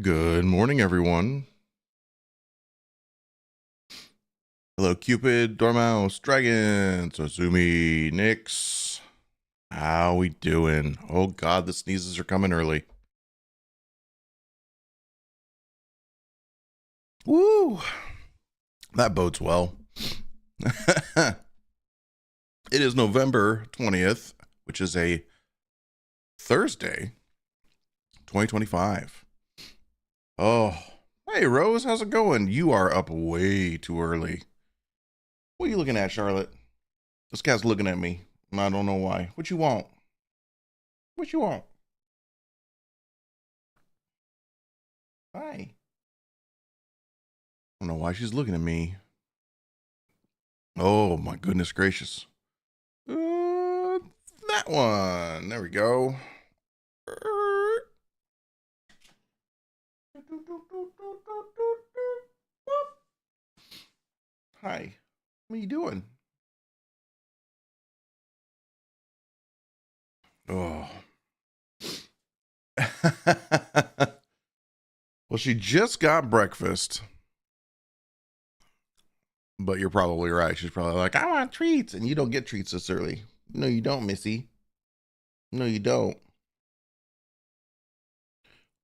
Good morning, everyone. Hello, Cupid, Dormouse, Dragon, Sazumi, Nyx. How we doing? Oh God, the sneezes are coming early. Woo! That bodes well. It is November 20th, which is a Thursday, 2025. Oh, hey, Rose, how's it going? You are up way too early. What are you looking at, Charlotte? This cat's looking at me. I don't know why. What you want? What you want? Hi. I don't know why she's looking at me. Oh, my goodness gracious. That one. There we go. Hi. What are you doing? Oh. Well, she just got breakfast. But you're probably right. She's probably like, I want treats. And you don't get treats this early. No, you don't, Missy. No, you don't.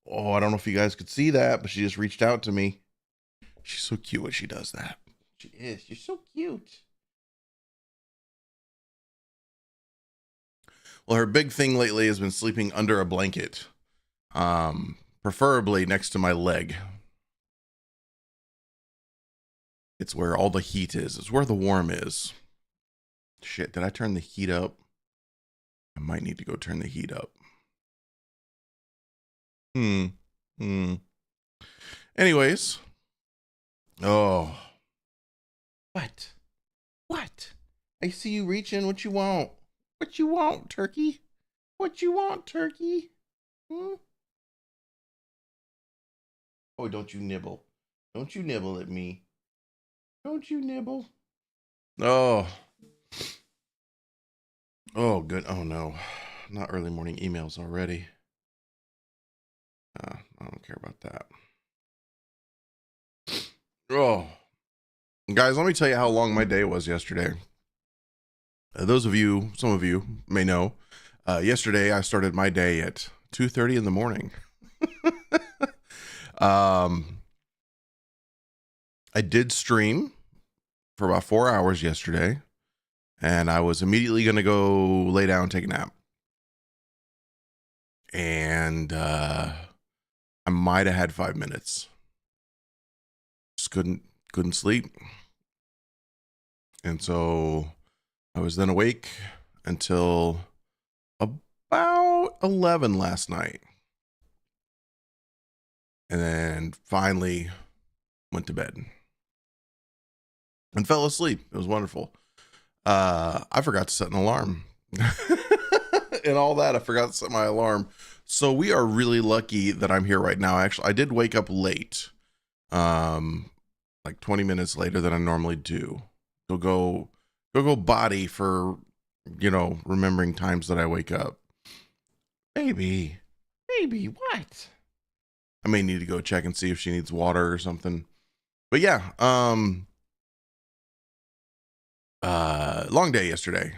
Oh, I don't know if you guys could see that, but she just reached out to me. She's so cute when she does that. She is. You're so cute. Well, her big thing lately has been sleeping under a blanket, preferably next to my leg. It's where all the heat is. It's where the warm is. Shit, did I turn the heat up? I might need to go turn the heat up. Anyways. Oh. What? What? I see you reaching. What you want? What you want, turkey? What you want, turkey? Hmm? Oh, don't you nibble. Don't you nibble at me. Don't you nibble. Oh. Oh, good. Oh, no. Not early morning emails already. I don't care about that. Oh. Guys, let me tell you how long my day was yesterday. Those of you, some of you may know, yesterday I started my day at 2:30 in the morning. I did stream for about 4 hours yesterday, and I was immediately going to go lay down and take a nap. And I might have had 5 minutes. Just couldn't sleep. And so I was then awake until about 11 last night. And then finally went to bed and fell asleep. It was wonderful. I forgot to set an alarm. And all that, I forgot to set my alarm. So we are really lucky that I'm here right now. Actually, I did wake up late. Like 20 minutes later than I normally do. Go body for, remembering times that I wake up. Baby, what? I may need to go check and see if she needs water or something. But yeah, long day yesterday.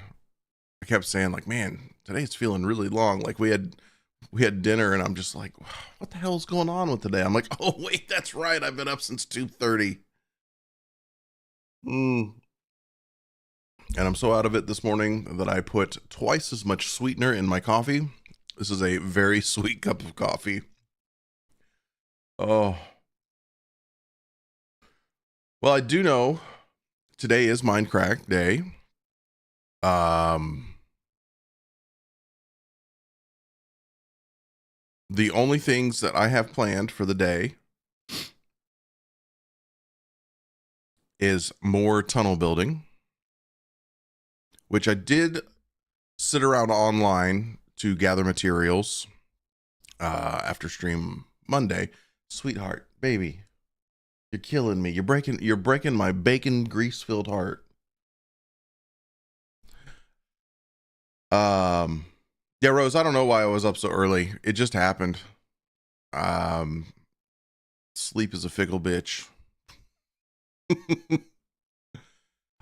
I kept saying like, man, today's feeling really long. Like we had dinner and I'm just like, what the hell's going on with today? I'm like, oh wait, that's right. I've been up since 2:30. And I'm so out of it this morning that I put twice as much sweetener in my coffee. This is a very sweet cup of coffee. Oh. Well, I do know today is Mindcrack Day. The only things that I have planned for the day is more tunnel building, which I did sit around online to gather materials after stream Monday. Sweetheart, baby, you're killing me. You're breaking my bacon grease filled heart. Yeah, Rose, I don't know why I was up so early. It just happened. Sleep is a fickle bitch.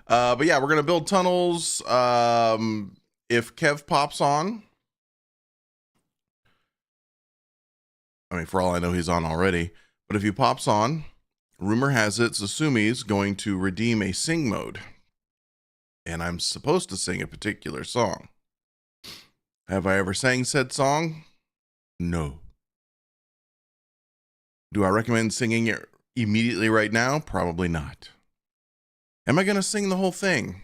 But yeah, we're gonna build tunnels. If Kev pops on, I mean, for all I know, he's on already. But if he pops on, rumor has it Susumi's going to redeem a sing mode, and I'm supposed to sing a particular song. Have I ever sang said song? No. Do I recommend singing it immediately right now? Probably not. Am I going to sing the whole thing?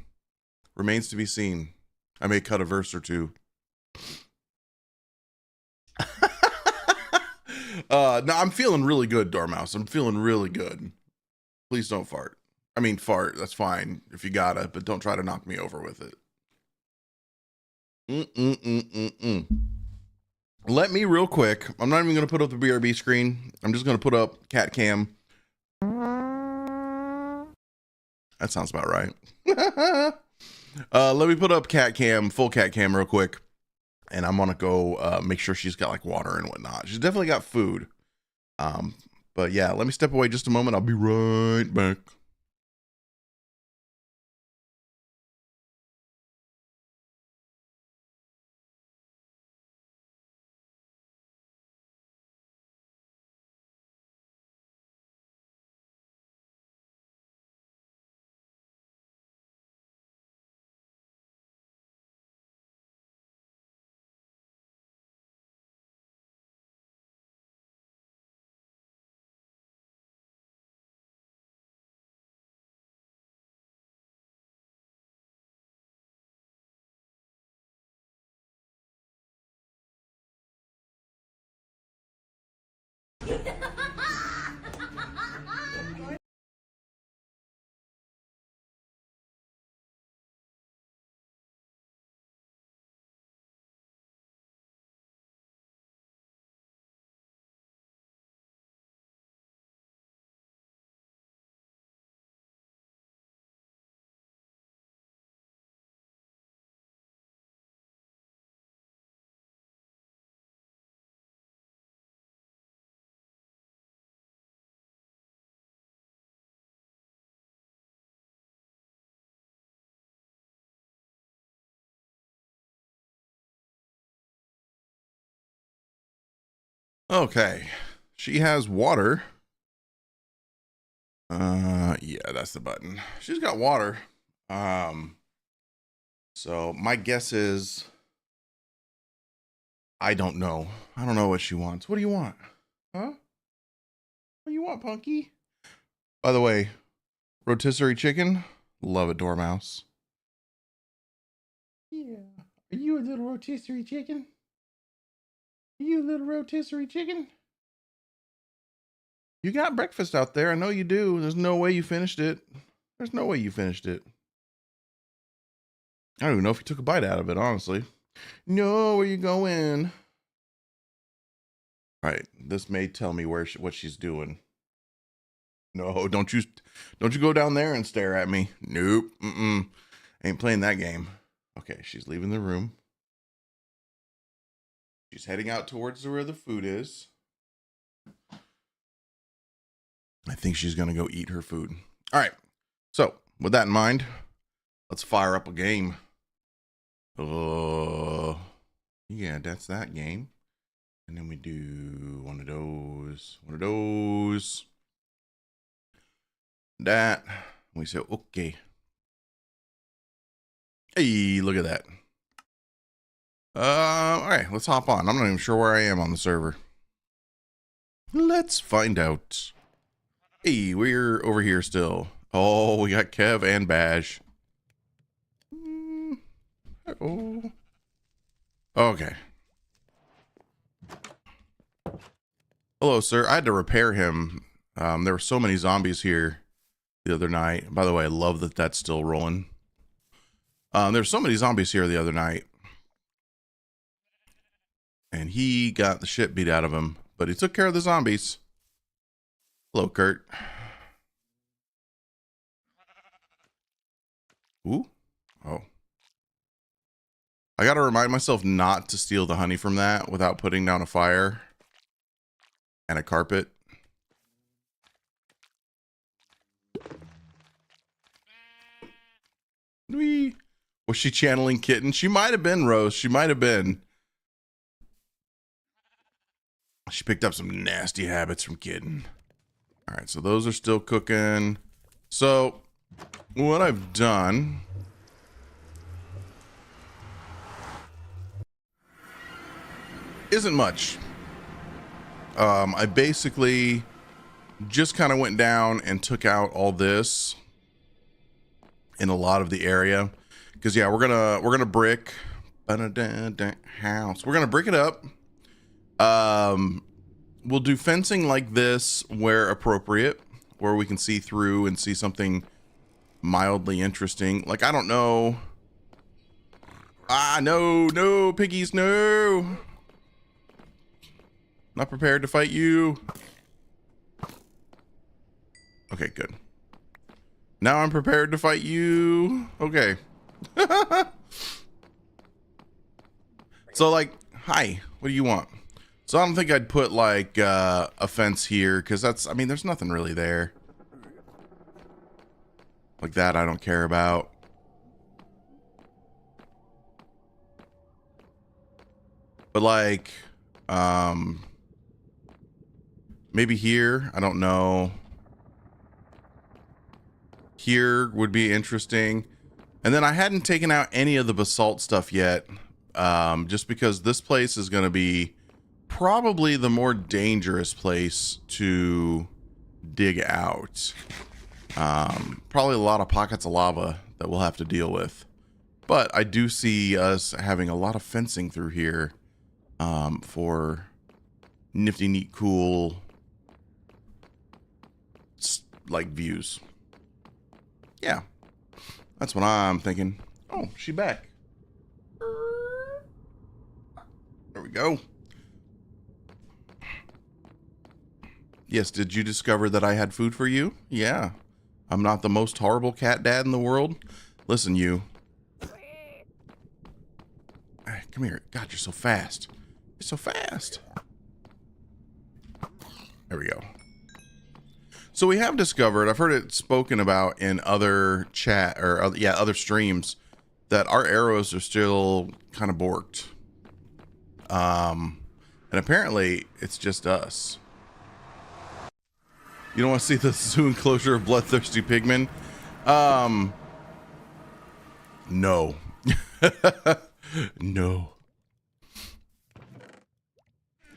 Remains to be seen. I may cut a verse or two. No, I'm feeling really good, Dormouse. I'm feeling really good. Please don't fart. I mean, fart. That's fine if you gotta, but don't try to knock me over with it. Let me real quick. I'm not even going to put up the BRB screen. I'm just going to put up cat cam. That sounds about right. Let me put up cat cam, full cat cam real quick. And I'm going to go make sure she's got like water and whatnot. She's definitely got food. But yeah, let me step away just a moment. I'll be right back. Okay. She has water. Yeah, that's the button. She's got water. So my guess is I don't know. I don't know what she wants. What do you want? Huh? What do you want, Punky? By the way, rotisserie chicken. Love it, Dormouse. Yeah. Are you a little rotisserie chicken? Are you a little rotisserie chicken? You got breakfast out there. I know you do. There's no way you finished it. There's no way you finished it. I don't even know if you took a bite out of it, honestly. No, where you going? All right, this may tell me what she's doing. No, don't you go down there and stare at me. Nope. Ain't playing that game. Okay, she's leaving the room. She's heading out towards where the food is. I think she's gonna go eat her food. All right. So with that in mind, let's fire up a game. Yeah, that's that game. And then we do one of those. That. We say, okay. Hey, look at that. All right, let's hop on. I'm not even sure where I am on the server. Let's find out. Hey, we're over here still. Oh, we got Kev and Bash. Oh. Okay. Hello, sir. I had to repair him. There were so many zombies here the other night. By the way, I love that that's still rolling. There's so many zombies here the other night. And he got the shit beat out of him. But he took care of the zombies. Hello, Kurt. Ooh. Oh. I gotta remind myself not to steal the honey from that without putting down a fire and a carpet. Wee. Was she channeling Kitten? She might have been, Rose. She might have been. She picked up some nasty habits from Kitten. All right, so those are still cooking. So what I've done isn't much. I basically just kind of went down and took out all this in a lot of the area, because yeah, we're gonna brick house. We're gonna brick it up. We'll do fencing like this where appropriate, where we can see through and see something mildly interesting. Like, I don't know. No, piggies, no. Not prepared to fight you. Okay, good. Now I'm prepared to fight you. Okay. So, like, hi, what do you want? So I don't think I'd put like a fence here, because that's, I mean, there's nothing really there. Like that I don't care about. But like, maybe here, I don't know. Here would be interesting. And then I hadn't taken out any of the basalt stuff yet, just because this place is going to be probably the more dangerous place to dig out. Probably a lot of pockets of lava that we'll have to deal with. But I do see us having a lot of fencing through here, for nifty, neat, cool, like, views. Yeah, that's what I'm thinking. Oh, she back. There we go. Yes, did you discover that I had food for you? Yeah. I'm not the most horrible cat dad in the world. Listen, you. Hey, come here. God, you're so fast. You're so fast. There we go. So we have discovered, I've heard it spoken about in other chat, or other streams, that our arrows are still kind of borked. And apparently it's just us. You don't want to see the zoo enclosure of bloodthirsty pigmen? No. No.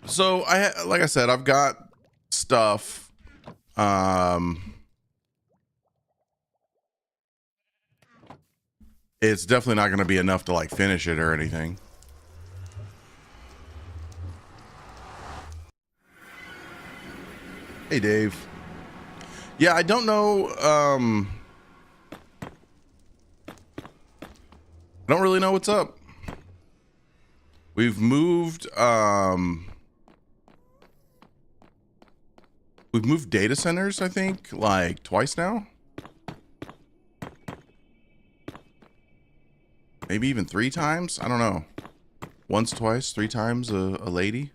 So like I said, I've got stuff. It's definitely not going to be enough to like finish it or anything. Hey, Dave. Yeah, I don't know. I don't really know what's up. We've moved data centers, I think, like twice now. Maybe even 3 times. I don't know. Once, twice, 3 times a lady.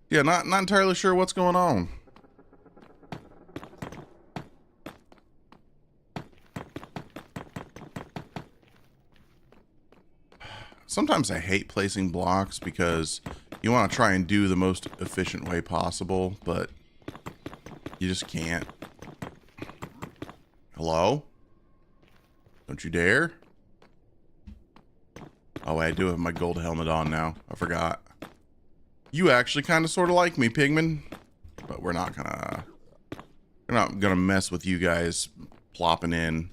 Yeah, not entirely sure what's going on. Sometimes I hate placing blocks because you want to try and do the most efficient way possible, but you just can't. Hello? Don't you dare. Oh, I do have my gold helmet on now. I forgot. You actually kind of sort of like me, Pigman, but we're not gonna mess with you guys plopping in.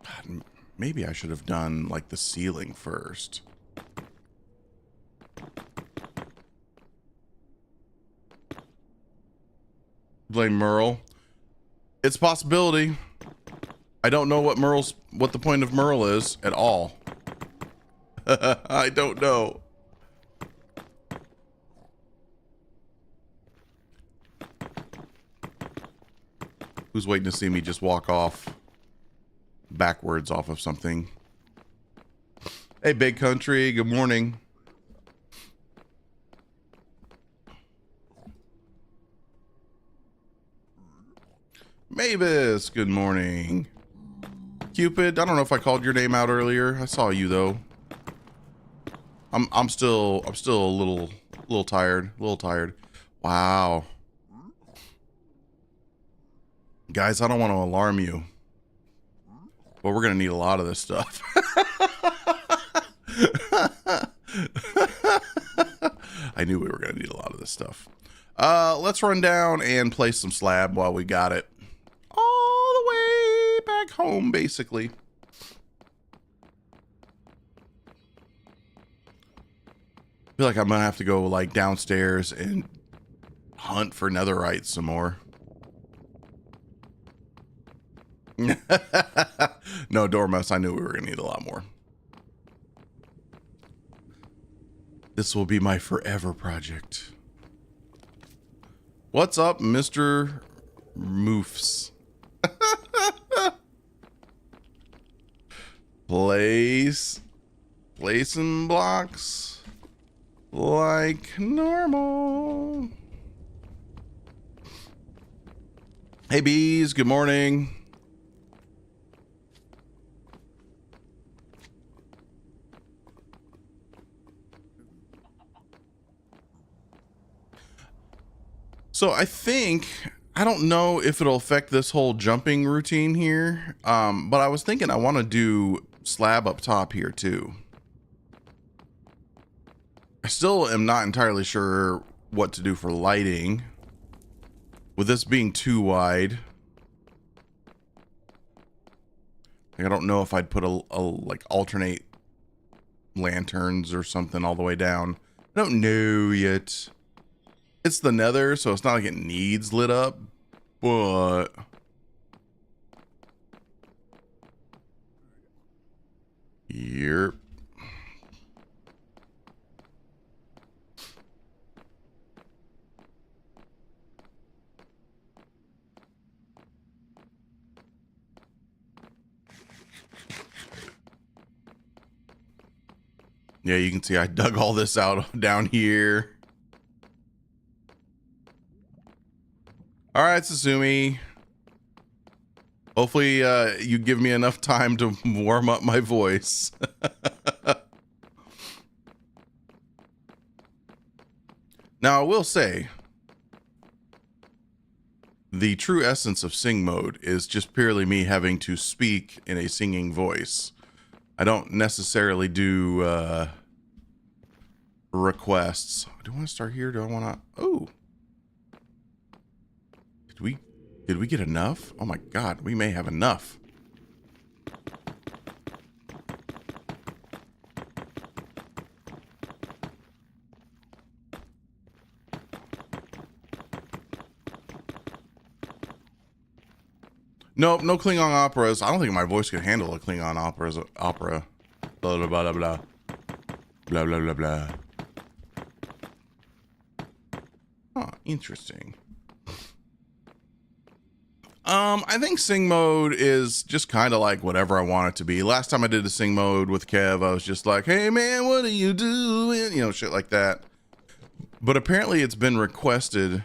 God, maybe I should have done like the ceiling first. Blame Merle. It's a possibility. I don't know what the point of Merle is at all. I don't know. Who's waiting to see me just walk off backwards off of something? Hey, Big Country, good morning. Mavis, good morning. Cupid, I don't know if I called your name out earlier. I saw you though. I'm still a little tired. Wow. Guys, I don't want to alarm you, but we're gonna need a lot of this stuff. I knew we were gonna need a lot of this stuff. Let's run down and place some slab while we got it. All the way back home, basically. I feel like I'm gonna have to go like downstairs and hunt for netherite some more. No, Dormouse, I knew we were gonna need a lot more. This will be my forever project. What's up, Mr. Moofs? Placing blocks like normal. Hey bees, good morning. So I don't know if it'll affect this whole jumping routine here, but I was thinking I want to do slab up top here too. I still am not entirely sure what to do for lighting with this being too wide. Like, I don't know if I'd put a like alternate lanterns or something all the way down. I don't know yet. It's the nether, so it's not like it needs lit up, but yep. Yeah, you can see I dug all this out down here. All right, Sasumi. Hopefully you give me enough time to warm up my voice. Now, I will say, the true essence of sing mode is just purely me having to speak in a singing voice. I don't necessarily do requests. Do I want to start here? Do I want to? Oh. Did we get enough? Oh my god, we may have enough. Nope, no Klingon operas. I don't think my voice could handle a Klingon opera. Blah blah blah blah. Blah blah blah blah. Oh, interesting. I think sing mode is just kind of like whatever I want it to be. Last time I did a sing mode with Kev, I was just like, hey man, what are you doing? You know, shit like that. But apparently it's been requested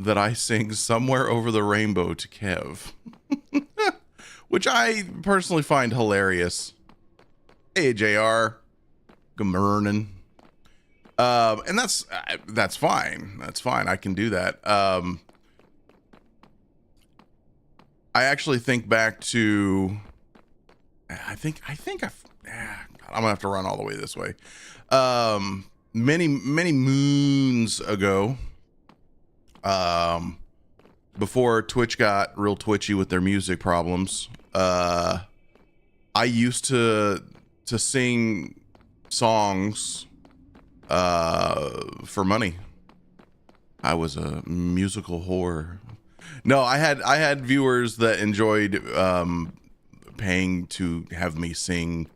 that I sing Somewhere Over the Rainbow to Kev. Which I personally find hilarious. Hey, JR. Good morning. And that's fine. That's fine. I can do that. I actually think back to, I'm gonna have to run all the way this way. Many moons ago, before Twitch got real twitchy with their music problems, I used to sing songs for money. I was a musical whore. No, I had viewers that enjoyed paying to have me sing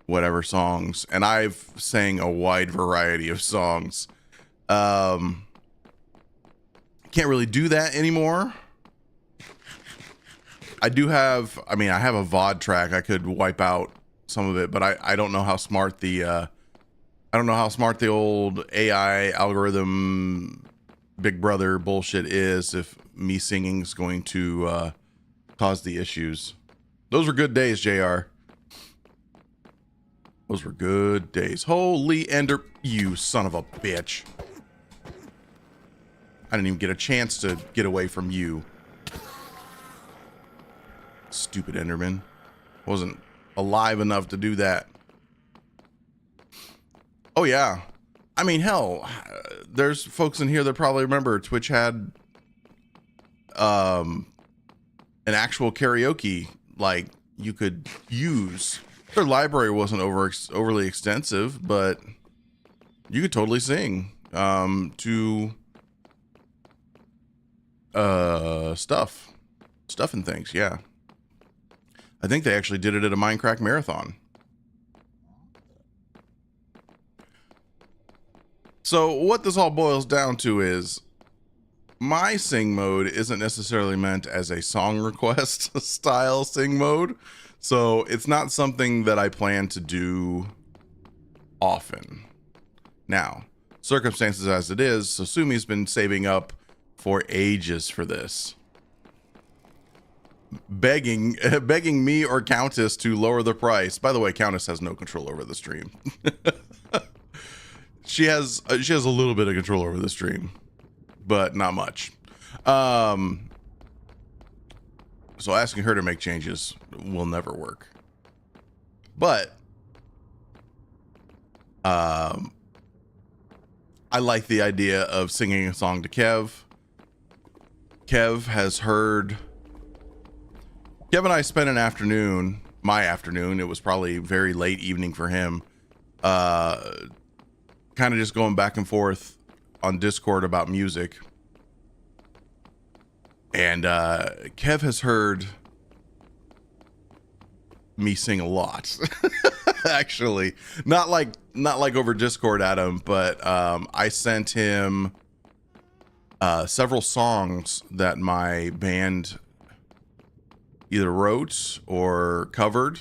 whatever songs, and I've sang a wide variety of songs. Can't really do that anymore I do have, I mean, I have a VOD track. I could wipe out some of it, but I don't know how smart the, I don't know how smart the old AI algorithm Big Brother bullshit is if me singing is going to cause the issues. Those were good days, JR. Those were good days. Holy Ender, you son of a bitch. I didn't even get a chance to get away from you. Stupid Enderman. Wasn't alive enough to do that. Oh yeah. I mean, hell, there's folks in here that probably remember Twitch had an actual karaoke like you could use. Their library wasn't overly extensive, but you could totally sing to stuff and things. Yeah, I think they actually did it at a Mindcrack marathon. So what this all boils down to is my sing mode isn't necessarily meant as a song request style sing mode. So it's not something that I plan to do often. Now, circumstances as it is, Susumi's been saving up for ages for this. Begging me or Countess to lower the price. By the way, Countess has no control over the stream. She has a little bit of control over the stream, but not much. So asking her to make changes will never work. But I like the idea of singing a song to Kev. Kev and I spent an afternoon, my afternoon, it was probably very late evening for him, kind of just going back and forth on Discord about music. And Kev has heard me sing a lot. Actually, not like over Discord at him, but I sent him several songs that my band either wrote or covered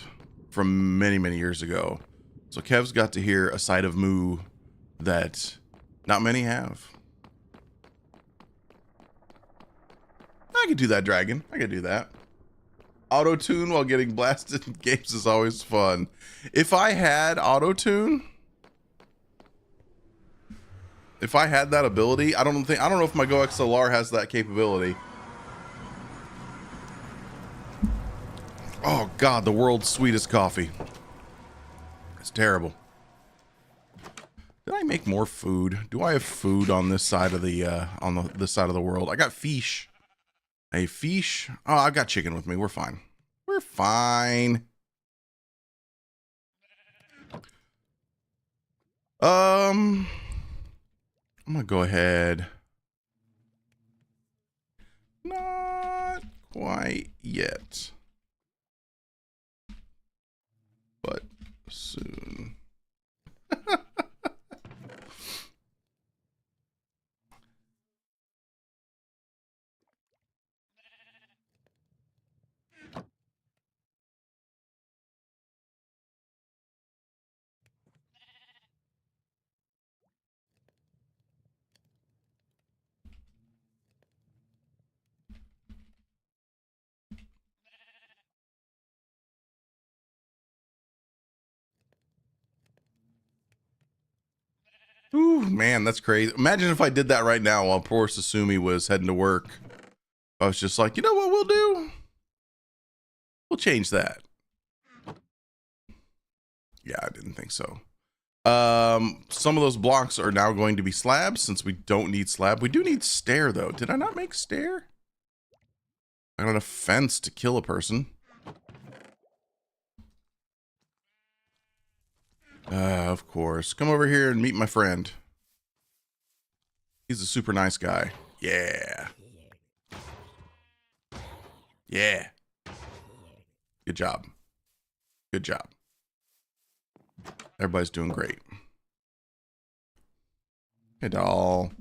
from many years ago. So Kev's got to hear a side of Moo that not many have. I could do that, Dragon. I could do that. Auto-tune while getting blasted in games is always fun. If I had auto-tune, if I had that ability, I don't know if my Go XLR has that capability. Oh God, the world's sweetest coffee. It's terrible. Did I make more food? Do I have food on this side of the this side of the world? I got fish. A fish. Oh, I got chicken with me. We're fine. We're fine. I'm gonna go ahead. Not quite yet, but soon. Ooh, man, that's crazy. Imagine if I did that right now while poor Susumi was heading to work. I was just like, you know what we'll do? We'll change that. Yeah, I didn't think so. Some of those blocks are now going to be slabs since we don't need slab. We do need stair though. Did I not make stair? I got a fence to kill a person. Of course. Come over here and meet my friend. He's a super nice guy. Yeah. Yeah. Good job. Good job. Everybody's doing great. Hey, doll.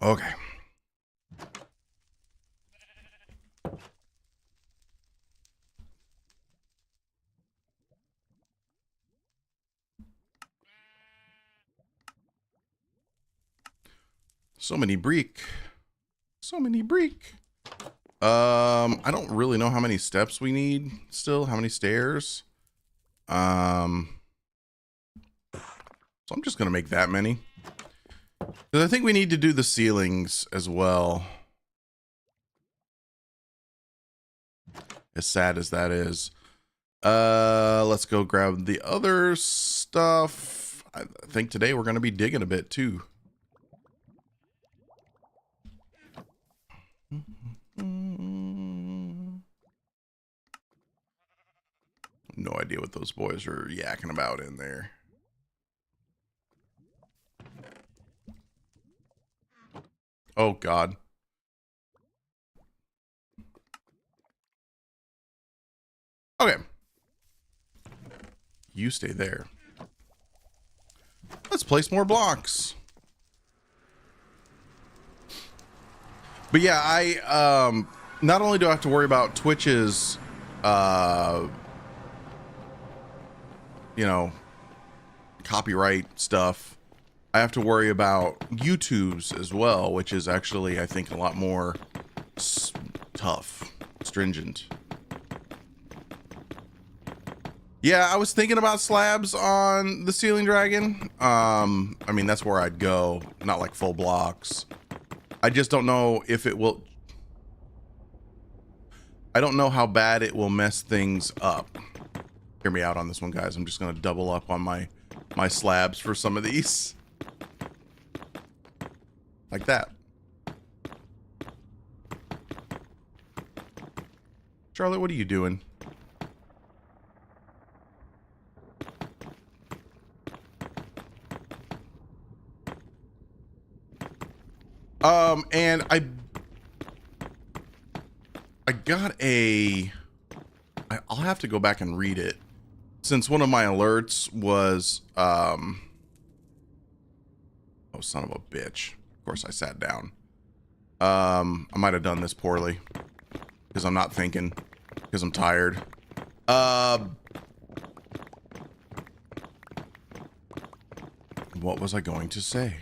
Okay. So many break. So many break. I don't really know how many steps we need still. How many stairs? So I'm just gonna make that many. Because I think we need to do the ceilings as well. As sad as that is. Let's go grab the other stuff. I think today we're gonna be digging a bit too. No idea what those boys are yakking about in there. Oh, God. Okay. You stay there. Let's place more blocks. But yeah, I not only do I have to worry about Twitch's you know, copyright stuff, I have to worry about YouTube's as well, which is actually, I think, a lot more tough, stringent. Yeah, I was thinking about slabs on the ceiling dragon. I mean, that's where I'd go, not like full blocks. I just don't know if it will. I don't know how bad it will mess things up. Hear me out on this one, guys. I'm just going to double up on my slabs for some of these. Like that. Charlotte, what are you doing? And I got I'll have to go back and read it, since one of my alerts was, oh, son of a bitch. Of course I sat down. I might have done this poorly, because I'm not thinking, because I'm tired. What was I going to say?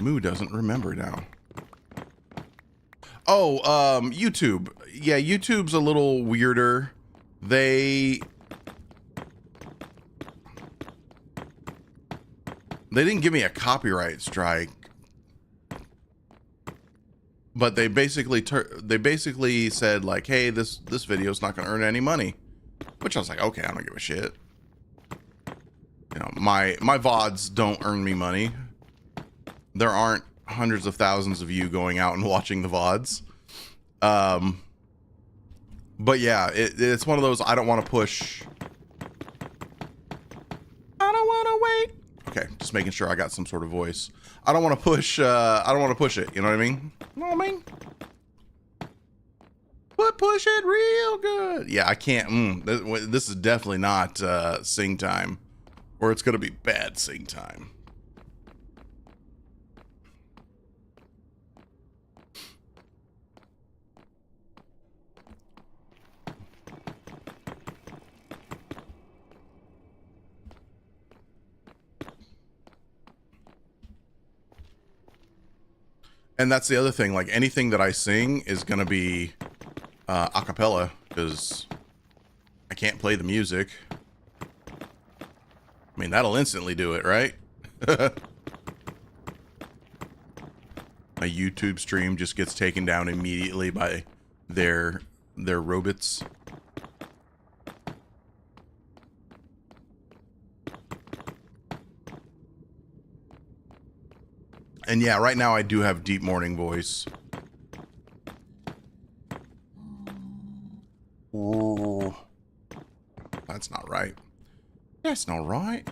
Moo doesn't remember now. Oh, YouTube. Yeah, YouTube's a little weirder. They didn't give me a copyright strike, but they basically said like, hey, this video's not going to earn any money, which I was like, okay, I don't give a shit. You know, my VODs don't earn me money. There aren't hundreds of thousands of you going out and watching the VODs. But yeah, it's one of those, I don't want to push. I don't want to wait. Okay, just making sure I got some sort of voice. I don't want to push, I don't want to push it, you know what I mean? You know what I mean? But push it real good. Yeah, I can't, this is definitely not sing time, or it's going to be bad sing time. And that's the other thing, like anything that I sing is going to be a cappella, because I can't play the music. I mean, that'll instantly do it, right? My YouTube stream just gets taken down immediately by their robots. And yeah, right now I do have deep morning voice. Ooh. That's not right. That's not right.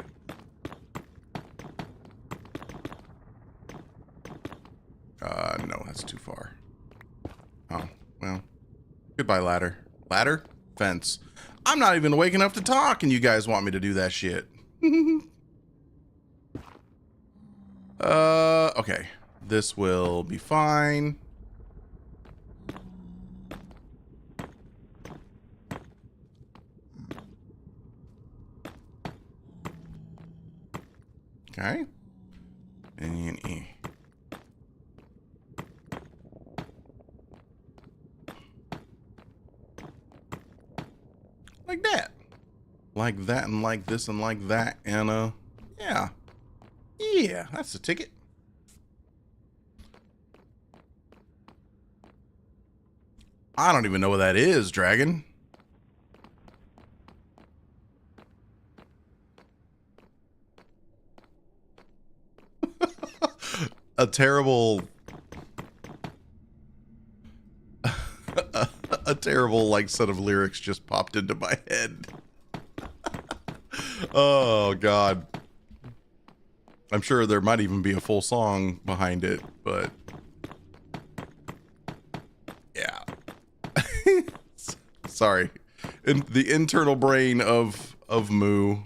No, that's too far. Oh, well. Goodbye, ladder. Ladder? Fence. I'm not even awake enough to talk, and you guys want me to do that shit. Okay. This will be fine. Okay. And like that. Like that and like this and like that. And yeah. Yeah, that's the ticket. I don't even know what that is, Dragon. A terrible a terrible like set of lyrics just popped into my head. Oh god. I'm sure there might even be a full song behind it, but yeah. Sorry. In the internal brain of Moo.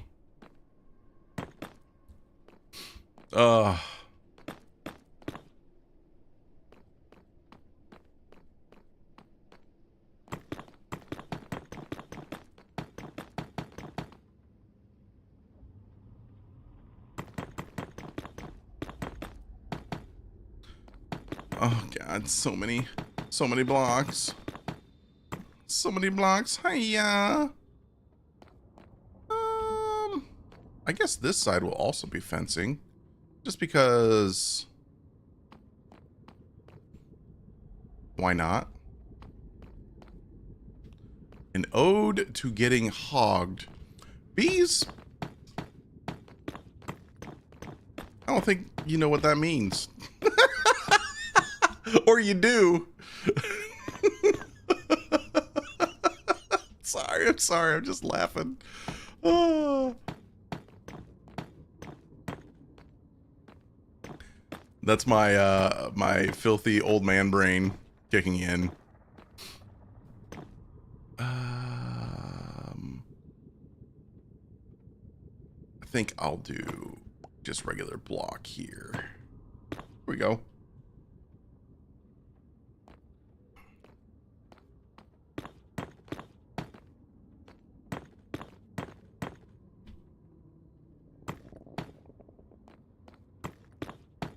Oh god, so many blocks. So many blocks. Hiya. I guess this side will also be fencing. Just because... Why not? An ode to getting hogged. Bees? I don't think you know what that means. Or you do. I'm sorry, I'm just laughing. Oh. That's my my filthy old man brain kicking in. I think I'll do just regular block here. Here we go.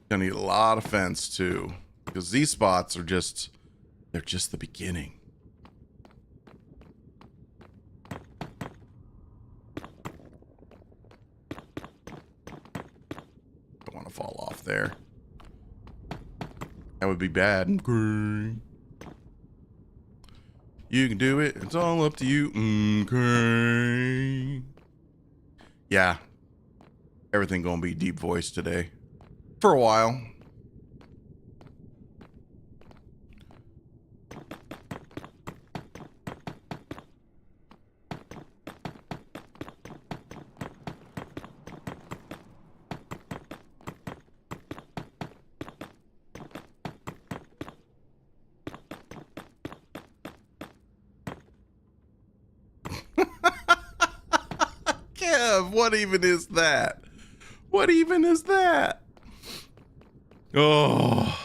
Gonna need a lot of fence too, because these spots are just, they're just the beginning. Don't want to fall off there. That would be bad. Okay. You can do it. It's all up to you. Okay. Yeah. Everything gonna be deep voice today. For a while. Kev, what even is that? What even is that? Oh.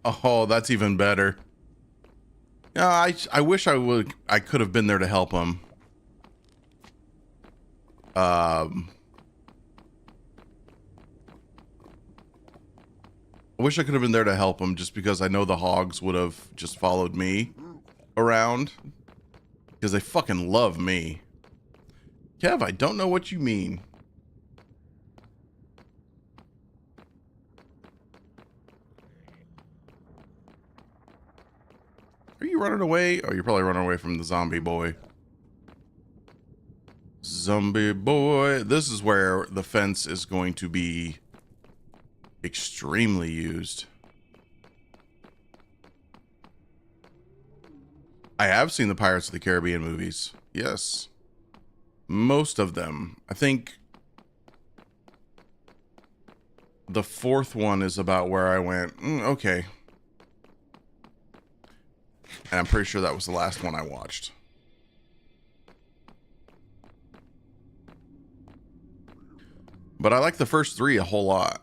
Oh, that's even better. Yeah, I wish I could have been there to help him. I wish I could have been there to help him, just because I know the hogs would have just followed me around, because they fucking love me. Kev, I don't know what you mean. Are you running away? Oh, you're probably running away from the zombie boy. Zombie boy. This is where the fence is going to be extremely used. I have seen the Pirates of the Caribbean movies. Yes. Most of them. I think the fourth one is about where I went, okay. And I'm pretty sure that was the last one I watched. But I like the first three a whole lot.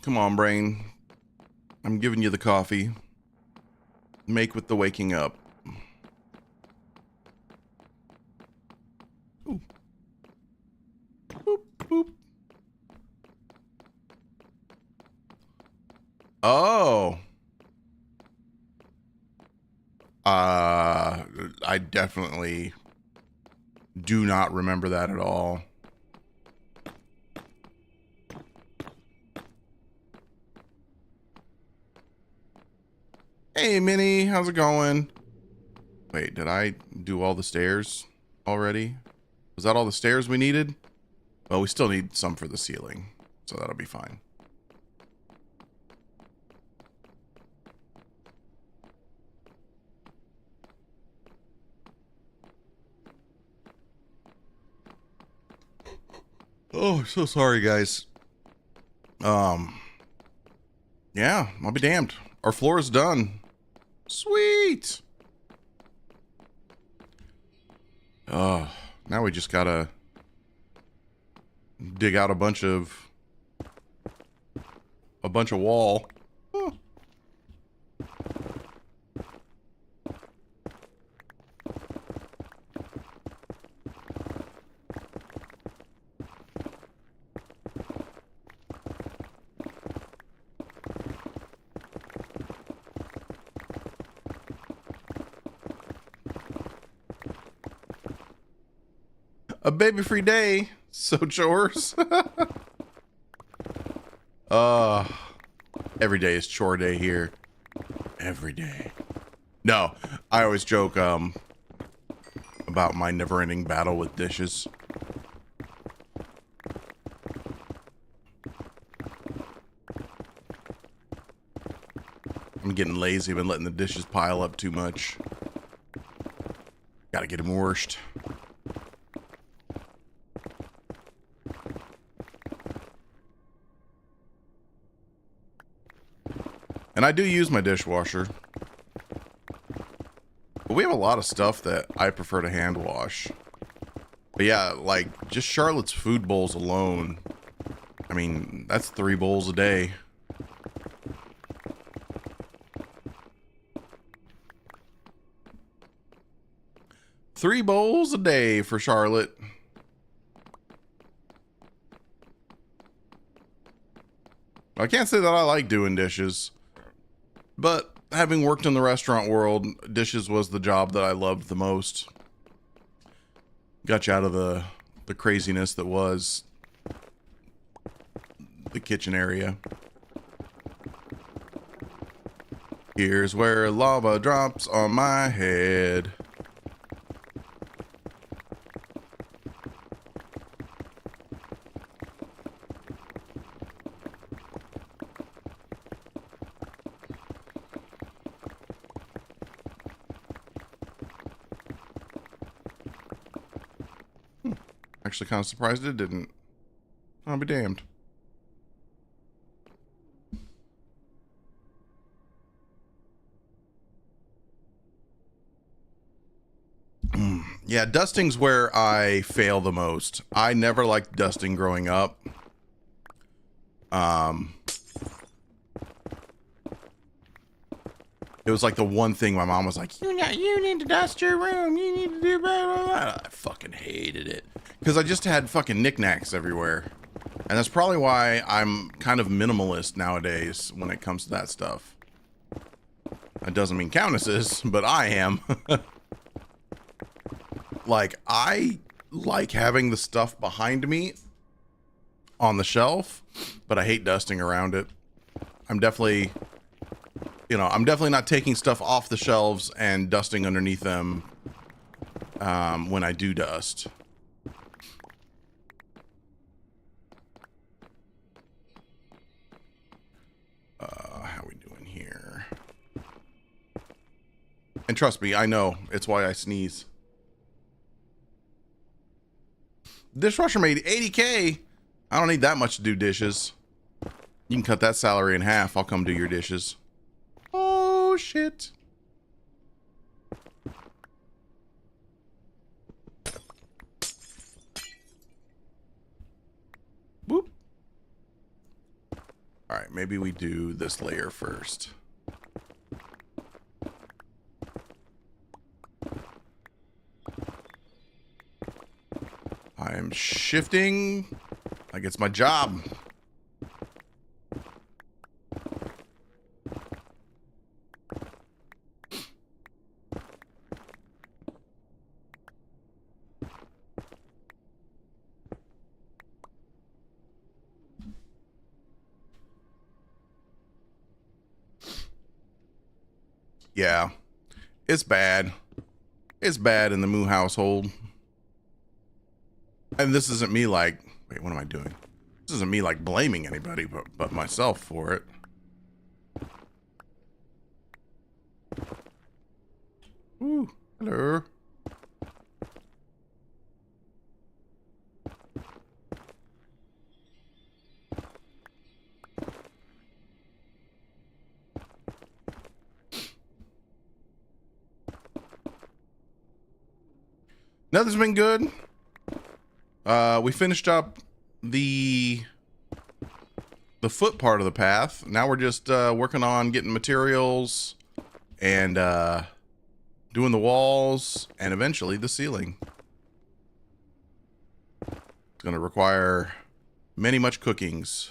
Come on, brain. I'm giving you the coffee. Make with the waking up. Ooh. Boop, boop. Oh. I definitely do not remember that at all. Hey, Minnie, how's it going? Wait, did I do all the stairs already? Was that all the stairs we needed? Well, we still need some for the ceiling, so that'll be fine. Oh, so sorry, guys. Yeah, I'll be damned. Our floor is done. Sweet. Oh, now we just gotta dig out a bunch of wall. Oh. A baby-free day. So chores. Every day is chore day here. Every day. No, I always joke about my never-ending battle with dishes. I'm getting lazy. I've been letting the dishes pile up too much. Gotta get them washed. And I do use my dishwasher. But we have a lot of stuff that I prefer to hand wash. But yeah, like, just Charlotte's food bowls alone. I mean, that's 3 bowls a day. Three bowls a day for Charlotte. I can't say that I like doing dishes. But having worked in the restaurant world, dishes was the job that I loved the most. Got you out of the craziness that was the kitchen area. Here's where lava drops on my head. Actually kind of surprised it didn't. I'll be damned. Yeah, dusting's where I fail the most. I never liked dusting growing up. It was like the one thing my mom was like, you need to dust your room. You need to do blah, blah, blah. I fucking hated it. Because I just had fucking knickknacks everywhere. And that's probably why I'm kind of minimalist nowadays when it comes to that stuff. That doesn't mean Countess is, but I am. Like, I like having the stuff behind me on the shelf, but I hate dusting around it. I'm definitely you know, I'm definitely not taking stuff off the shelves and dusting underneath them when I do dust. How we doing here? And trust me, I know. It's why I sneeze. Dishwasher made 80K. I don't need that much to do dishes. You can cut that salary in half. I'll come do your dishes. Oh, shit. Boop. All right, maybe we do this layer first. I am shifting like it's my job. Yeah, it's bad. It's bad in the Moo household. And this isn't me like, wait, what am I doing? This isn't me like blaming anybody but myself for it. Ooh, hello. Nothing's been good. We finished up the foot part of the path. Now we're just working on getting materials and doing the walls and eventually the ceiling. It's going to require many much cookings.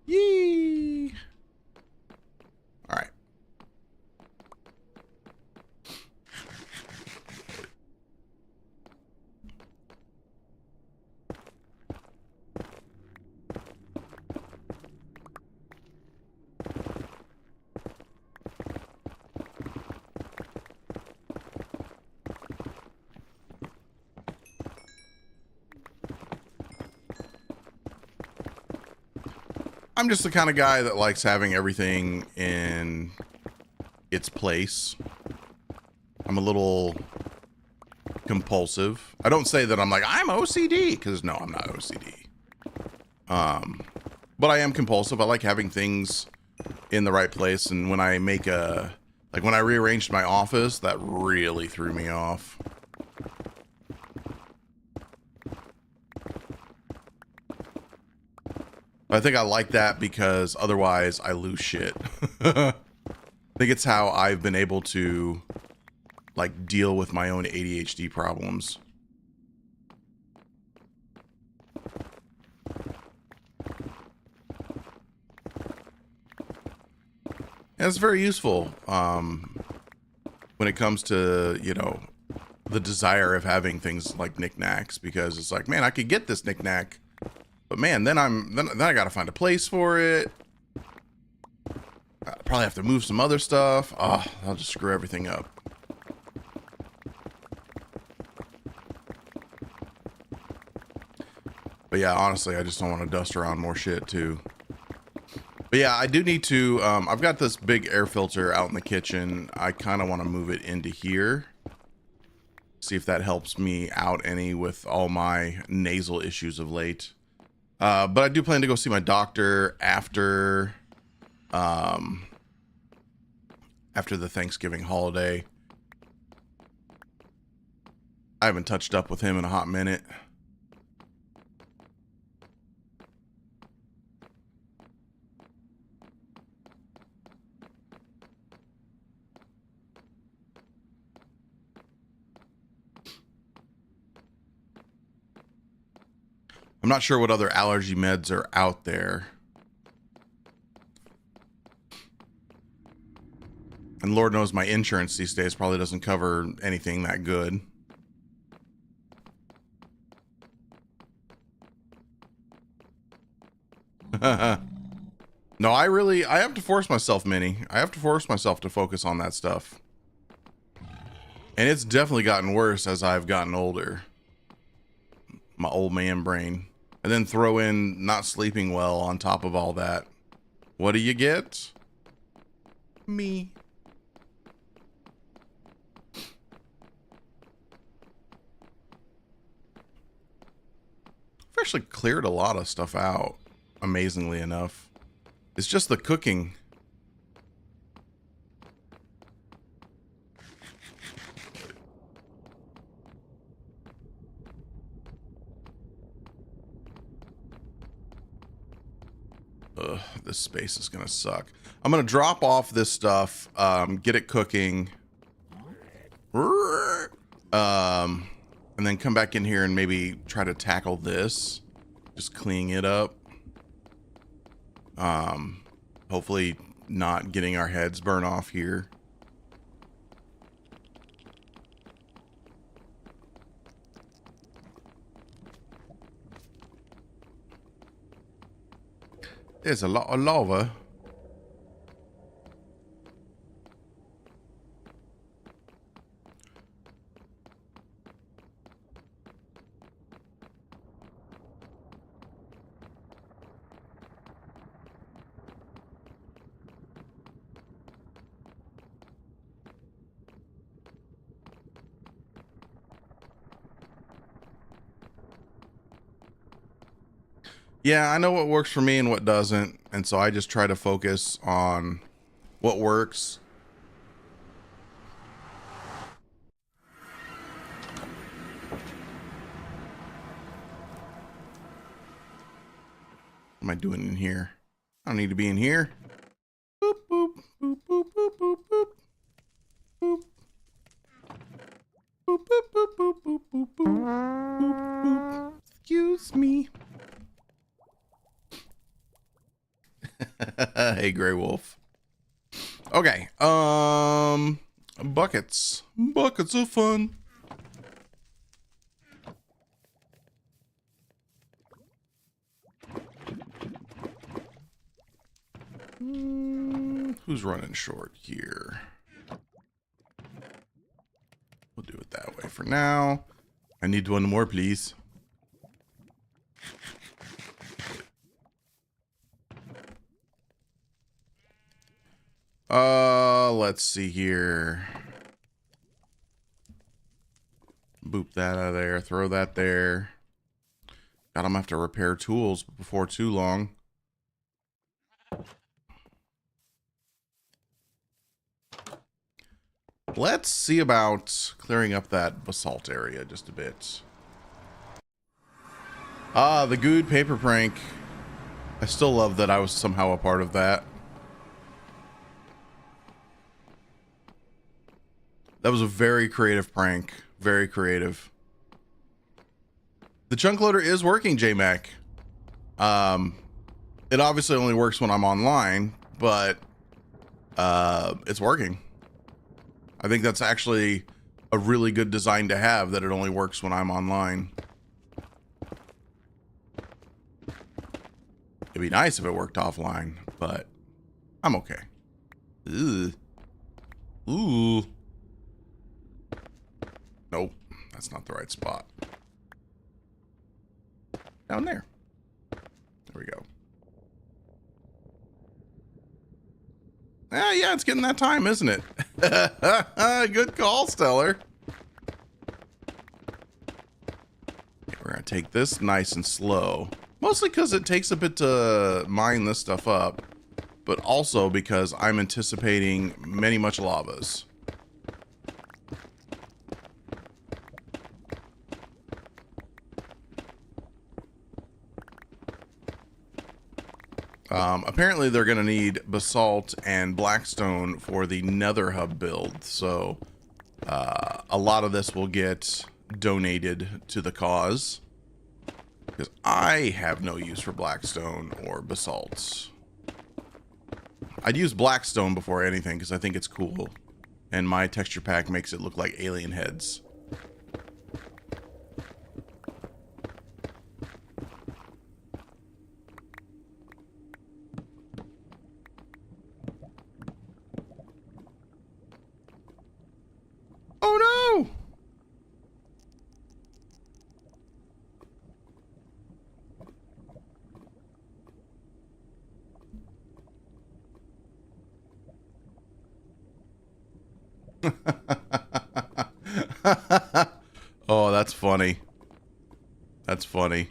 Yee! All right. I'm just the kind of guy that likes having everything in its place. I'm a little compulsive. I don't say that I'm like, I'm OCD, because no, I'm not OCD. But I am compulsive. I like having things in the right place. And when I make like when I rearranged my office, that really threw me off. I think I like that because otherwise I lose shit. I think it's how I've been able to like deal with my own ADHD problems. And it's very useful when it comes to, you know, the desire of having things like knickknacks, because it's like, man, I could get this knickknack, but man, then I gotta find a place for it. I probably have to move some other stuff. Oh, I'll just screw everything up. But yeah, honestly, I just don't want to dust around more shit too. But yeah, I do need to, I've got this big air filter out in the kitchen. I kind of want to move it into here. See if that helps me out any with all my nasal issues of late. But I do plan to go see my doctor after the Thanksgiving holiday. I haven't touched up with him in a hot minute. I'm not sure what other allergy meds are out there. And Lord knows my insurance these days probably doesn't cover anything that good. No, I have to force myself, Minnie. I have to force myself to focus on that stuff. And it's definitely gotten worse as I've gotten older. My old man brain. And then throw in not sleeping well on top of all that. What do you get? Me. I've actually cleared a lot of stuff out, amazingly enough. It's just the cooking. Ugh, this space is gonna suck. I'm gonna drop off this stuff, get it cooking, and then come back in here and maybe try to tackle this, just cleaning it up. Hopefully not getting our heads burnt off here. There's a lot of lava. Yeah, I know what works for me and what doesn't, and so I just try to focus on what works. What am I doing in here? I don't need to be in here. Boop, boop, boop, boop, boop, boop, boop. Boop. Boop, boop, boop, boop, boop, boop, boop, boop, boop. Excuse me. Hey, Grey Wolf. Okay. Buckets. Buckets of fun. Who's running short here? We'll do it that way for now. I need one more, please. Let's see here. Boop that out of there. Throw that there. God, I'm gonna have to repair tools before too long. Let's see about clearing up that basalt area just a bit. Ah, the good paper prank. I still love that I was somehow a part of that. That was a very creative prank. Very creative. The chunk loader is working, JMac. It obviously only works when I'm online, but it's working. I think that's actually a really good design to have, that it only works when I'm online. It'd be nice if it worked offline, but I'm okay. Ugh. Ooh. Nope, that's not the right spot. Down there. There we go. Yeah, it's getting that time, isn't it? Good call, Stellar. Okay, we're gonna take this nice and slow. Mostly because it takes a bit to mine this stuff up, but also because I'm anticipating many much lavas. Apparently they're going to need basalt and blackstone for the nether hub build, so a lot of this will get donated to the cause, because I have no use for blackstone or basalt. I'd use blackstone before anything because I think it's cool, and my texture pack makes it look like alien heads. Oh, that's funny. That's funny.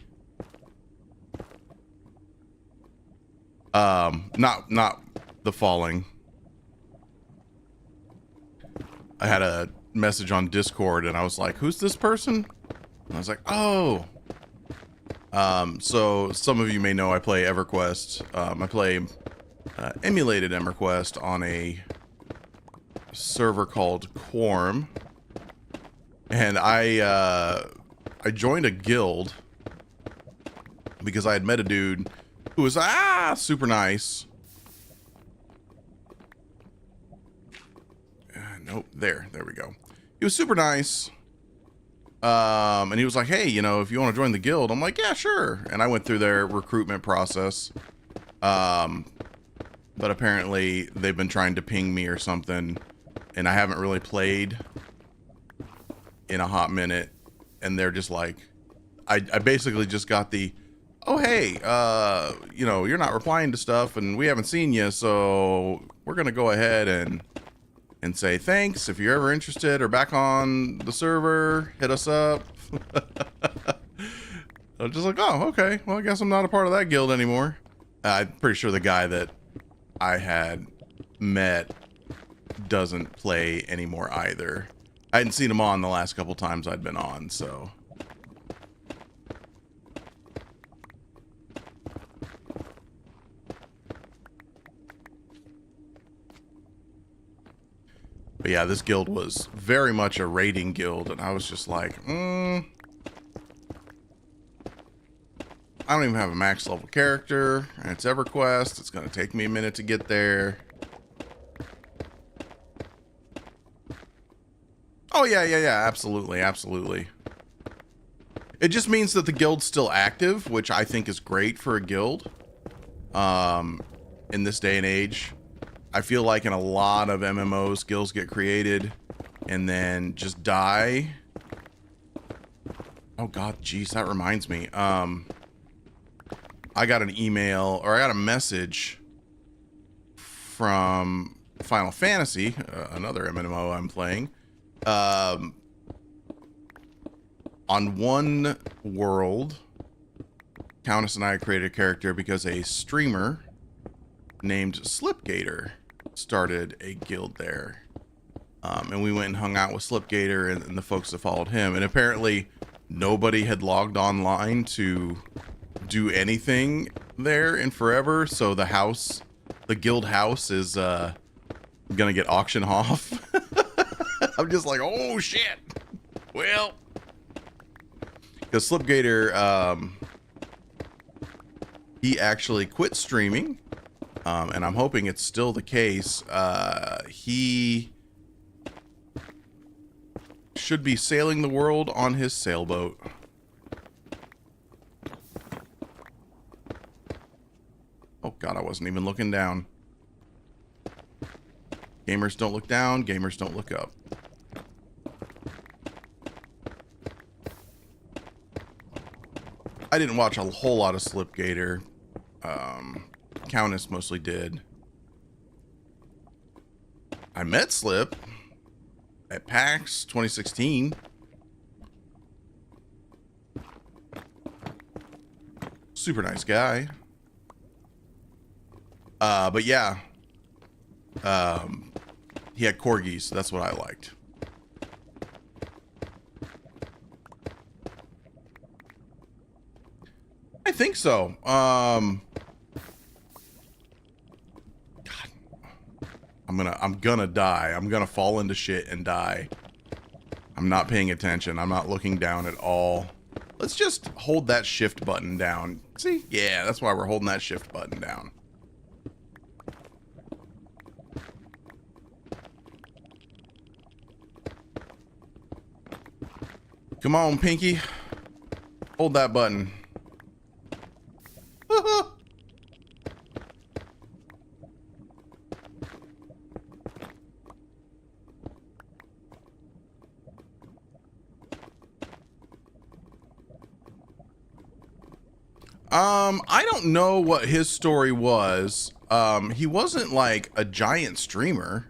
Not the falling. I had a message on Discord and I was like, who's this person? And I was like, oh. So some of you may know I play EverQuest. I play emulated EverQuest on a server called Quorum. And I joined a guild because I had met a dude who was super nice. Nope, there we go. He was super nice. And he was like, hey, you know, if you want to join the guild, I'm like, yeah, sure. And I went through their recruitment process. But apparently they've been trying to ping me or something, and I haven't really played in a hot minute. And they're just like, I basically just got the, oh, hey, you know, you're not replying to stuff and we haven't seen you. So we're going to go ahead and say thanks. If you're ever interested or back on the server, hit us up. I'm just like, oh, okay. Well, I guess I'm not a part of that guild anymore. I'm pretty sure the guy that I had met doesn't play anymore either. I hadn't seen him on the last couple times I'd been on, so. But yeah, this guild was very much a raiding guild, and I was just like, I don't even have a max level character, and it's EverQuest. It's going to take me a minute to get there. Oh, yeah, absolutely, absolutely. It just means that the guild's still active, which I think is great for a guild. In this day and age. I feel like in a lot of MMOs, guilds get created and then just die. Oh god, geez, that reminds me. I got an email, or I got a message from Final Fantasy, another MMO I'm playing. On one world, Countess and I created a character because a streamer named Slipgator started a guild there. And we went and hung out with Slipgator and the folks that followed him. And apparently nobody had logged online to do anything there in forever. So the guild house is gonna get auctioned off. I'm just like, oh shit. Well, because Slipgator, he actually quit streaming. And I'm hoping it's still the case. He should be sailing the world on his sailboat. Oh god, I wasn't even looking down. Gamers don't look down, gamers don't look up. I didn't watch a whole lot of Slipgator. Countess mostly did. I met Slip at PAX 2016. Super nice guy. But yeah. He had corgis. That's what I liked. I think so. I'm gonna die. I'm gonna fall into shit and die. I'm not paying attention. I'm not looking down at all. Let's just hold that shift button down. See? Yeah, that's why we're holding that shift button down. Come on, Pinky. Hold that button. I don't know what his story was. He wasn't like a giant streamer.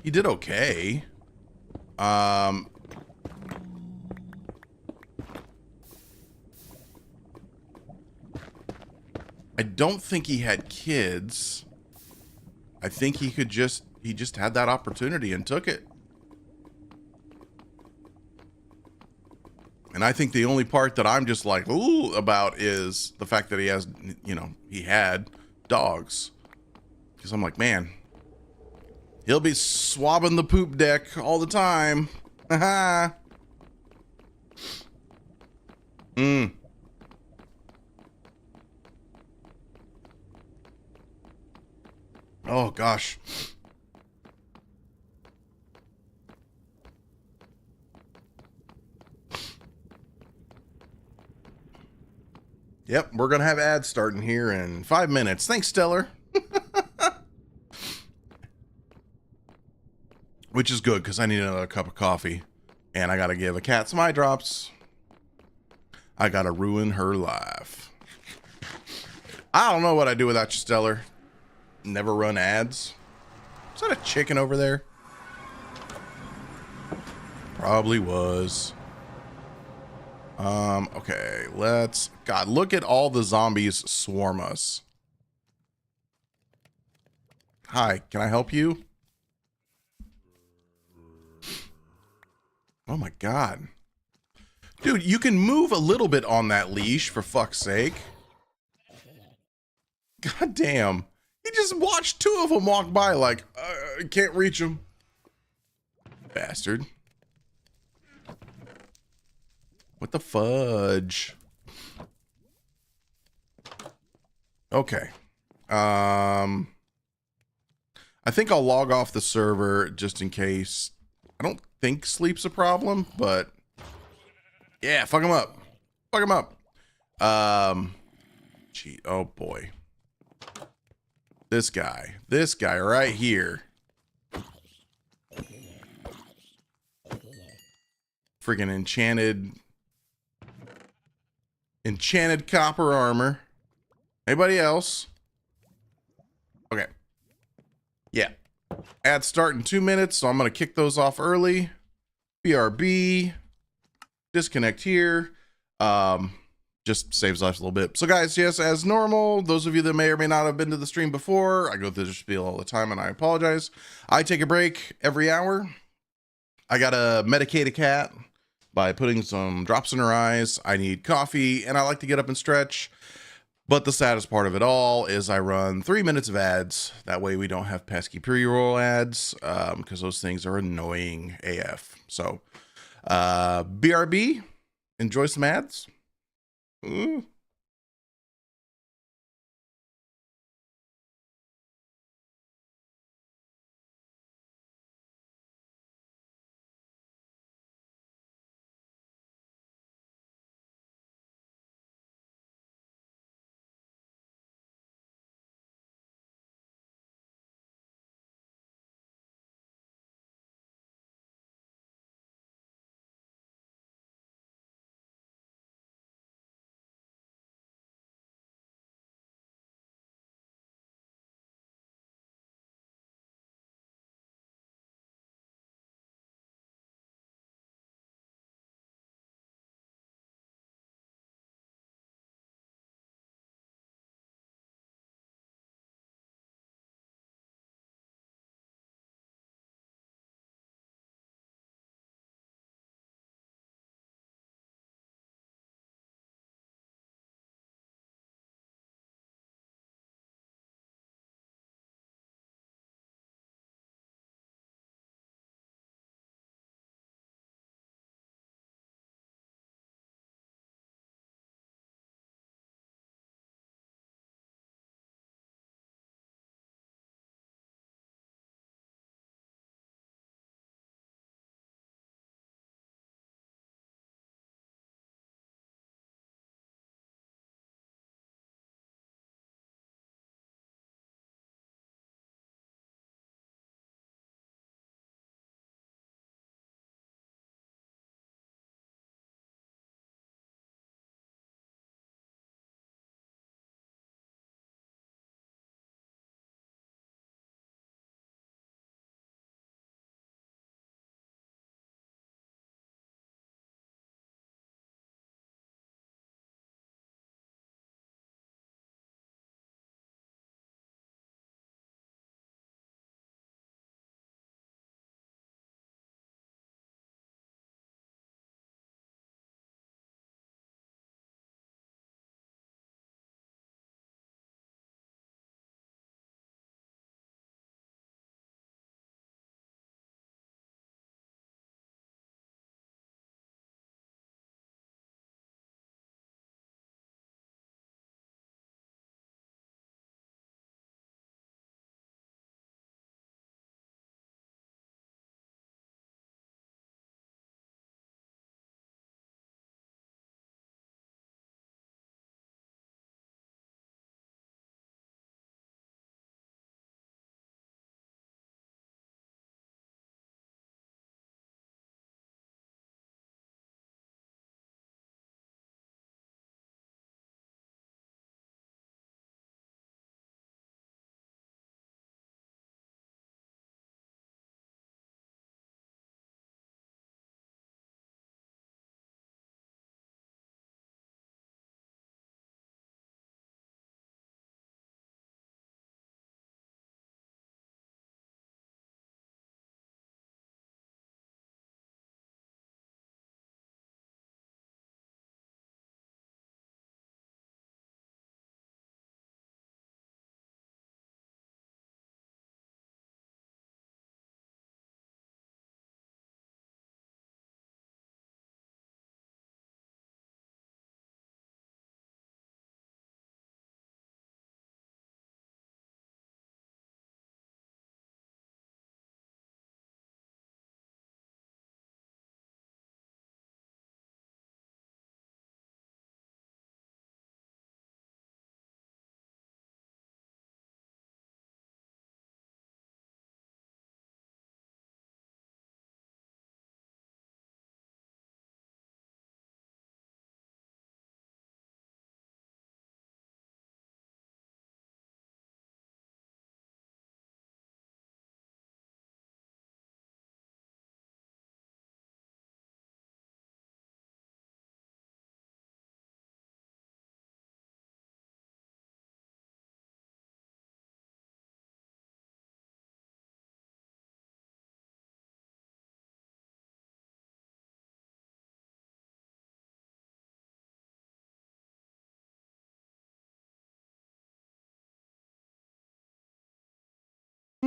He did okay. I don't think he had kids. I think he just had that opportunity and took it. And I think the only part that I'm just like, ooh, about is the fact that he has, you know, he had dogs. Because I'm like, man, he'll be swabbing the poop deck all the time. Haha. Oh, gosh. Yep, we're going to have ads starting here in 5 minutes. Thanks, Stellar. Which is good, because I need another cup of coffee. And I got to give a cat some eye drops. I got to ruin her life. I don't know what I do without you, Stellar. Never run ads. Is that a chicken over there? Probably was. Okay, let's... God, look at all the zombies swarm us. Hi, can I help you? Oh my God. Dude, you can move a little bit on that leash, for fuck's sake. God damn. He just watched 2 of them walk by like, can't reach them. Bastard. What the fudge? Okay. I think I'll log off the server just in case. I don't think sleep's a problem, but yeah, fuck him up. Fuck him up. Gee, oh boy. This guy right here. Friggin' enchanted copper armor. Anybody else? Okay. Yeah. Ads start in 2 minutes, so I'm gonna kick those off early. BRB. Disconnect here. Just saves lives a little bit. So guys, yes, as normal, those of you that may or may not have been to the stream before, I go through the spiel all the time and I apologize. I take a break every hour. I gotta medicate a cat by putting some drops in her eyes. I need coffee and I like to get up and stretch. But the saddest part of it all is I run 3 minutes of ads. That way we don't have pesky pre-roll ads, because those things are annoying AF. So, BRB, enjoy some ads. Ooh.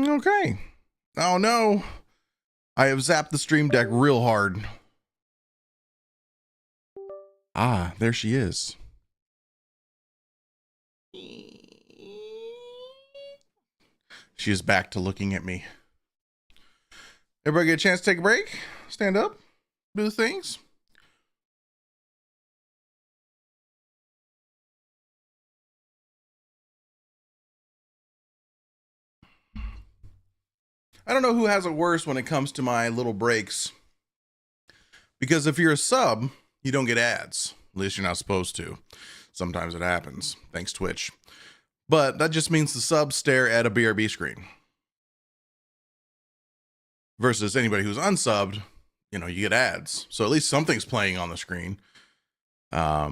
Okay. Oh no. I have zapped the stream deck real hard. Ah, there she is. She is back to looking at me. Everybody get a chance to take a break? Stand up? Do things? I don't know who has it worse when it comes to my little breaks. Because if you're a sub, you don't get ads. At least you're not supposed to. Sometimes it happens. Thanks, Twitch. But that just means the subs stare at a BRB screen. Versus anybody who's unsubbed, you know, you get ads. So at least something's playing on the screen. So I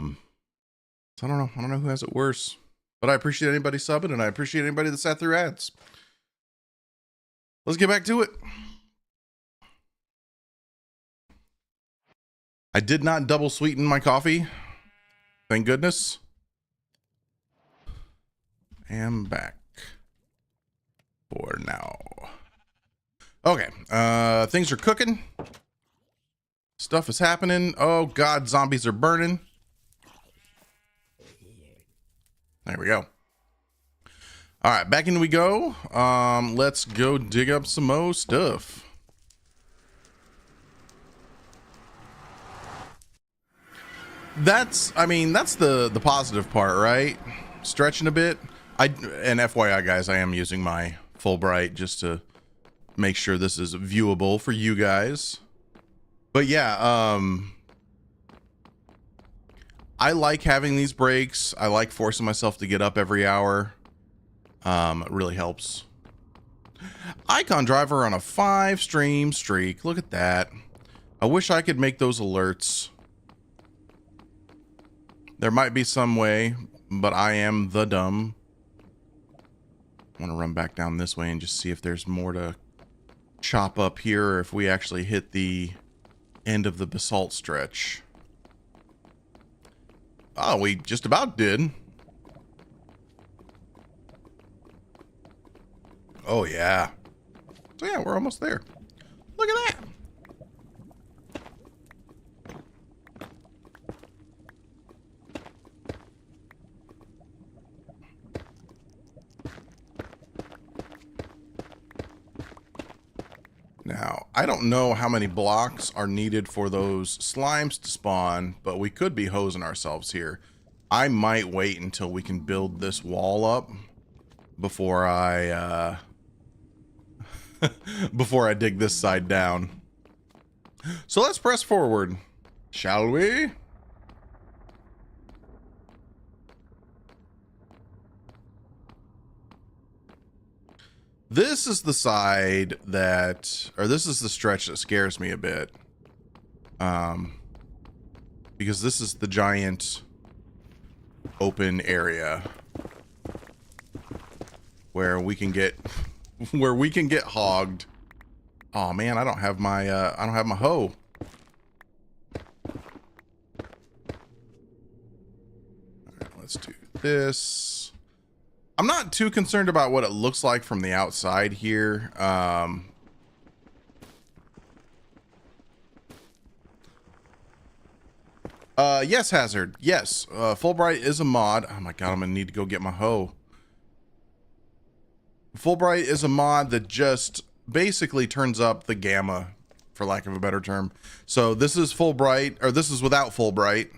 don't know. I don't know who has it worse. But I appreciate anybody subbing, and I appreciate anybody that sat through ads. Let's get back to it. I did not double sweeten my coffee. Thank goodness. Am back for now. Okay, things are cooking. Stuff is happening. Oh God, zombies are burning. There we go. All right, back in we go. Let's go dig up some more stuff. That's the positive part, right? Stretching a bit. And FYI, guys, I am using my Fulbright just to make sure this is viewable for you guys. But yeah, I like having these breaks. I like forcing myself to get up every hour. It really helps. Icon Driver on a 5-stream streak. Look at that. I wish I could make those alerts. There might be some way, but I am the dumb. I want to run back down this way and just see if there's more to chop up here, or if we actually hit the end of the basalt stretch. Oh, we just about did. Oh yeah. So yeah, we're almost there. Look at that. Now, I don't know how many blocks are needed for those slimes to spawn, but we could be hosing ourselves here. I might wait until we can build this wall up before I before I dig this side down. So let's press forward, shall we? This is the side that, or this is the stretch that scares me a bit. Because this is the giant open area where we can get hogged. Oh man, I don't have my hoe. All right, let's do this. I'm not too concerned about what it looks like from the outside here. Yes, Hazard. Yes, Fulbright is a mod. Oh my God, I'm gonna need to go get my hoe. Fulbright is a mod that just basically turns up the gamma, for lack of a better term. So this is Fulbright, or this is without Fulbright.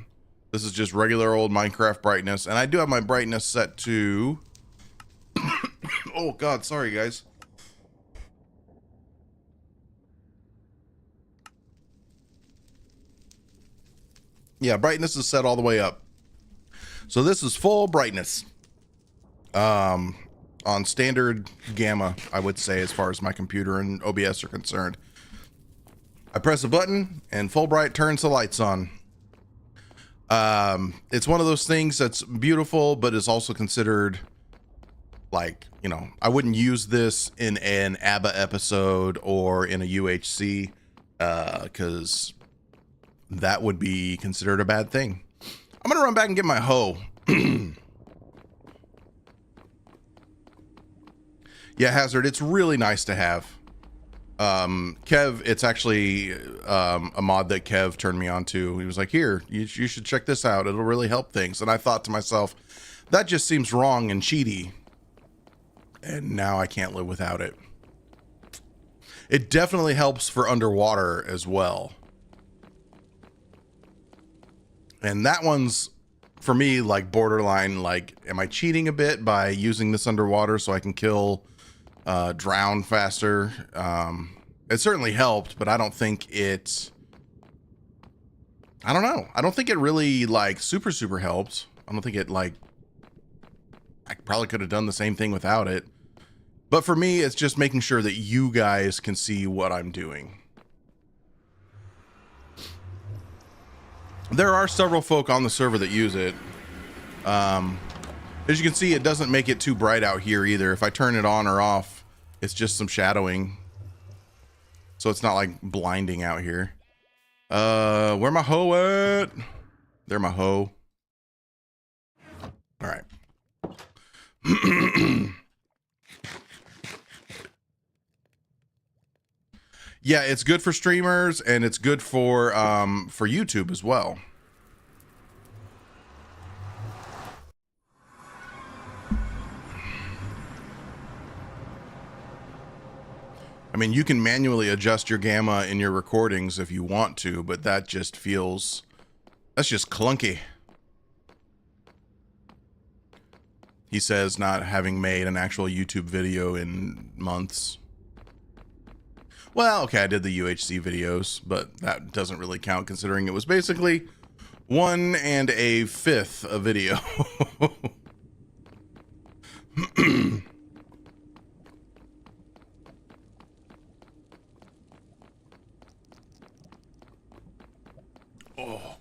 This is just regular old Minecraft brightness, and I do have my brightness set to oh God, sorry guys. Yeah, brightness is set all the way up. So this is full brightness. On standard gamma, I would say, as far as my computer and OBS are concerned. I press a button and Fulbright turns the lights on. It's one of those things that's beautiful, but is also considered, like, you know, I wouldn't use this in an ABBA episode or in a UHC, because that would be considered a bad thing. I'm gonna run back and get my hoe. Yeah, Hazard, it's really nice to have. Kev, it's actually a mod that Kev turned me on to. He was like, here, you should check this out. It'll really help things. And I thought to myself, that just seems wrong and cheaty. And now I can't live without it. It definitely helps for underwater as well. And that one's, for me, like borderline, like, am I cheating a bit by using this underwater so I can kill drown faster? It certainly helped, but I don't think it, I don't know. I don't think it really like super helped. I don't think it like, I probably could have done the same thing without it. But for me, it's just making sure that you guys can see what I'm doing. There are several folk on the server that use it. As you can see, it doesn't make it too bright out here either. If I turn it on or off, it's just some shadowing. So it's not like blinding out here. Where my hoe at? There my hoe. All right. Yeah, it's good for streamers and it's good for YouTube as well. I mean, you can manually adjust your gamma in your recordings if you want to, but that just feels, that's just clunky. He says, not having made an actual YouTube video in months. Well, okay, I did the UHC videos, but that doesn't really count considering it was basically 1 1/5 a video. Oh.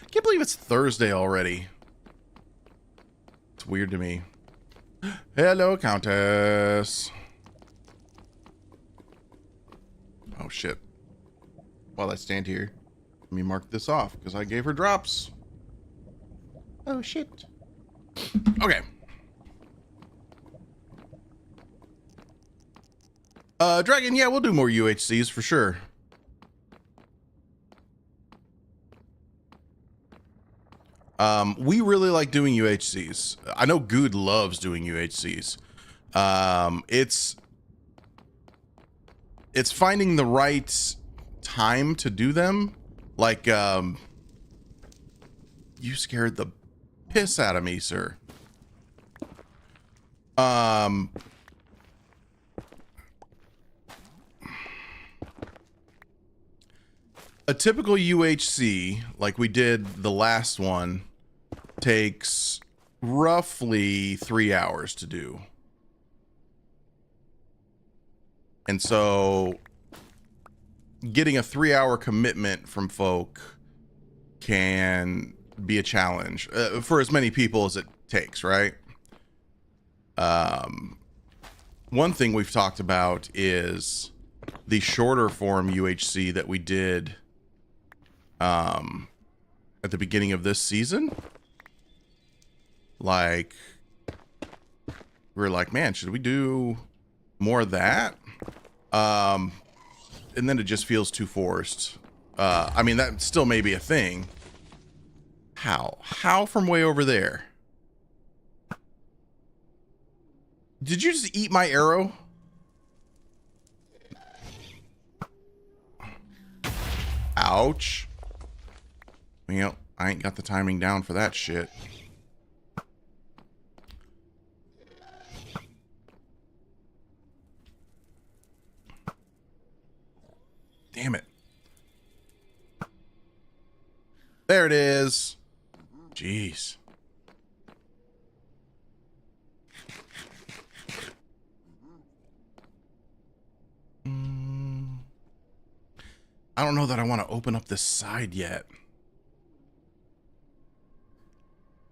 I can't believe it's Thursday already. It's weird to me. Hello, Countess. Oh, shit. While I stand here, let me mark this off because I gave her drops. Oh, shit. Okay. Dragon, yeah, we'll do more UHCs for sure. We really like doing UHCs. I know Good loves doing UHCs. It's finding the right time to do them. Like, you scared the piss out of me, sir. A typical UHC, like we did the last one, takes roughly 3 hours to do. And so getting a 3-hour commitment from folk can be a challenge for as many people as it takes, right? One thing we've talked about is the shorter form UHC that we did at the beginning of this season. Like, we were like, man, should we do more of that? And then it just feels too forced. I mean, that still may be a thing. How from way over there? Did you just eat my arrow? Ouch. Well, I ain't got the timing down for that shit. Damn it. There it is. Jeez. I don't know that I want to open up this side yet.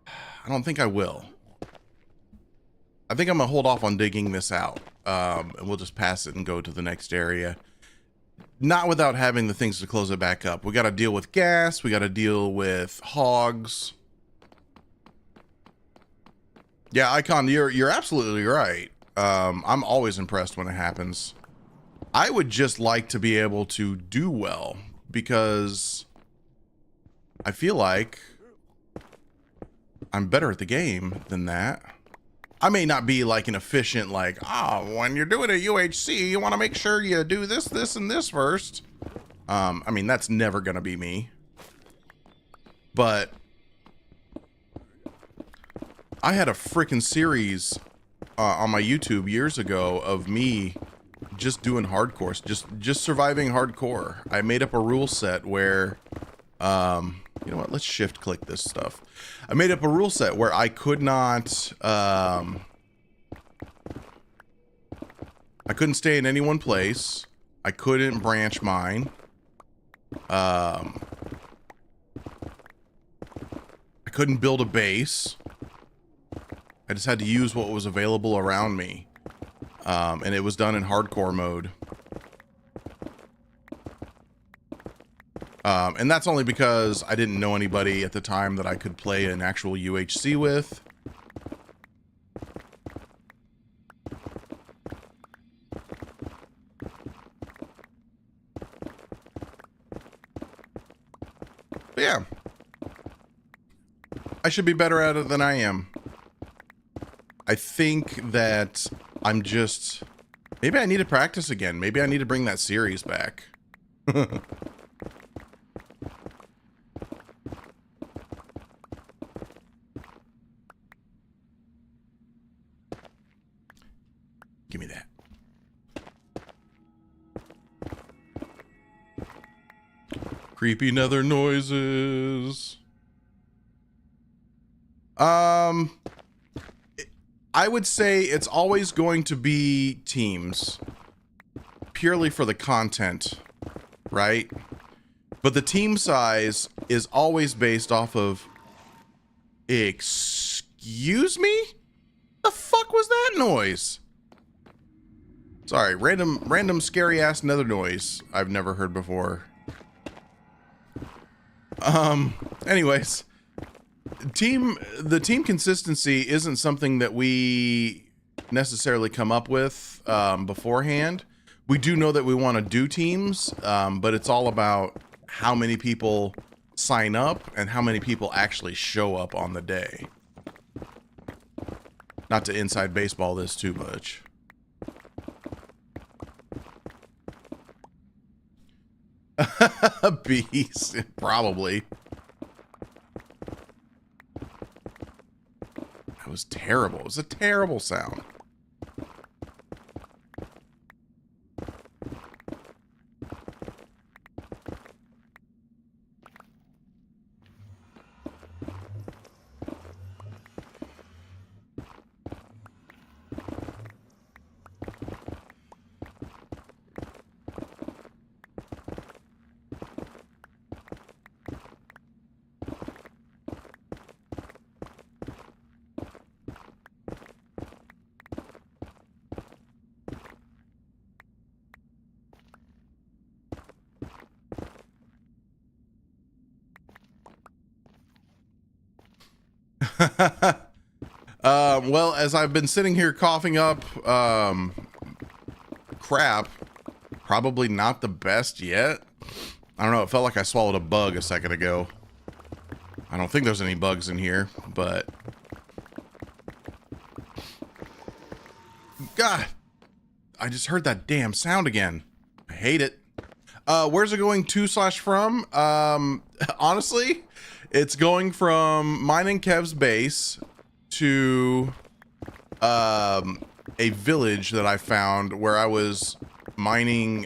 I don't think I will. I think I'm gonna hold off on digging this out. And we'll just pass it and go to the next area. Not without having the things to close it back up. We got to deal with gas. We got to deal with hogs. Yeah, Icon, you're absolutely right. I'm always impressed when it happens. I would just like to be able to do well, because I feel like I'm better at the game than that. I may not be like an efficient, like, when you're doing a UHC, you want to make sure you do this, this, and this first. I mean, that's never going to be me. But I had a freaking series on my YouTube years ago of me just doing hardcore, just surviving hardcore. I made up a rule set where, you know what, let's shift click this stuff. I made up a rule set where I could not, I couldn't stay in any one place. I couldn't branch mine. I couldn't build a base. I just had to use what was available around me. And it was done in hardcore mode. And that's only because I didn't know anybody at the time that I could play an actual UHC with. But yeah. I should be better at it than I am. I think that I'm just... Maybe I need to practice again. Maybe I need to bring that series back. Give me that. Creepy nether noises. I would say it's always going to be teams. Purely for the content, right? But the team size is always based off of... Excuse me? The fuck was that noise? Sorry, random scary ass nether noise I've never heard before. Anyways, the team consistency isn't something that we necessarily come up with beforehand. We do know that we want to do teams, but it's all about how many people sign up and how many people actually show up on the day. Not to inside baseball this too much. Bees, probably. That was terrible. It was a terrible sound. Well, as I've been sitting here coughing up crap, probably not the best yet. I don't know, it felt like I swallowed a bug a second ago. I don't think there's any bugs in here, but... God! I just heard that damn sound again. I hate it. Where's it going to/from? Honestly, it's going from mine and Kev's base to a village that I found where I was mining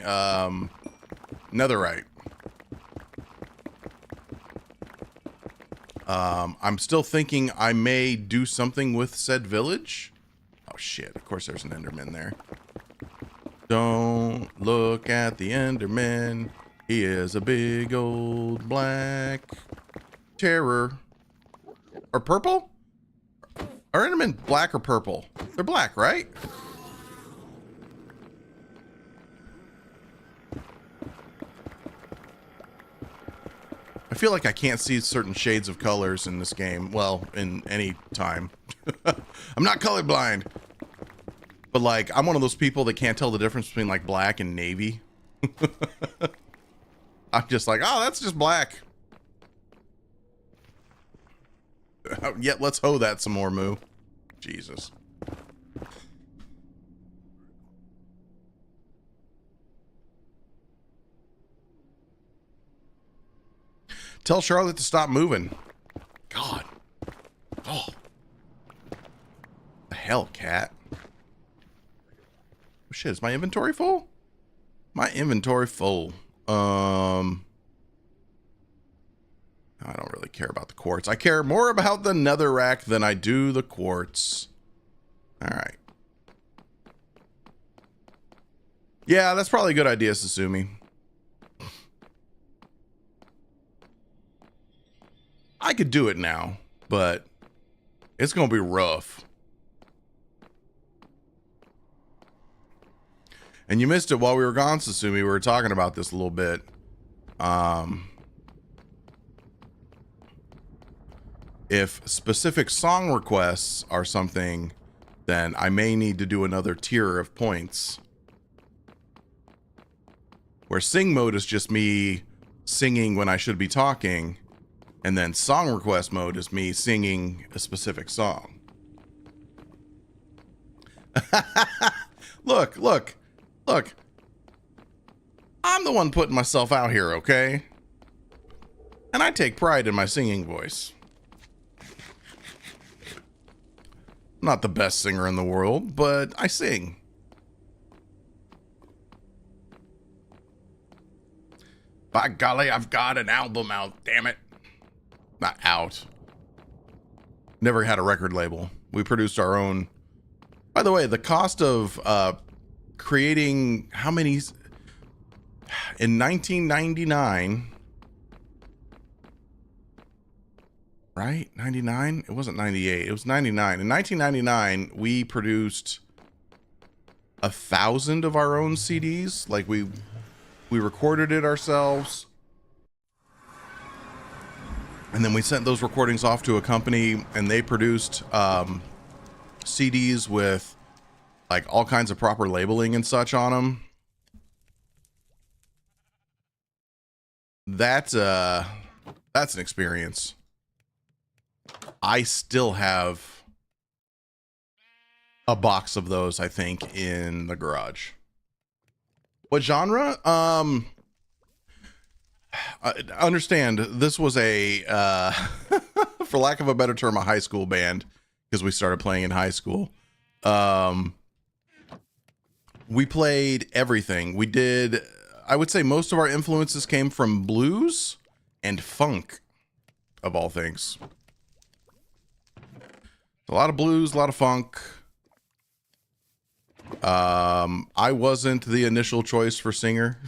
netherite. I'm still thinking I may do something with said village. Oh shit, of course there's an Enderman there. Don't look at the Enderman. He is a big old black terror. Or purple? Are Endermen black or purple? They're black, right? I feel like I can't see certain shades of colors in this game. Well, in any time. I'm not colorblind. But like, I'm one of those people that can't tell the difference between like black and navy. I'm just like, oh, that's just black. Yeah, let's hoe that some more, Moo. Jesus. Tell Charlotte to stop moving. God. Oh. The hell, cat. Oh, shit, is my inventory full? My inventory full. I don't really care about the quartz. I care more about the netherrack than I do the quartz. All right. Yeah, that's probably a good idea, Sasumi. I could do it now, but it's going to be rough. And you missed it while we were gone, Sasumi. We were talking about this a little bit. If specific song requests are something, then I may need to do another tier of points. Where sing mode is just me singing when I should be talking. And then song request mode is me singing a specific song. Look. I'm the one putting myself out here, okay? And I take pride in my singing voice. I'm not the best singer in the world, but I sing. By golly, I've got an album out, damn it. Not out. Never had a record label. We produced our own. By the way, the cost of creating how many in 1999, right? 99? It wasn't 98. It was 99. In 1999, we produced 1,000 of our own CDs. Like we recorded it ourselves. And then we sent those recordings off to a company and they produced CDs with like all kinds of proper labeling and such on them. That's an experience. I still have a box of those, I think, in the garage. What genre? Understand, this was a, for lack of a better term, a high school band, because we started playing in high school. We played everything. We did, I would say most of our influences came from blues and funk, of all things. A lot of blues, a lot of funk. I wasn't the initial choice for singer.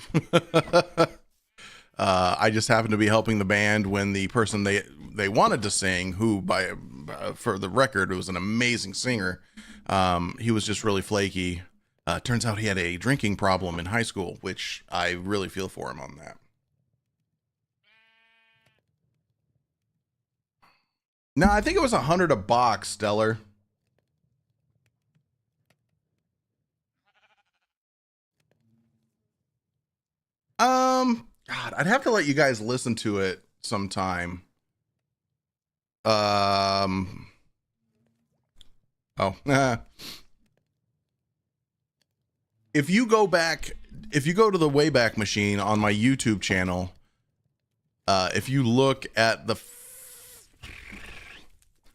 I just happened to be helping the band when the person they wanted to sing, who for the record was an amazing singer, he was just really flaky. Turns out he had a drinking problem in high school, which I really feel for him on that. No, I think it was 100 a box, Stellar. God, I'd have to let you guys listen to it sometime. If you go to the Wayback Machine on my YouTube channel, if you look at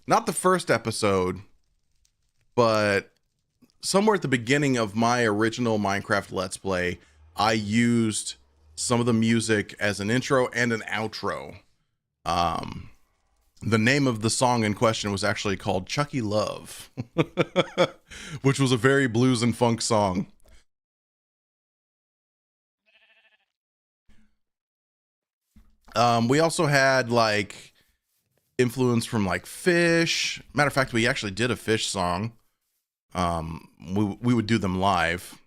not the first episode, but somewhere at the beginning of my original Minecraft Let's Play, I used some of the music as an intro and an outro. The name of the song in question was actually called Chucky Love, which was a very blues and funk song. We also had like influence from like Fish. Matter of fact, we actually did a Fish song. We would do them live.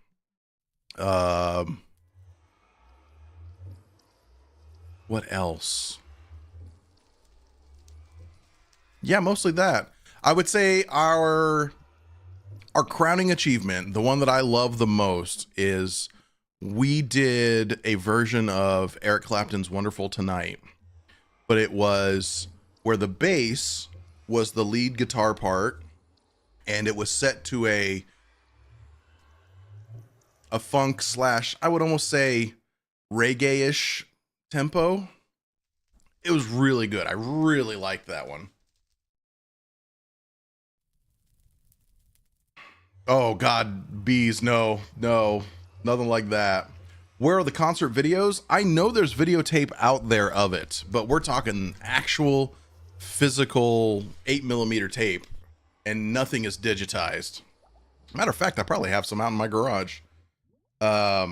What else? Yeah, mostly that. I would say our Our crowning achievement, the one that I love the most, is we did a version of Eric Clapton's Wonderful Tonight, but it was where the bass was the lead guitar part, and it was set to a funk slash, I would almost say, reggae-ish tempo. It was really good. I really liked that one. Oh God, bees, no, nothing like that. Where are the concert videos? I know there's videotape out there of it, but we're talking actual physical 8mm tape, and nothing is digitized. Matter of fact, I probably have some out in my garage. I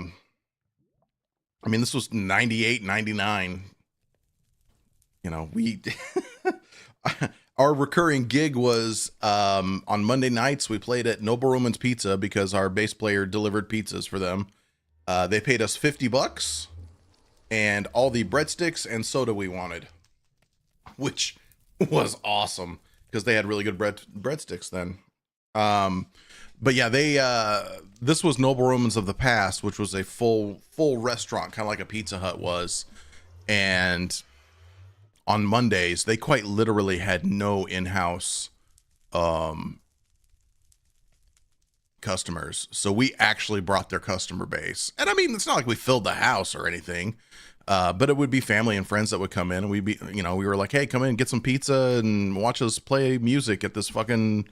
mean, this was 98, 99. You know, we our recurring gig was on Monday nights. We played at Noble Roman's Pizza because our bass player delivered pizzas for them. They paid us $50 and all the breadsticks and soda we wanted, which was awesome because they had really good breadsticks then. But yeah, this was Noble Romans of the past, which was a full restaurant, kind of like a Pizza Hut was. And on Mondays, they quite literally had no in-house customers. So we actually brought their customer base. And I mean, it's not like we filled the house or anything, but it would be family and friends that would come in, and we were like, hey, come in, get some pizza and watch us play music at this fucking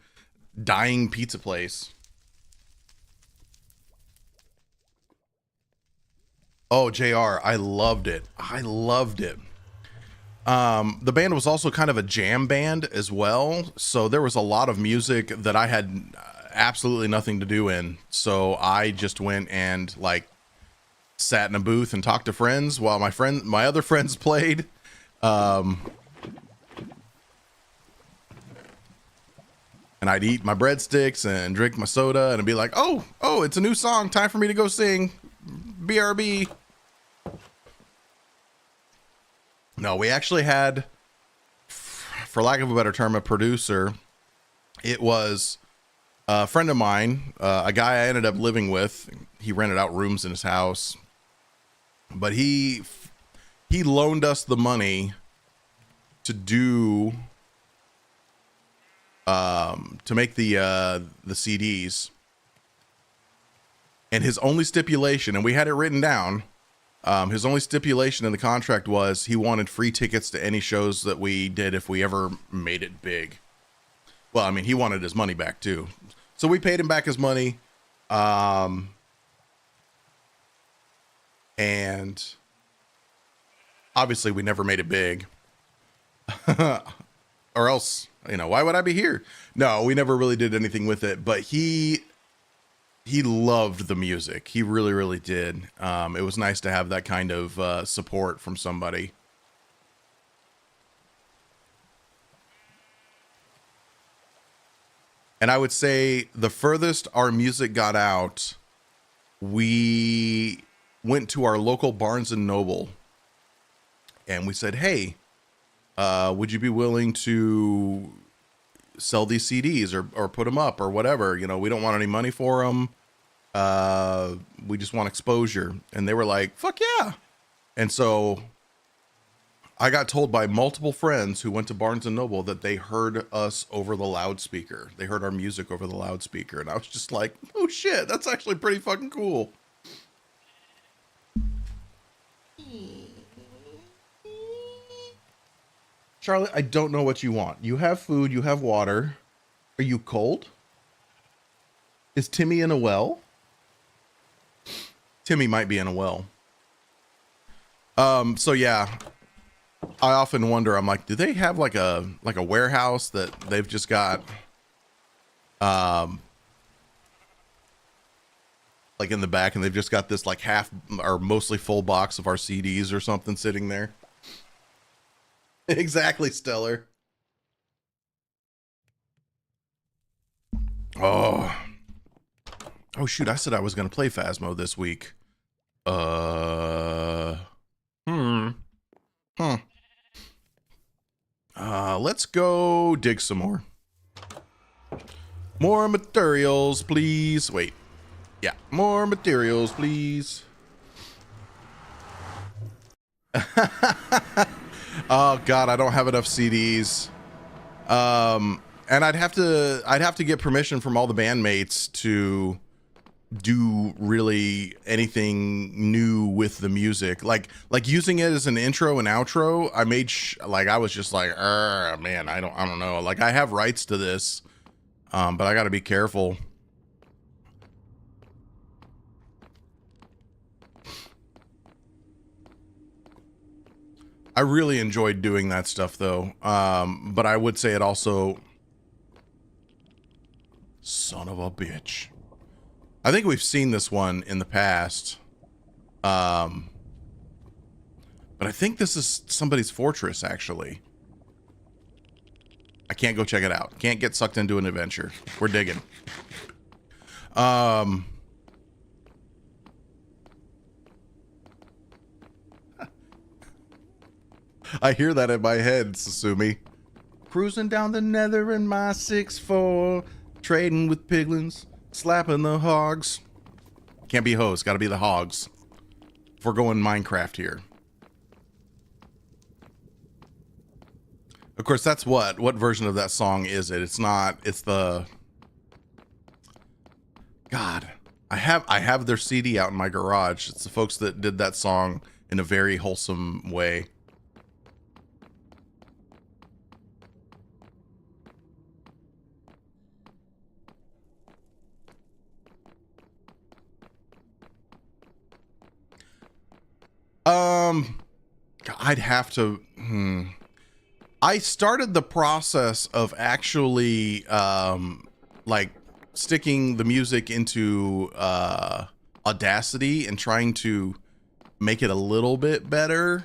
dying pizza place. Oh, JR, I loved it. The band was also kind of a jam band as well, so there was a lot of music that I had absolutely nothing to do in. So I just went and like sat in a booth and talked to friends while my other friends played. And I'd eat my breadsticks and drink my soda, and I'd be like, oh, it's a new song, time for me to go sing. BRB. No, we actually had, for lack of a better term, a producer. It was a friend of mine, a guy I ended up living with. He rented out rooms in his house, but he loaned us the money to do to make the CDs. And his only stipulation, and we had it written down, his only stipulation in the contract was he wanted free tickets to any shows that we did if we ever made it big. Well, I mean, he wanted his money back too. So we paid him back his money. And obviously we never made it big. Or else, why would I be here? No, we never really did anything with it, but he loved the music. He really, really did. It was nice to have that kind of support from somebody. And I would say the furthest our music got out, we went to our local Barnes and Noble and we said, hey, would you be willing to sell these CDs or put them up or whatever? We don't want any money for them. We just want exposure. And they were like, fuck yeah. And so I got told by multiple friends who went to Barnes and Noble that they heard us over the loudspeaker. They heard our music over the loudspeaker. And I was just like, oh shit, that's actually pretty fucking cool. Charlotte, I don't know what you want. You have food, you have water. Are you cold? Is Timmy in a well? Timmy might be in a well. So yeah, I often wonder, I'm like, do they have like a warehouse that they've just got, like in the back, and they've just got this like half or mostly full box of our CDs or something sitting there? Exactly, Stellar. Oh shoot, I said I was gonna play Phasmo this week. Let's go dig some more. More materials, please. Wait. Yeah, more materials, please. Oh God, I don't have enough CDs. And I'd have to get permission from all the bandmates to do really anything new with the music, like using it as an intro and outro. I made like I was just like, man, I don't know. Like I have rights to this, but I got to be careful. I really enjoyed doing that stuff though. But I would say it also, son of a bitch. I think we've seen this one in the past. But I think this is somebody's fortress, actually. I can't go check it out. Can't get sucked into an adventure. We're digging. I hear that in my head, Sasumi. Cruising down the nether in my 6'4", trading with piglins, slapping the hogs. Can't be hoes, gotta be the hogs. If we're going Minecraft here. Of course, that's what version of that song is it? It's not, it's the... God, I have their CD out in my garage. It's the folks that did that song in a very wholesome way. I'd have to, I started the process of actually, like sticking the music into, Audacity and trying to make it a little bit better,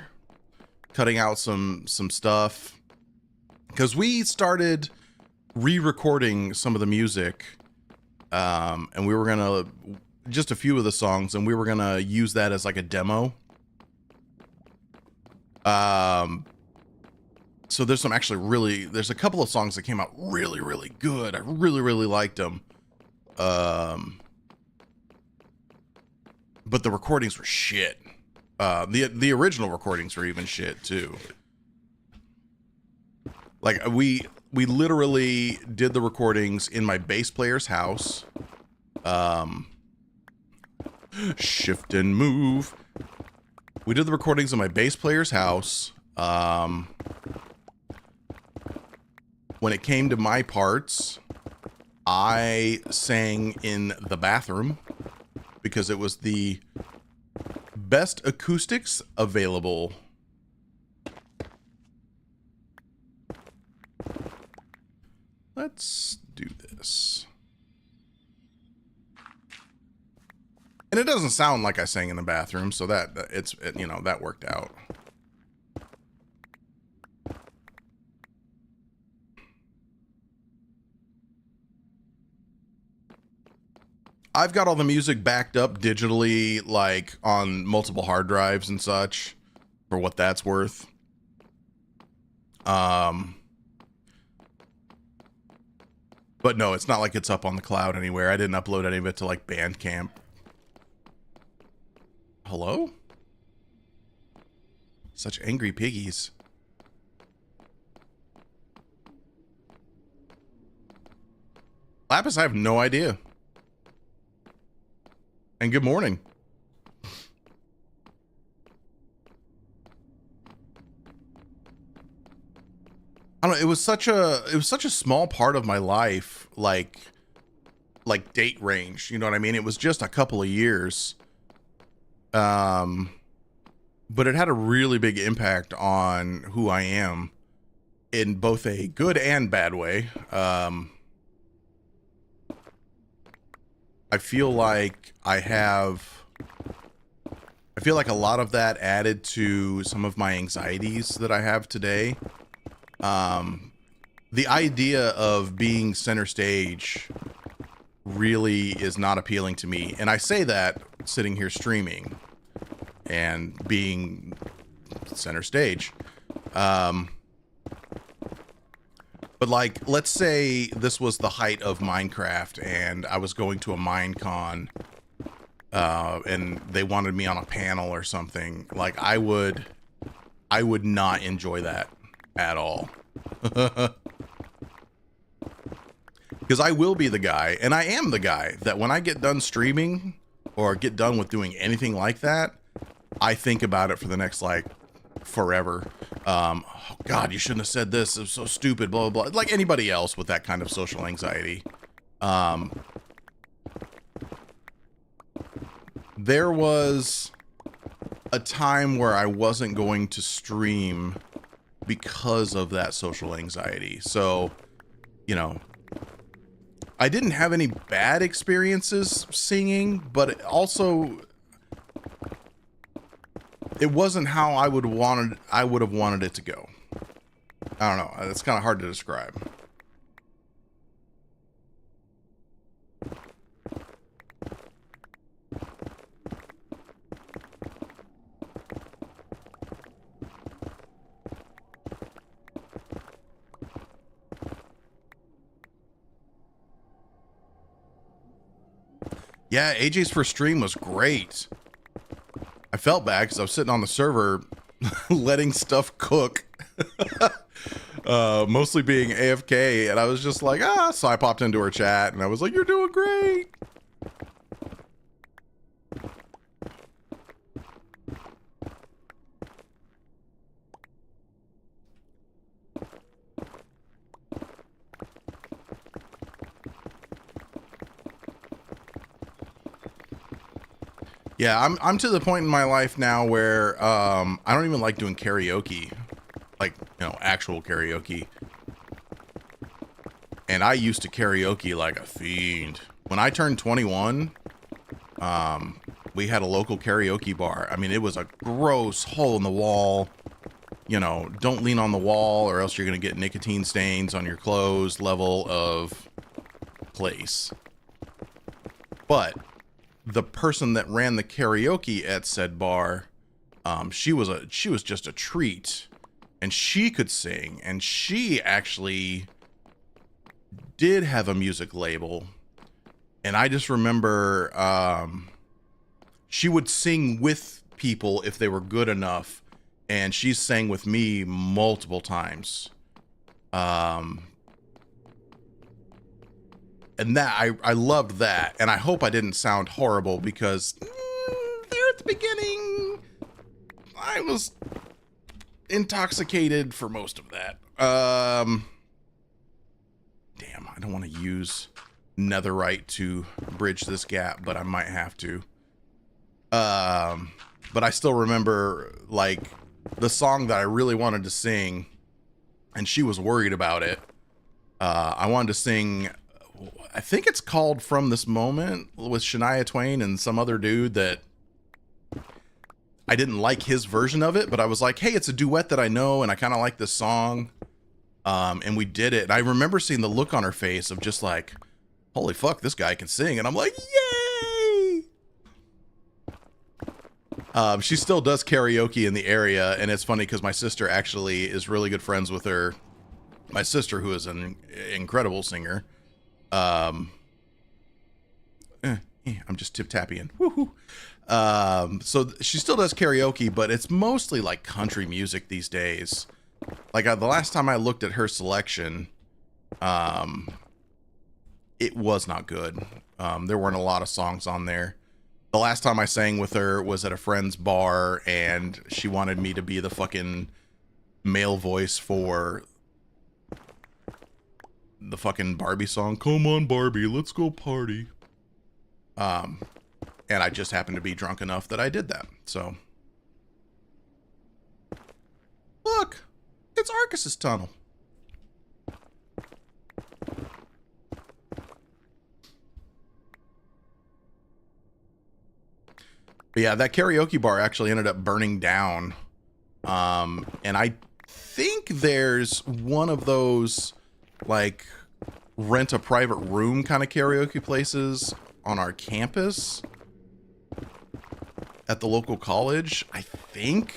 cutting out some stuff. Because we started re-recording some of the music, and we were gonna, just a few of the songs, and we were gonna use that as like a demo. So there's some actually there's a couple of songs that came out really good. I really liked them. But the recordings were shit. The original recordings were even shit too. Like we literally did the recordings in my bass player's house. Shift and move. We did the recordings in my bass player's house. When it came to my parts, I sang in the bathroom because it was the best acoustics available. Let's do this. And it doesn't sound like I sang in the bathroom, so that you know, that worked out. I've got all the music backed up digitally, like on multiple hard drives and such, for what that's worth. But no, it's not like it's up on the cloud anywhere. I didn't upload any of it to like Bandcamp. Hello? Such angry piggies. Lapis, I have no idea. And good morning. I don't know, it was such a small part of my life, like date range, you know what I mean? It was just a couple of years. But it had a really big impact on who I am in both a good and bad way. I feel like a lot of that added to some of my anxieties that I have today. The idea of being center stage really is not appealing to me. And I say that sitting here streaming and being center stage. But like, let's say this was the height of Minecraft and I was going to a Minecon, and they wanted me on a panel or something. Like I would not enjoy that at all. Because I will be the guy, and I am the guy, that when I get done streaming or get done with doing anything like that, I think about it for the next, like, forever. Oh, God, you shouldn't have said this. It was so stupid, blah, blah, blah. Like anybody else with that kind of social anxiety. There was a time where I wasn't going to stream because of that social anxiety. So, you know, I didn't have any bad experiences singing, but it also, it wasn't how I would have wanted it to go. I don't know. It's kind of hard to describe. Yeah, AJ's first stream was great. I felt bad because I was sitting on the server letting stuff cook. Mostly being AFK, and I was just like, so I popped into her chat and I was like, you're doing great. Yeah, I'm to the point in my life now where I don't even like doing karaoke, like, you know, actual karaoke. And I used to karaoke like a fiend. When I turned 21, we had a local karaoke bar. I mean, it was a gross hole in the wall. You know, don't lean on the wall or else you're going to get nicotine stains on your clothes level of place. But the person that ran the karaoke at said bar, she was just a treat, and she could sing, and she actually did have a music label. And I just remember she would sing with people if they were good enough, and she sang with me multiple times. And that I loved that, and I hope I didn't sound horrible because there at the beginning I was intoxicated for most of that. Damn, I don't want to use netherite to bridge this gap, but I might have to. But I still remember, like, the song that I really wanted to sing, and she was worried about it. I wanted to sing, I think it's called From This Moment, with Shania Twain and some other dude that I didn't like his version of it, but I was like, hey, it's a duet that I know, and I kind of like this song. And we did it. And I remember seeing the look on her face of just like, holy fuck, this guy can sing. And I'm like, yay! She still does karaoke in the area, and it's funny because my sister actually is really good friends with her. My sister, who is an incredible singer. I'm just tip-tapping. Woohoo. So she still does karaoke, but it's mostly like country music these days. Like the last time I looked at her selection, it was not good. There weren't a lot of songs on there. The last time I sang with her was at a friend's bar, and she wanted me to be the fucking male voice for the fucking Barbie song. Come on, Barbie, let's go party. And I just happened to be drunk enough that I did that. So, look, it's Arcus's tunnel. But yeah, that karaoke bar actually ended up burning down. And I think there's one of those, like, rent a private room kind of karaoke places on our campus at the local college, I think.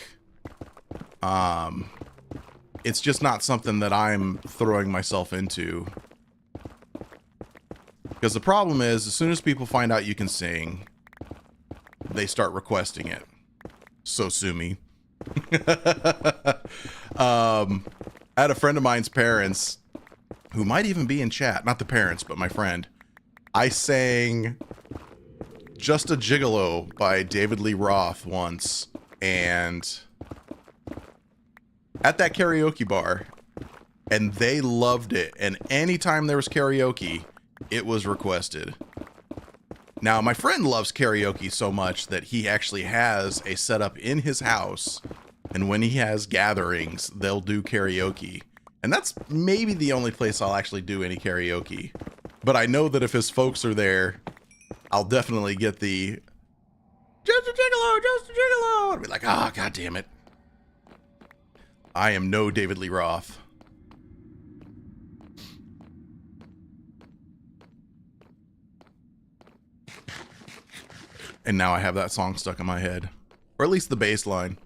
It's just not something that I'm throwing myself into. Because the problem is, as soon as people find out you can sing, they start requesting it. So sue me. I had a friend of mine's parents, who might even be in chat. Not the parents, but my friend. I sang Just a Gigolo by David Lee Roth once. And at that karaoke bar, and they loved it. And anytime there was karaoke, it was requested. Now, my friend loves karaoke so much that he actually has a setup in his house, and when he has gatherings, they'll do karaoke. And that's maybe the only place I'll actually do any karaoke. But I know that if his folks are there, I'll definitely get the Just a Gigolo, Just a Gigolo. I'll be like, ah, God damn it. I am no David Lee Roth. And now I have that song stuck in my head. Or at least the bass line.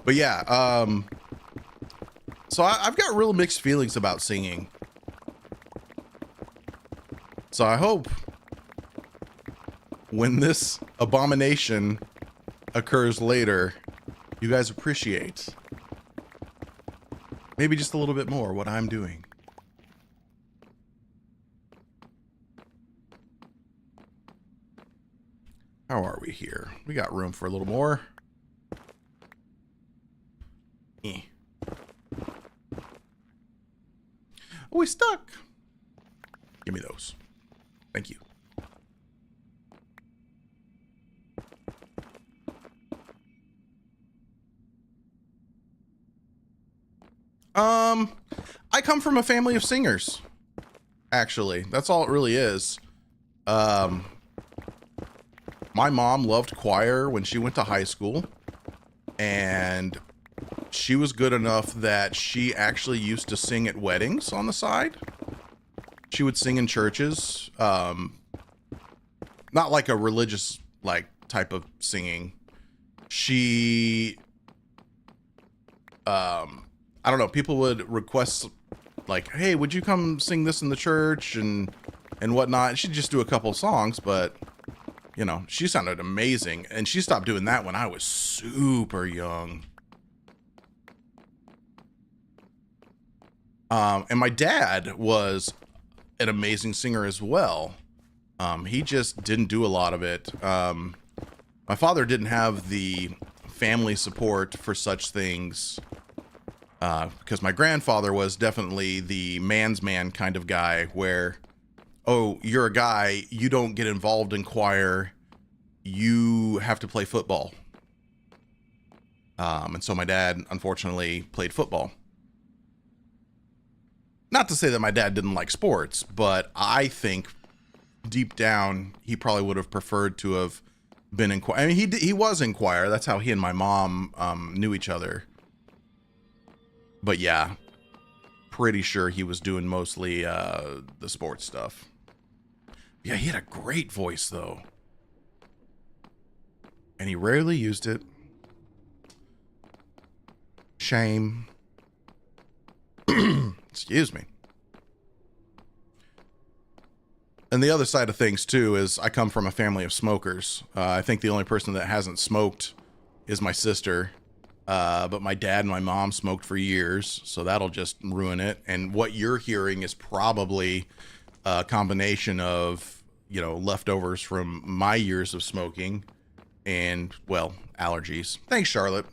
But yeah, so I've got real mixed feelings about singing. So I hope when this abomination occurs later, you guys appreciate maybe just a little bit more what I'm doing. How are we here? We got room for a little more. Eh. Oh, we stuck. Give me those. Thank you. I come from a family of singers. Actually, that's all it really is. My mom loved choir when she went to high school, and she was good enough that she actually used to sing at weddings on the side. She would sing in churches, not like a religious like type of singing. She, I don't know, people would request like, hey, would you come sing this in the church and whatnot. She'd just do a couple songs, but you know, she sounded amazing. And she stopped doing that when I was super young. And my dad was an amazing singer as well. He just didn't do a lot of it. My father didn't have the family support for such things, because my grandfather was definitely the man's man kind of guy where, oh, you're a guy, you don't get involved in choir, you have to play football. And so my dad, unfortunately, played football. Not to say that my dad didn't like sports, but I think deep down, he probably would have preferred to have been in choir. I mean, he was in choir. That's how he and my mom knew each other. But yeah, pretty sure he was doing mostly the sports stuff. Yeah, he had a great voice, though. And he rarely used it. Shame. Excuse me. And the other side of things, too, is I come from a family of smokers. I think the only person that hasn't smoked is my sister. But my dad and my mom smoked for years, so that'll just ruin it. And what you're hearing is probably a combination of, you know, leftovers from my years of smoking and, well, allergies. Thanks, Charlotte.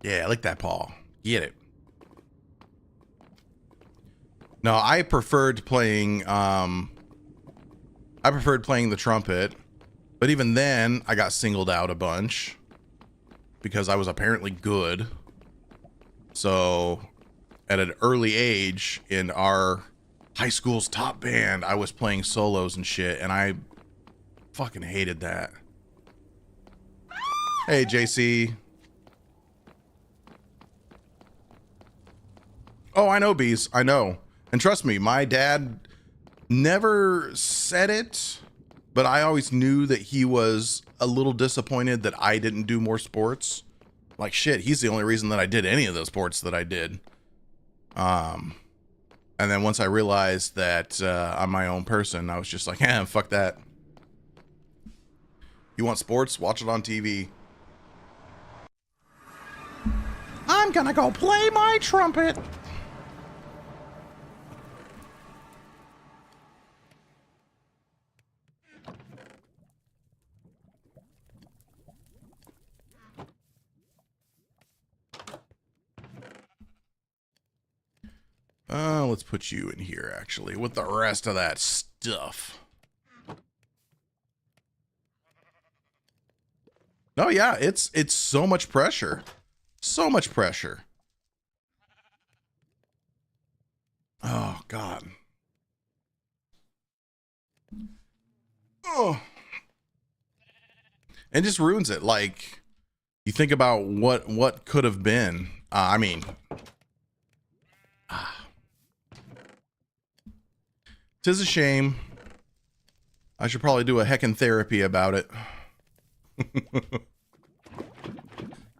Yeah, I like that paw. Get it. No, I preferred playing the trumpet, but even then I got singled out a bunch because I was apparently good. So at an early age in our high school's top band, I was playing solos and shit, and I fucking hated that. Hey, JC. Oh, I know, bees. I know. And trust me, my dad never said it, but I always knew that he was a little disappointed that I didn't do more sports. Like, shit, he's the only reason that I did any of those sports that I did. And then once I realized that I'm my own person, I was just like, fuck that. You want sports? Watch it on TV. I'm gonna go play my trumpet. Let's put you in here, actually, with the rest of that stuff. Oh, yeah, it's so much pressure. So much pressure. Oh, God. Oh. And just ruins it. Like, you think about what could have been. I mean... Tis a shame. I should probably do a heckin' therapy about it. Give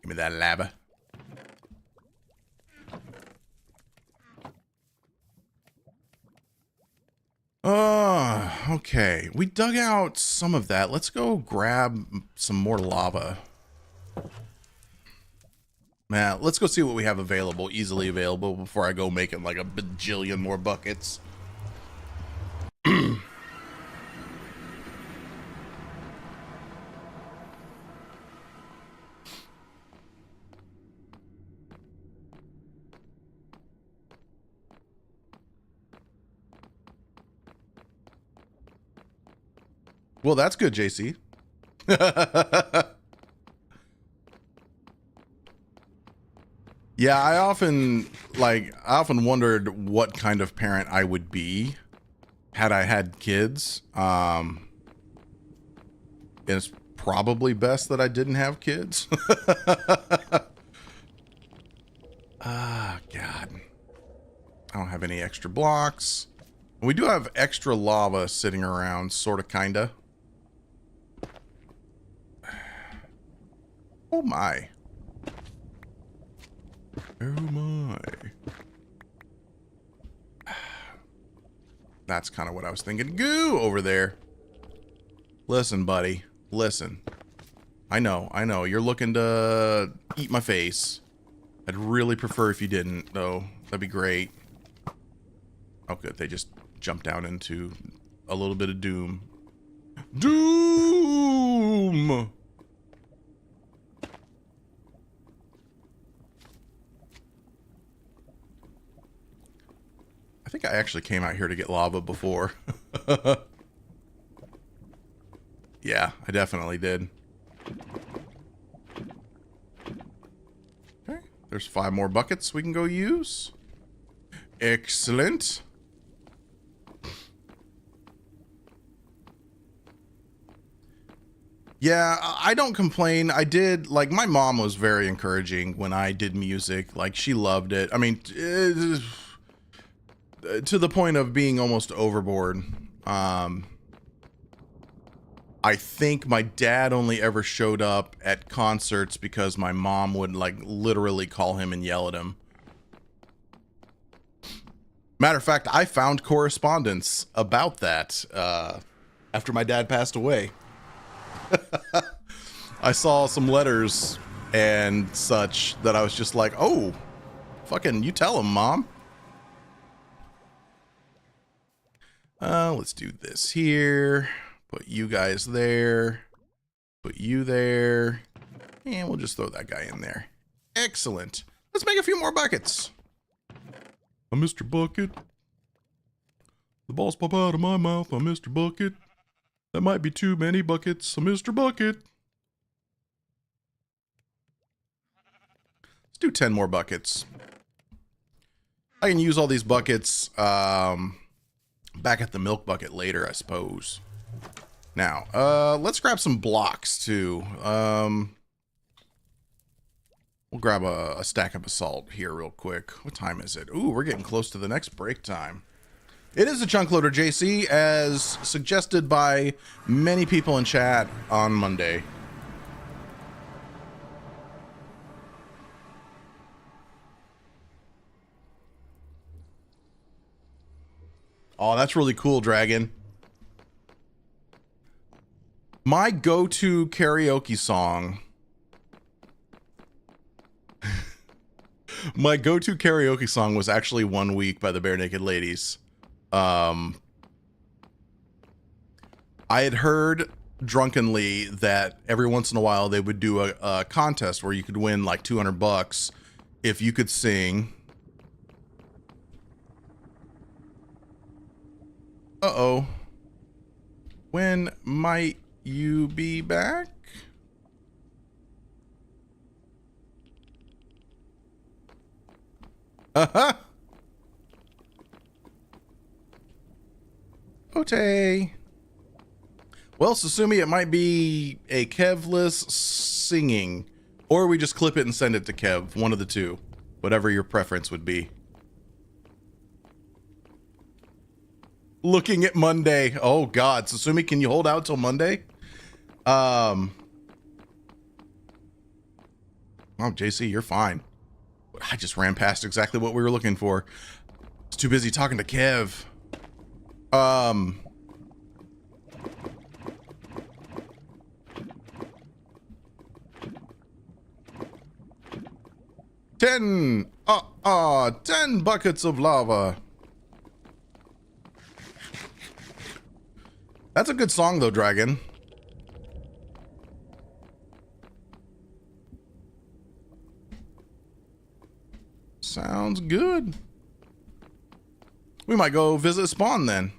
me that lava. Okay. We dug out some of that. Let's go grab some more lava. Man, let's go see what we have available, easily available, before I go making like a bajillion more buckets. Well, that's good, JC. Yeah, I often wondered what kind of parent I would be had I had kids. It's probably best that I didn't have kids. Ah, God. I don't have any extra blocks. We do have extra lava sitting around, sort of, kinda. Oh my. Oh my. That's kind of what I was thinking. Goo over there. Listen, buddy. Listen. I know. You're looking to eat my face. I'd really prefer if you didn't, though. That'd be great. Oh, good. They just jumped down into a little bit of doom. Doom! I think I actually came out here to get lava before. Yeah, I definitely did. Okay, there's 5 more buckets we can go use. Excellent. Yeah, I don't complain. I did, like, my mom was very encouraging when I did music. Like, she loved it. I mean, to the point of being almost overboard. I think my dad only ever showed up at concerts because my mom would, like, literally call him and yell at him. Matter of fact, I found correspondence about that after my dad passed away. I saw some letters and such that I was just like, oh, fucking, you tell him, Mom. Let's do this here. Put you guys there. Put you there. And we'll just throw that guy in there. Excellent. Let's make a few more buckets. I'm Mr. Bucket. The balls pop out of my mouth. I'm Mr. Bucket. That might be too many buckets. I'm Mr. Bucket. Let's do 10 more buckets. I can use all these buckets back at the milk bucket later, I suppose. Now, let's grab some blocks, too. We'll grab a stack of basalt here real quick. What time is it? Ooh, we're getting close to the next break time. It is a chunk loader, JC, as suggested by many people in chat on Monday. Oh, that's really cool, Dragon. My go-to karaoke song. My go-to karaoke song was actually One Week by the Bare Naked Ladies. I had heard drunkenly that every once in a while they would do a contest where you could win like $200 if you could sing. Uh-oh. When might you be back? Uh-huh. Ote. Well, Susumi, it might be a Kevless singing, or we just clip it and send it to Kev. One of the two. Whatever your preference would be. Looking at Monday. Oh, God. Susumi, can you hold out till Monday? Oh, JC, you're fine. I just ran past exactly what we were looking for. I was too busy talking to Kev. 10 buckets of lava. That's a good song though, Dragon. Sounds good. We might go visit Spawn then.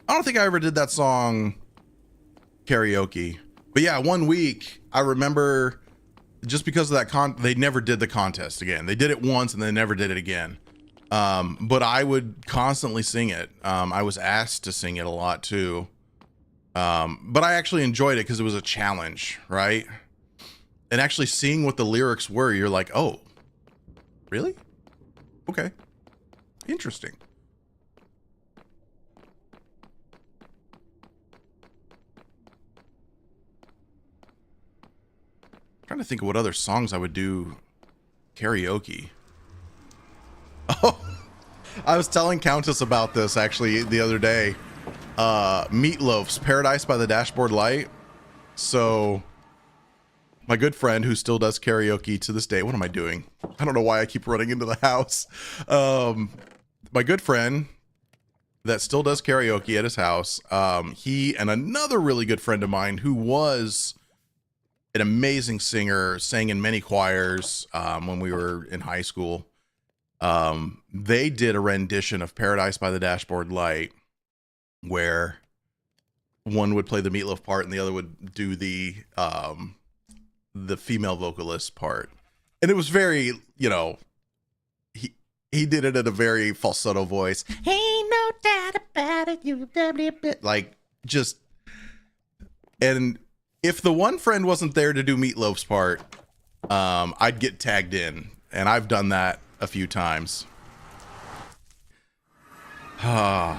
I don't think I ever did that song karaoke. But yeah, 1 week, I remember just because of that they never did the contest again. They did it once and they never did it again. But I would constantly sing it. I was asked to sing it a lot too. But I actually enjoyed it because it was a challenge, right? And actually seeing what the lyrics were, you're like, oh, really? Okay. Interesting. Trying to think of what other songs I would do karaoke. Oh, I was telling Countess about this actually the other day. Meatloaf's Paradise by the Dashboard Light. So my good friend who still does karaoke to this day. What am I doing? I don't know why I keep running into the house. My good friend that still does karaoke at his house. He and another really good friend of mine who was an amazing singer, sang in many choirs when we were in high school. They did a rendition of Paradise by the Dashboard Light where one would play the Meatloaf part and the other would do the female vocalist part. And it was very, you know, he did it in a very falsetto voice. Ain't no doubt about it, you bit like just. And if the one friend wasn't there to do Meatloaf's part, I'd get tagged in, and I've done that a few times. God,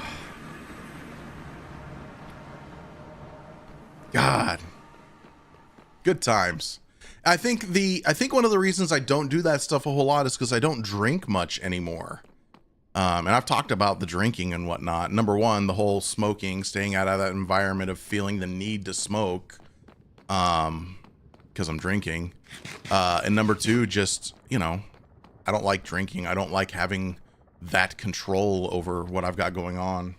good times. I think one of the reasons I don't do that stuff a whole lot is because I don't drink much anymore. And I've talked about the drinking and whatnot. Number one, the whole smoking, staying out of that environment of feeling the need to smoke, because I'm drinking. And number two, just, you know, I don't like drinking. I don't like having that control over what I've got going on.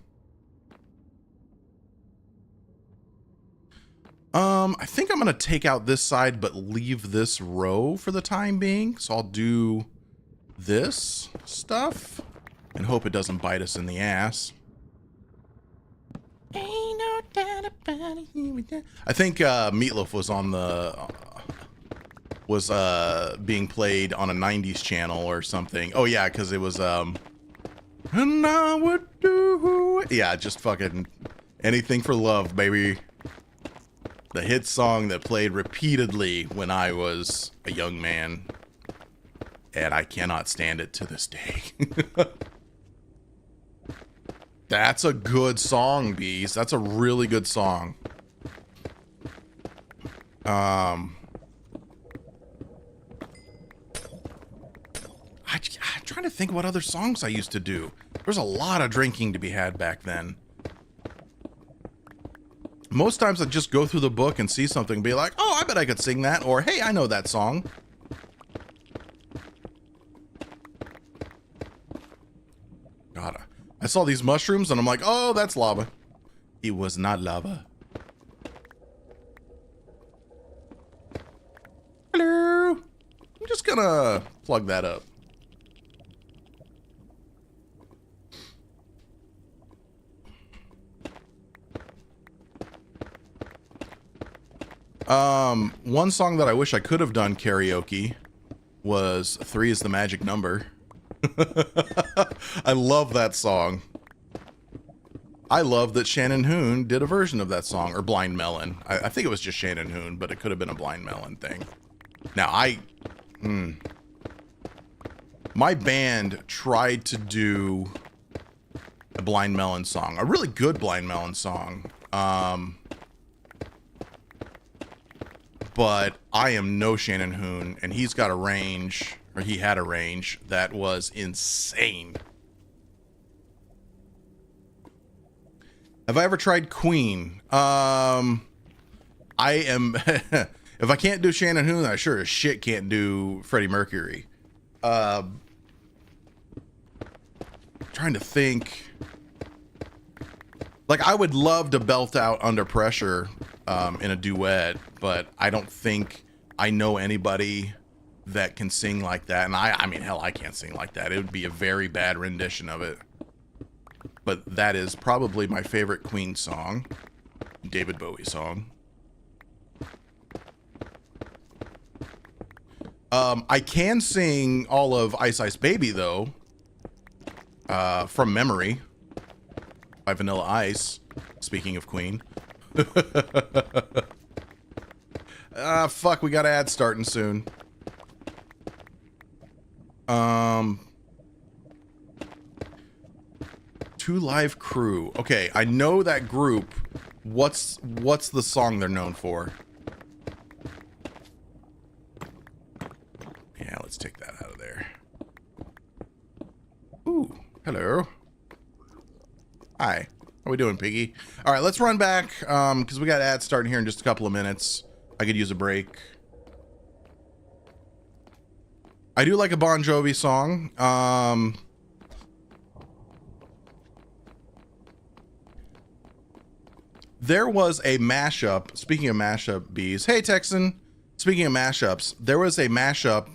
I think I'm going to take out this side, but leave this row for the time being. So I'll do this stuff and hope it doesn't bite us in the ass. Ain't no doubt about it. I think Meatloaf was on the being played on a 90s channel or something. Oh yeah, because it was and I would do, yeah, just fucking anything for love, baby. The hit song that played repeatedly when I was a young man. And I cannot stand it to this day. That's a good song, Bees. That's a really good song. I'm trying to think what other songs I used to do. There's a lot of drinking to be had back then. Most times I'd just go through the book and see something and be like, oh, I bet I could sing that. Or, hey, I know that song. God, I saw these mushrooms and I'm like, oh, that's lava. It was not lava. Hello. I'm just gonna plug that up. One song that I wish I could have done karaoke was 3 is the Magic Number. I love that song. I love that Shannon Hoon did a version of that song, or Blind Melon. I think it was just Shannon Hoon, but it could have been a Blind Melon thing. Now, my band tried to do a Blind Melon song, a really good Blind Melon song. But I am no Shannon Hoon, and he's got a range, or he had a range, that was insane. Have I ever tried Queen? I am... If I can't do Shannon Hoon, I sure as shit can't do Freddie Mercury. Trying to think... Like, I would love to belt out Under Pressure in a duet, but I don't think I know anybody that can sing like that. And I mean, hell, I can't sing like that. It would be a very bad rendition of it. But that is probably my favorite Queen song. David Bowie song. I can sing all of Ice Ice Baby, though. From memory. By Vanilla Ice. Speaking of Queen. Fuck, we got ads starting soon. Two Live Crew. Okay, I know that group. What's the song they're known for? Yeah, let's take that out of there. Ooh, hello. Hi. How we doing, Piggy? All right, let's run back, because we got ads starting here in just a couple of minutes. I could use a break. I do like a Bon Jovi song. There was a mashup. Speaking of mashup, Bees. Hey, Texan. Speaking of mashups, there was a mashup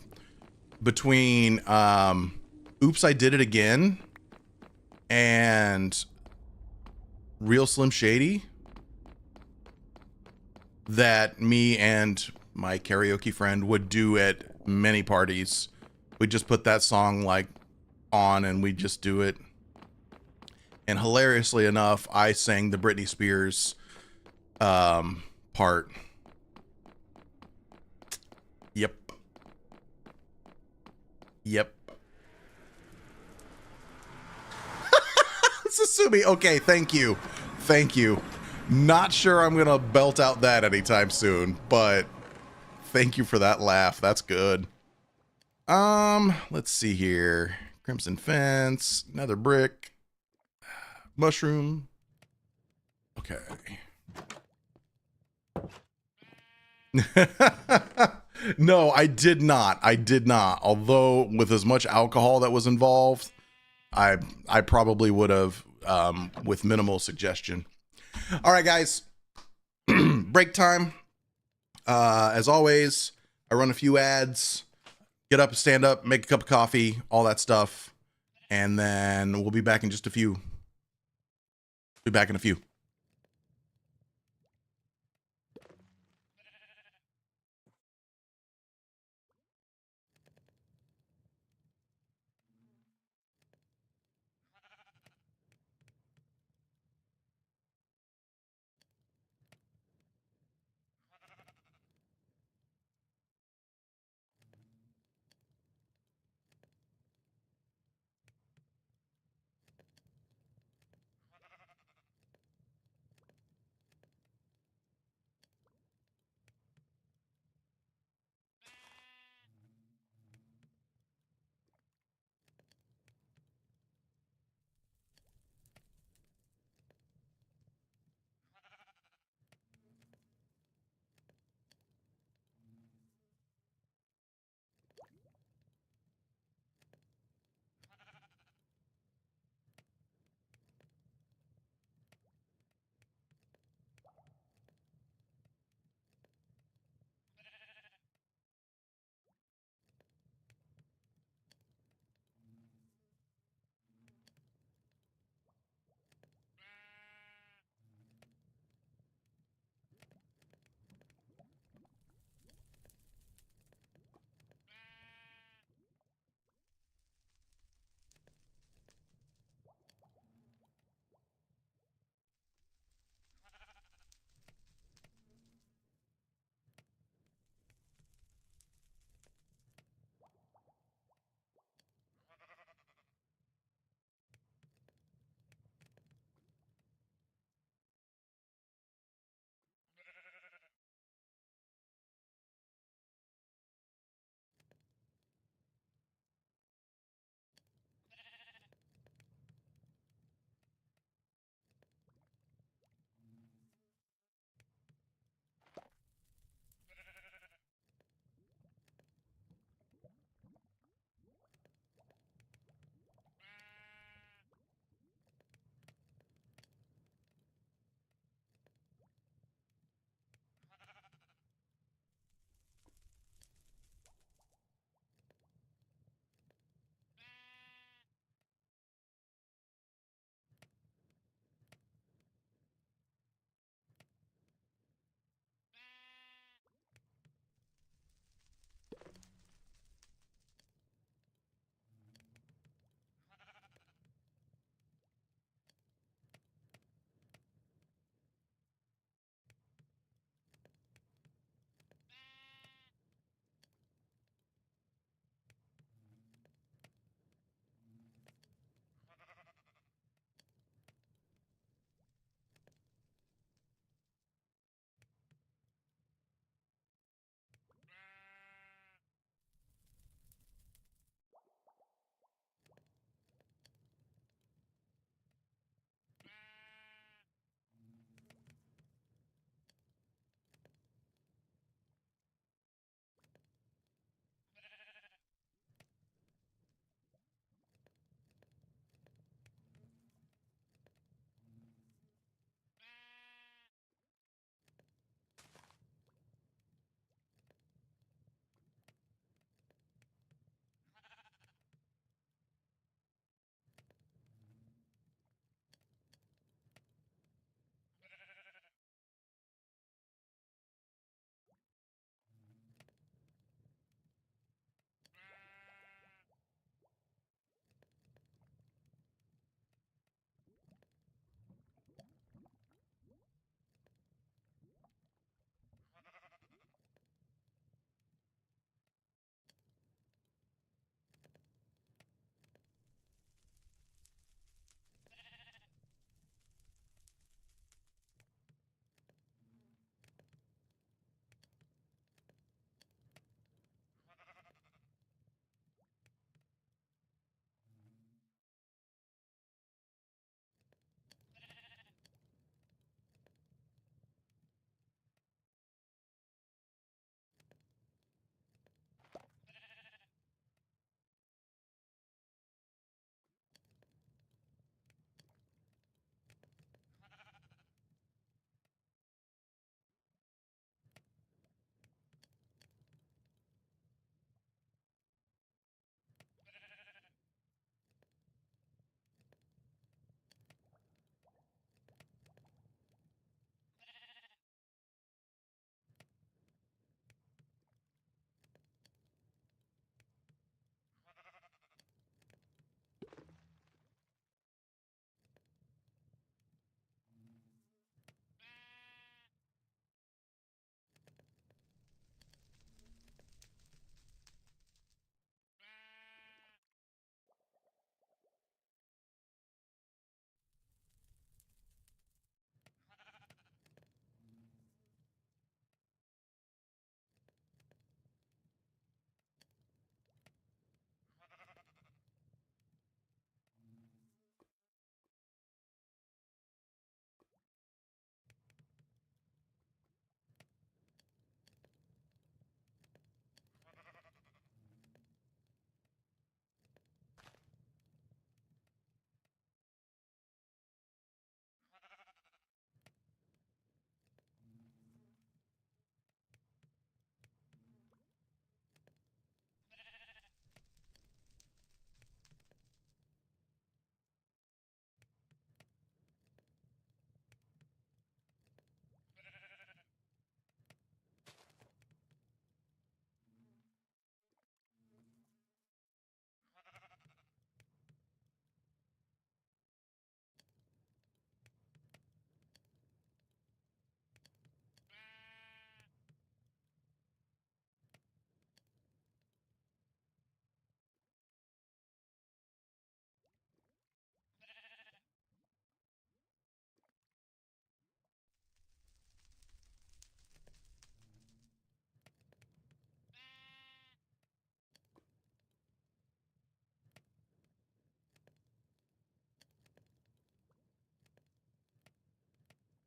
between Oops, I Did It Again and Real Slim Shady that me and my karaoke friend would do at many parties. We'd just put that song like on and we'd just do it. And hilariously enough, I sang the Britney Spears part. Yep. Yep. Sasumi, okay, thank you. Thank you. Not sure I'm gonna belt out that anytime soon, but thank you for that laugh. That's good. Let's see here. Crimson Fence, another brick, mushroom. Okay. No, I did not. I did not. Although with as much alcohol that was involved, I probably would have with minimal suggestion. All right, guys. Break time. As always, I run a few ads. Get up, stand up, make a cup of coffee, all that stuff. And then we'll be back in just a few. Be back in a few.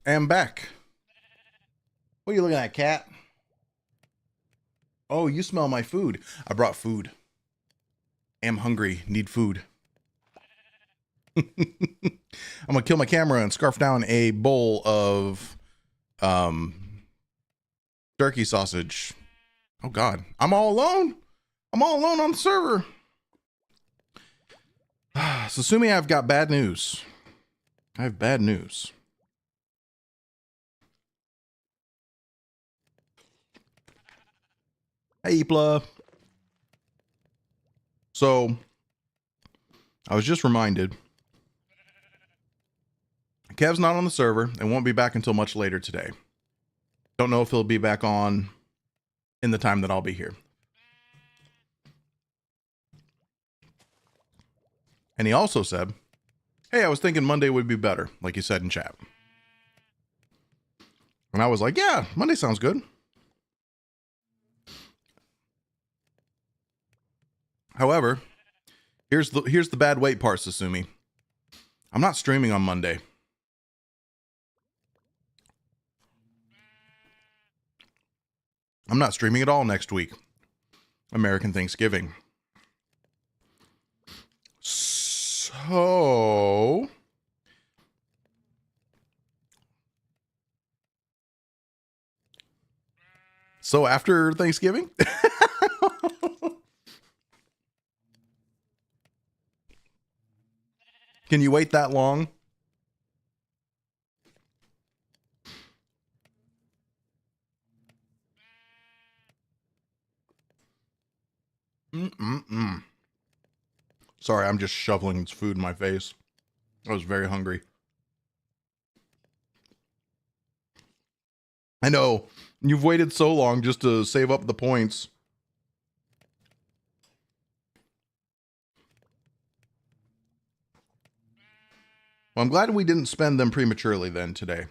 am back. What are you looking at, cat? Oh, you smell my food. I brought food. Am hungry. Need food. I'm gonna kill my camera and scarf down a bowl of turkey sausage. Oh God, I'm all alone. I'm all alone on the server. So Sumi, I've got bad news. I have bad news. Hey, Epla. So, I was just reminded, Kev's not on the server and won't be back until much later today. Don't know if he'll be back on in the time that I'll be here. And he also said, hey, I was thinking Monday would be better, like you said in chat. And I was like, yeah, Monday sounds good. However, here's the bad weight part, Sasumi. I'm not streaming on Monday. I'm not streaming at all next week. American Thanksgiving. So after Thanksgiving? Can you wait that long? Sorry, I'm just shoveling food in my face. I was very hungry. I know. You've waited so long just to save up the points. Well, I'm glad we didn't spend them prematurely then today.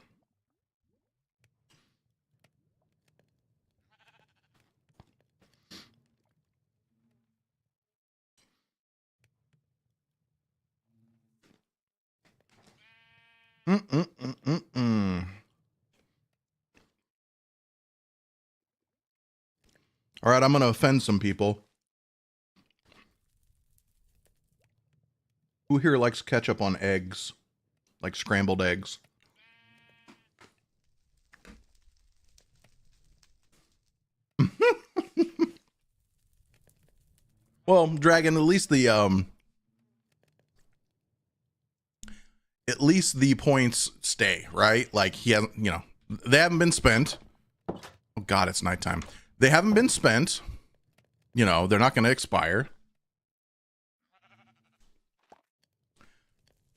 All right, I'm going to offend some people. Who here likes ketchup on eggs? Like scrambled eggs? Well, Dragon, at least the points stay, right? Like he hasn't, you know, they haven't been spent. Oh God, it's nighttime. They haven't been spent. You know, they're not going to expire.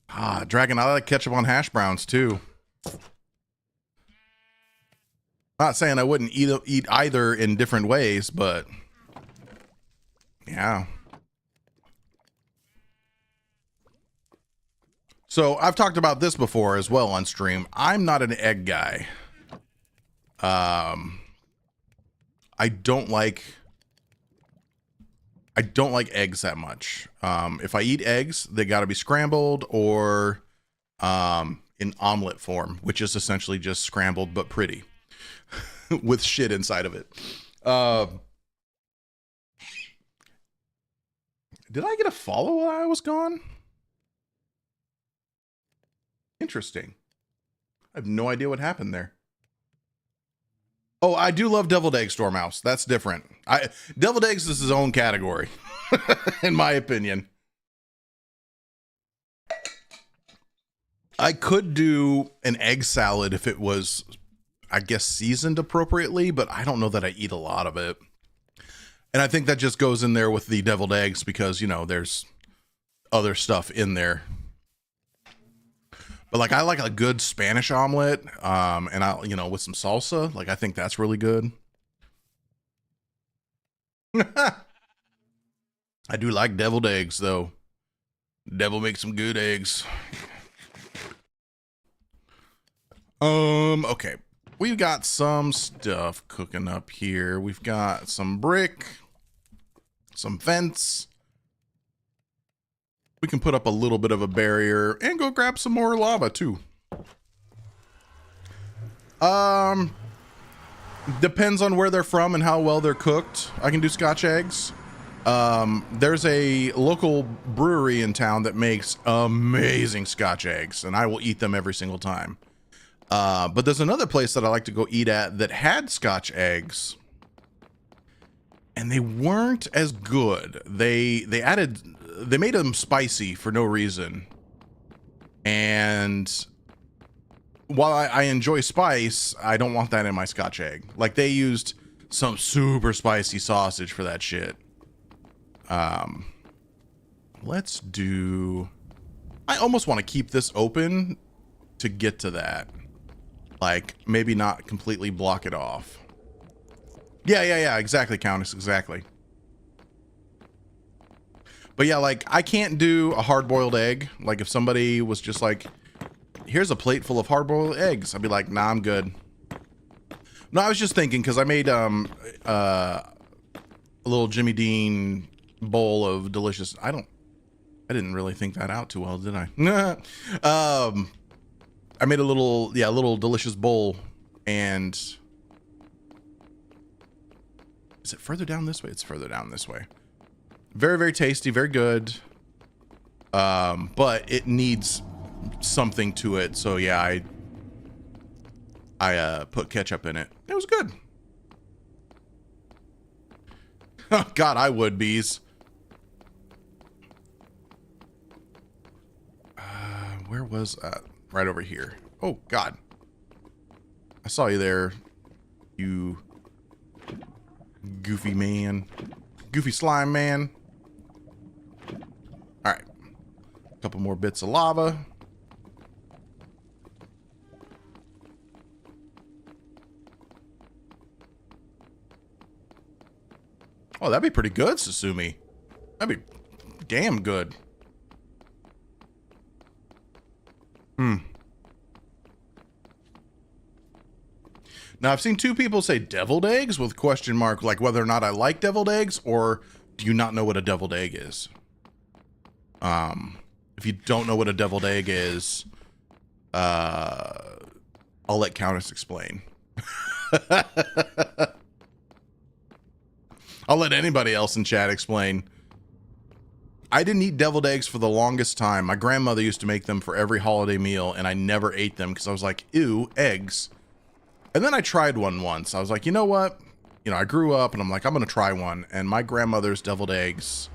Ah, Dragon, I like ketchup on hash browns too. Not saying I wouldn't eat either in different ways, but yeah. So I've talked about this before as well on stream. I'm not an egg guy. I don't like eggs that much. If I eat eggs, they got to be scrambled or in omelet form, which is essentially just scrambled but pretty with shit inside of it. Did I get a follow while I was gone? Interesting. I have no idea what happened there. Oh, I do love deviled egg, Stormhouse. That's different. Deviled eggs is his own category, in my opinion. I could do an egg salad if it was, I guess, seasoned appropriately, but I don't know that I eat a lot of it. And I think that just goes in there with the deviled eggs because, you know, there's other stuff in there. But like I like a good Spanish omelet, and I, you know, with some salsa, like I think that's really good. I do like deviled eggs though. Devil makes some good eggs. Okay. We've got some stuff cooking up here. We've got some brick, some fence. We can put up a little bit of a barrier and go grab some more lava too. Um, depends on where they're from and how well they're cooked. I can do Scotch eggs. There's a local brewery in town that makes amazing Scotch eggs, and I will eat them every single time. But there's another place that I like to go eat at that had Scotch eggs, and they weren't as good. They made them spicy for no reason. And while I enjoy spice, I don't want that in my Scotch egg. Like, they used some super spicy sausage for that shit. Let's do... I almost want to keep this open to get to that. Like, maybe not completely block it off. Yeah, exactly, Countess, exactly. But yeah, like, I can't do a hard-boiled egg. Like, if somebody was just like, here's a plate full of hard-boiled eggs, I'd be like, nah, I'm good. No, I was just thinking, because I made a little Jimmy Dean bowl of delicious... I didn't really think that out too well, did I? I made a little delicious bowl, and... Is it further down this way? It's further down this way. Very, very tasty, very good. But it needs something to it, so yeah, I put ketchup in it. It was good. Oh, God, I would, bees. Where was right over here? Oh, God. I saw you there, you goofy man. Goofy slime man. Alright. A couple more bits of lava. Oh, that'd be pretty good, Sasumi. That'd be damn good. Now, I've seen two people say deviled eggs with question mark, like whether or not I like deviled eggs, or do you not know what a deviled egg is? If you don't know what a deviled egg is, I'll let Countess explain. I'll let anybody else in chat explain. I didn't eat deviled eggs for the longest time. My grandmother used to make them for every holiday meal, and I never ate them because I was like, ew, eggs. And then I tried one once. I was like, you know what? You know, I grew up, and I'm like, I'm going to try one. And my grandmother's deviled eggs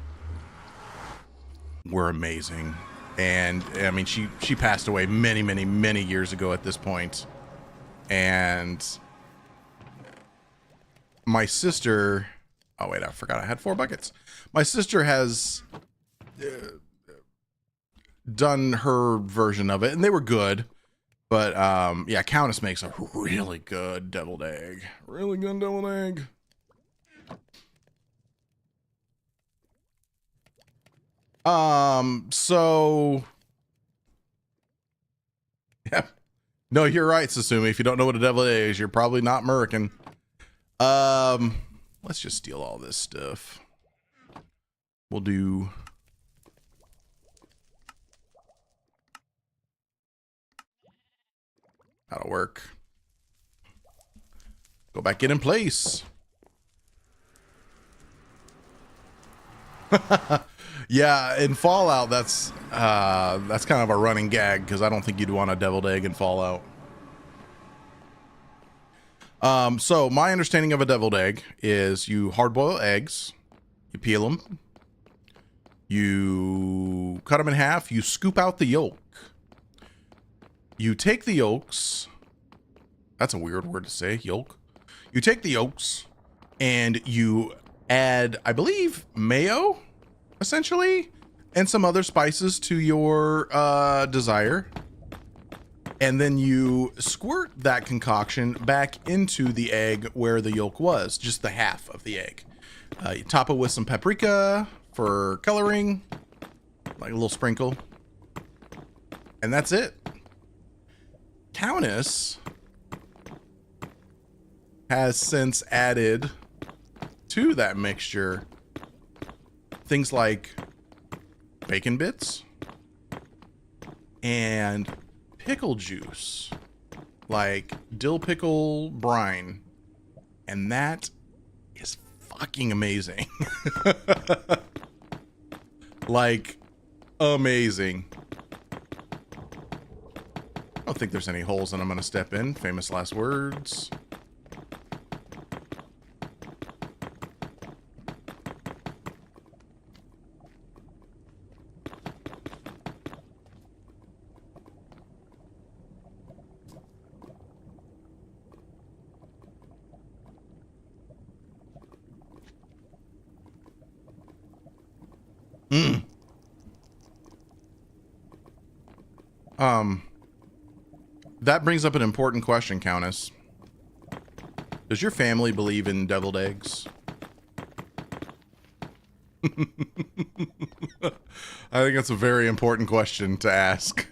were amazing. And, I mean, she passed away many, many, many years ago at this point. And my sister... Oh, wait, I forgot I had 4 buckets. My sister has done her version of it, and they were good. But, yeah, Countess makes a really good deviled egg. Really good deviled egg. So... Yeah. No, you're right, Sasumi. If you don't know what a deviled egg is, you're probably not American. Let's just steal all this stuff. We'll do... That'll work. Go back in place. Yeah, in Fallout, that's kind of a running gag, because I don't think you'd want a deviled egg in Fallout. So my understanding of a deviled egg is you hard-boil eggs, you peel them, you cut them in half, you scoop out the yolk. You take the yolks, that's a weird word to say, yolk. You take the yolks and you add, I believe, mayo, essentially, and some other spices to your desire. And then you squirt that concoction back into the egg where the yolk was, just the half of the egg. You top it with some paprika for coloring, like a little sprinkle. And that's it. Countess has since added to that mixture things like bacon bits and pickle juice like dill pickle brine. And that is fucking amazing. Like, amazing. I don't think there's any holes that I'm going to step in. Famous last words. That brings up an important question, Countess. Does your family believe in deviled eggs? I think that's a very important question to ask.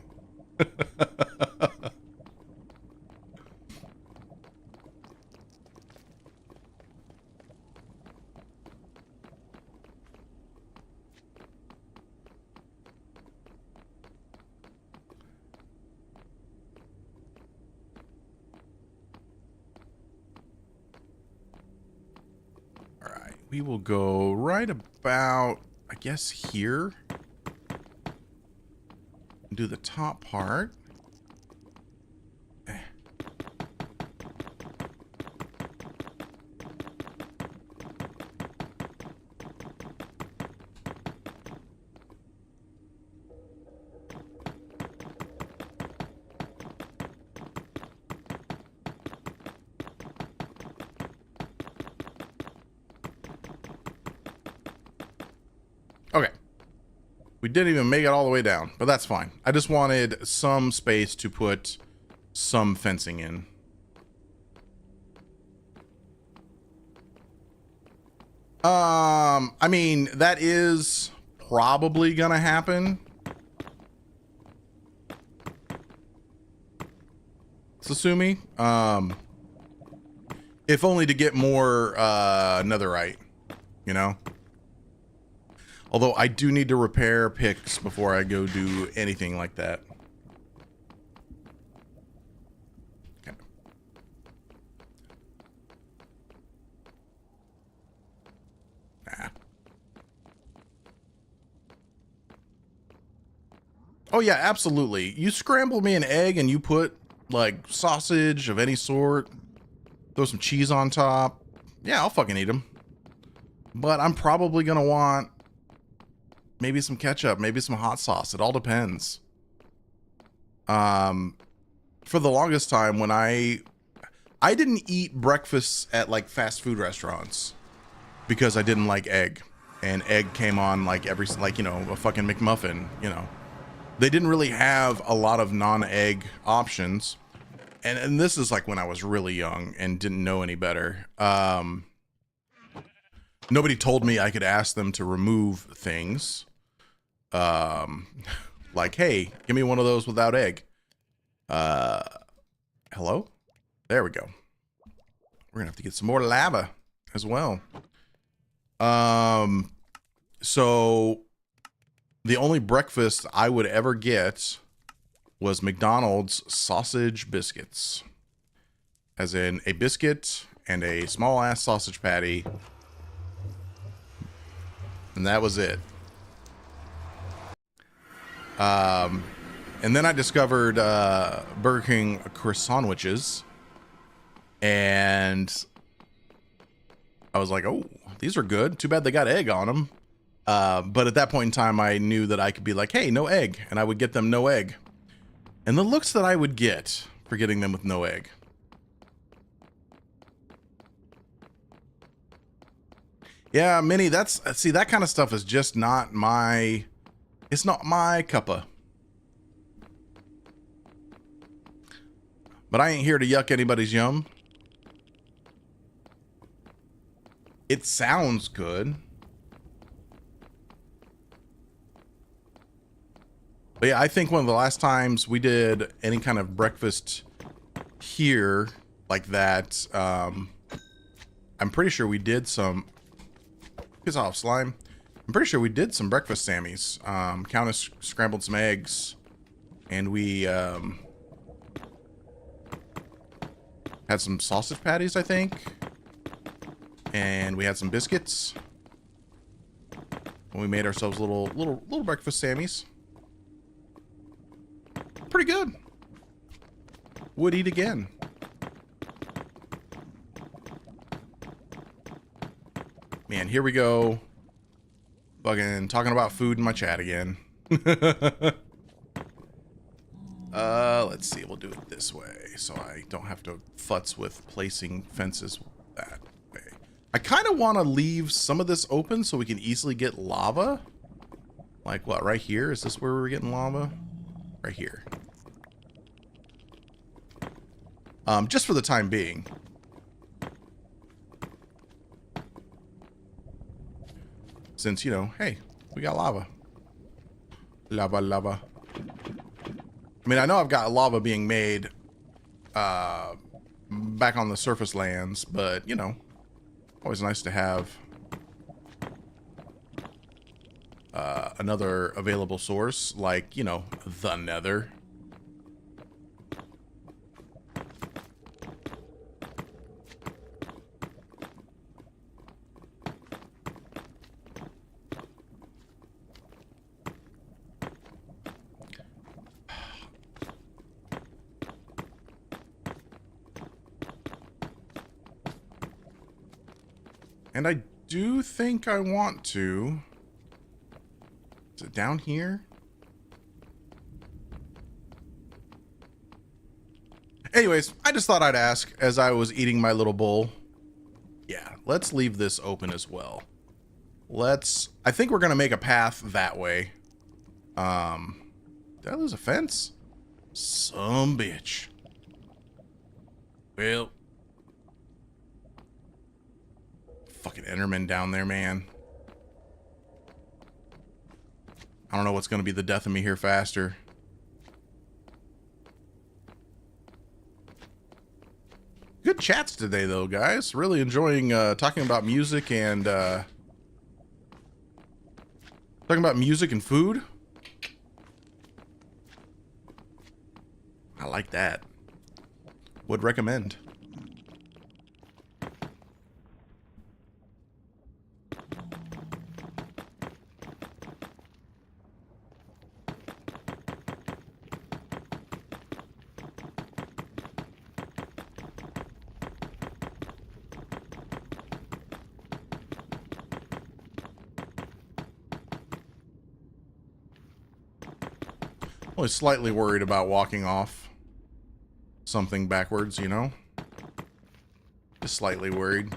We will go right about, I guess, here. Do the top part. Okay. We didn't even make it all the way down, but that's fine. I just wanted some space to put some fencing in. I mean, that is probably gonna happen. Sasumi. If only to get more netherite, you know? Although I do need to repair picks before I go do anything like that. Okay. Nah. Oh yeah, absolutely. You scramble me an egg and you put like sausage of any sort, throw some cheese on top. Yeah, I'll fucking eat them. But I'm probably gonna want maybe some ketchup, maybe some hot sauce. It all depends. For the longest time when I didn't eat breakfast at like fast food restaurants because I didn't like egg, and egg came on like like, you know, a fucking McMuffin, you know. They didn't really have a lot of non-egg options. And this is like when I was really young and didn't know any better. Nobody told me I could ask them to remove things. Like, hey, give me one of those without egg. Hello? There we go. We're gonna have to get some more lava as well. So the only breakfast I would ever get was McDonald's sausage biscuits. As in a biscuit and a small ass sausage patty. And that was it. And then I discovered Burger King croissant sandwiches, and I was like, oh, these are good. Too bad they got egg on them. But at that point in time, I knew that I could be like, hey, no egg. And I would get them no egg. And the looks that I would get for getting them with no egg. Yeah, Minnie, see, that kind of stuff is just not my, it's not my cuppa. But I ain't here to yuck anybody's yum. It sounds good. But yeah, I think one of the last times we did any kind of breakfast here like that, I'm pretty sure we did some, piss off, slime. I'm pretty sure we did some breakfast Sammys. Countess scrambled some eggs, and we Had some sausage patties, I think. And we had some biscuits. And we made ourselves little breakfast Sammies. Pretty good. Would eat again. Man, here we go. Fucking talking about food in my chat again. Let's see. We'll do it this way so I don't have to futz with placing fences that way. I kind of want to leave some of this open so we can easily get lava. Like what, right here? Is this where we're getting lava? Right here. Just for the time being. Since, you know, hey, we got lava. Lava, lava. I mean, I know I've got lava being made back on the surface lands, but, you know, always nice to have another available source, like, you know, the Nether. And I do think I want to... Is it down here? Anyways, I just thought I'd ask as I was eating my little bowl. Yeah, let's leave this open as well. I think we're going to make a path that way. Did I lose a fence? Some bitch. Well... Fucking Enderman down there, man. I don't know what's going to be the death of me here faster. Good chats today, though, guys. Really enjoying talking about music and food. I like that. Would recommend. Only slightly worried about walking off something backwards, you know? Just slightly worried.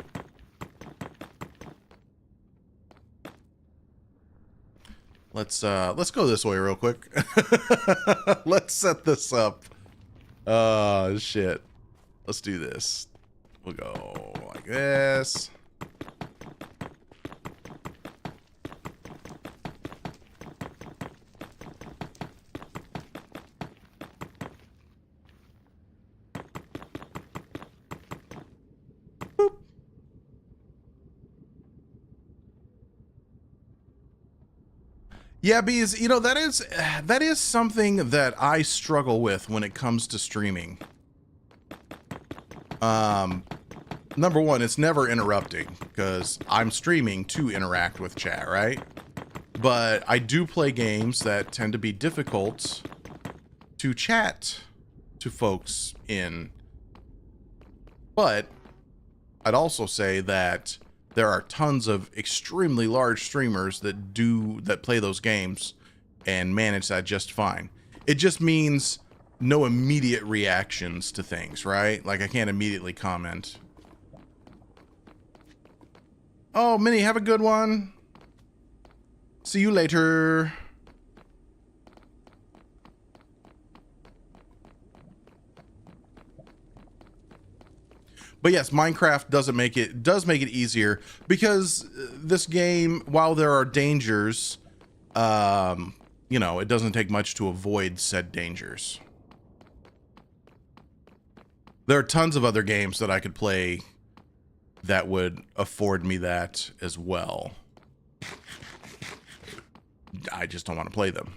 Let's go this way real quick. Let's set this up. Shit. Let's do this. We'll go like this. Yeah, bees, you know, that is something that I struggle with when it comes to streaming. Number one, it's never interrupting because I'm streaming to interact with chat, right? But I do play games that tend to be difficult to chat to folks in. But I'd also say that there are tons of extremely large streamers that play those games and manage that just fine. It just means no immediate reactions to things, right? Like I can't immediately comment. Oh, Minnie, have a good one. See you later. But yes, Minecraft does make it easier because this game, while there are dangers, you know, it doesn't take much to avoid said dangers. There are tons of other games that I could play that would afford me that as well. I just don't want to play them.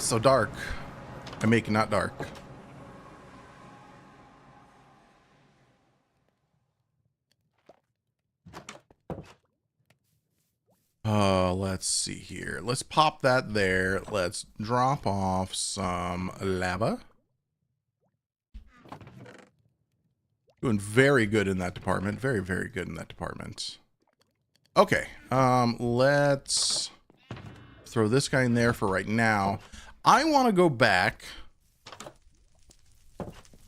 it's so dark. I make it not dark. Let's see here. Let's pop that there. Let's drop off some lava. Doing very good in that department. Very, very good in that department. Okay. Let's throw this guy in there for right now. I want to go back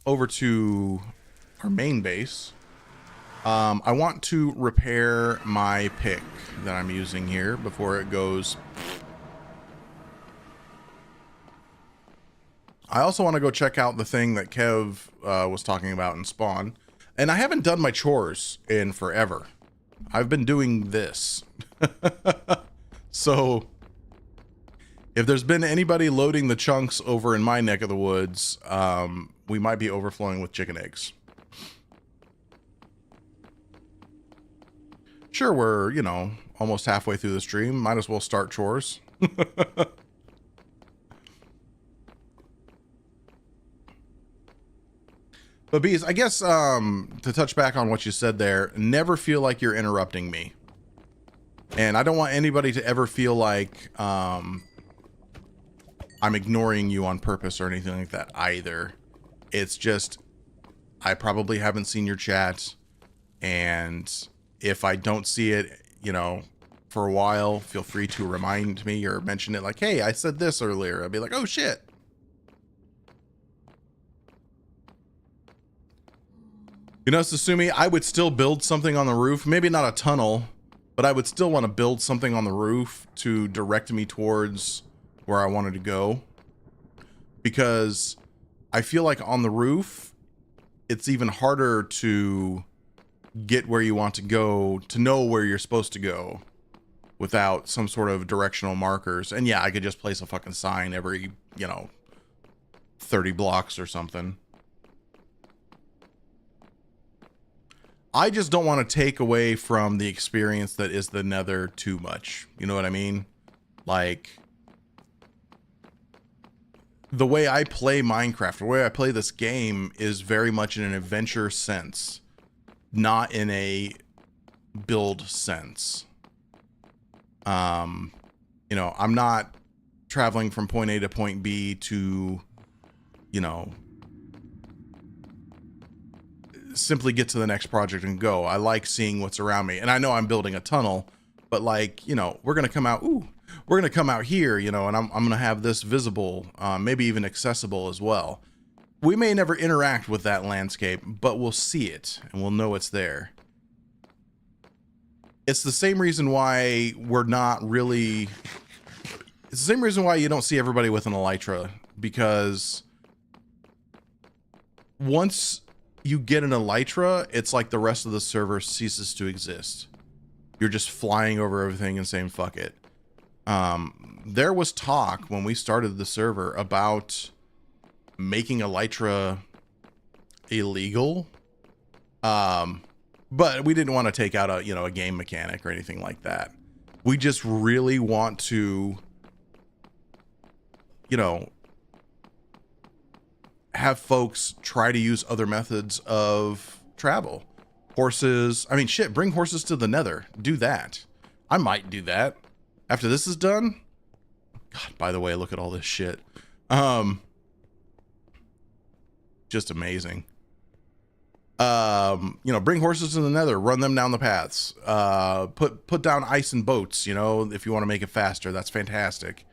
over to our main base. I want to repair my pick that I'm using here before it goes. I also want to go check out the thing that Kev was talking about in Spawn. And I haven't done my chores in forever. I've been doing this. So if there's been anybody loading the chunks over in my neck of the woods, we might be overflowing with chicken eggs. Sure, we're, you know, almost halfway through the stream. Might as well start chores. But Bees, I guess to touch back on what you said there, never feel like you're interrupting me. And I don't want anybody to ever feel like I'm ignoring you on purpose or anything like that either. It's just, I probably haven't seen your chat, and if I don't see it, you know, for a while, feel free to remind me or mention it like, hey, I said this earlier. I'll be like, oh shit. You know, Susumi, I would still build something on the roof. Maybe not a tunnel, but I would still want to build something on the roof to direct me towards where I wanted to go. Because I feel like on the roof, it's even harder to get where you want to go, to know where you're supposed to go without some sort of directional markers. And yeah, I could just place a fucking sign every, you know, 30 blocks or something. I just don't want to take away from the experience that is the Nether too much. You know what I mean? Like, the way I play Minecraft, the way I play this game is very much in an adventure sense, not in a build sense. You know, I'm not traveling from point A to point B to, you know, simply get to the next project and go. I like seeing what's around me. And I know I'm building a tunnel, but like, you know, we're going to come out, we're going to come out here, you know, and I'm going to have this visible, maybe even accessible as well. We may never interact with that landscape, but we'll see it and we'll know it's there. It's the same reason why we're not really, it's the same reason why you don't see everybody with an elytra, because once you get an elytra, it's like the rest of the server ceases to exist. You're just flying over everything and saying fuck it. There was talk when we started the server about making elytra illegal, but we didn't want to take out a, you know, a game mechanic or anything like that. We just really want to, you know, have folks try to use other methods of travel. Horses, I mean, shit, bring horses to the Nether. Do that. I might do that after this is done. God, by the way, look at all this shit. Just amazing. You know, bring horses to the Nether, run them down the paths. Put down ice and boats, you know, if you want to make it faster. That's fantastic.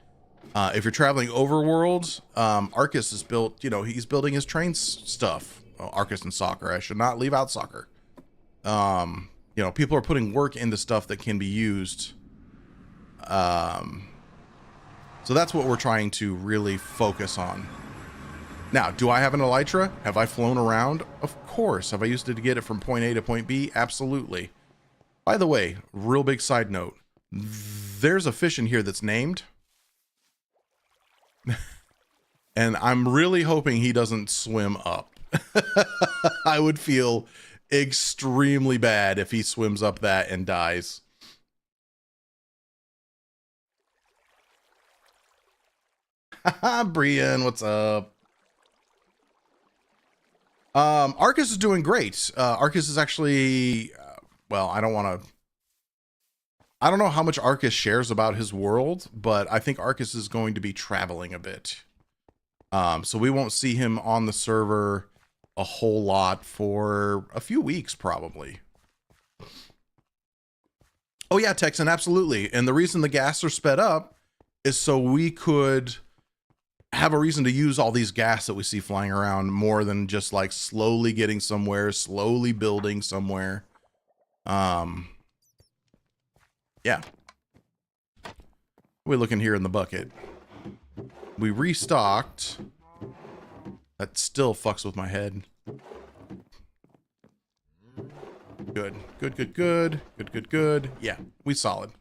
If you're traveling overworld, Arcus is built, you know, he's building his train stuff. Well, Arcus and soccer. I should not leave out soccer. You know, people are putting work into stuff that can be used. So that's what we're trying to really focus on. Now, do I have an elytra? Have I flown around? Of course. Have I used it to get it from point A to point B? Absolutely. By the way, real big side note. There's a fish in here that's named. And I'm really hoping he doesn't swim up. I would feel extremely bad if he swims up that and dies. Brian, what's up? Arcus is doing great. Arcus is actually, well, I don't know how much Arcus shares about his world, but I think Arcus is going to be traveling a bit. So we won't see him on the server a whole lot for a few weeks, probably. Oh yeah, Texan, absolutely. And the reason the gas are sped up is so we could have a reason to use all these gas that we see flying around more than just like slowly getting somewhere, slowly building somewhere. Yeah. We're looking here in the bucket. We restocked. That still fucks with my head. Good. Good, good, good. Good, good, good. Yeah, we solid.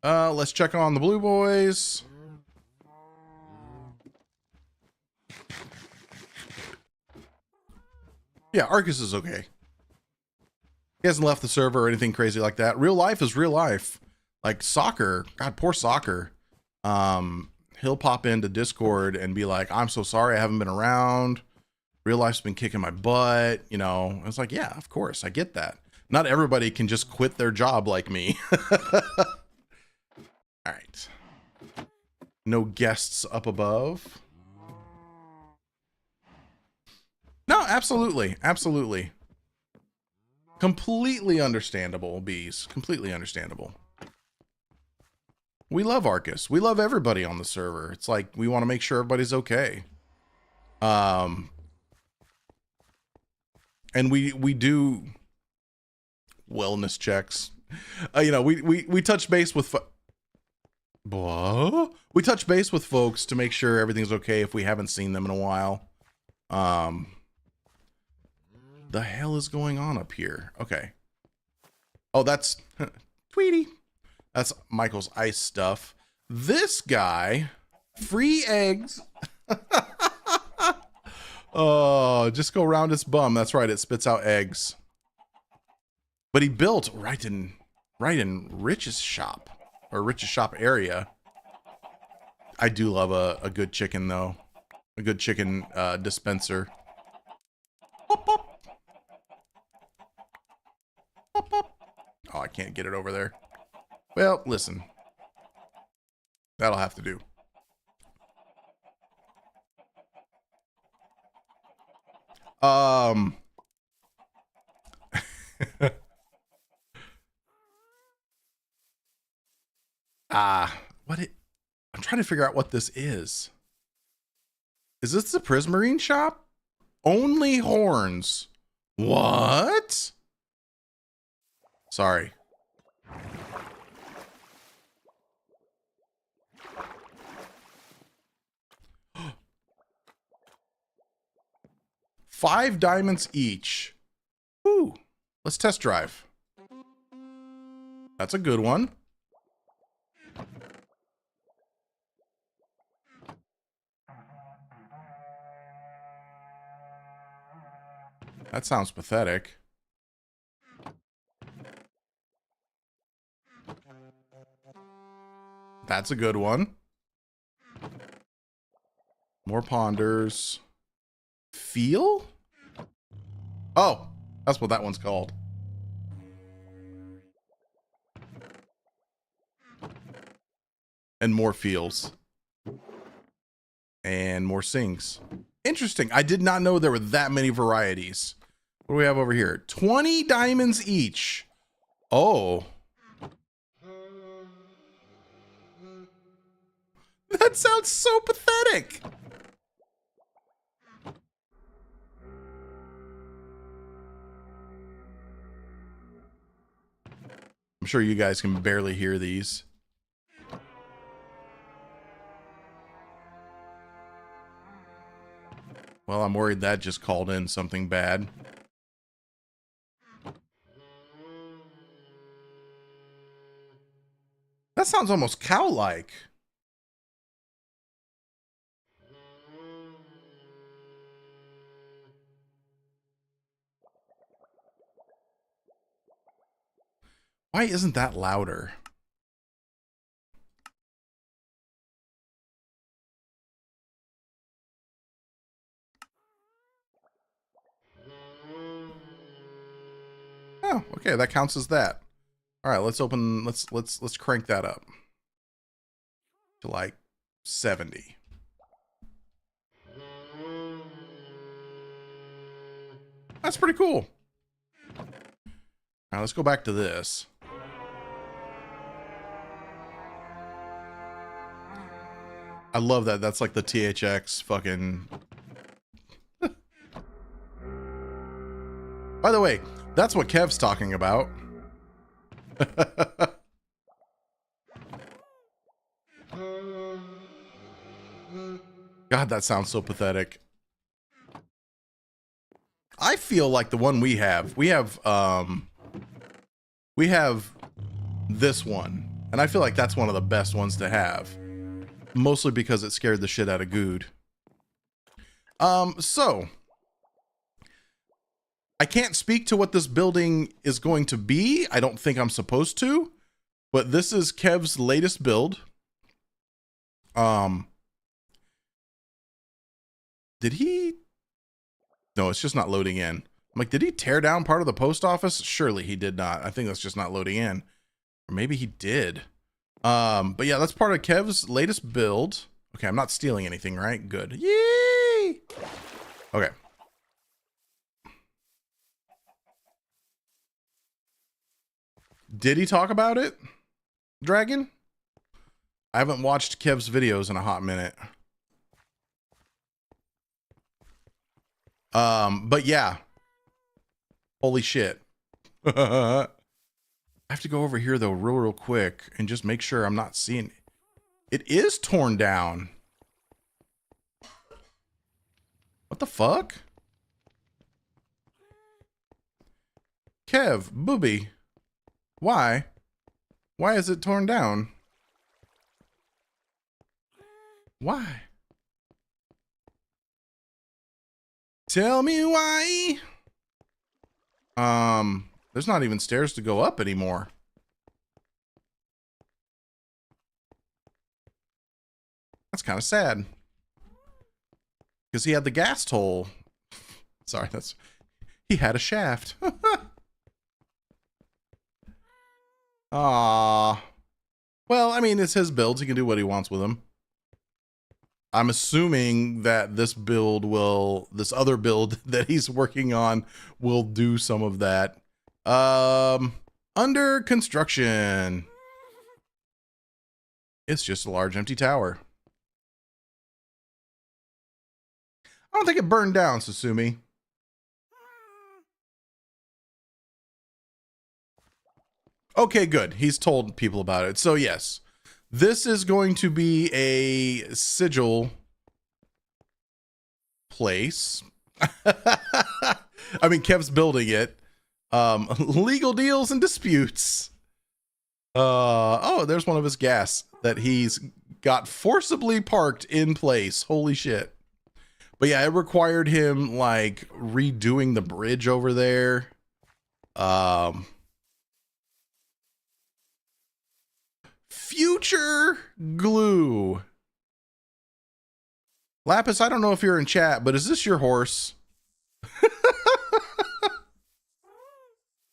Let's check on the blue boys. Yeah, Arcus is okay. He hasn't left the server or anything crazy like that. Real life is real life. Like soccer, God, poor soccer. He'll pop into Discord and be like, I'm so sorry I haven't been around. Real life's been kicking my butt. You know, it's like, yeah, of course, I get that. Not everybody can just quit their job like me. All right. No guests up above. No, absolutely. Absolutely. Completely understandable, bees. Completely understandable. We love Arcus. We love everybody on the server. It's like we want to make sure everybody's okay. And we do wellness checks. You know, we touch base with we touch base with folks to make sure everything's okay if we haven't seen them in a while. The hell is going on up here? Okay. Oh, that's Tweety. That's Michael's ice stuff. This guy, free eggs. Oh, just go around its bum. That's right. It spits out eggs. But he built right in Rich's shop or Rich's shop area. I do love a good chicken though. A good chicken dispenser. Pop, pop. Pop, pop. Oh, I can't get it over there. Well, listen. That'll have to do. I'm trying to figure out what this is. Is this the Prismarine shop? Only horns. What? Sorry. $5 diamonds each. Ooh, let's test drive. That's a good one. That sounds pathetic. That's a good one. More ponders. Feel? Oh, that's what that one's called. And more feels. And more sings. Interesting. I did not know there were that many varieties. What do we have over here? 20 diamonds each. Oh. That sounds so pathetic. I'm sure you guys can barely hear these. Well, I'm worried that just called in something bad. That sounds almost cow-like. Why isn't that louder? Oh, okay, that counts as that. All right, let's crank that up to like 70. That's pretty cool. Now let's go back to this. I love that. That's like the THX fucking... By the way, that's what Kev's talking about. God, that sounds so pathetic. I feel like the one we have this one, and I feel like that's one of the best ones to have, mostly because it scared the shit out of Good. So I can't speak to what this building is going to be. I don't think I'm supposed to, but this is Kev's latest build. Did he? No, it's just not loading in. I'm like, did he tear down part of the post office? Surely he did not. I think that's just not loading in. Or maybe he did. But yeah, that's part of Kev's latest build. Okay, I'm not stealing anything, right? Good. Yay! Okay. Did he talk about it, Dragon? I haven't watched Kev's videos in a hot minute. But yeah. Holy shit. I have to go over here though real quick and just make sure I'm not seeing it. It is torn down. What the fuck? Kev, booby. Why? Why is it torn down? Why? Tell me why. There's not even stairs to go up anymore. That's kind of sad. Because he had the gas toll. Sorry, he had a shaft. Ah. Well, I mean, it's his builds. He can do what he wants with them. I'm assuming that this other build that he's working on will do some of that. Under construction. It's just a large empty tower. I don't think it burned down, Susumi. Okay, good. He's told people about it. So yes, this is going to be a sigil place. I mean, Kev's building it. Legal deals and disputes. Oh, there's one of his gas that he's got forcibly parked in place. Holy shit. But yeah, it required him like redoing the bridge over there. Future glue. Lapis, I don't know if you're in chat, but is this your horse?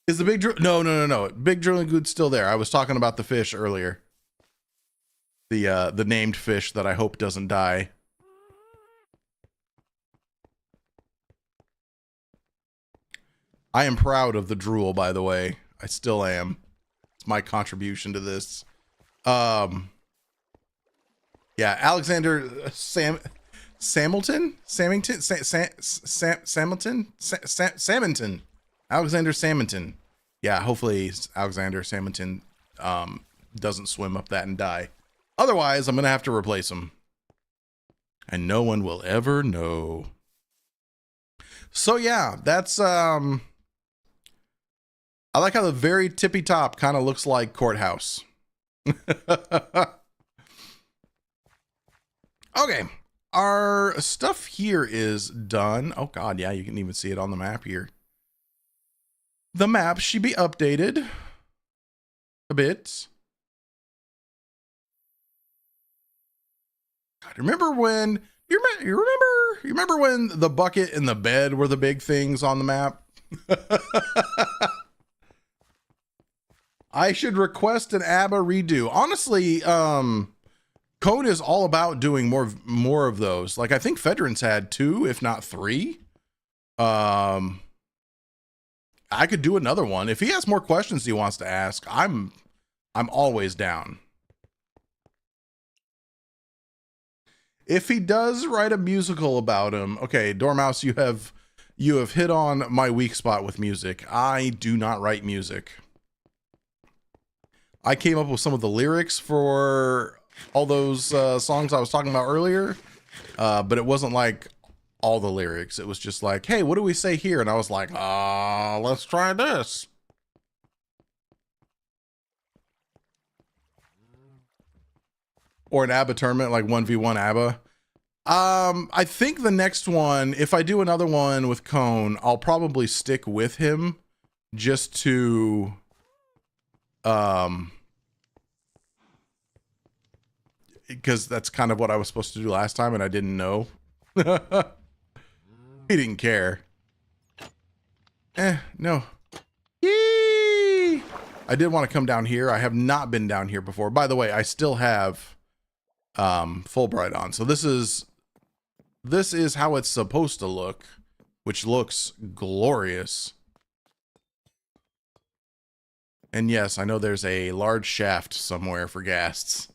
Is the big drill? No. Big drilling good's still there. I was talking about the fish earlier. The named fish that I hope doesn't die. I am proud of the drool, by the way. I still am. It's my contribution to this. Yeah, Alexander Samilton? Alexander Samilton. Yeah, hopefully Alexander Samilton doesn't swim up that and die. Otherwise, I'm gonna have to replace him. And no one will ever know. So yeah, that's I like how the very tippy top kind of looks like courthouse. Okay, our stuff here is done. Oh god, yeah, you can even see it on the map here. The map should be updated a bit. God, remember when you remember when the bucket and the bed were the big things on the map? I should request an ABBA redo. Honestly, Code is all about doing more of those. Like I think Fedrin's had 2, if not 3. I could do another one. If he has more questions he wants to ask, I'm always down. If he does write a musical about him, okay, Dormouse, you have hit on my weak spot with music. I do not write music. I came up with some of the lyrics for all those songs I was talking about earlier, but it wasn't like all the lyrics. It was just like, hey, what do we say here? And I was like, let's try this. Or an ABBA tournament, like 1v1 ABBA. I think the next one, if I do another one with Cone, I'll probably stick with him just to because that's kind of what I was supposed to do last time and I didn't know. He didn't care. No. Yee! I did want to come down here. I have not been down here before. By the way, I still have Fulbright on. So this is how it's supposed to look, which looks glorious. And yes, I know there's a large shaft somewhere for ghasts.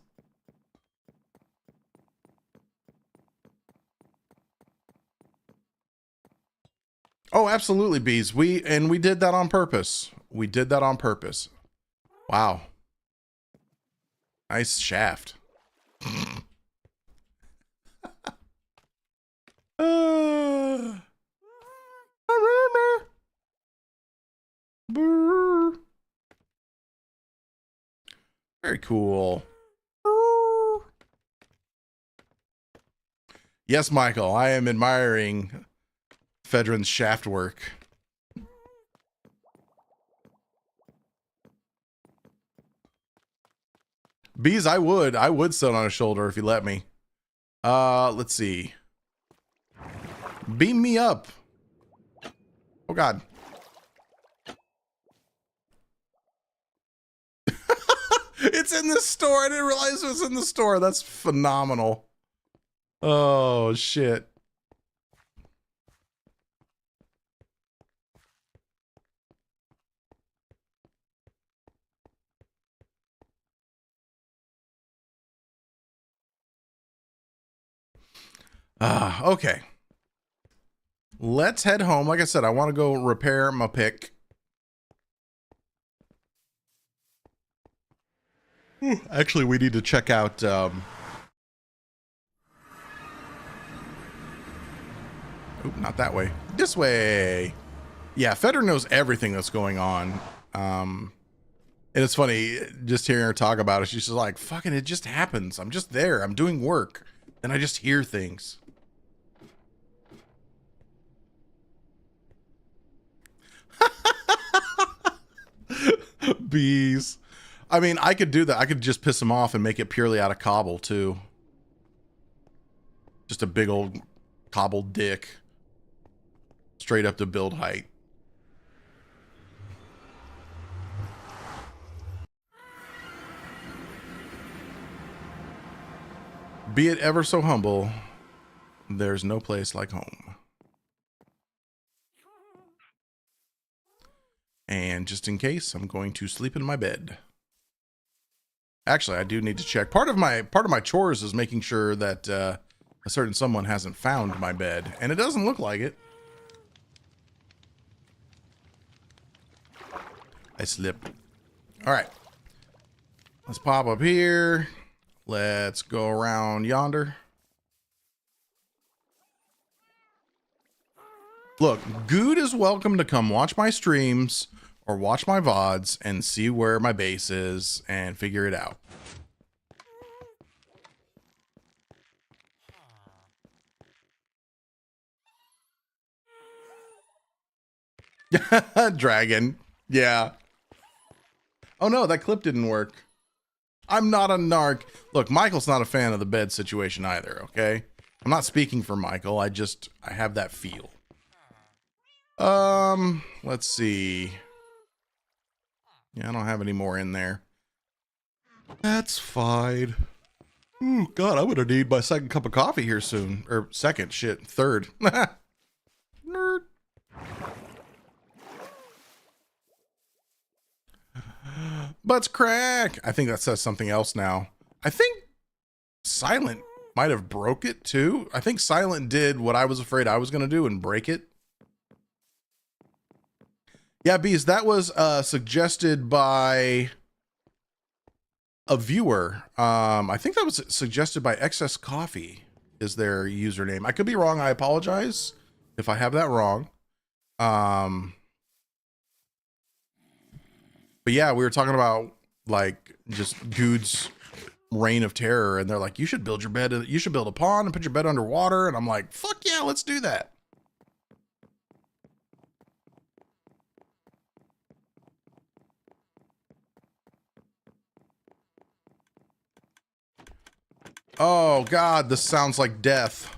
Oh, absolutely, Bees. We did that on purpose. We did that on purpose. Wow. Nice shaft. Very cool. Yes, Michael, I am admiring Fedrin's shaft work. Bees, I would sit on his shoulder if you let me. Let's see. Beam me up. Oh God. It's in the store. I didn't realize it was in the store. That's phenomenal. Oh shit. Okay. Let's head home. Like I said, I want to go repair my pick. Actually, we need to check out oop, not that way. This way. Yeah, Feder knows everything that's going on. And it's funny just hearing her talk about it. She's just like, fucking, it just happens. I'm just there. I'm doing work. And I just hear things. Bees. I mean, I could do that. I could just piss him off and make it purely out of cobble, too. Just a big old cobbled dick. Straight up to build height. Be it ever so humble, there's no place like home. And just in case, I'm going to sleep in my bed. Actually, I do need to check. Part of my chores is making sure that a certain someone hasn't found my bed, and it doesn't look like it. I slipped. All right. Let's pop up here. Let's go around yonder. Look, Good is welcome to come watch my streams or watch my VODs and see where my base is and figure it out. Dragon. Yeah. Oh no, that clip didn't work. I'm not a narc. Look, Michael's not a fan of the bed situation either, okay? I'm not speaking for Michael. I have that feel. Let's see. Yeah, I don't have any more in there. That's fine. Ooh, God, I'm gonna need my second cup of coffee here soon. Or second, shit, third. Nerd. Butts crack. I think that says something else now. I think Silent might have broke it too. I think Silent did what I was afraid I was gonna do and break it. Yeah, Bees, that was suggested by a viewer. I think that was suggested by Excess Coffee is their username. I could be wrong. I apologize if I have that wrong. But yeah, we were talking about like just Good's reign of terror, and they're like, you should build your bed. You should build a pond and put your bed underwater. And I'm like, fuck yeah, let's do that. Oh God, this sounds like death.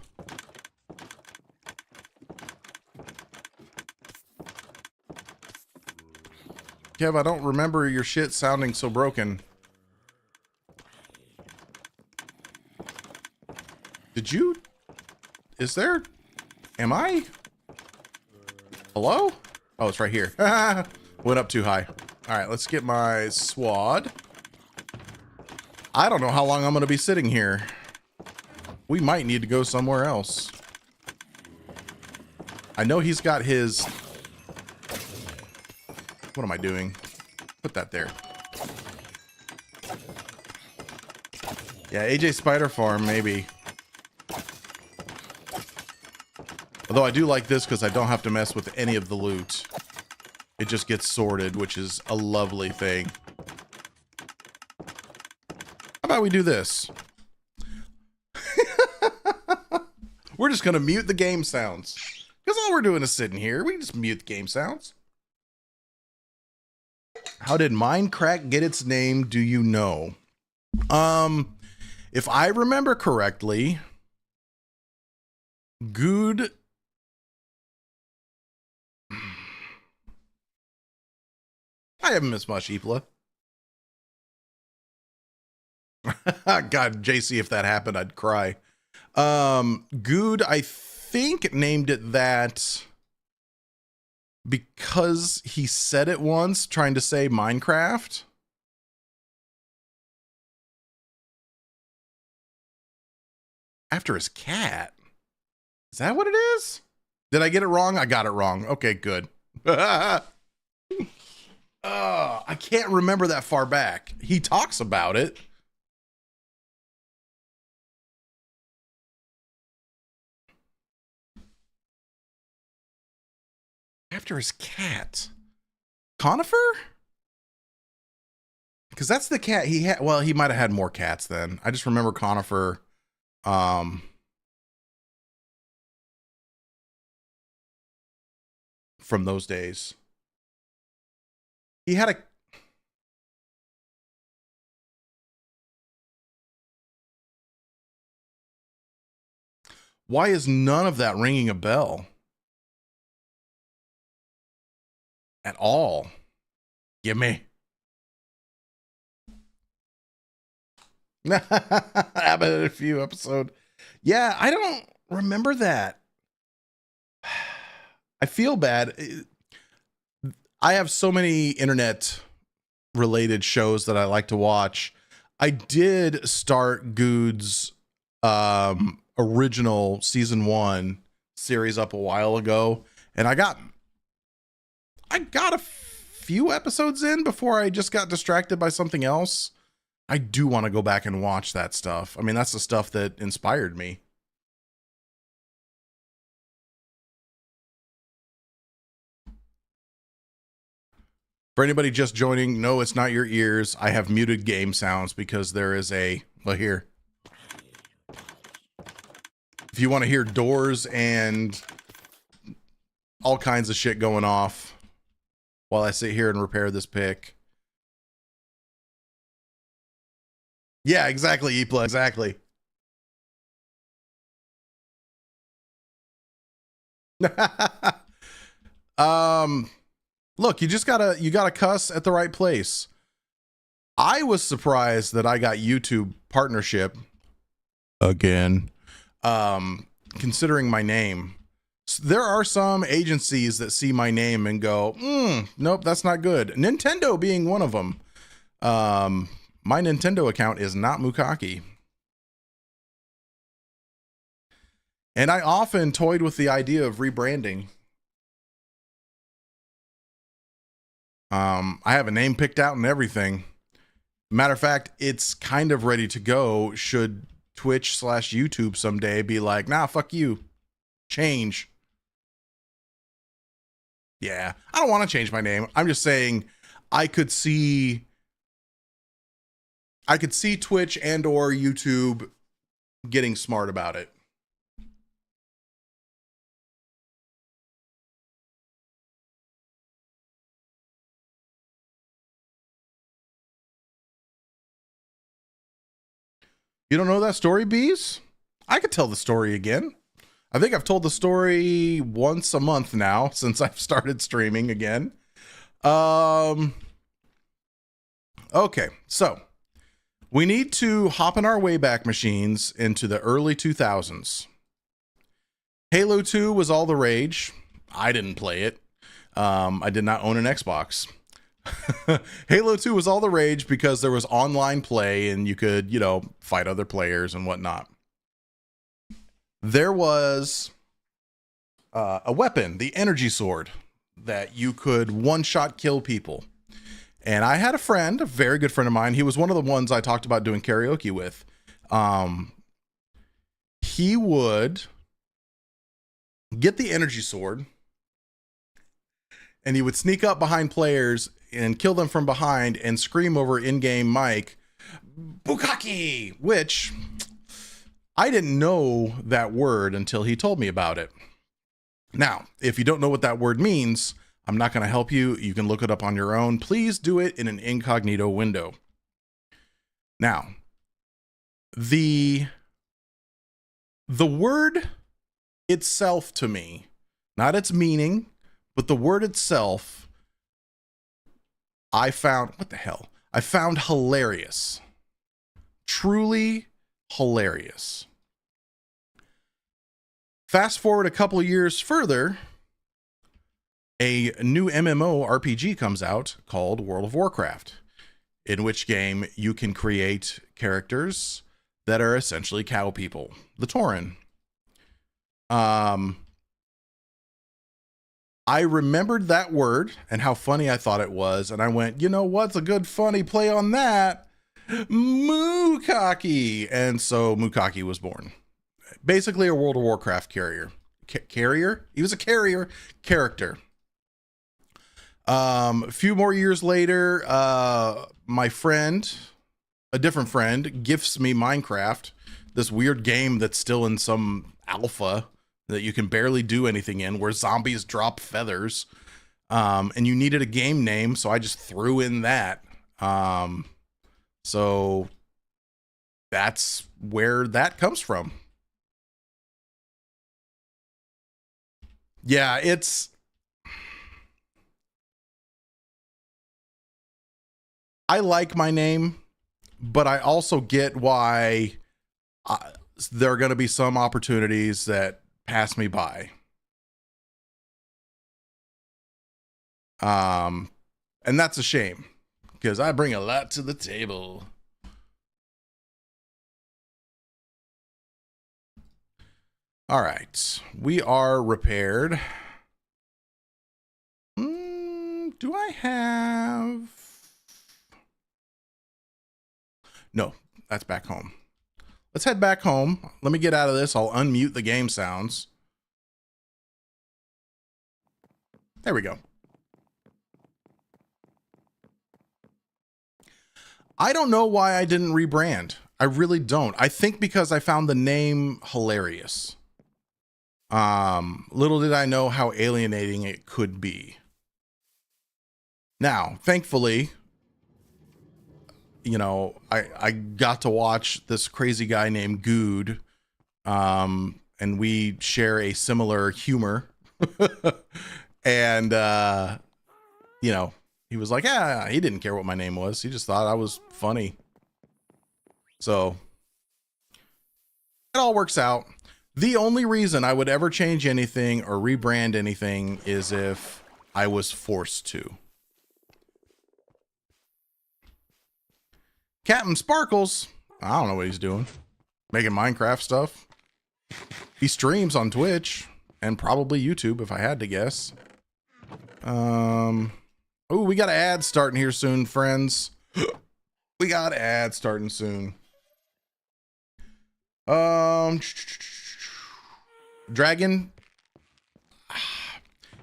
Kev, I don't remember your shit sounding so broken. Did you? Is there? Am I? Hello? Oh, it's right here. Went up too high. All right, let's get my swad. I don't know how long I'm going to be sitting here. We might need to go somewhere else. I know he's got his... What am I doing? Put that there. Yeah, AJ Spider Farm, maybe. Although I do like this because I don't have to mess with any of the loot. It just gets sorted, which is a lovely thing. How about we do this? We're just going to mute the game sounds. Because all we're doing is sitting here. We can just mute the game sounds. How did Mindcrack get its name, do you know? If I remember correctly, Good... I haven't missed much, Epla. God, JC, if that happened, I'd cry. Good, I think, named it that because he said it once, trying to say Minecraft. After his cat. Is that what it is? Did I get it wrong? I got it wrong. Okay, good. I can't remember that far back. He talks about it. After his cat. Conifer? Because that's the cat he had. Well, he might have had more cats then. I just remember Conifer. From those days. He had a... Why is none of that ringing a bell? At all. Gimme. Happened in a few episodes. Yeah, I don't remember that. I feel bad. I have so many internet related shows that I like to watch. I did start Good's original season 1 series up a while ago, and I got a few episodes in before I just got distracted by something else. I do want to go back and watch that stuff. I mean, that's the stuff that inspired me. For anybody just joining, no, it's not your ears. I have muted game sounds because there is a... Well, here. If you want to hear doors and all kinds of shit going off while I sit here and repair this pick. Yeah, exactly, Epla, exactly. Look, you gotta cuss at the right place. I was surprised that I got YouTube partnership again, considering my name. There are some agencies that see my name and go, nope, that's not good. Nintendo being one of them. My Nintendo account is not Mookake. And I often toyed with the idea of rebranding. I have a name picked out and everything. Matter of fact, it's kind of ready to go should Twitch/YouTube someday be like, nah, fuck you. Change. Yeah, I don't want to change my name. I'm just saying I could see Twitch and or YouTube getting smart about it. You don't know that story, Bees? I could tell the story again. I think I've told the story once a month now since I've started streaming again. Okay, so we need to hop in our Wayback Machines into the early 2000s. Halo 2 was all the rage. I didn't play it. I did not own an Xbox. Halo 2 was all the rage because there was online play and you could, fight other players and whatnot. There was a weapon, the energy sword, that you could one-shot kill people. And I had a friend, a very good friend of mine. He was one of the ones I talked about doing karaoke with. He would get the energy sword and he would sneak up behind players and kill them from behind and scream over in-game mic, Mookake, which I didn't know that word until he told me about it. Now, if you don't know what that word means, I'm not going to help you. You can look it up on your own. Please do it in an incognito window. Now, the word itself to me, not its meaning, but the word itself, I found hilarious. Truly hilarious. Fast forward a couple of years further, a new MMO RPG comes out called World of Warcraft, in which game you can create characters that are essentially cow people, the Tauren. I remembered that word and how funny I thought it was, and I went, you know what's a good funny play on that? Mookake. And so Mookake was born. Basically a World of Warcraft carrier. Carrier? He was a carrier character. A few more years later, my friend, a different friend, gifts me Mindcraft, this weird game that's still in some alpha that you can barely do anything in, where zombies drop feathers. And you needed a game name, so I just threw in that. So that's where that comes from. Yeah, I like my name, but I also get why there are going to be some opportunities that pass me by. And that's a shame because I bring a lot to the table. All right, we are repaired. Do I have? No, that's back home. Let's head back home. Let me get out of this. I'll unmute the game sounds. There we go. I don't know why I didn't rebrand. I really don't. I think because I found the name hilarious. Little did I know how alienating it could be. Now, thankfully, I got to watch this crazy guy named Good, and we share a similar humor. And you know, he was like, yeah, he didn't care what my name was. He just thought I was funny. So it all works out. The only reason I would ever change anything or rebrand anything is if I was forced to. Captain Sparkles, I don't know what he's doing. Making Minecraft stuff. He streams on Twitch and probably YouTube if I had to guess. Oh, we got ads starting here soon, friends. We got ads starting soon. Dragon.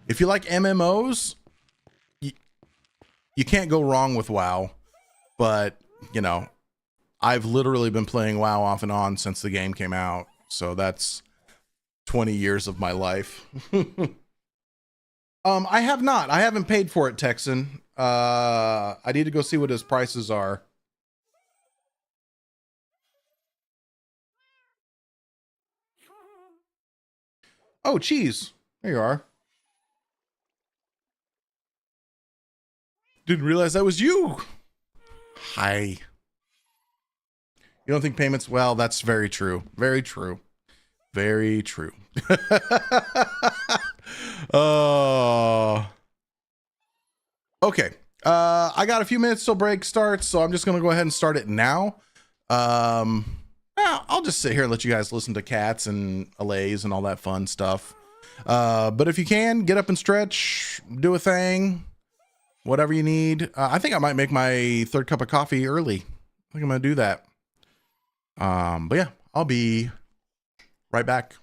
If you like MMOs, you can't go wrong with WoW. But, you know, I've literally been playing WoW off and on since the game came out. So that's 20 years of my life. I have not. I haven't paid for it, Texan. I need to go see what his prices are. Oh, cheese. There you are. Didn't realize that was you. Hi. You don't think payments? Well, that's very true. Very true. Very true. Okay. I got a few minutes till break starts, so I'm just gonna go ahead and start it now. I'll just sit here and let you guys listen to cats and allays and all that fun stuff. But if you can, get up and stretch, do a thing, whatever you need. I think I might make my third cup of coffee early. I think I'm gonna do that. But yeah, I'll be right back.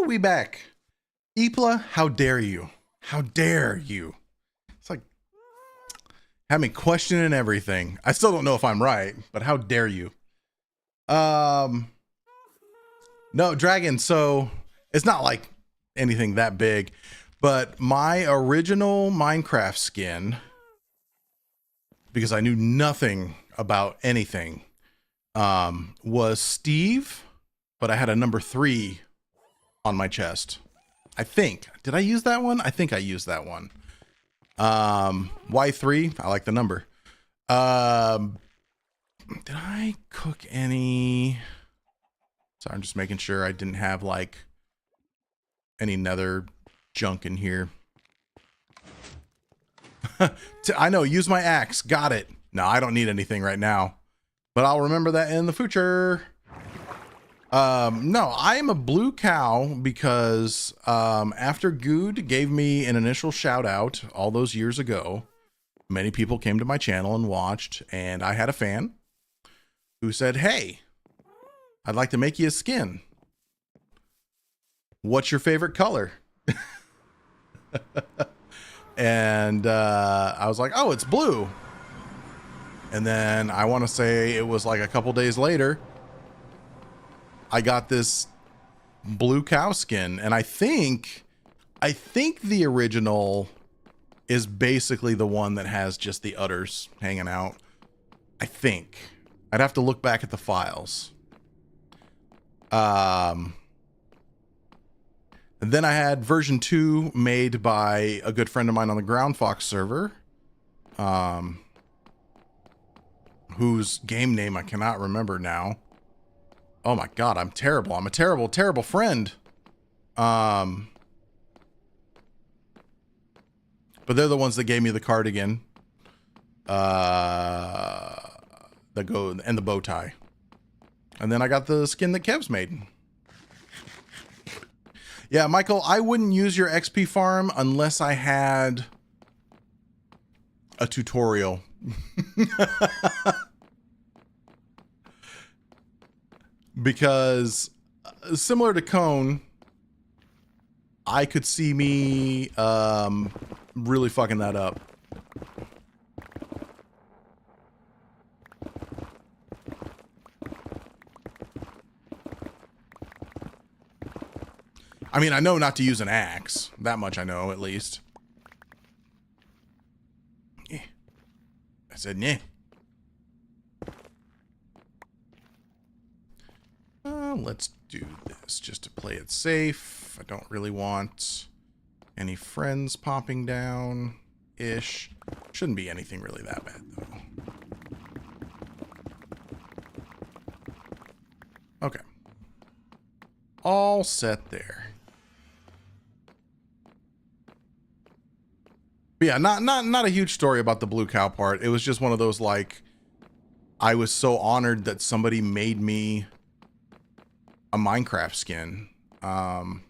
Woo, we back. Epla, how dare you? How dare you? It's like, have me questioning everything. I still don't know if I'm right, but how dare you? No, Dragon, so it's not like anything that big, but my original Minecraft skin, because I knew nothing about anything, was Steve, but I had a number 3 on my chest. I think. Did I use that one? I think I used that one. Y3, I like the number. Did I cook any? Sorry, I'm just making sure I didn't have like any nether junk in here. I know, use my axe. Got it. No, I don't need anything right now, but I'll remember that in the future. No, I am a blue cow because after Good gave me an initial shout out all those years ago, many people came to my channel and watched, and I had a fan who said, "Hey, I'd like to make you a skin. What's your favorite color?" And I was like, "Oh, it's blue." And then I want to say it was like a couple days later, I got this blue cow skin, and I think the original is basically the one that has just the udders hanging out. I think. I'd have to look back at the files. And then I had version 2 made by a good friend of mine on the Ground Fox server, whose game name I cannot remember now. Oh my God, I'm terrible. I'm a terrible, terrible friend. But they're the ones that gave me the cardigan, the and the bow tie. And then I got the skin that Kev's made. Yeah, Michael, I wouldn't use your XP farm unless I had a tutorial. Because similar to Cone, I could see me really fucking that up. I mean, I know not to use an axe. That much I know, at least. Yeah. I said, yeah. Let's do this just to play it safe. I don't really want any friends popping down-ish. Shouldn't be anything really that bad, though. Okay. All set there. But yeah, not a huge story about the blue cow part. It was just one of those, like, I was so honored that somebody made me a Minecraft skin. And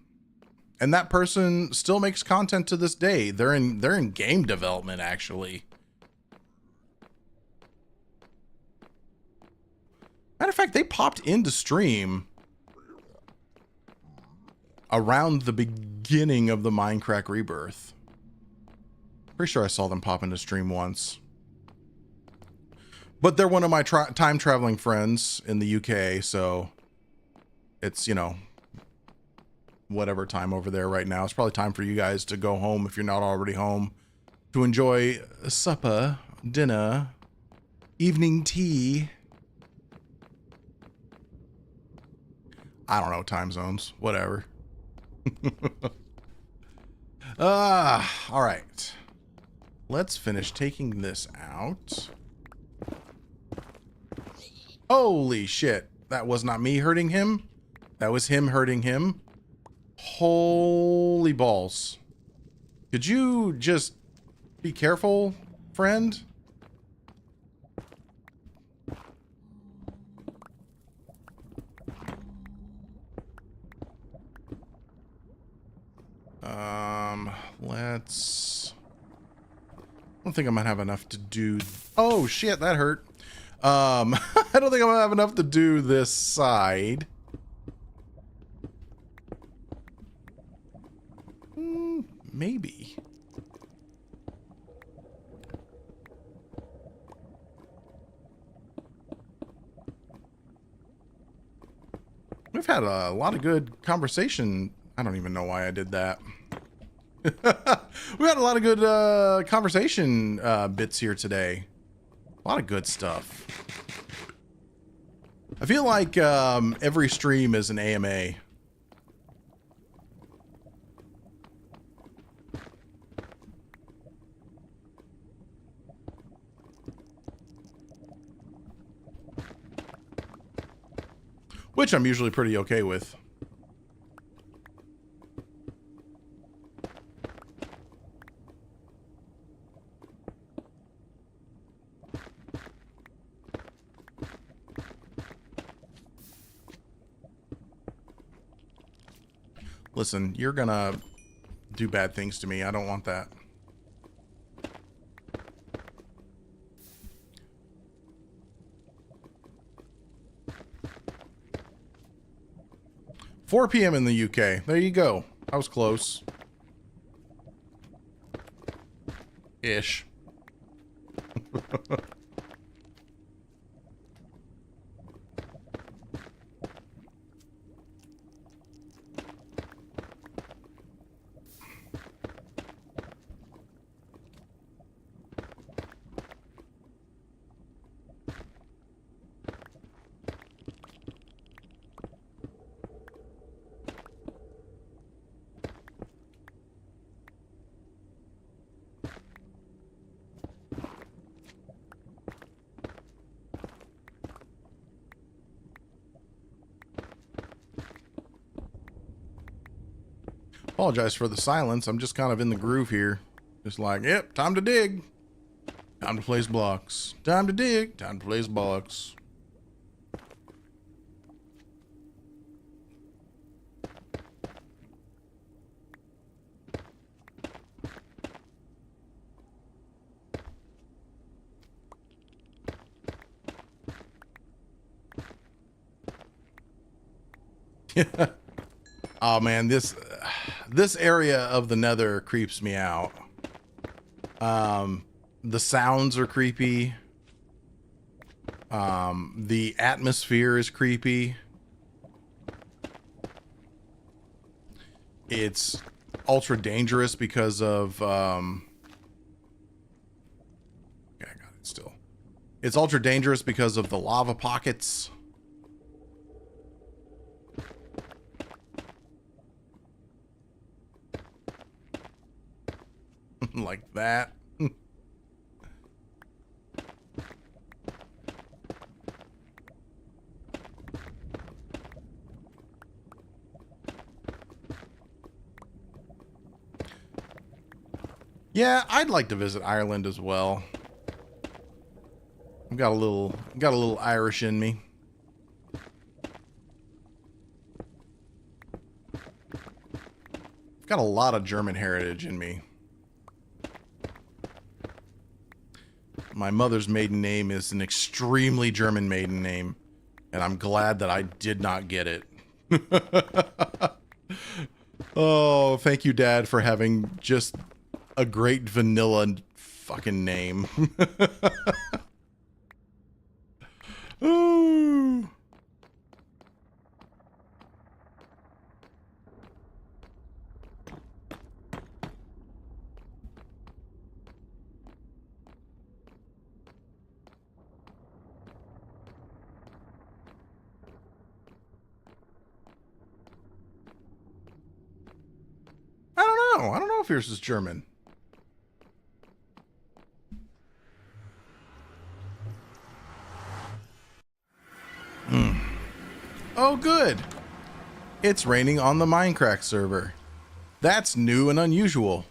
that person still makes content to this day. They're in game development, actually. Matter of fact, they popped into stream around the beginning of the Mindcrack Rebirth. Pretty sure I saw them pop into stream once. But they're one of my time traveling friends in the UK, so it's, you know, whatever time over there right now. It's probably time for you guys to go home if you're not already home, to enjoy supper, dinner, evening tea. I don't know, time zones, whatever. All right. Let's finish taking this out. Holy shit. That was not me hurting him. That was him hurting him. Holy balls. Could you just be careful, friend? Let's... I don't think I might have enough to do... Oh, shit, that hurt. I don't think I'm gonna have enough to do this side. Maybe. We've had a lot of good conversation. I don't even know why I did that. We had a lot of good conversation bits here today. A lot of good stuff. I feel like every stream is an AMA. Which I'm usually pretty okay with. Listen, you're gonna do bad things to me. I don't want that. $4 p.m. in the UK. There you go. I was close. Ish. Apologize for the silence. I'm just kind of in the groove here. Just like, yep, time to dig. Time to place blocks. Time to dig. Time to place blocks. Oh man, this area of the Nether creeps me out. The sounds are creepy. The atmosphere is creepy. It's ultra dangerous because of yeah, I got it still. It's ultra dangerous because of the lava pockets. Like that. Yeah, I'd like to visit Ireland as well. I've got a little Irish in me. I've got a lot of German heritage in me. My mother's maiden name is an extremely German maiden name, and I'm glad that I did not get it. Oh, thank you, Dad, for having just a great vanilla fucking name. Ooh. I don't know if yours is German. Oh, good. It's raining on the Mindcrack server. That's new and unusual.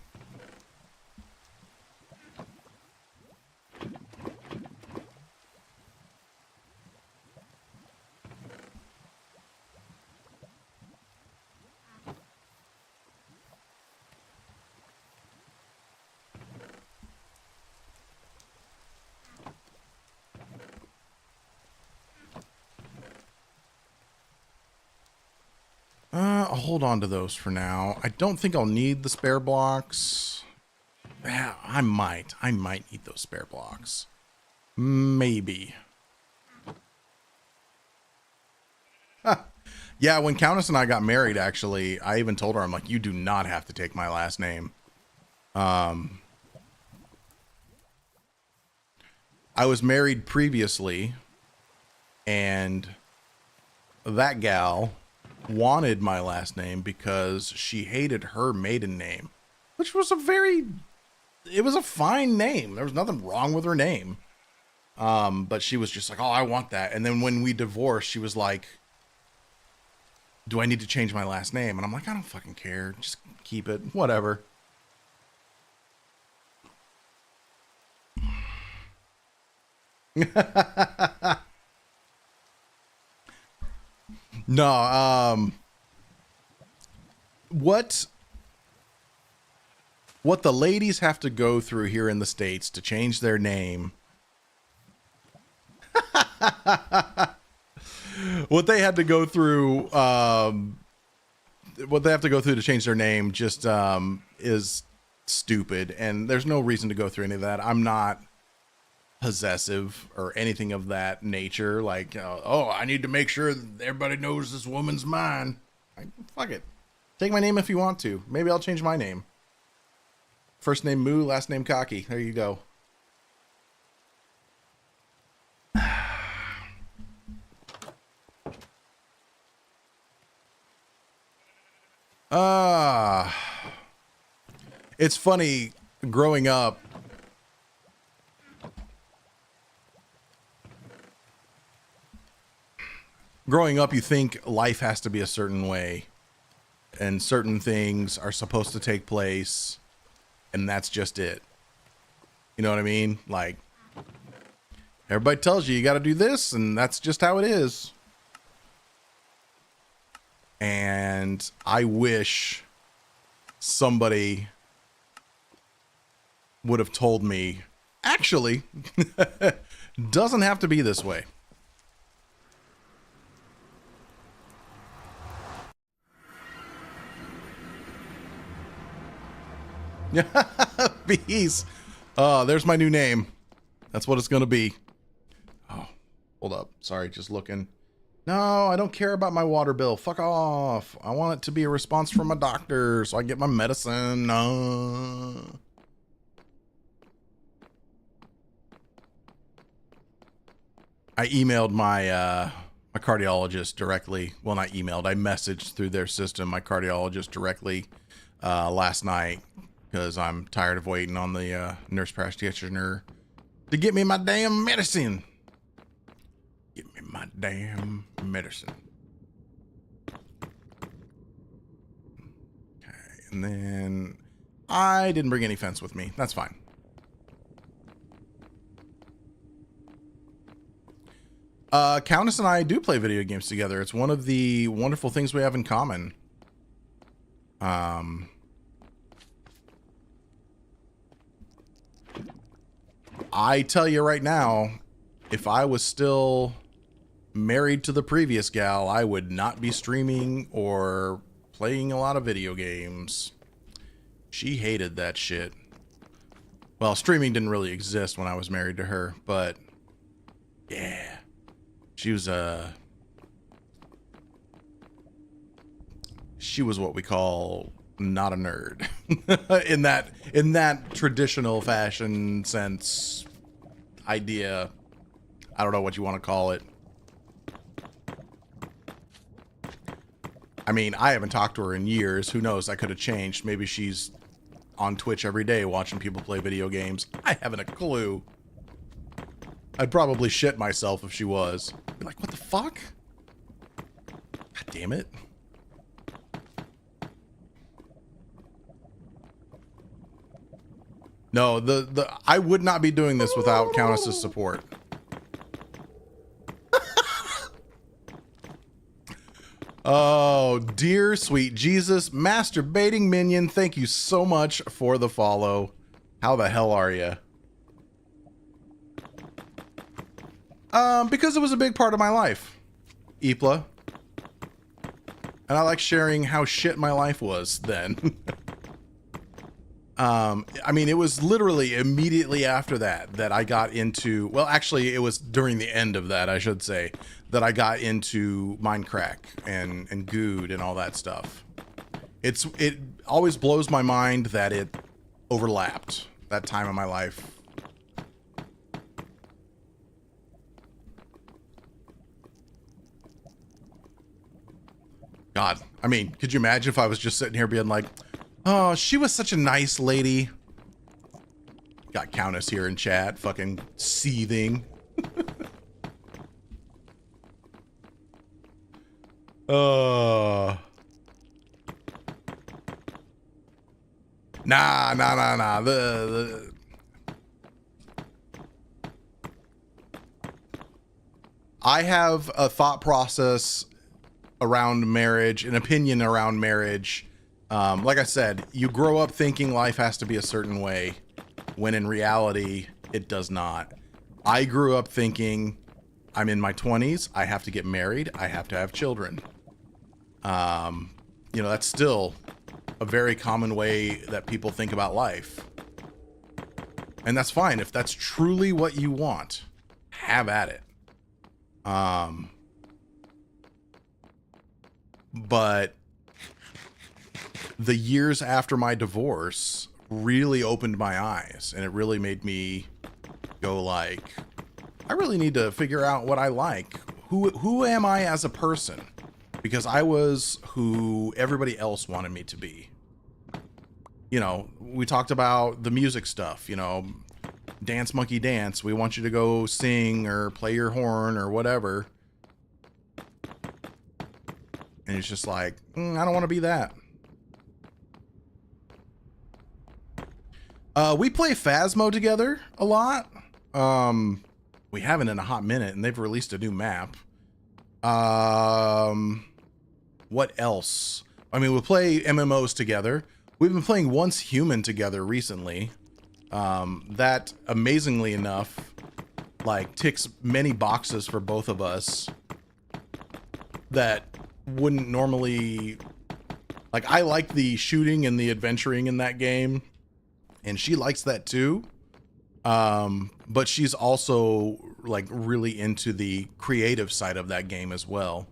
hold on to those for now. I don't think I'll need the spare blocks. Yeah, I might need those spare blocks. Maybe. Huh. Yeah, when Countess and I got married, actually, I even told her, I'm like, you do not have to take my last name. I was married previously, and that gal wanted my last name because she hated her maiden name, which was it was a fine name. There was nothing wrong with her name. But she was just like, oh, I want that. And then when we divorced, she was like, do I need to change my last name? And I'm like, I don't fucking care. Just keep it. Whatever. No, what the ladies have to go through here in the States to change their name. What they had to go through, what they have to go through to change their name just is stupid, and there's no reason to go through any of that. I'm not possessive or anything of that nature. Like, oh, I need to make sure that everybody knows this woman's mine. Fuck it. Take my name if you want to. Maybe I'll change my name. First name Moo, last name Cocky. There you go. It's funny, growing up, you think life has to be a certain way, and certain things are supposed to take place, and that's just it. You know what I mean? Like, everybody tells you got to do this, and that's just how it is. And I wish somebody would have told me, actually, doesn't have to be this way. Bees. There's my new name. That's what it's gonna be. Oh, hold up. Sorry, just looking. No, I don't care about my water bill. Fuck off. I want it to be a response from a doctor so I get my medicine. I emailed my my cardiologist directly. Well, not emailed. I messaged through their system my cardiologist directly last night because I'm tired of waiting on the nurse practitioner to get me my damn medicine. Give me my damn medicine. Okay, and then I didn't bring any fence with me. That's fine. Countess and I do play video games together. It's one of the wonderful things we have in common. I tell you right now, if I was still married to the previous gal, I would not be streaming or playing a lot of video games. She hated that shit. Well, streaming didn't really exist when I was married to her, but yeah, she was what we call not a nerd in that traditional fashion sense idea. I don't know what you want to call it. I mean, I haven't talked to her in years. Who knows? I could have changed. Maybe she's on Twitch every day watching people play video games. I haven't a clue. I'd probably shit myself if she was. Be like, what the fuck? God damn it. No, I would not be doing this without Countess's support. Oh, dear sweet Jesus, masturbating minion, thank you so much for the follow. How the hell are you? Because it was a big part of my life, Ipla. And I like sharing how shit my life was then. I mean, it was literally immediately after that I got into, well, actually, it was during the end of that, I should say, that I got into Mindcrack and Good and all that stuff. It always blows my mind that it overlapped that time of my life. God, I mean, could you imagine if I was just sitting here being like, oh, she was such a nice lady. Got Countess here in chat, fucking seething. Nah. I have a thought process around marriage, an opinion around marriage. Like I said, you grow up thinking life has to be a certain way, when in reality, it does not. I grew up thinking I'm in my 20s, I have to get married, I have to have children. You know, that's still a very common way that people think about life. And that's fine. If that's truly what you want, have at it. But the years after my divorce really opened my eyes, and it really made me go like, I really need to figure out what I like. Who am I as a person? Because I was who everybody else wanted me to be. You know, we talked about the music stuff, you know, dance monkey dance. We want you to go sing or play your horn or whatever. And it's just like, I don't want to be that. We play Phasmo together a lot. We haven't in a hot minute, and they've released a new map. What else? I mean, we play MMOs together. We've been playing Once Human together recently. That, amazingly enough, like, ticks many boxes for both of us that wouldn't normally... Like, I like the shooting and the adventuring in that game, and she likes that too. But she's also, like, really into the creative side of that game as well.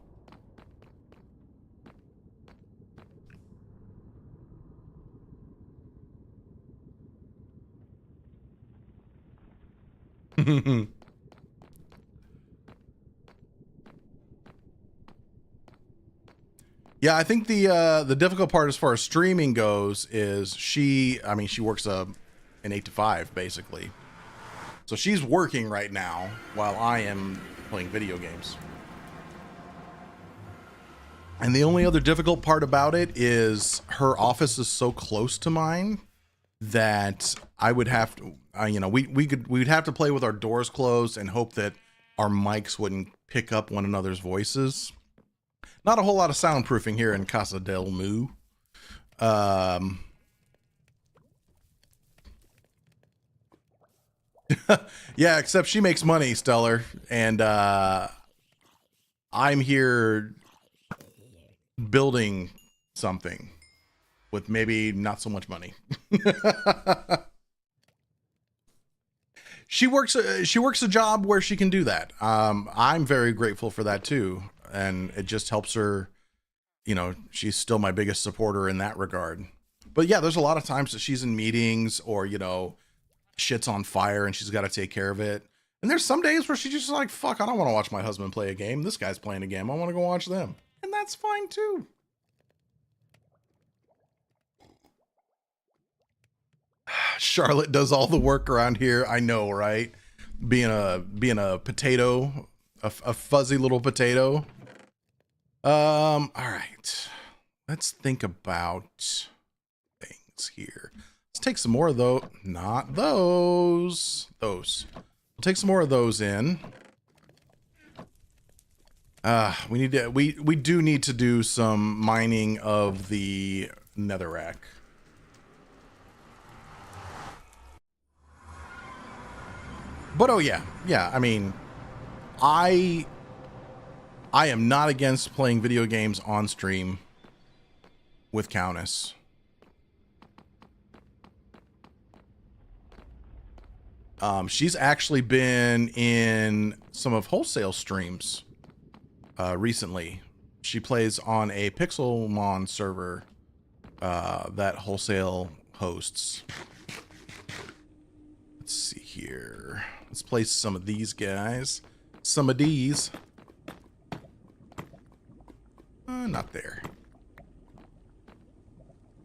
Yeah, I think the difficult part as far as streaming goes is she works an 8 to 5 basically. So she's working right now while I am playing video games. And the only other difficult part about it is her office is so close to mine that I would have to, you know, we'd have to play with our doors closed and hope that our mics wouldn't pick up one another's voices. Not a whole lot of soundproofing here in Casa del Moo. Yeah, except she makes money, Stellar, and I'm here building something with maybe not so much money. She works a job where she can do that. I'm very grateful for that too, and it just helps her. You know, she's still my biggest supporter in that regard. But yeah, there's a lot of times that she's in meetings or, you know, shit's on fire and she's got to take care of it. And there's some days where she's just like, fuck, I don't want to watch my husband play a game. This guy's playing a game. I want to go watch them. And that's fine too. Charlotte does all the work around here. I know, right? Being a potato, a fuzzy little potato. All right. Let's think about things here. Let's take some more of those. Not those. Those. We'll take some more of those in. We do need to do some mining of the netherrack. But oh yeah, I mean, I am not against playing video games on stream. with Countess. She's actually been in some of Wholesale streams recently. She plays on a Pixelmon server that Wholesale hosts. Let's see here. Let's place some of these guys. Some of these. Not there.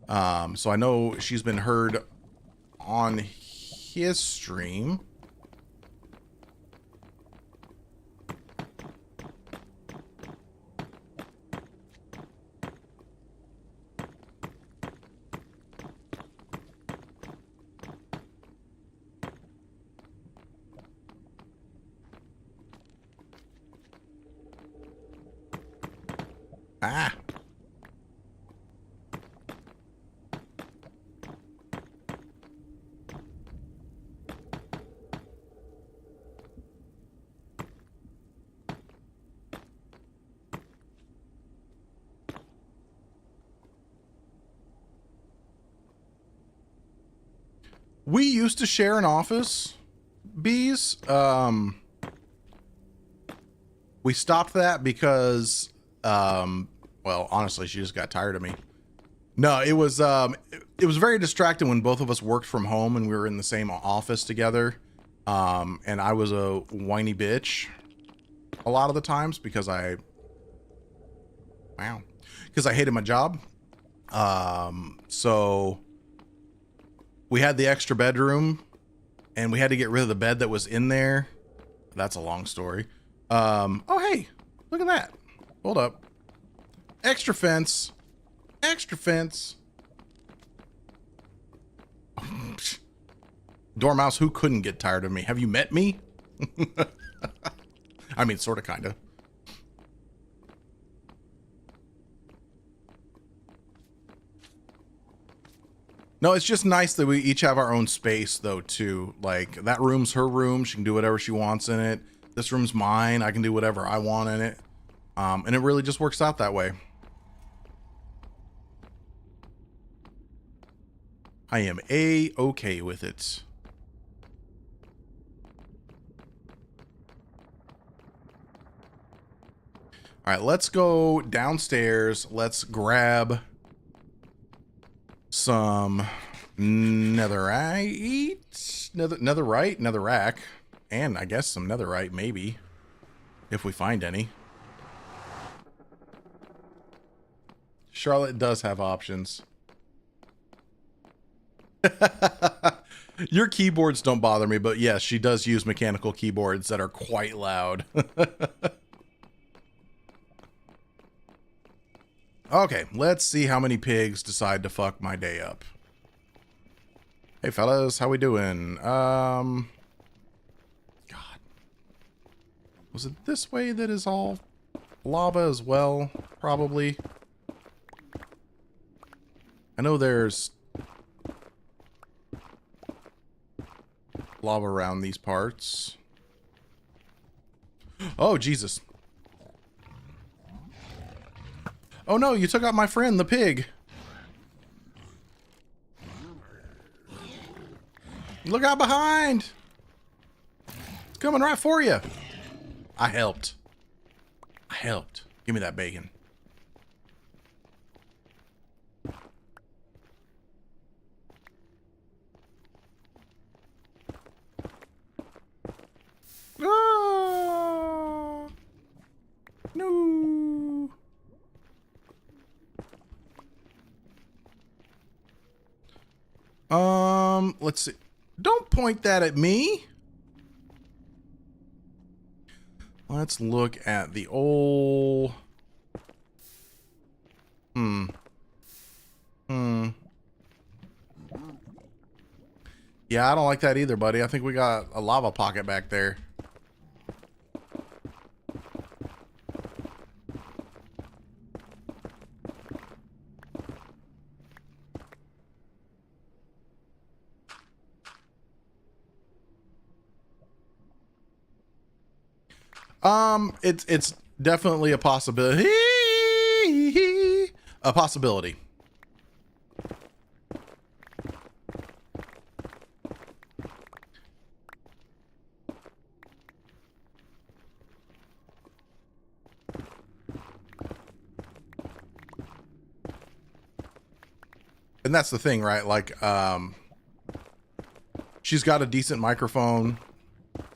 So I know she's been heard on his stream. Ah. We used to share an office, Bees. We stopped that because, well, honestly, she just got tired of me. No, it was very distracting when both of us worked from home and we were in the same office together. And I was a whiny bitch a lot of the times because I hated my job. So we had the extra bedroom and we had to get rid of the bed that was in there. That's a long story. Oh, hey, look at that. Hold up. Extra fence. Extra fence. Dormouse, who couldn't get tired of me? Have you met me? I mean, sort of, kind of. No, it's just nice that we each have our own space, though, too. Like, that room's her room. She can do whatever she wants in it. This room's mine. I can do whatever I want in it. And it really just works out that way. I am A-okay with it. All right, let's go downstairs. Let's grab some netherite, netherrack, and I guess some netherite, maybe, if we find any. Charlotte does have options. Your keyboards don't bother me, but yes, she does use mechanical keyboards that are quite loud. Okay, let's see how many pigs decide to fuck my day up. Hey fellas, how we doing? God. Was it this way that is all lava as well? Probably. I know there's lava around these parts. Oh, Jesus. Oh no, you took out my friend, the pig. Look out behind. It's coming right for you. I helped. I helped. Give me that bacon. Ah! No. Let's see. Don't point that at me. Let's look at the old... Yeah, I don't like that either, buddy. I think we got a lava pocket back there. It's definitely a possibility. A possibility. And that's the thing, right? Like, she's got a decent microphone.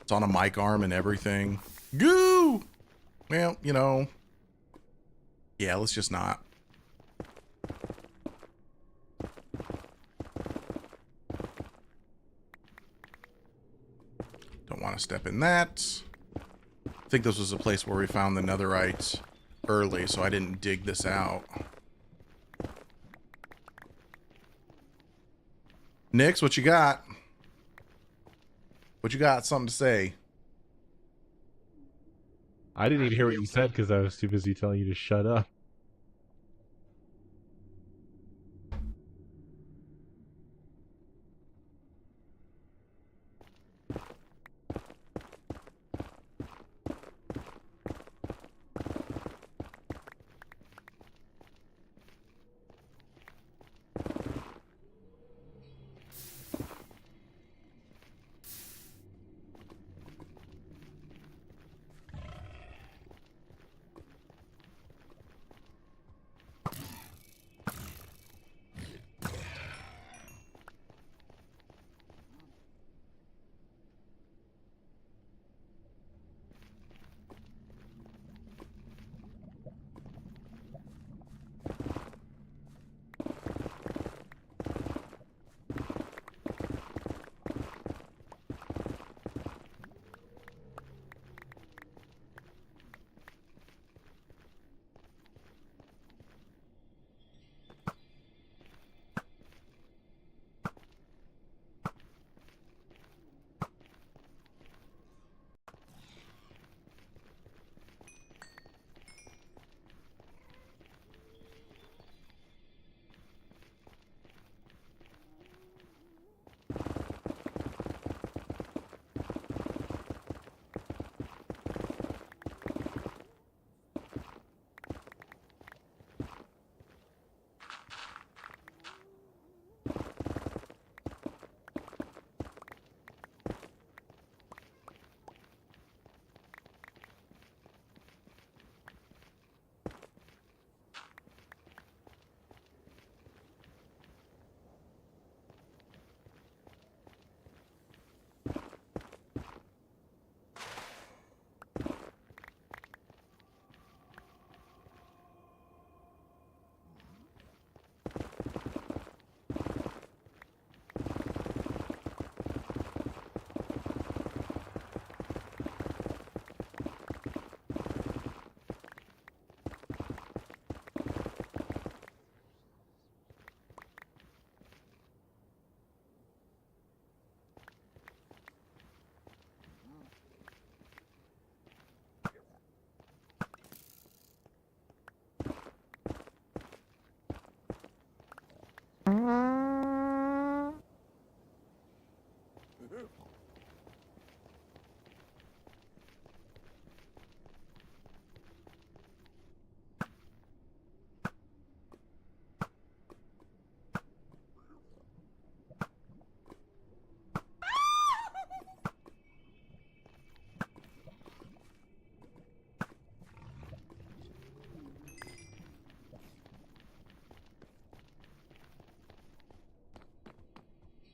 It's on a mic arm and everything. Goo! Well, you know, yeah, let's just not. Don't want to step in that. I think this was a place where we found the netherite early, so I didn't dig this out. Nix, what you got? What you got? Something to say? I didn't even hear what you said because I was too busy telling you to shut up.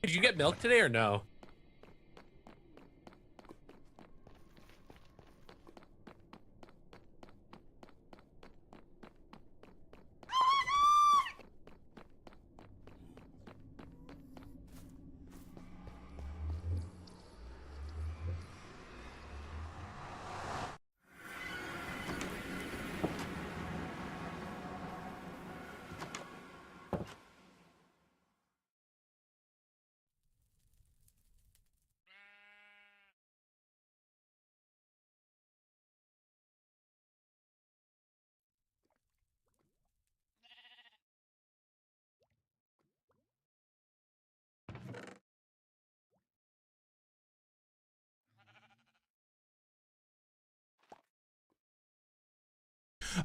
Did you get milk today or no?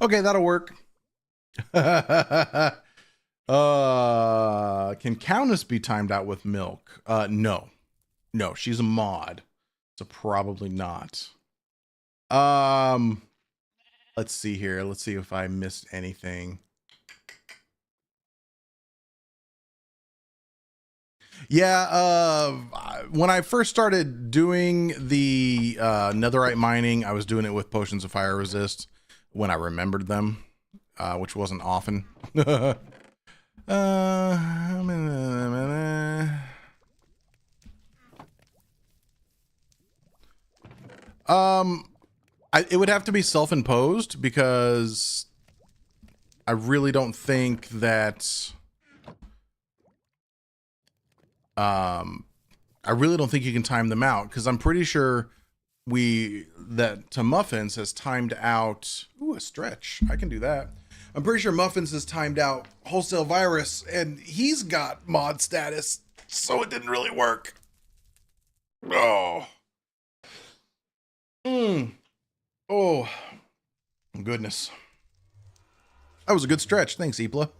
Okay, that'll work. Can Countess be timed out with milk? No. No, she's a mod. So probably not. Let's see here. Let's see if I missed anything. Yeah, when I first started doing the netherite mining, I was doing it with potions of fire resist when I remembered them, which wasn't often. It would have to be self-imposed because I really don't think that I really don't think you can time them out, because I'm pretty sure Muffins has timed out. Ooh, a stretch. I can do that. I'm pretty sure Muffins has timed out Wholesale Virus, and he's got mod status, so it didn't really work. Oh. Oh. Goodness. That was a good stretch. Thanks, Eepla.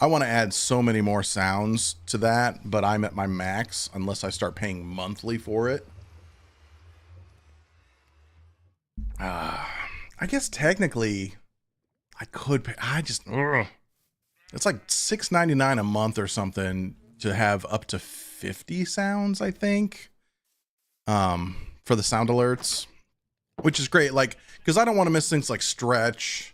I want to add so many more sounds to that, but I'm at my max unless I start paying monthly for it. I guess technically I could pay. It's like $6.99 a month or something to have up to 50 sounds, I think, for the sound alerts, which is great. Like, because I don't want to miss things like stretch,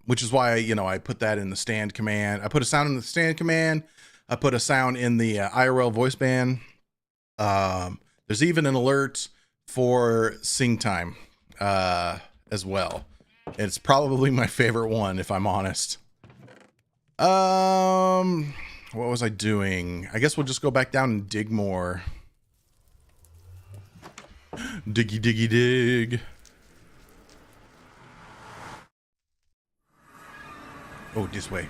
which is why, I put that in the stand command. I put a sound in the stand command. I put a sound in the IRL voice band. There's even an alert for sing time as well. It's probably my favorite one, if I'm honest. What was I doing? I guess we'll just go back down and dig more. Diggy, diggy, dig. Oh, this way.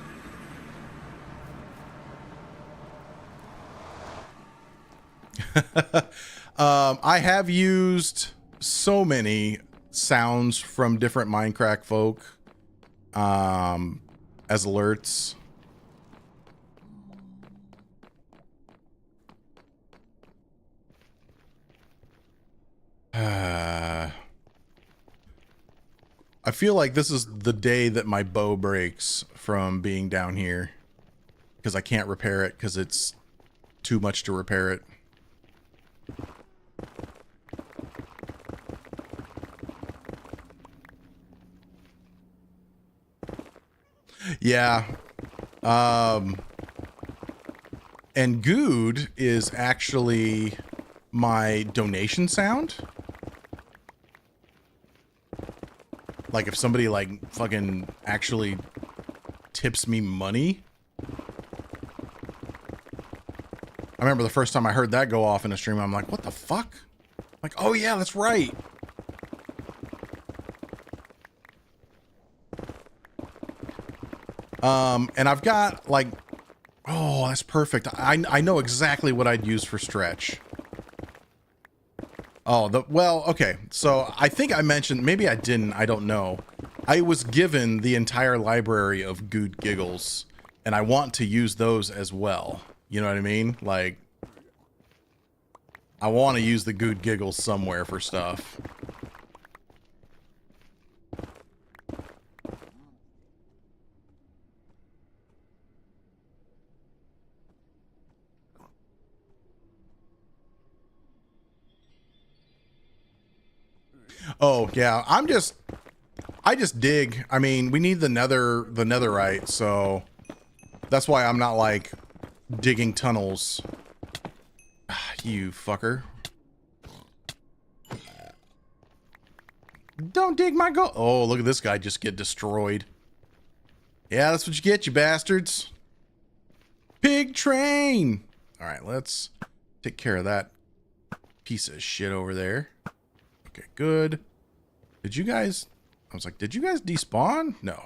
I have used so many sounds from different Mindcrack folk as alerts. I feel like this is the day that my bow breaks from being down here, because I can't repair it because it's too much to repair it. Yeah. And Good is actually my donation sound. Like if somebody like fucking actually tips me money. I remember the first time I heard that go off in a stream, I'm like, what the fuck? Like, oh yeah, that's right. And I've got like, oh, that's perfect. I know exactly what I'd use for stretch. Oh, well, okay. So I think I mentioned, maybe I didn't, I don't know. I was given the entire library of Good Giggles, and I want to use those as well. You know what I mean? Like, I want to use the Good Giggles somewhere for stuff. Oh, yeah. I just dig. I mean, we need the netherite, so that's why I'm not like digging tunnels. You fucker. Don't dig my gold. Oh, look at this guy just get destroyed. Yeah, that's what you get, you bastards. Pig train. All right, let's take care of that piece of shit over there. Okay, good. Did you guys... I was like, did you guys despawn? No.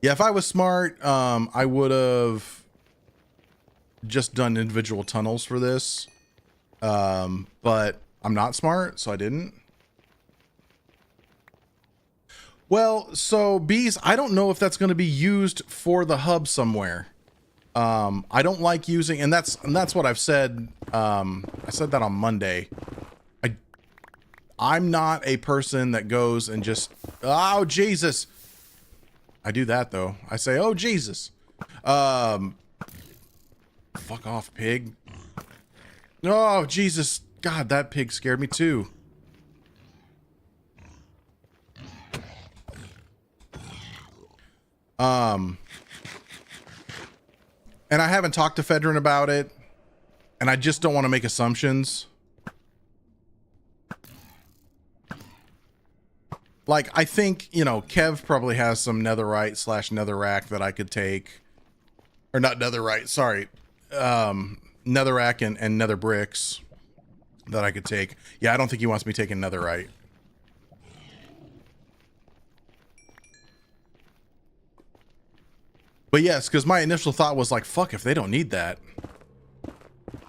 Yeah, if I was smart, I would have just done individual tunnels for this. But I'm not smart, so I didn't. Well, so bees, I don't know if that's going to be used for the hub somewhere. I don't like using, and that's what I've said. I said that on Monday. I'm not a person that goes and just, oh, Jesus. I do that, though. I say, oh, Jesus. Fuck off, pig. Oh, Jesus. God, that pig scared me, too. And I haven't talked to Fedrin about it, and I just don't want to make assumptions. Like, I think, you know, Kev probably has some netherite / netherrack that I could take. Or not netherite, sorry. Netherrack and nether bricks that I could take. Yeah, I don't think he wants me taking netherite. But yes, because my initial thought was like, fuck, if they don't need that.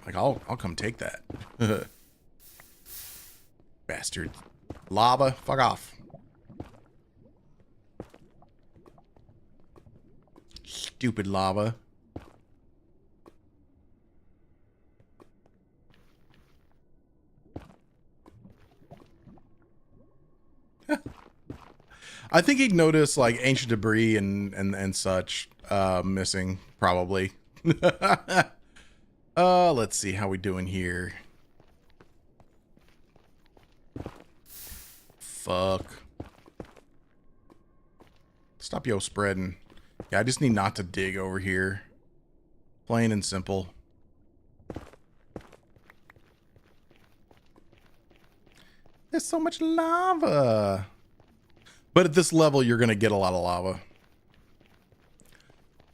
Like, I'll come take that. Bastard. Lava, fuck off. Stupid lava. I think he'd notice like ancient debris and such missing, probably. Let's see how we doing here. Fuck. Stop yo spreading. Yeah, I just need not to dig over here. Plain and simple. There's so much lava. But at this level, you're going to get a lot of lava.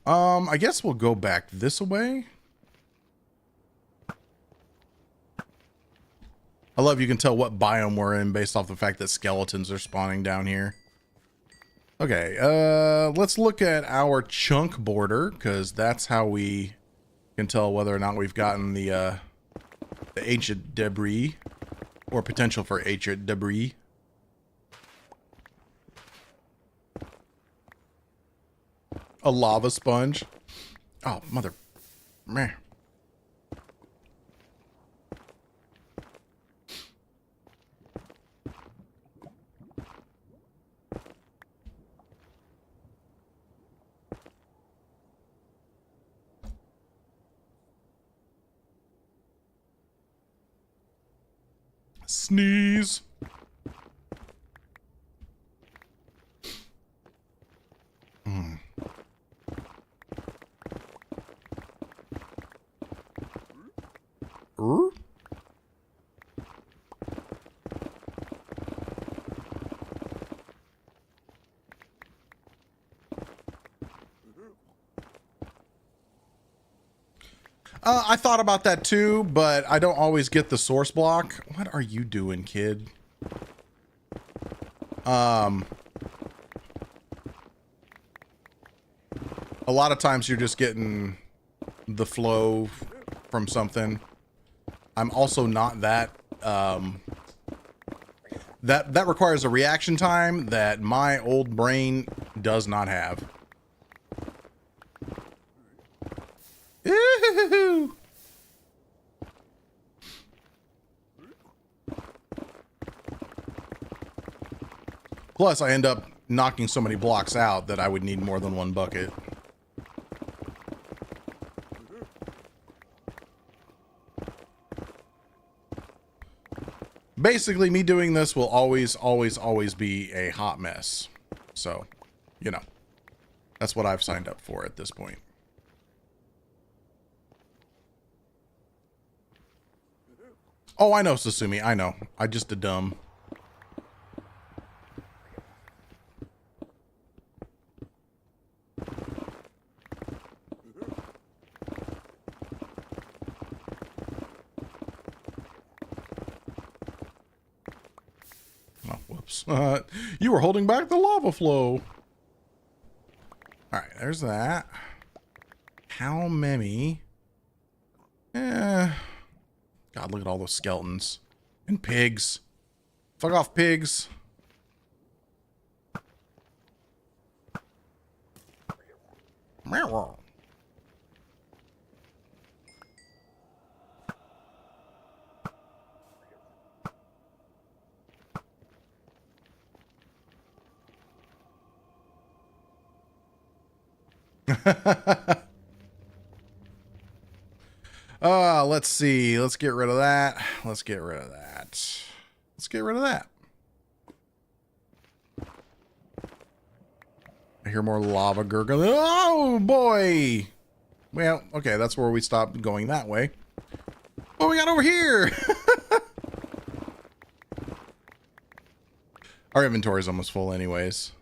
I guess we'll go back this way. I love you can tell what biome we're in based off the fact that skeletons are spawning down here. Okay, let's look at our chunk border, because that's how we can tell whether or not we've gotten the ancient debris, or potential for ancient debris. A lava sponge. Oh, mother. Meh. Sneeze. I thought about that too, but I don't always get the source block. What are you doing, kid? A lot of times you're just getting the flow from something. I'm also not that, that requires a reaction time that my old brain does not have. Ooh. Plus, I end up knocking so many blocks out that I would need more than one bucket. Basically, me doing this will always be a hot mess. So, you know, that's what I've signed up for at this point. Oh, I know, Sasumi. I know. I just a dumb. Oh, whoops. You were holding back the lava flow. All right, there's that. How many? God, look at all those skeletons. And pigs. Fuck off, pigs. Let's see. Let's get rid of that. Let's get rid of that. Let's get rid of that. I hear more lava gurgling. Oh, boy. Well, okay, that's where we stopped going that way. What we got over here? Our inventory is almost full anyways.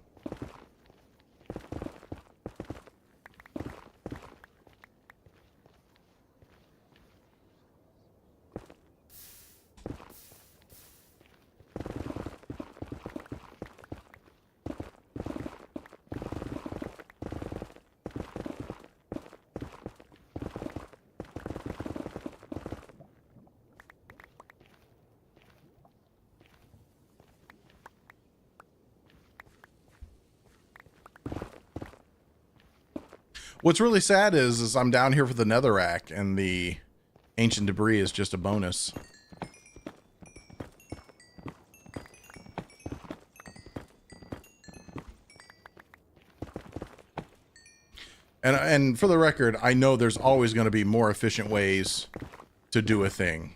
What's really sad is I'm down here for the netherrack, and the ancient debris is just a bonus. And for the record, I know there's always going to be more efficient ways to do a thing.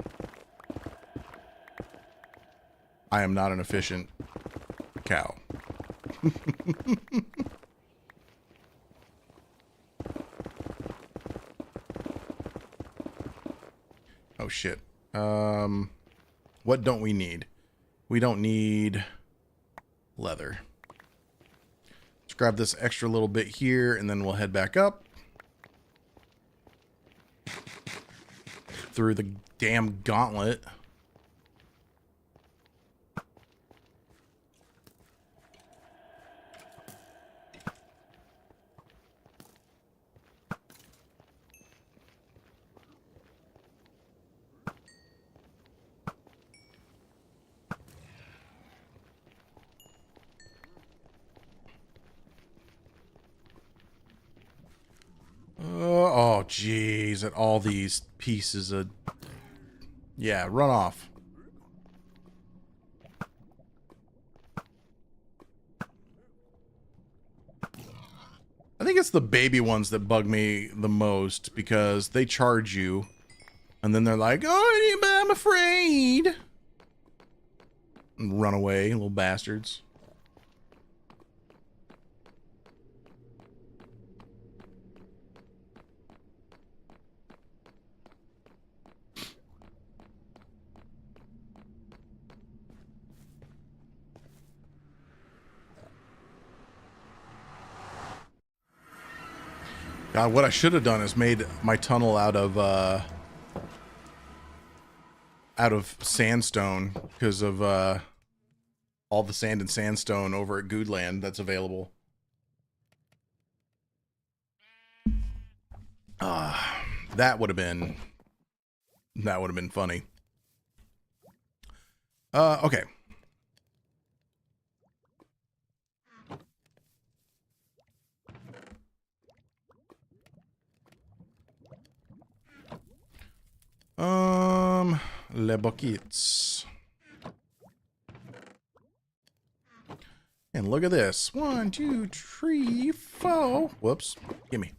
I am not an efficient cow. Oh shit. What don't we need? We don't need leather. Let's grab this extra little bit here, and then we'll head back up through the damn gauntlet. Oh, jeez, at all these pieces of... Yeah, run off. I think it's the baby ones that bug me the most, because they charge you, and then they're like, oh, I'm afraid. And run away, little bastards. God, what I should have done is made my tunnel out of sandstone, because of all the sand and sandstone over at Goodland that's available. That would have been funny. Okay. Les buckets. And look at this. 1, 2, 3, 4. Whoops. Gimme.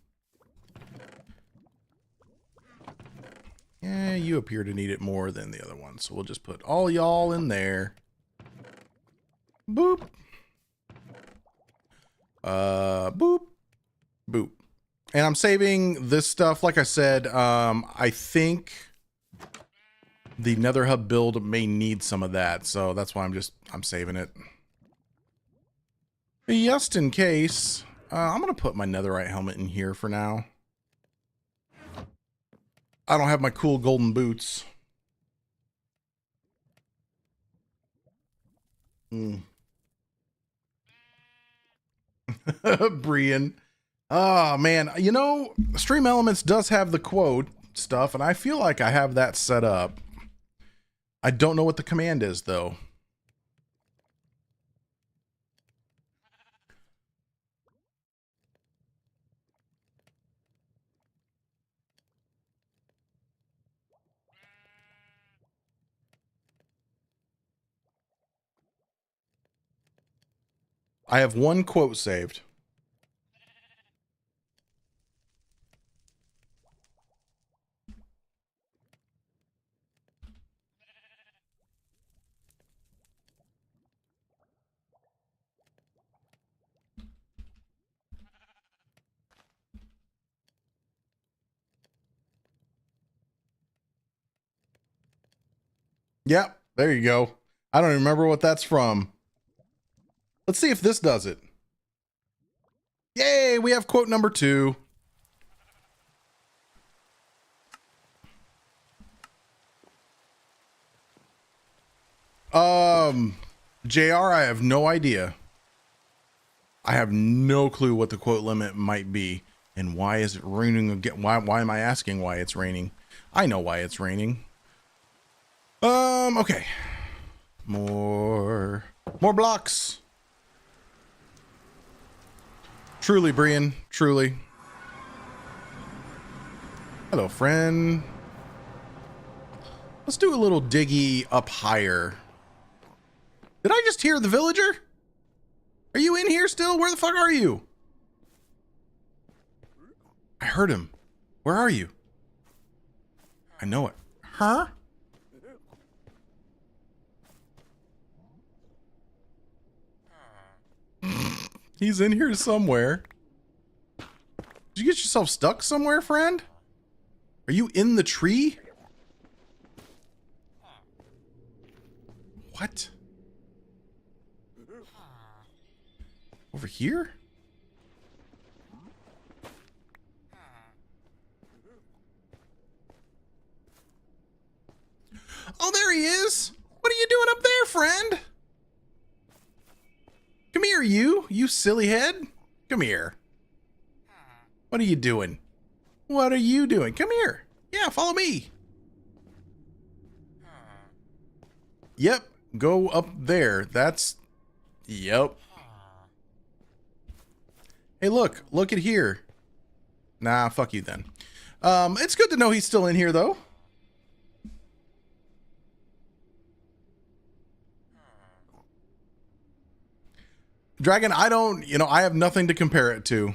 Yeah, you appear to need it more than the other one, so we'll just put all y'all in there. Boop. Boop. Boop. And I'm saving this stuff, like I said, I think the Nether Hub build may need some of that, so that's why I'm saving it. Just in case, I'm gonna put my netherite helmet in here for now. I don't have my cool golden boots. Brian. Oh, man. You know, Stream Elements does have the quote stuff, and I feel like I have that set up. I don't know what the command is, though. I have one quote saved. Yep, there you go. I don't even remember what that's from. Let's see if this does it. Yay, we have quote number 2. JR, I have no idea. I have no clue what the quote limit might be. And why is it raining again? Why am I asking why it's raining? I know why it's raining. Okay. More blocks. Truly, Brian. Truly. Hello, friend. Let's do a little diggy up higher. Did I just hear the villager? Are you in here still? Where the fuck are you? I heard him. Where are you? I know it. Huh? He's in here somewhere. Did you get yourself stuck somewhere, friend? Are you in the tree? What? Over here? Oh, there he is. What are you doing up there, friend? Come here, you silly head. Come here. What are you doing? What are you doing? Come here. Yeah, follow me. Yep, go up there. That's... Yep. Hey, look at here. Nah, fuck you then. It's good to know he's still in here, though. Dragon, I don't, I have nothing to compare it to.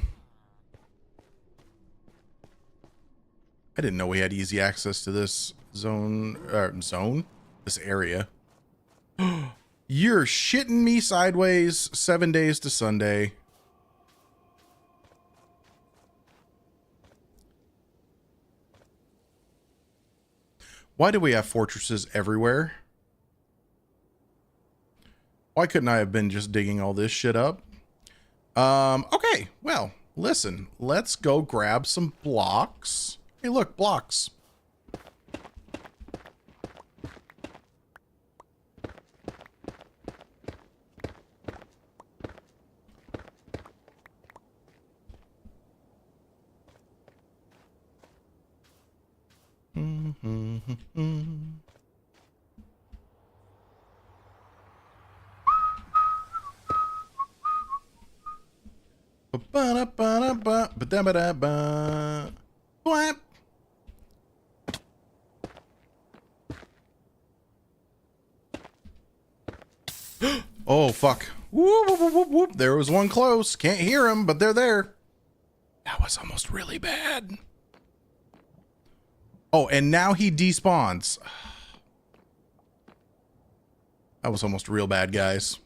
I didn't know we had easy access to this this area. You're shitting me sideways 7 days to Sunday. Why do we have fortresses everywhere? Why couldn't I have been just digging all this shit up? Okay, well, listen, let's go grab some blocks. Hey, look, blocks. Oh, fuck. Whoop, whoop, whoop, whoop, whoop. There was one close. Can't hear him, but they're there. That was almost really bad. Oh, and now he despawns. That was almost real bad, guys.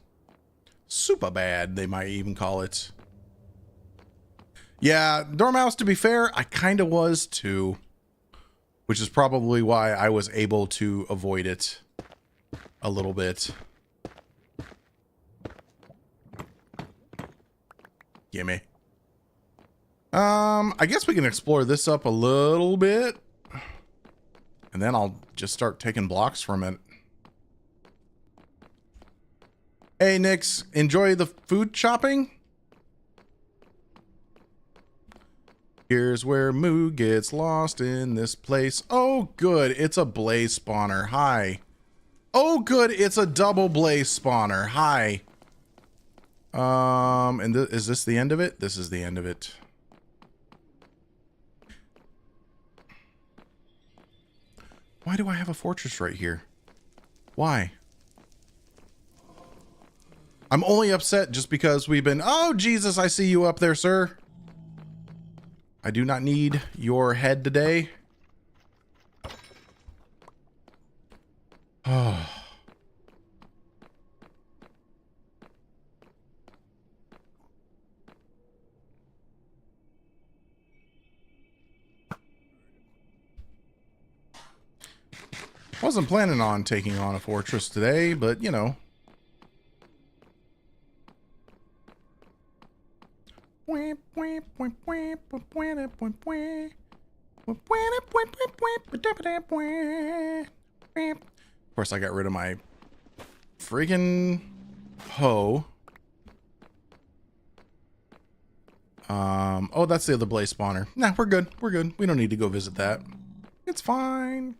Super bad, they might even call it. Yeah, Dormouse, to be fair, I kind of was too. Which is probably why I was able to avoid it a little bit. Gimme. I guess we can explore this up a little bit. And then I'll just start taking blocks from it. Hey, Nix, enjoy the food chopping? Here's where Moo gets lost in this place. Oh, good. It's a blaze spawner. Hi. Oh, good. It's a double blaze spawner. Hi. And is this the end of it? This is the end of it. Why do I have a fortress right here? Why? I'm only upset just because we've been... Oh, Jesus, I see you up there, sir. I do not need your head today. Oh. Wasn't planning on taking on a fortress today, but you know. Of course, I got rid of my friggin' hoe. Oh, that's the other blaze spawner. Nah, we're good. We're good. We don't need to go visit that. It's fine.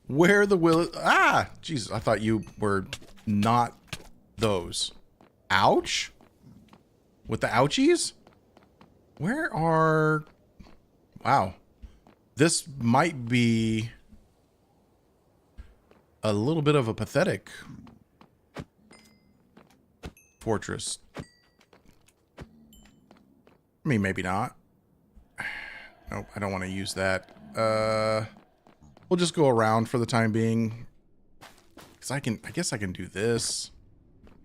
Where the will... Ah! Jesus, I thought you were not those. Ouch? With the ouchies? Where are... Wow. This might be a little bit of a pathetic fortress. I mean, maybe not. Nope, I don't want to use that. We'll just go around for the time being. Because I guess I can do this.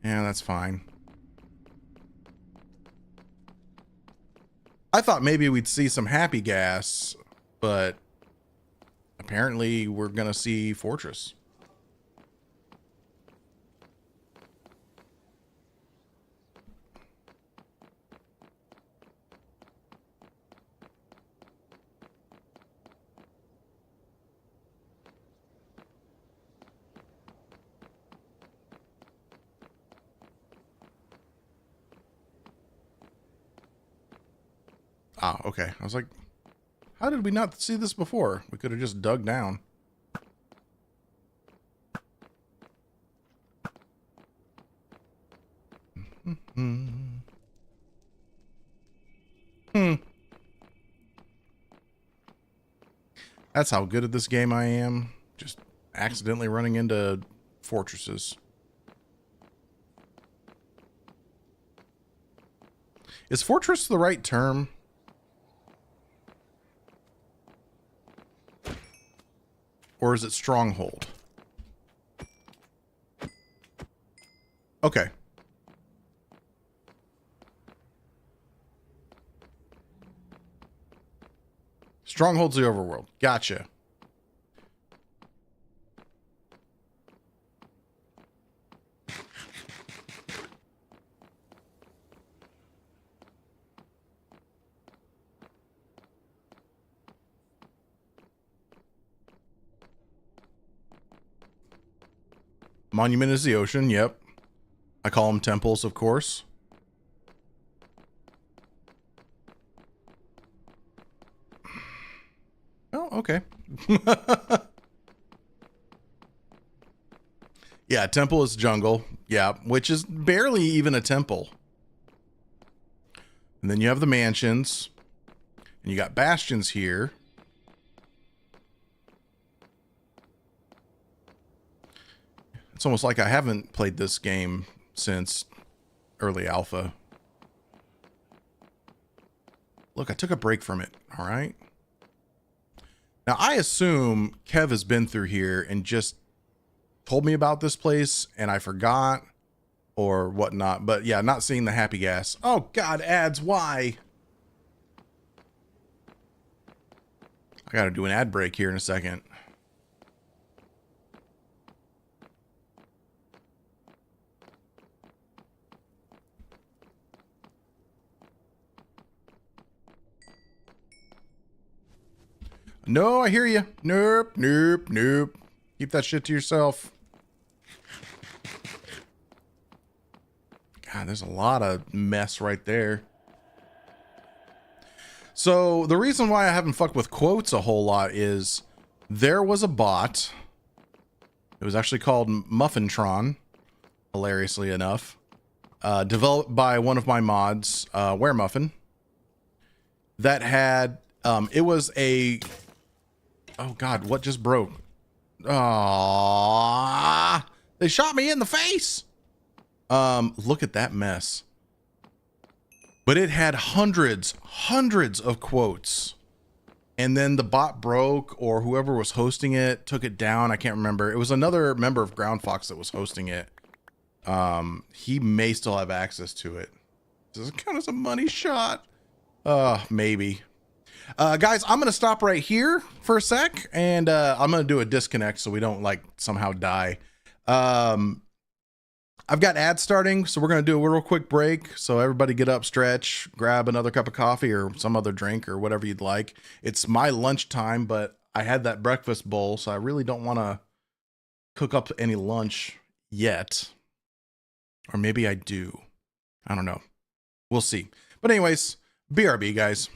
Yeah, that's fine. I thought maybe we'd see some happy gas, but apparently we're gonna see fortress. Ah, okay. I was like, how did we not see this before? We could have just dug down. That's how good at this game I am. Just accidentally running into fortresses. Is fortress the right term? Or is it stronghold? Okay. Stronghold's the overworld. Gotcha. Monument is the ocean, yep. I call them temples, of course. Oh, okay. Yeah, temple is jungle. Yeah, which is barely even a temple. And then you have the mansions. And you got bastions here. It's almost like I haven't played this game since early alpha. Look, I took a break from it, all right? Now, I assume Kev has been through here and just told me about this place and I forgot or whatnot. But yeah, not seeing the happy gas. Oh, God, ads, why? I got to do an ad break here in a second. No, I hear you. Nope, nope, nope. Keep that shit to yourself. God, there's a lot of mess right there. So the reason why I haven't fucked with quotes a whole lot is there was a bot. It was actually called Muffintron, hilariously enough. Developed by one of my mods, Weremuffin. That had, it was a... Oh God, what just broke? Aww, they shot me in the face. Look at that mess. but it had hundreds of quotes. And then the bot broke, or whoever was hosting it took it down. I can't remember. It was another member of Ground Fox that was hosting it. He may still have access to it. Does it count as a money shot? Maybe. Guys, I'm going to stop right here for a sec, and I'm going to do a disconnect so we don't like somehow die. I've got ads starting, so we're going to do a real quick break. So everybody get up, stretch, grab another cup of coffee or some other drink or whatever you'd like. It's my lunchtime, but I had that breakfast bowl, so I really don't want to cook up any lunch yet. Or maybe I do. I don't know. We'll see. But anyways, BRB, guys.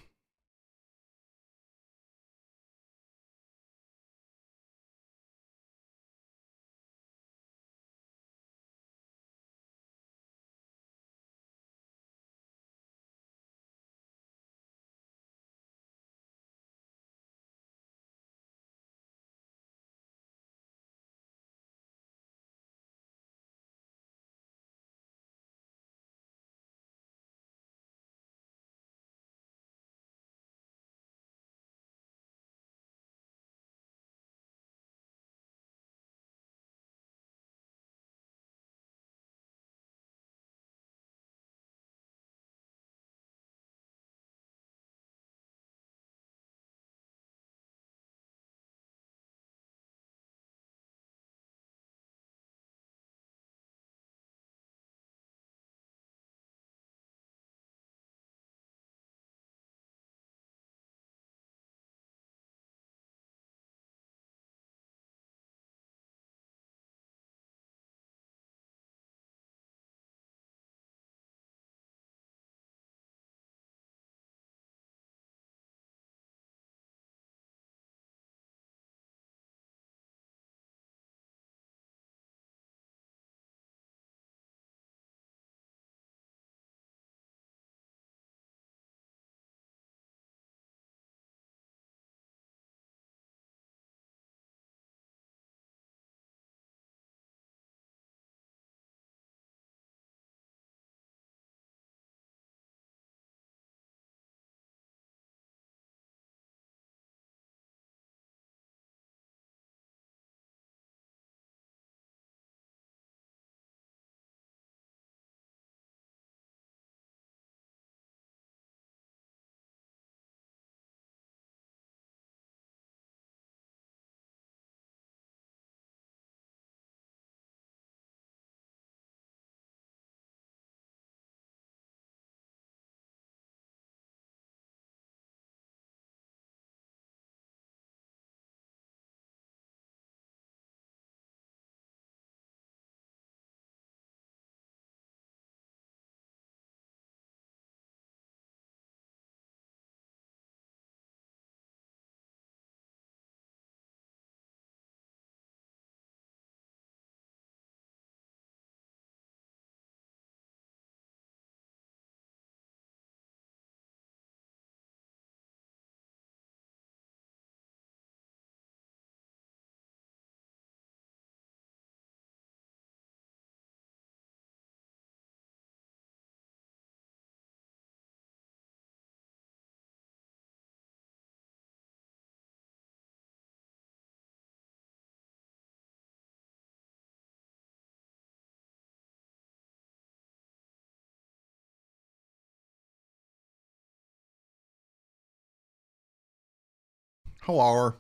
Hello.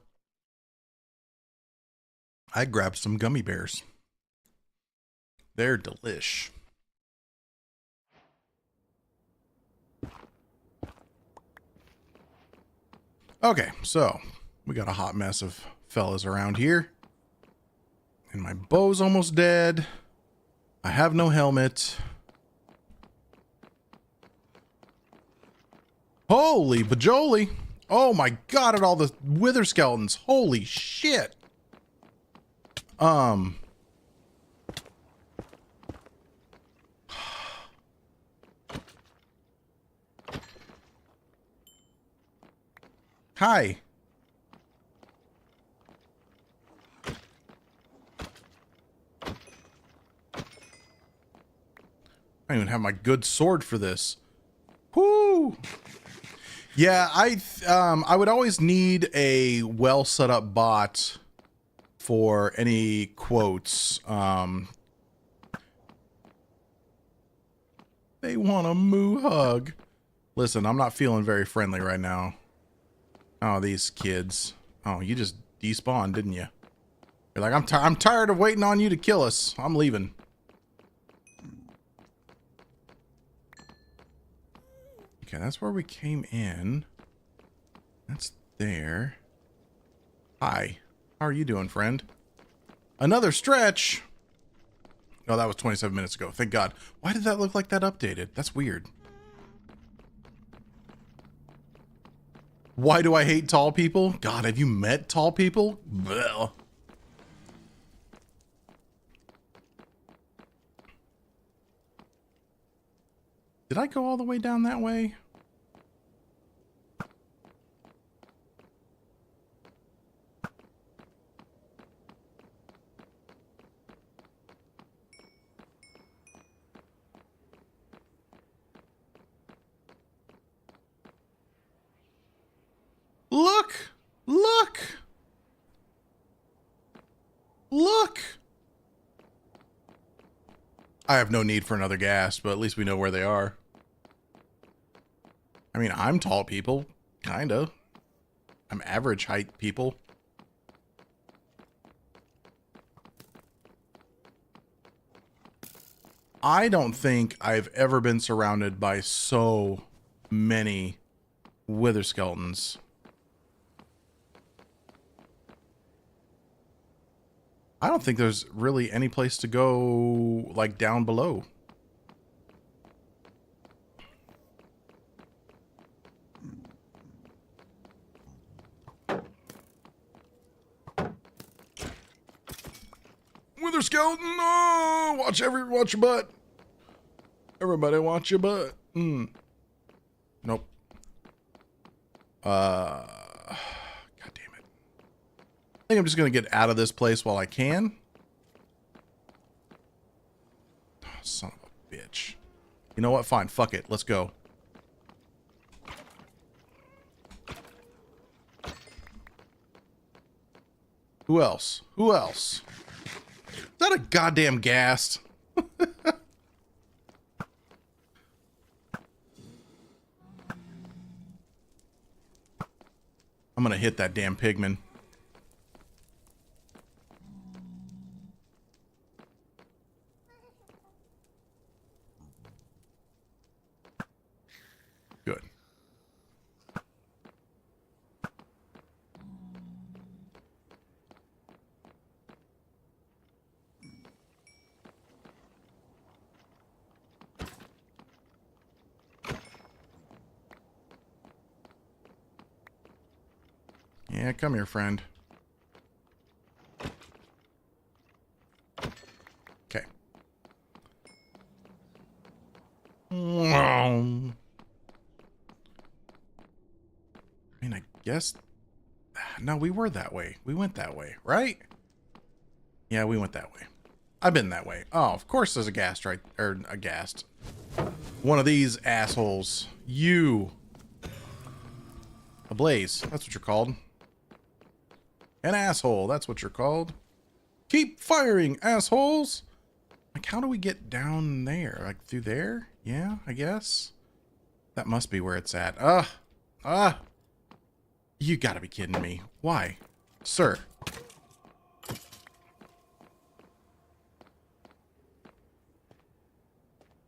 I grabbed some gummy bears. They're delish. Okay, so we got a hot mess of fellas around here. And my bow's almost dead. I have no helmet. Holy bajoli. Oh my god, at all the wither skeletons. Holy shit. Hi. I don't even have my good sword for this. Whoo! Woo! Yeah, I would always need a well set up bot for any quotes. They want a moo hug. Listen, I'm not feeling very friendly right now. Oh, these kids. Oh, you just despawned, didn't you? You're like, I'm tired of waiting on you to kill us. I'm leaving. Okay, that's where we came in. That's there. Hi. How are you doing, friend? Another stretch. Oh, that was 27 minutes ago. Thank God. Why did that look like that updated? That's weird. Why do I hate tall people? God, have you met tall people? Blech. Did I go all the way down that way? Look! Look! Look! I have no need for another gas, but at least we know where they are. I mean, I'm tall people. Kinda. I'm average height people. I don't think I've ever been surrounded by so many wither skeletons. I don't think there's really any place to go, like, down below. Wither skeleton! Oh, watch your butt. Everybody watch your butt. Nope. God damn it. I think I'm just gonna get out of this place while I can. Oh, son of a bitch. You know what? Fine. Fuck it. Let's go. Who else? Who else? Is that a goddamn ghast? I'm gonna hit that damn pigman. Good. Yeah, come here, friend. Okay. I mean, I guess... No, we were that way. We went that way, right? Yeah, we went that way. I've been that way. Oh, of course there's a ghast right... Or a ghast. One of these assholes. You. A blaze. That's what you're called. An asshole. That's what you're called. Keep firing, assholes! Like, how do we get down there? Like, through there? Yeah, I guess. That must be where it's at. You gotta be kidding me. Why? Sir. I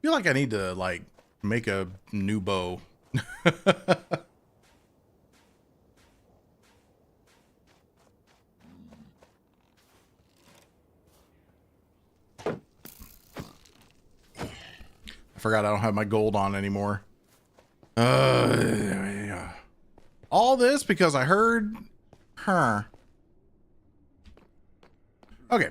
feel like I need to, like, make a new bow. I forgot I don't have my gold on anymore. Yeah. All this because I heard her. Okay.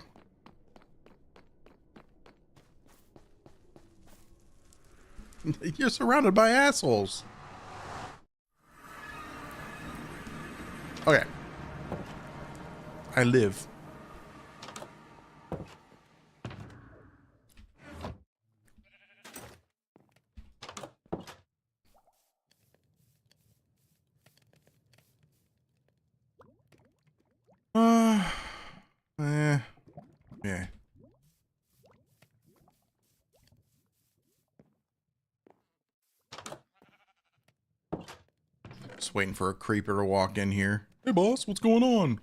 You're surrounded by assholes. Okay. I live. Yeah. Just waiting for a creeper to walk in here. Hey, boss, what's going on?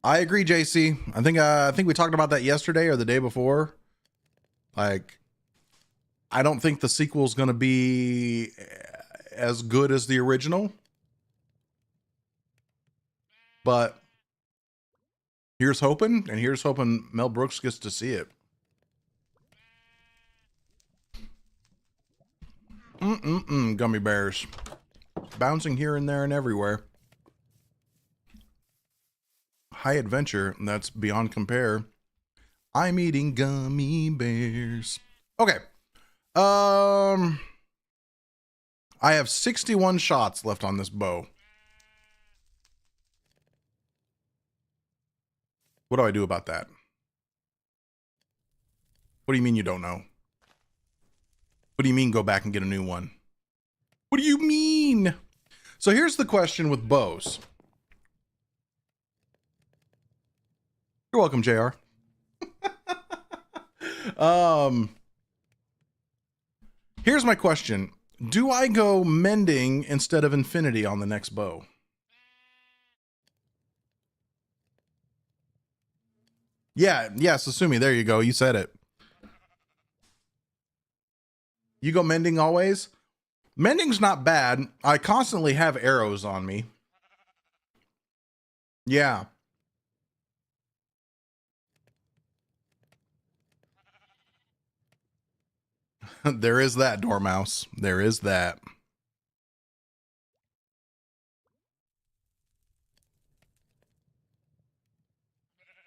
I agree, JC. I think we talked about that yesterday or the day before. Like, I don't think the sequel's going to be as good as the original. But here's hoping, and here's hoping Mel Brooks gets to see it. Gummy bears. Bouncing here and there and everywhere. High adventure, that's beyond compare. I'm eating gummy bears. Okay. I have 61 shots left on this bow. What do I do about that? What do you mean you don't know? What do you mean go back and get a new one? What do you mean? So here's the question with bows. You're welcome, JR. Here's my question. Do I go mending instead of infinity on the next bow? Yeah, Sasumi, there you go. You said it. You go mending always? Mending's not bad. I constantly have arrows on me. Yeah. There is that, Dormouse. There is that.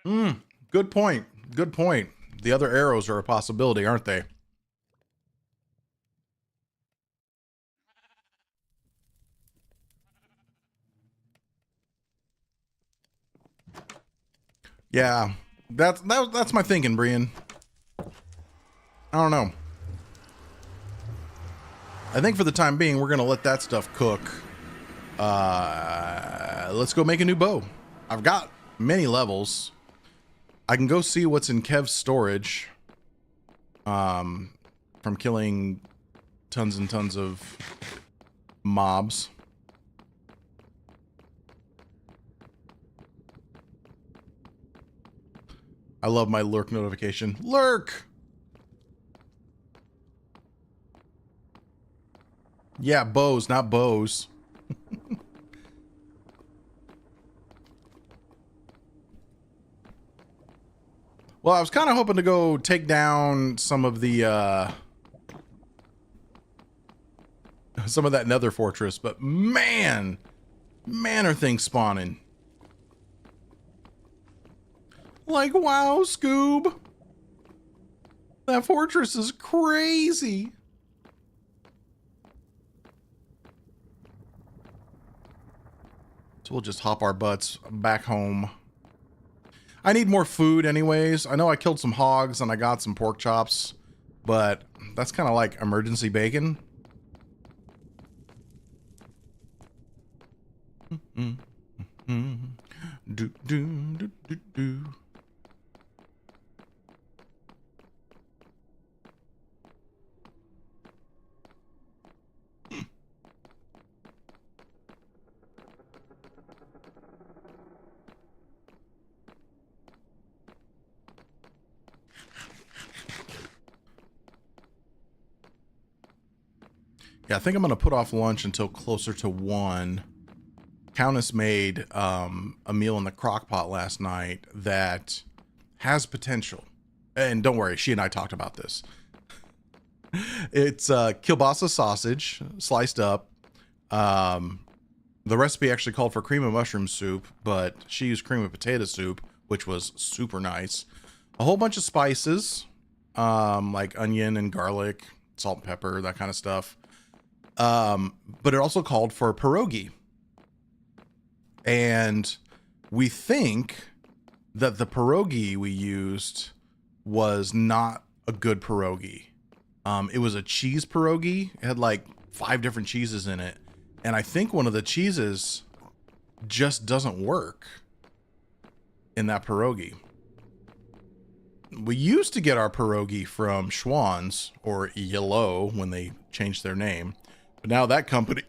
Good point. Good point. The other arrows are a possibility, aren't they? Yeah. That's my thinking, Brian. I don't know. I think for the time being, we're going to let that stuff cook. Let's go make a new bow. I've got many levels. I can go see what's in Kev's storage. From killing tons and tons of mobs. I love my lurk notification. Lurk! Yeah, bows, not bows. Well, I was kind of hoping to go take down some of the, some of that nether fortress, but man, are things spawning. Like, wow, Scoob. That fortress is crazy. So we'll just hop our butts back home. I need more food anyways. I know I killed some hogs and I got some pork chops, but that's kind of like emergency bacon. Do, do, do, do, do. Yeah, I think I'm going to put off lunch until closer to 1. Countess made a meal in the crock pot last night that has potential. And don't worry, she and I talked about this. It's kielbasa sausage, sliced up. The recipe actually called for cream of mushroom soup, but she used cream of potato soup, which was super nice. A whole bunch of spices, like onion and garlic, salt and pepper, that kind of stuff. But it also called for pierogi. And we think that the pierogi we used was not a good pierogi. It was a cheese pierogi. It had like 5 different cheeses in it. And I think one of the cheeses just doesn't work in that pierogi. We used to get our pierogi from Schwann's or Yellow when they changed their name. But now that company,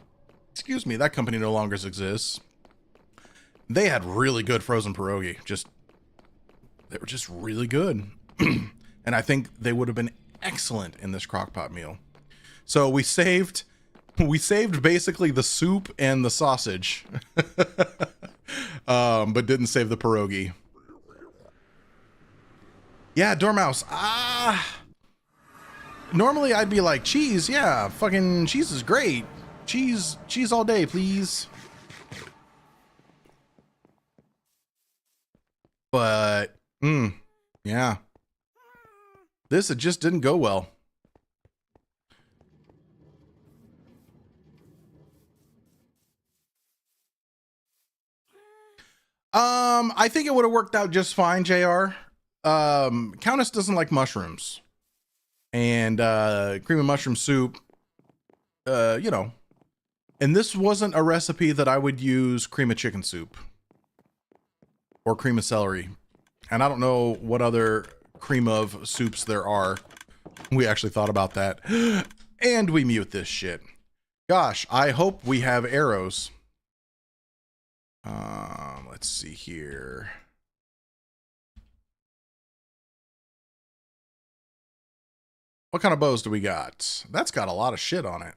excuse me, that company no longer exists. They had really good frozen pierogi. They were just really good. And I think they would have been excellent in this crockpot meal. So we saved basically the soup and the sausage, but didn't save the pierogi. Yeah, Dormouse. Normally I'd be like, cheese, yeah, fucking cheese is great. Cheese all day, please. But, yeah. This, it just didn't go well. I think it would have worked out just fine, JR. Countess doesn't like mushrooms. And cream of mushroom soup, you know. And this wasn't a recipe that I would use cream of chicken soup. Or cream of celery. And I don't know what other cream of soups there are. We actually thought about that. And we mute this shit. Gosh, I hope we have arrows. Let's see here. What kind of bows do we got? That's got a lot of shit on it.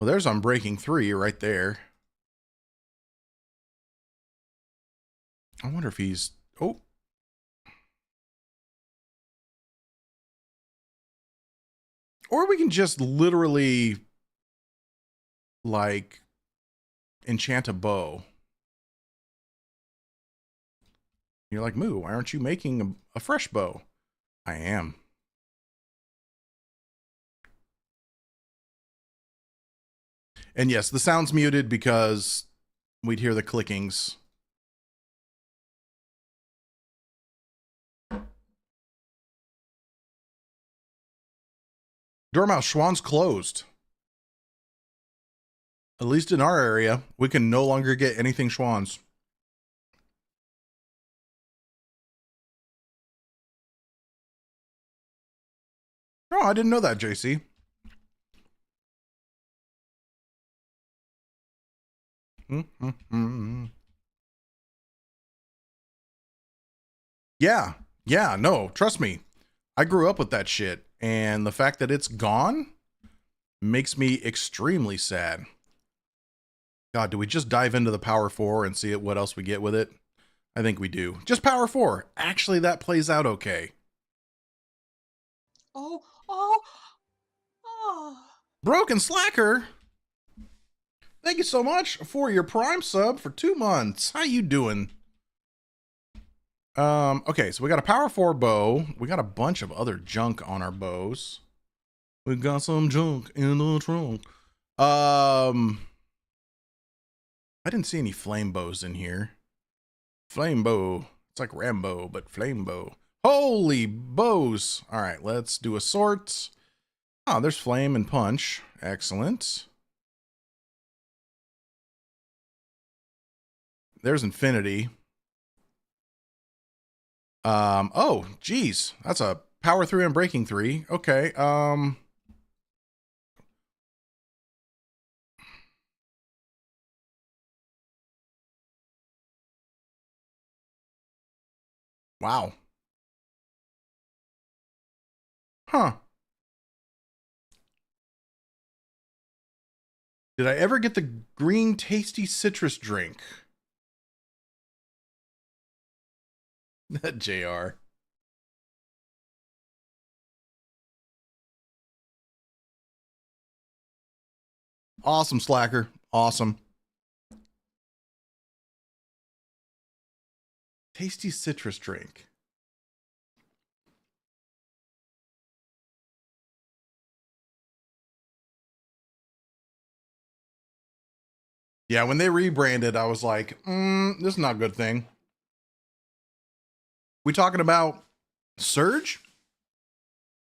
Well, there's Unbreaking 3 right there. I wonder if he's... Oh. Or we can just literally, like, enchant a bow. You're like, Moo, why aren't you making a fresh bow? I am. And yes, the sound's muted because we'd hear the clickings. Dormouse, Schwann's closed. At least in our area, we can no longer get anything Schwann's. Oh, I didn't know that, JC. Yeah, no, trust me. I grew up with that shit, and the fact that it's gone makes me extremely sad. God, do we just dive into the Power 4 and see what else we get with it? I think we do. Just Power 4. Actually, that plays out okay. Oh. Broken Slacker, thank you so much for your Prime sub for 2 months. How you doing? Okay, so we got a Power 4 bow. We got a bunch of other junk on our bows. We got some junk in the trunk. I didn't see any flame bows in here. Flame bow. It's like Rambo, but flame bow. Holy bows. All right, let's do a sort. Oh, there's flame and punch. Excellent. There's infinity. Oh, geez. That's a Power 3 and Breaking 3. Okay. Wow. Huh. Did I ever get the green tasty citrus drink? That JR. Awesome, Slacker. Awesome. Tasty citrus drink. Yeah, when they rebranded, I was like, this is not a good thing. We talking about Surge?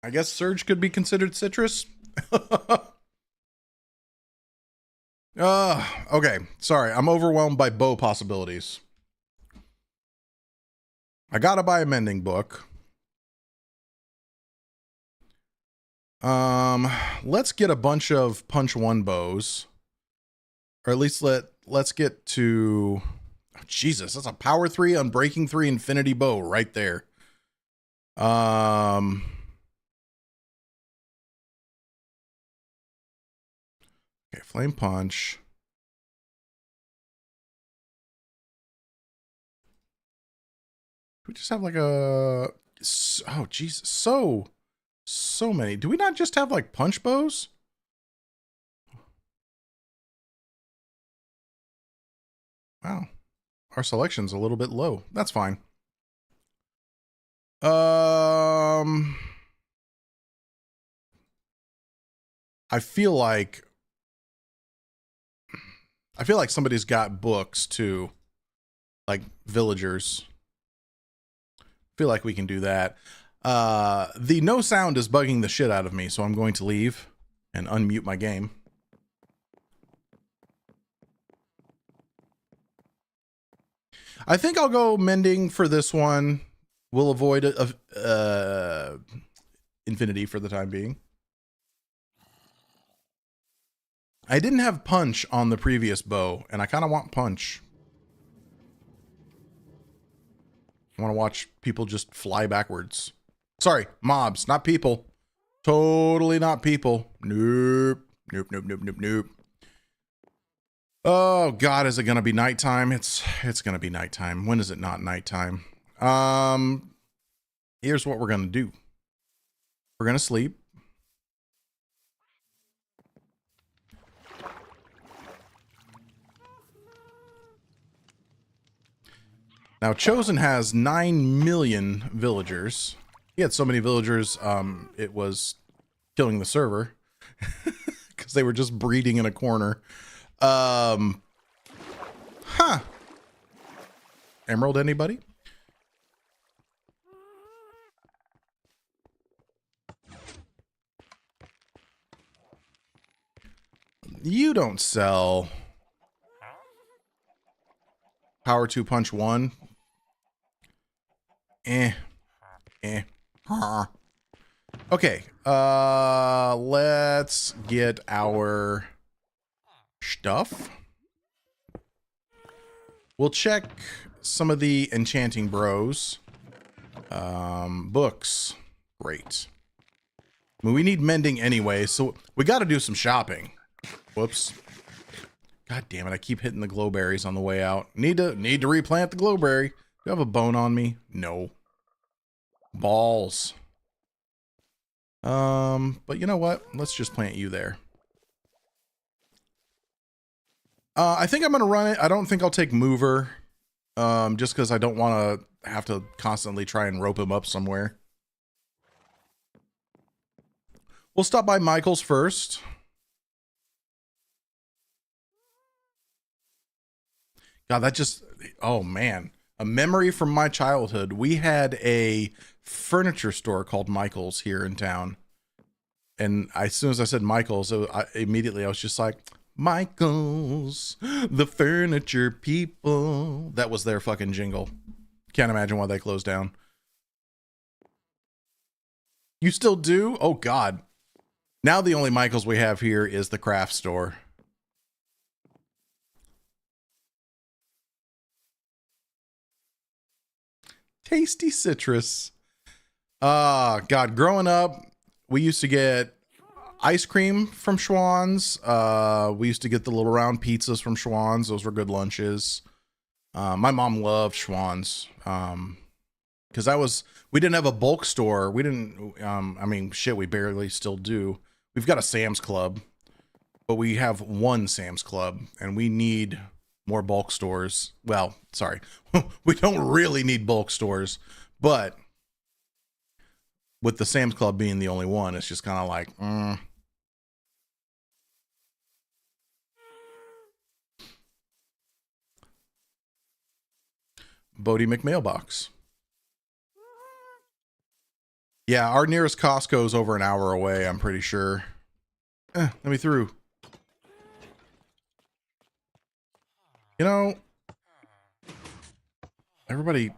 I guess Surge could be considered citrus. Okay. Sorry. I'm overwhelmed by bow possibilities. I gotta buy a mending book. Let's get a bunch of punch 1 bows. Or at least let's get to... Oh, Jesus, that's a power 3, unbreaking 3, infinity bow right there. Okay, flame punch. We just have like a... Oh, Jesus. So many. Do we not just have like punch bows? Wow. Our selection's a little bit low. That's fine. I feel like somebody's got books too. Like villagers. Feel like we can do that. The no sound is bugging the shit out of me, so I'm going to leave and unmute my game. I think I'll go mending for this one. We'll avoid infinity for the time being. I didn't have punch on the previous bow, and I kind of want punch. I want to watch people just fly backwards. Sorry, mobs, not people. Totally not people. Nope. Nope, nope, nope, nope, nope. Oh God, is it gonna be nighttime? It's gonna be nighttime. When is it not nighttime? Here's what we're gonna do. We're gonna sleep. Now, Chosen has 9 million villagers. He had so many villagers, it was killing the server because they were just breeding in a corner. Emerald, anybody? You don't sell power 2 punch 1. Okay, let's get our stuff. We'll check some of the enchanting bros. Books. Great. I mean, we need mending anyway, so we got to do some shopping. Whoops. God damn it, I keep hitting the glowberries on the way out. Need to replant the glowberry. Do you have a bone on me? No. Balls. But you know what? Let's just plant you there. I think I'm gonna run it. I don't think I'll take mover. Just because I don't want to have to constantly try and rope him up somewhere. We'll stop by Michael's first. God, that just, oh man. A memory from my childhood. We had a furniture store called Michael's here in town. And as soon as I said Michael's, immediately I was just like, Michael's, the furniture people. That was their fucking jingle. Can't imagine why they closed down. You still do? Oh God. Now the only Michael's we have here is the craft store. Tasty citrus. God, growing up, we used to get ice cream from Schwann's. We used to get the little round pizzas from Schwann's. Those were good lunches. My mom loved Schwann's. Because we didn't have a bulk store. We didn't, I mean, shit, we barely still do. We've got a Sam's Club, but we have one Sam's Club, and we need more bulk stores. Well, sorry. We don't really need bulk stores, but with the Sam's Club being the only one, it's just kind of like, Bodie McMailbox. Yeah, our nearest Costco is over an hour away, I'm pretty sure. Let me through. You know, everybody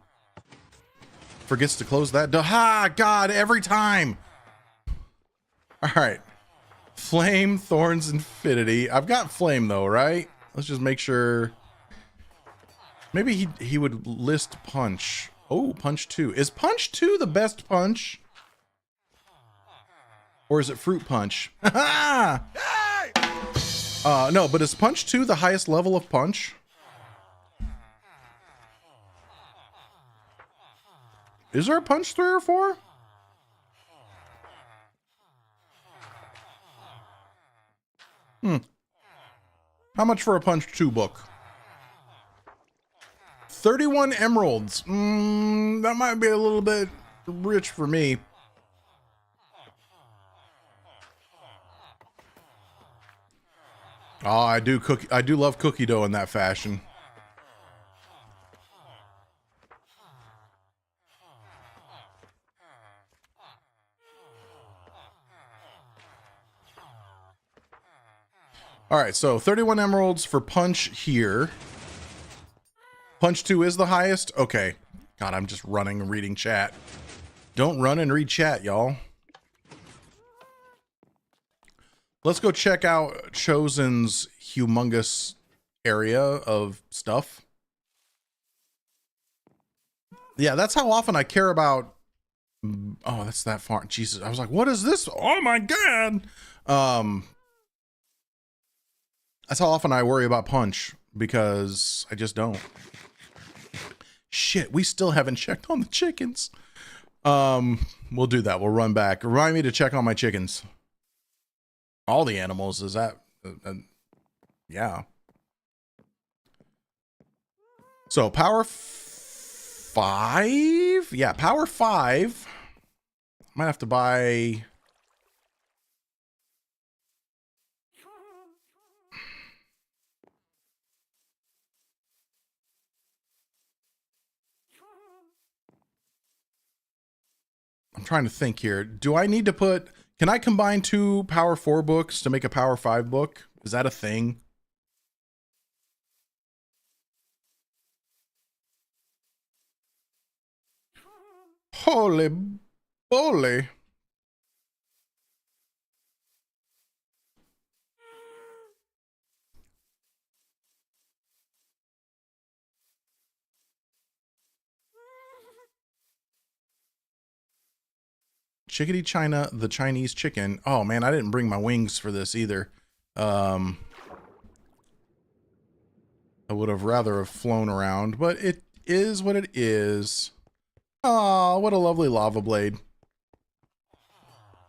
forgets to close that door. Ha! God, every time. All right. Flame, Thorns, Infinity. I've got Flame, though, right? Let's just make sure. Maybe he would list Punch. Oh, Punch 2. Is Punch 2 the best punch? Or is it Fruit Punch? No, but is Punch 2 the highest level of punch? Is there a Punch 3 or 4? How much for a Punch 2 book? 31 emeralds. That might be a little bit rich for me. Oh, I do love cookie dough in that fashion. All right, so 31 emeralds for Punch here. Punch 2 is the highest? Okay. God, I'm just running and reading chat. Don't run and read chat, y'all. Let's go check out Chosen's humongous area of stuff. Yeah, that's how often I care about... Oh, that's that far. Jesus, I was like, what is this? Oh my God! That's how often I worry about Punch, because I just don't. Shit, we still haven't checked on the chickens. We'll do that. We'll run back. Remind me to check on my chickens. All the animals, is that... yeah. So, power 5? Yeah, power 5. Might have to buy... I'm trying to think here. Do I need to put... Can I combine 2 power 4 books to make a power 5 book? Is that a thing? Holy moly. Chickadee China, the Chinese chicken. Oh man, I didn't bring my wings for this either. I would have rather have flown around, but it is what it is. Oh, what a lovely lava blade.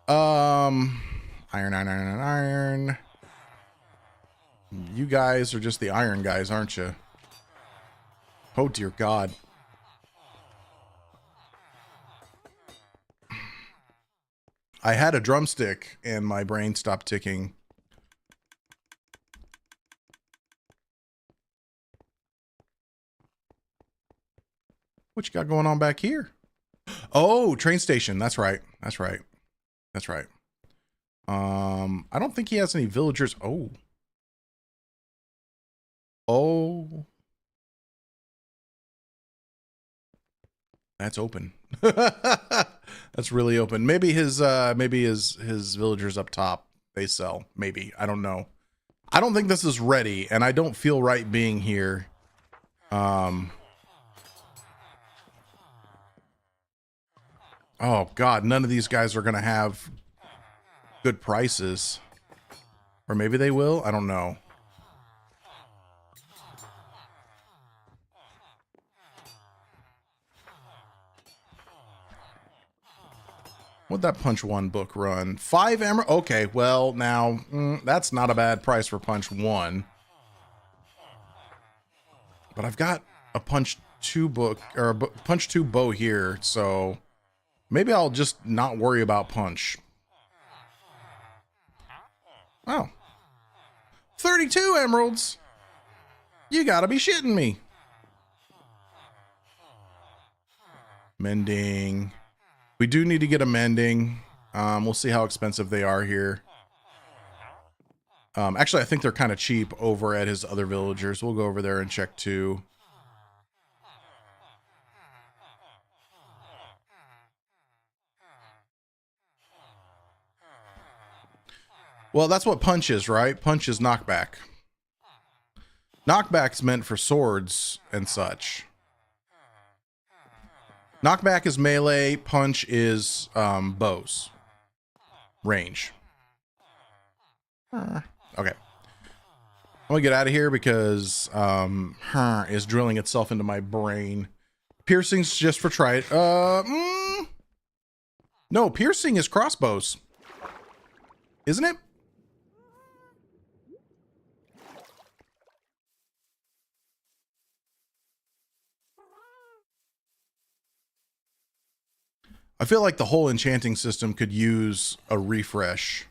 Iron, iron, iron, iron, iron. You guys are just the iron guys, aren't you? Oh dear God. I had a drumstick and my brain stopped ticking. What you got going on back here? Oh, train station. That's right. That's right. That's right. I don't think he has any villagers. Oh. Oh. That's open. That's really open. Maybe his villagers up top, they sell. Maybe. I don't know. I don't think this is ready, and I don't feel right being here. Oh God, none of these guys are gonna have good prices. Or maybe they will? I don't know. What'd that Punch 1 book run? 5 emerald? Okay, well, now, that's not a bad price for Punch 1. But I've got a Punch 2 book, or a Punch 2 bow here, so maybe I'll just not worry about Punch. Oh. 32 emeralds? You gotta be shitting me. Mending. We do need to get a mending. We'll see how expensive they are here. Actually, I think they're kind of cheap over at his other villagers. We'll go over there and check too. Well, that's what punch is, right? Punch is knockback. Knockback's meant for swords and such. Knockback is melee. Punch is bows. Range. Okay. I'm gonna get out of here because is drilling itself into my brain. Piercing's just for try it. No, piercing is crossbows. Isn't it? I feel like the whole enchanting system could use a refresh.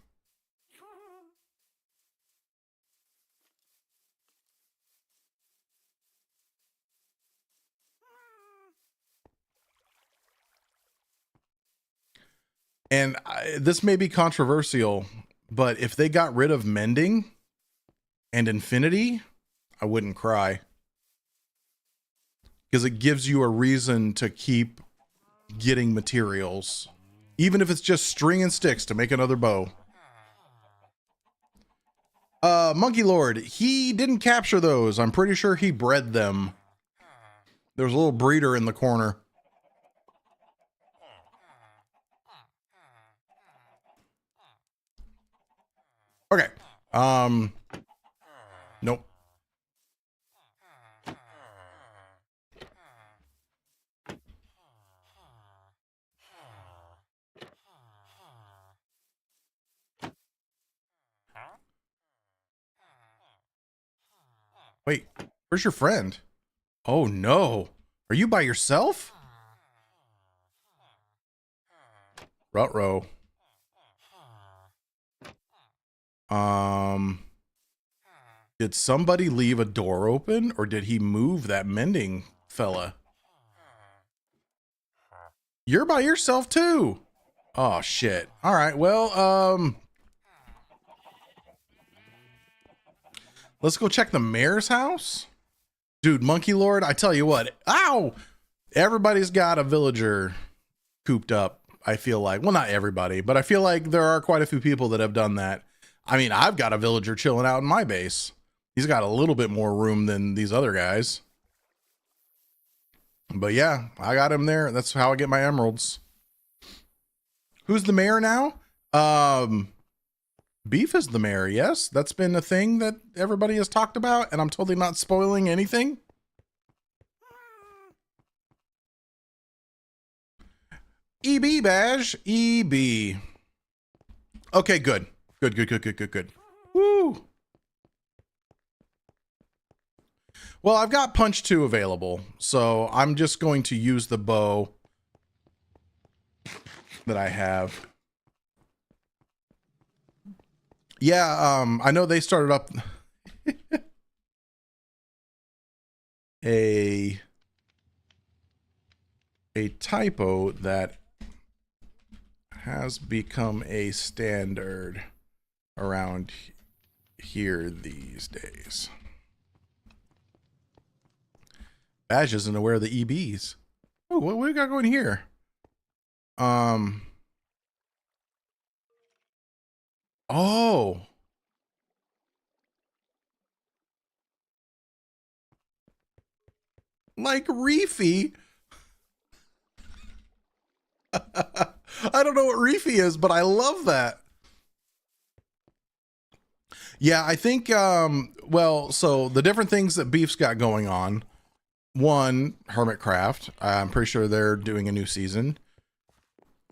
And this may be controversial, but if they got rid of mending and infinity, I wouldn't cry. Because it gives you a reason to keep getting materials, even if it's just string and sticks to make another bow. Monkey Lord, he didn't capture those. I'm pretty sure he bred them. There's a little breeder in the corner. Okay. Nope. Wait, where's your friend? Oh no. Are you by yourself? Ruh-roh. Did somebody leave a door open, or did he move that mending fella? You're by yourself too. Oh shit. All right. Well, let's go check the mayor's house. Dude, Monkey Lord, I tell you what. Ow! Everybody's got a villager cooped up, I feel like. Well, not everybody, but I feel like there are quite a few people that have done that. I mean, I've got a villager chilling out in my base. He's got a little bit more room than these other guys. But yeah, I got him there. That's how I get my emeralds. Who's the mayor now? Beef is the mayor, yes. That's been a thing that everybody has talked about, and I'm totally not spoiling anything. EB badge, EB. Okay, good. Good. Woo. Well, I've got Punch 2 available, so I'm just going to use the bow that I have. Yeah, I know they started up a typo that has become a standard around here these days. Badge isn't aware of the EBs. Oh, what we got going here? Oh. Like Reefy. I don't know what Reefy is, but I love that. Yeah, I think, well, so the different things that Beef's got going on. One, Hermitcraft. I'm pretty sure they're doing a new season.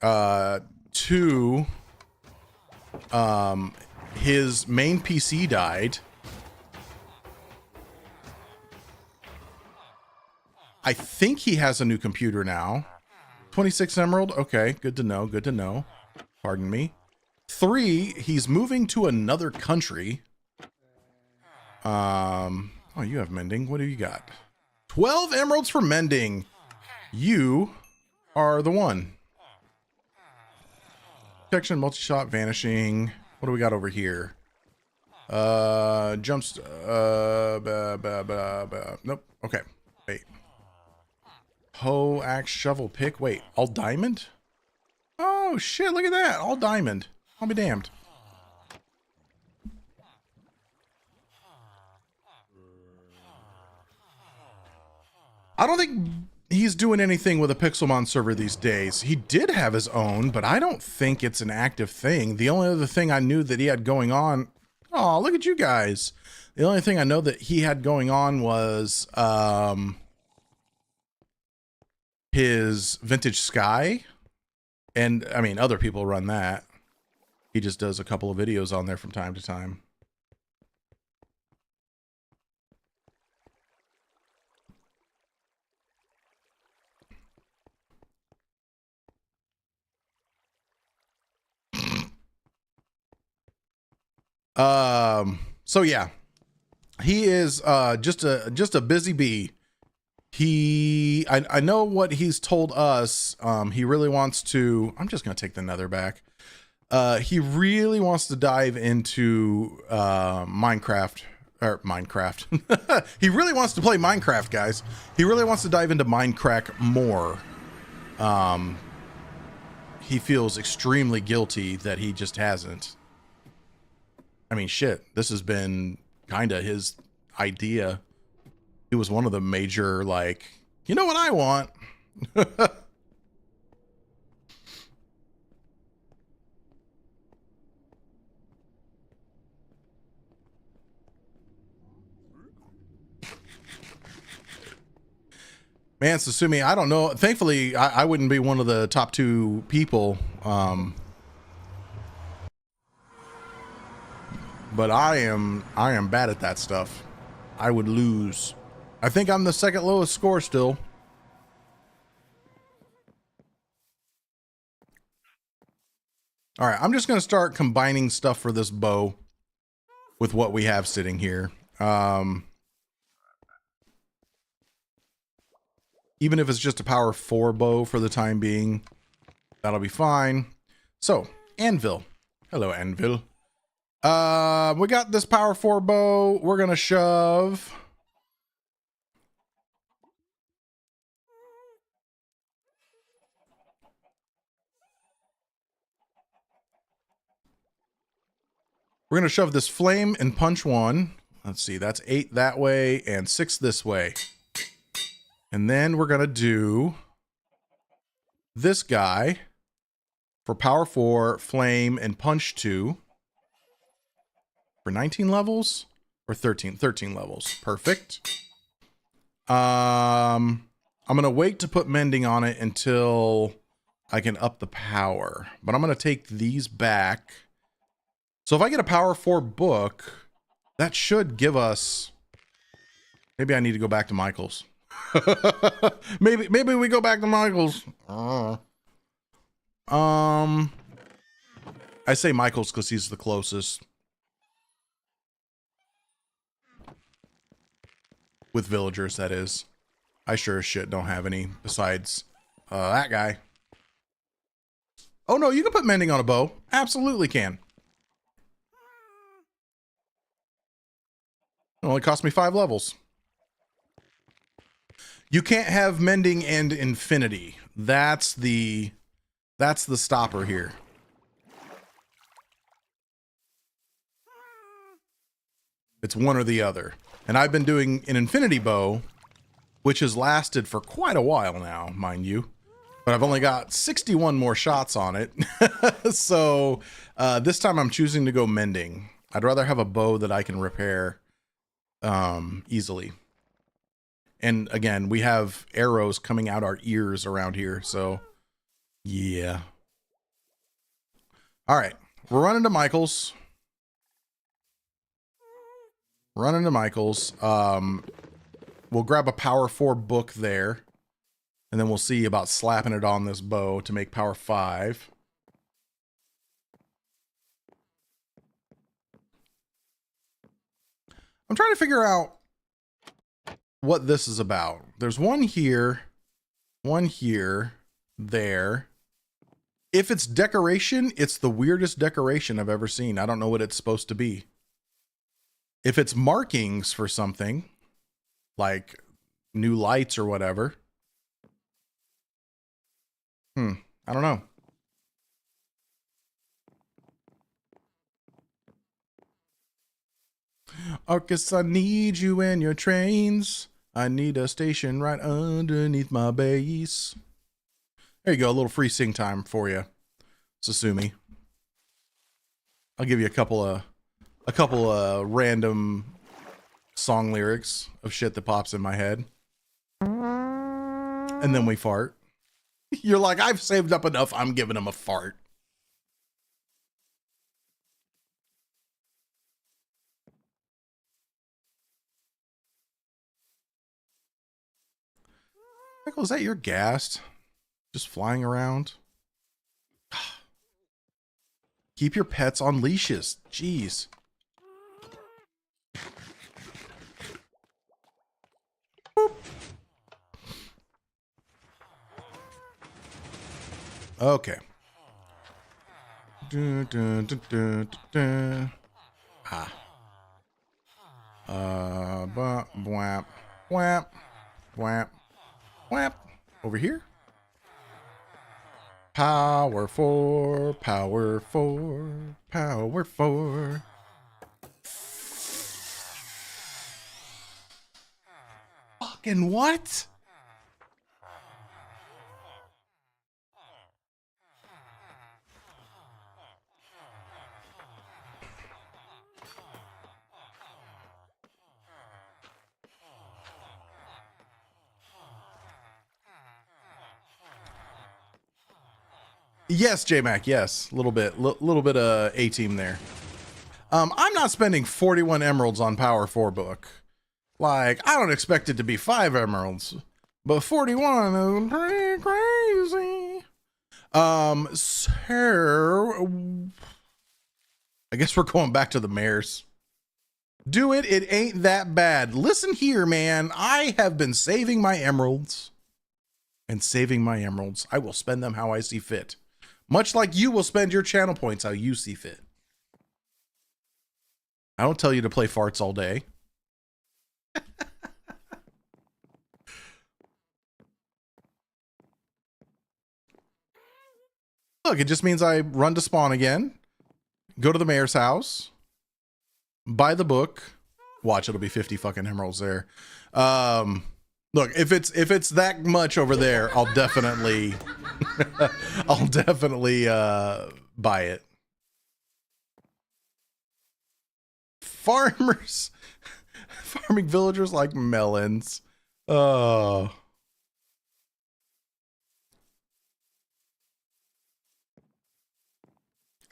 Two, his main PC died. I think he has a new computer now. 26 Emerald. Okay, good to know. Pardon me. 3, he's moving to another country. Oh, you have mending. What do you got? 12 emeralds for mending. You are the one. Protection, multi-shot, vanishing. What do we got over here? Jumps. Nope. Okay. Wait. Hoe, axe, shovel, pick. Wait, all diamond? Oh shit! Look at that, all diamond. I'll be damned. I don't think he's doing anything with a Pixelmon server these days. He did have his own, but I don't think it's an active thing. The only other thing I knew that he had going on... Oh, look at you guys. The only thing I know that he had going on was his Vintage Sky. And, I mean, other people run that. He just does a couple of videos on there from time to time. So yeah, he is just a busy bee. I know what he's told us. He really wants to. I'm just gonna take the nether back. He really wants to dive into Minecraft. He really wants to play Minecraft, guys. He really wants to dive into Mindcrack more. He feels extremely guilty that he just hasn't. I mean, shit, this has been kind of his idea. He was one of the major, like, you know what I want? Man, Susumi, I don't know. Thankfully, I wouldn't be one of the top 2 people. But I am bad at that stuff. I would lose. I think I'm the second lowest score still. All right, I'm just going to start combining stuff for this bow with what we have sitting here. Even if it's just a power 4 bow for the time being, that'll be fine. So, anvil. Hello, anvil. We got this power 4 bow. We're gonna shove. We're gonna shove this flame and punch 1. Let's see, that's 8 that way and 6 this way. And then we're gonna do this guy for power 4, flame, and punch 2. For 19 levels or 13 levels. Perfect. I'm gonna wait to put mending on it until I can up the power, but I'm gonna take these back. So if I get a power 4 book, that should give us... Maybe I need to go back to Michael's. maybe we go back to Michael's. I say Michael's because he's the closest. With villagers, that is. I sure as shit don't have any besides that guy. Oh no, you can put mending on a bow. Absolutely can. It only cost me 5 levels. You can't have mending and infinity. That's the stopper here. It's one or the other. And I've been doing an infinity bow, which has lasted for quite a while now, mind you. But I've only got 61 more shots on it. So this time I'm choosing to go mending. I'd rather have a bow that I can repair easily. And again, we have arrows coming out our ears around here. So yeah. All right, we're running to Michael's. Running to Michael's. We'll grab a power 4 book there. And then we'll see about slapping it on this bow to make power 5. I'm trying to figure out what this is about. There's one here, there. If it's decoration, it's the weirdest decoration I've ever seen. I don't know what it's supposed to be. If it's markings for something, like new lights or whatever, I don't know. Arcus, I need you in your trains. I need a station right underneath my base. There you go, a little free sing time for you, Sasumi. I'll give you a couple of random song lyrics of shit that pops in my head. And then we fart. You're like, I've saved up enough, I'm giving him a fart. Michael, is that your ghast? Just flying around? Keep your pets on leashes. Jeez. Boop. Okay. Dun, dun, dun, dun, dun. Ah. Whap, whap, whap, whap. Over here. Power 4, power 4, power 4. Fucking what? Yes, J-Mac, yes. A little bit of A-team there. I'm not spending 41 emeralds on Power 4 book. Like, I don't expect it to be 5 emeralds, but 41 is pretty crazy. So I guess we're going back to the mares. Do it. It ain't that bad. Listen here, man. I have been saving my emeralds and saving my emeralds. I will spend them how I see fit. Much like you will spend your channel points how you see fit. I don't tell you to play farts all day. Look, it just means I run to spawn again, go to the mayor's house, buy the book. Watch, it'll be 50 fucking emeralds there. Look, if it's that much over there, I'll definitely buy it. Farming villagers like melons. Oh.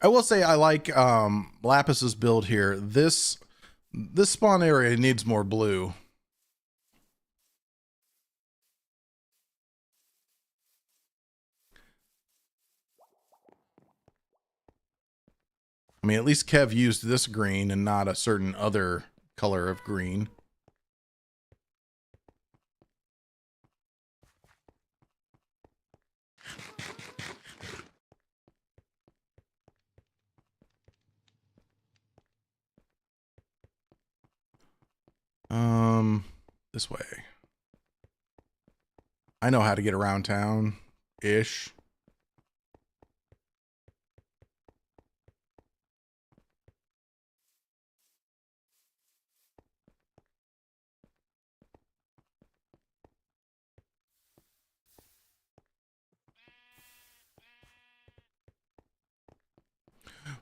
I will say I like Lapis's build here. This spawn area needs more blue. I mean, at least Kev used this green and not a certain other color of green. This way. I know how to get around town-ish.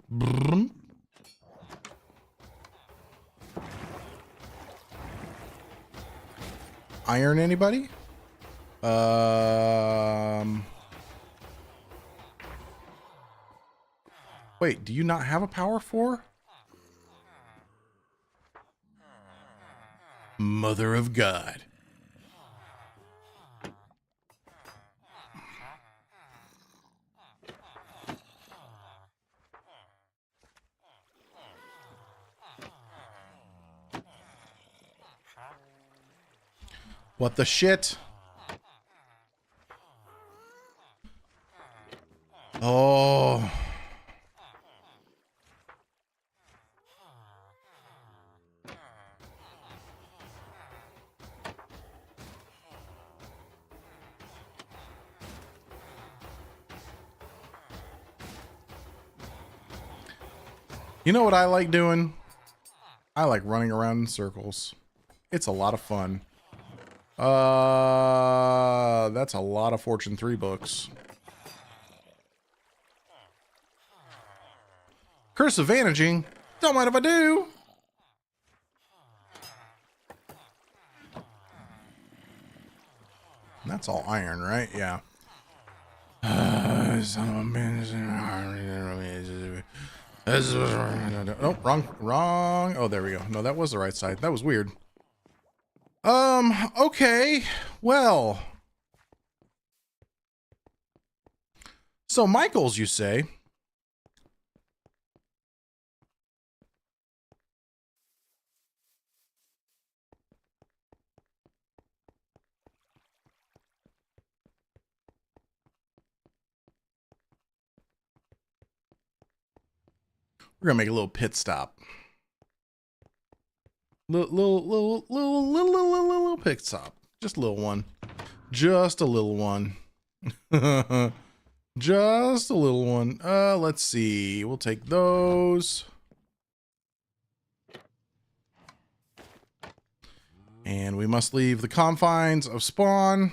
Brum. Iron anybody? Wait, do you not have a power 4? Mother of God. What the shit? Oh. You know what I like doing? I like running around in circles. It's a lot of fun. That's a lot of Fortune 3 books. Curse of Vanaging. Don't mind if I do. That's all iron, right? Yeah. Oh, wrong. Oh, there we go. No, that was the right side. That was weird. Okay. Well. So, Michael's, you say? We're gonna make a little pit stop. Little pit stop. Just a little one. Just a little one. Just a little one. Let's see. We'll take those. And we must leave the confines of spawn.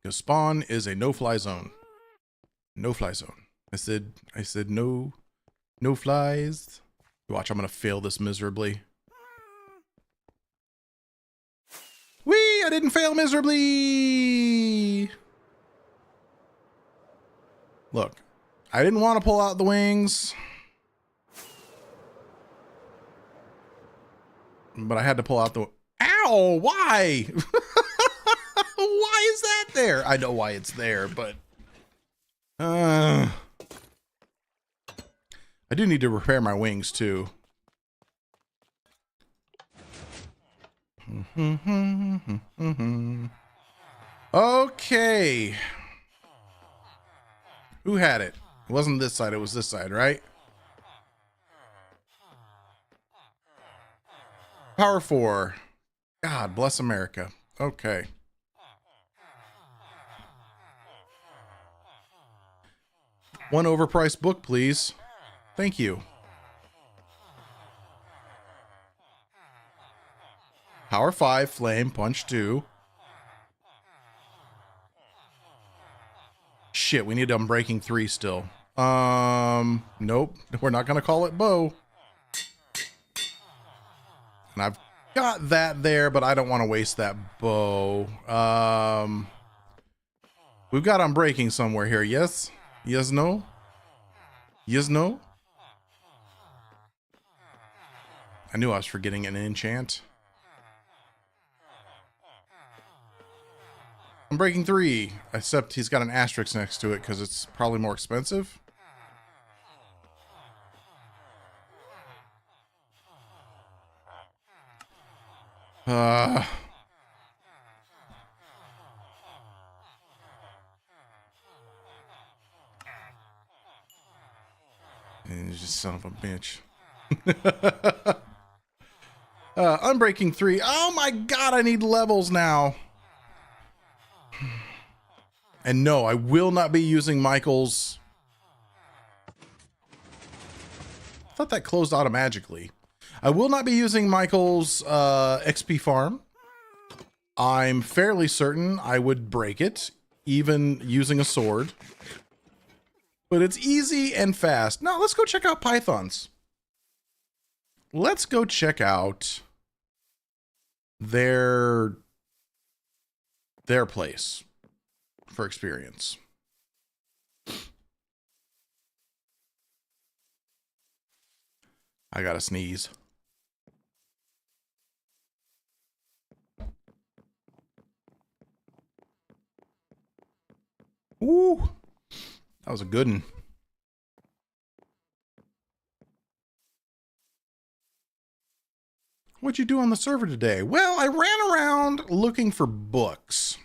Because spawn is a no-fly zone. No-fly zone. I said no flies. Watch, I'm gonna fail this miserably. Whee! I didn't fail miserably! Look, I didn't want to pull out the wings. But I had to pull out the... Ow! Why? Why is that there? I know why it's there, but... I do need to repair my wings, too. Okay. Who had it? It wasn't this side, it was this side, right? Power 4. God bless America. Okay. One overpriced book, please. Thank you. Power 5, flame, punch 2. Shit, we need Unbreaking 3 still. Nope. We're not gonna call it bow. And I've got that there, but I don't want to waste that bow. We've got Unbreaking somewhere here, yes? Yes, no? Yes, no? I knew I was forgetting an enchant. Unbreaking 3, except he's got an asterisk next to it because it's probably more expensive. And just son of a bitch. Unbreaking 3. Oh my god, I need levels now. And no, I will not be using Michael's. I thought that closed automatically. I will not be using Michael's XP farm. I'm fairly certain I would break it, even using a sword. But it's easy and fast. Now, let's go check out Pythons. Let's go check out their place for experience. I gotta sneeze. Ooh, that was a good one. What'd you do on the server today? Well, I ran around looking for books.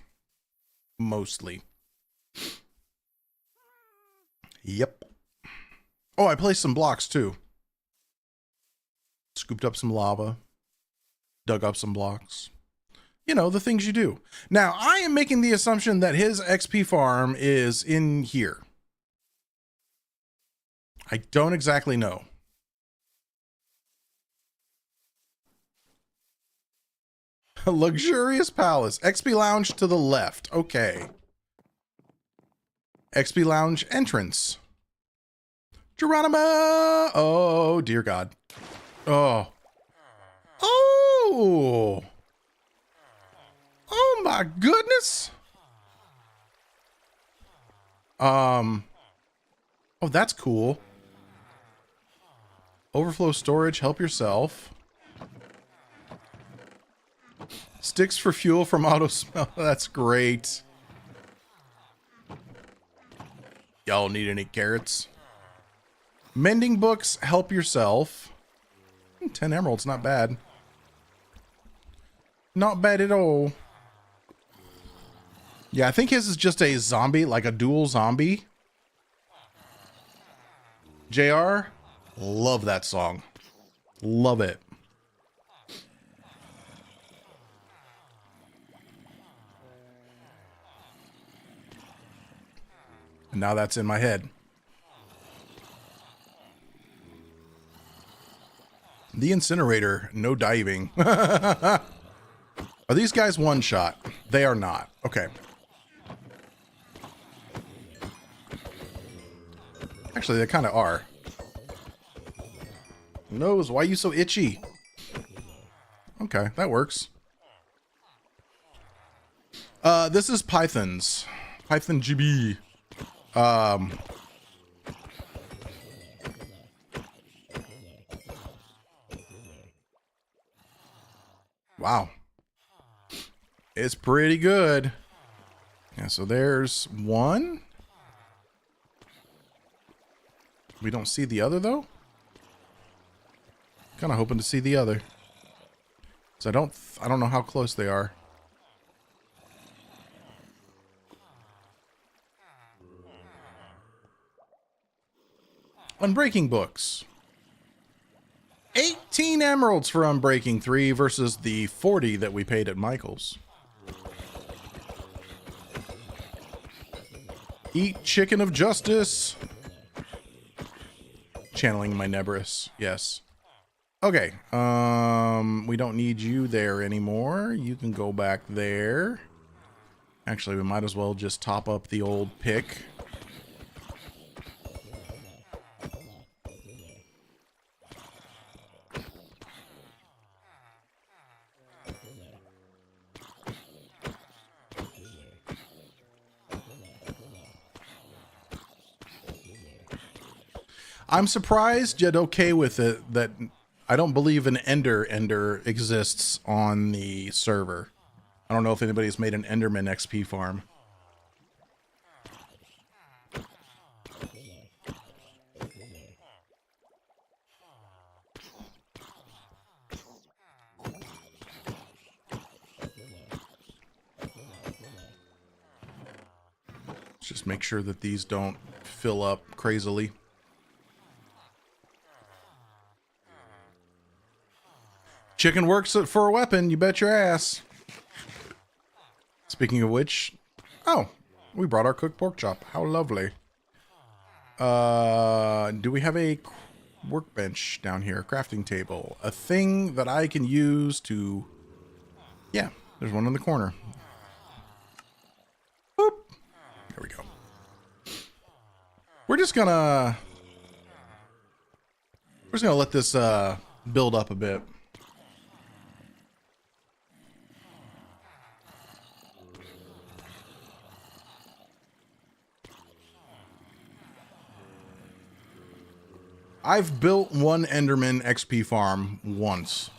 Mostly. Yep. Oh, I placed some blocks too. Scooped up some lava. Dug up some blocks. you know, the things you do. Now, I am making the assumption that his XP farm is in here. I don't exactly know. A luxurious palace. XP lounge to the left. Okay. XP lounge entrance. Geronimo! Oh, dear God. Oh. Oh! Oh my goodness! Oh, that's cool. Overflow storage, help yourself. Sticks for fuel from auto smell. That's great. Y'all need any carrots? Mending books, help yourself. 10 emeralds, not bad. Not bad at all. Yeah, I think his is just a zombie, like a dual zombie. JR, love that song. Love it. And now that's in my head. The incinerator, no diving. Are these guys one shot? They are not. Okay. Actually, they kind of are. Nose, why are you so itchy? Okay, that works. This is Python's. Python GB. Wow. It's pretty good. Yeah, so there's one. We don't see the other though. Kind of hoping to see the other. So I don't know how close they are. Unbreaking books. 18 emeralds for Unbreaking 3 versus the 40 that we paid at Michael's. Eat chicken of justice. Channeling my Nebris. Yes. Okay. We don't need you there anymore. You can go back there. Actually, we might as well just top up the old pick. I'm surprised yet okay with it that I don't believe an Ender exists on the server. I don't know if anybody's made an Enderman XP farm. Let's just make sure that these don't fill up crazily. Chicken works for a weapon, you bet your ass. Speaking of which, oh, we brought our cooked pork chop. How lovely. Do we have a workbench down here? Crafting table. A thing that I can use to... Yeah, there's one in the corner. Boop. There we go. We're just gonna let this build up a bit. I've built one Enderman XP farm once,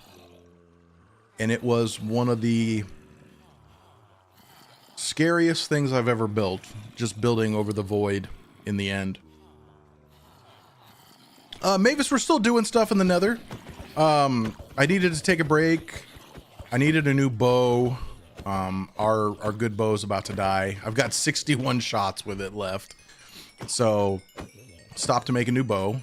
and it was one of the scariest things I've ever built, just building over the void in the end. Mavis, we're still doing stuff in the Nether. I needed to take a break. I needed a new bow. Our good bow is about to die. I've got 61 shots with it left, so stopped to make a new bow.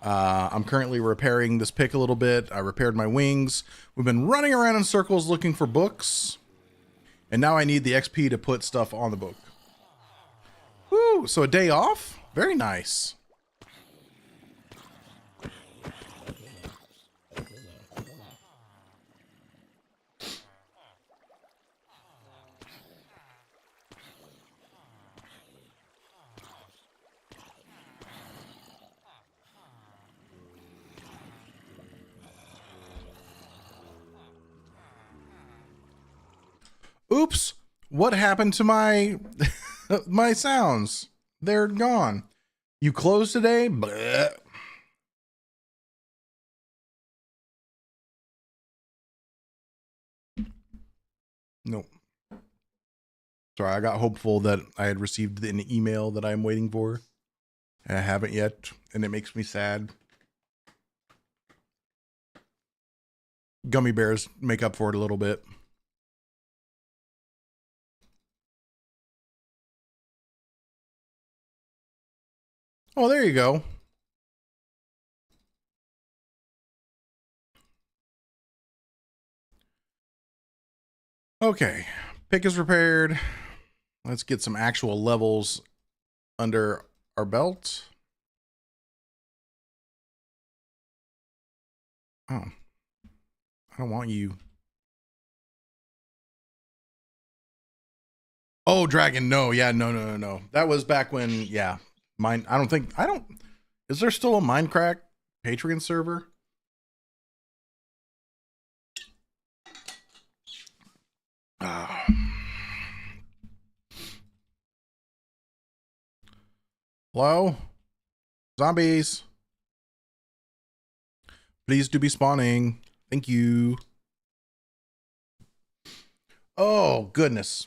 I'm currently repairing this pick a little bit. I repaired my wings. We've been running around in circles looking for books. And now I need the XP to put stuff on the book. Woo! So a day off? Very nice. Oops, what happened to my my sounds? They're gone. You closed today? Bleh. Nope. Sorry, I got hopeful that I had received an email that I'm waiting for. And I haven't yet, and it makes me sad. Gummy bears make up for it a little bit. Oh, there you go. Okay, pick is repaired. Let's get some actual levels under our belt. Oh, I don't want you. Oh, dragon, no, yeah, no. That was back when, yeah. Is there still a Mindcrack Patreon server? Hello? Zombies. Please do be spawning. Thank you. Oh, goodness.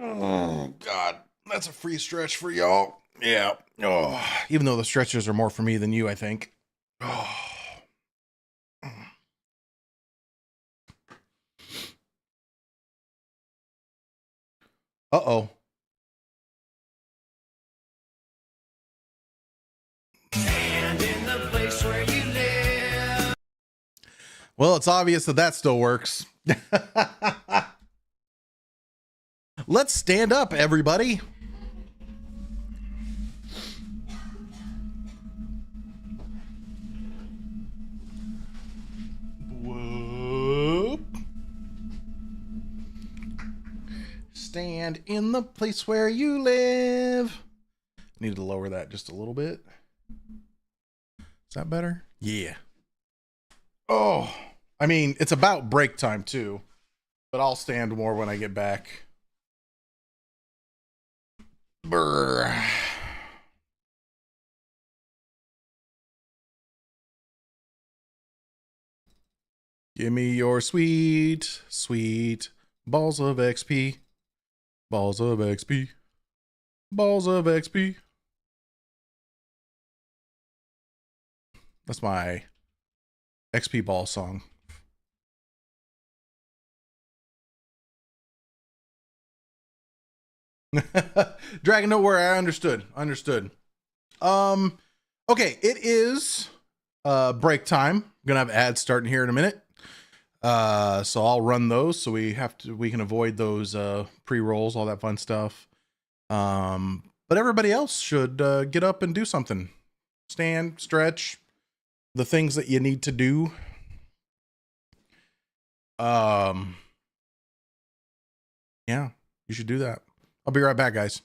Oh, God. That's a free stretch for y'all. Yeah. Oh, even though the stretches are more for me than you, I think. Oh. Uh-oh. Stand in the place where you live. Well, it's obvious that that still works. Let's stand up, everybody. Whoop. Stand in the place where you live. Need to lower that just a little bit. Is that better? Yeah. Oh, I mean, it's about break time too, but I'll stand more when I get back. Brr. Give me your sweet, sweet balls of XP. Balls of XP. Balls of XP. That's my XP ball song. Dragon, don't worry, I understood. Okay, it is break time. I'm gonna have ads starting here in a minute. So I'll run those so we can avoid those pre-rolls, all that fun stuff. But everybody else should get up and do something. Stand, stretch, the things that you need to do. Yeah, you should do that. I'll be right back, guys.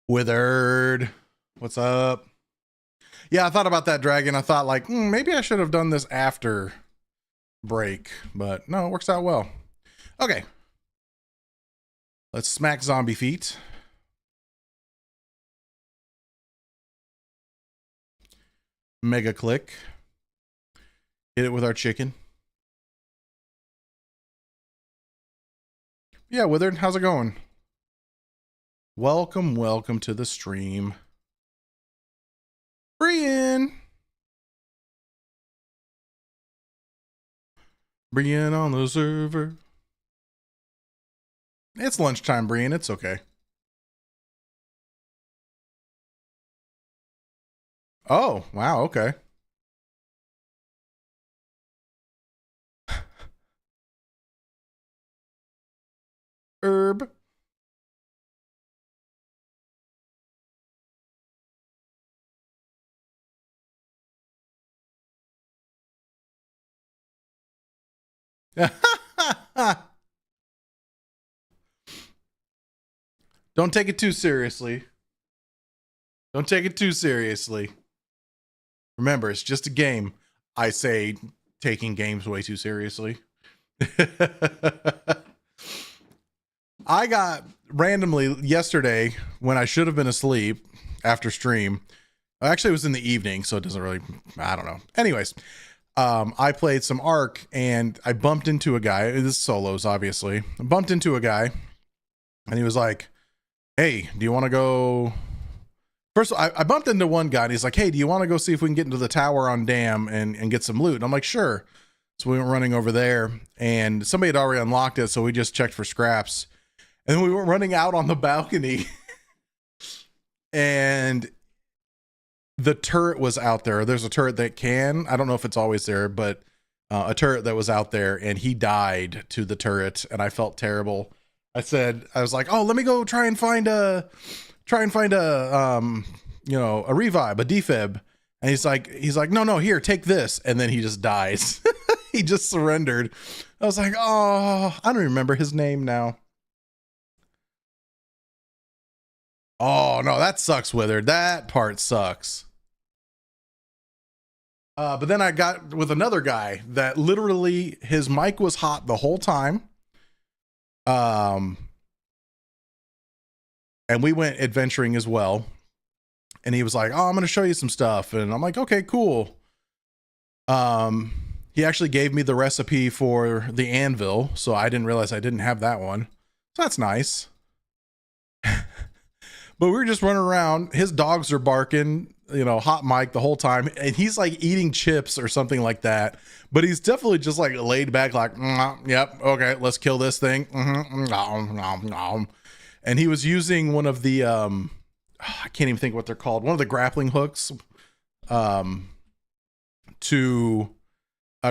Withered, what's up? Yeah, I thought about that, Dragon. I thought like, maybe I should have done this after break, but no, it works out well. Okay. Let's smack zombie feet. Mega click. Hit it with our chicken. Yeah, Withered, how's it going? Welcome to the stream. Brian on the server. It's lunchtime, Brian. It's okay. Oh, wow. Okay. Herb. Don't take it too seriously. Don't take it too seriously. Remember, it's just a game. I say taking games way too seriously. I got randomly yesterday when I should have been asleep after stream. Actually, it was in the evening, so it doesn't really, I don't know. Anyways, I played some Ark and I bumped into a guy. This is solos, obviously. I bumped into a guy and he was like, hey, do you want to go? First, I bumped into one guy and he's like, hey, do you want to go see if we can get into the tower on Dam and get some loot? And I'm like, sure. So we went running over there and somebody had already unlocked it. So we just checked for scraps and we were running out on the balcony and the turret was out there. There's a turret that I don't know if it's always there, but a turret that was out there and he died to the turret and I felt terrible. I was like, oh, let me go try and find a a revive, a defib. And he's like, no, here, take this. And then he just dies. He just surrendered. I was like, oh, I don't remember his name now. Oh no, that sucks, Withered. That part sucks. But then I got with another guy that literally his mic was hot the whole time. And we went adventuring as well. And he was like, oh, I'm going to show you some stuff. And I'm like, okay, cool. He actually gave me the recipe for the anvil. So I didn't realize I didn't have that one. So that's nice. But we were just running around. His dogs are barking, hot mic the whole time. And he's like eating chips or something like that. But he's definitely just like laid back, like, yep, okay, let's kill this thing. And he was using one of the, I can't even think what they're called. One of the grappling hooks to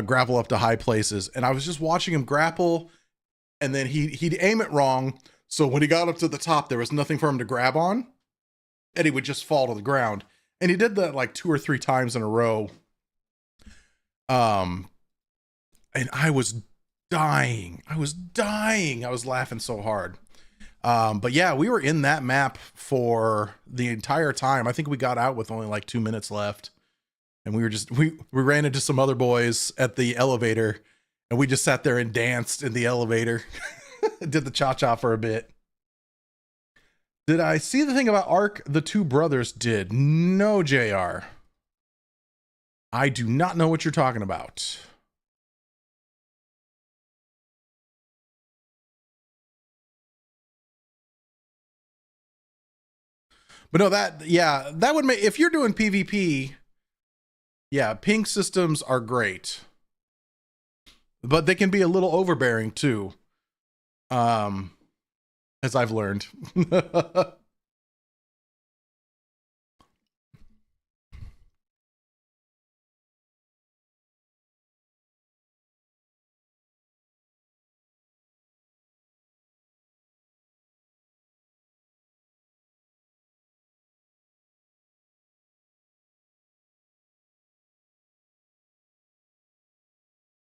grapple up to high places. And I was just watching him grapple. And then he'd aim it wrong. So when he got up to the top, there was nothing for him to grab on. And he would just fall to the ground. And he did that like 2 or 3 times in a row. And I was dying. I was laughing so hard. But yeah, we were in that map for the entire time. I think we got out with only like 2 minutes left. And we ran into some other boys at the elevator. And we just sat there and danced in the elevator. Did the cha-cha for a bit. Did I see the thing about Ark the Two Brothers did? No, JR. I do not know what you're talking about. But no, that would make, if you're doing PvP, yeah, ping systems are great. But they can be a little overbearing too. As I've learned.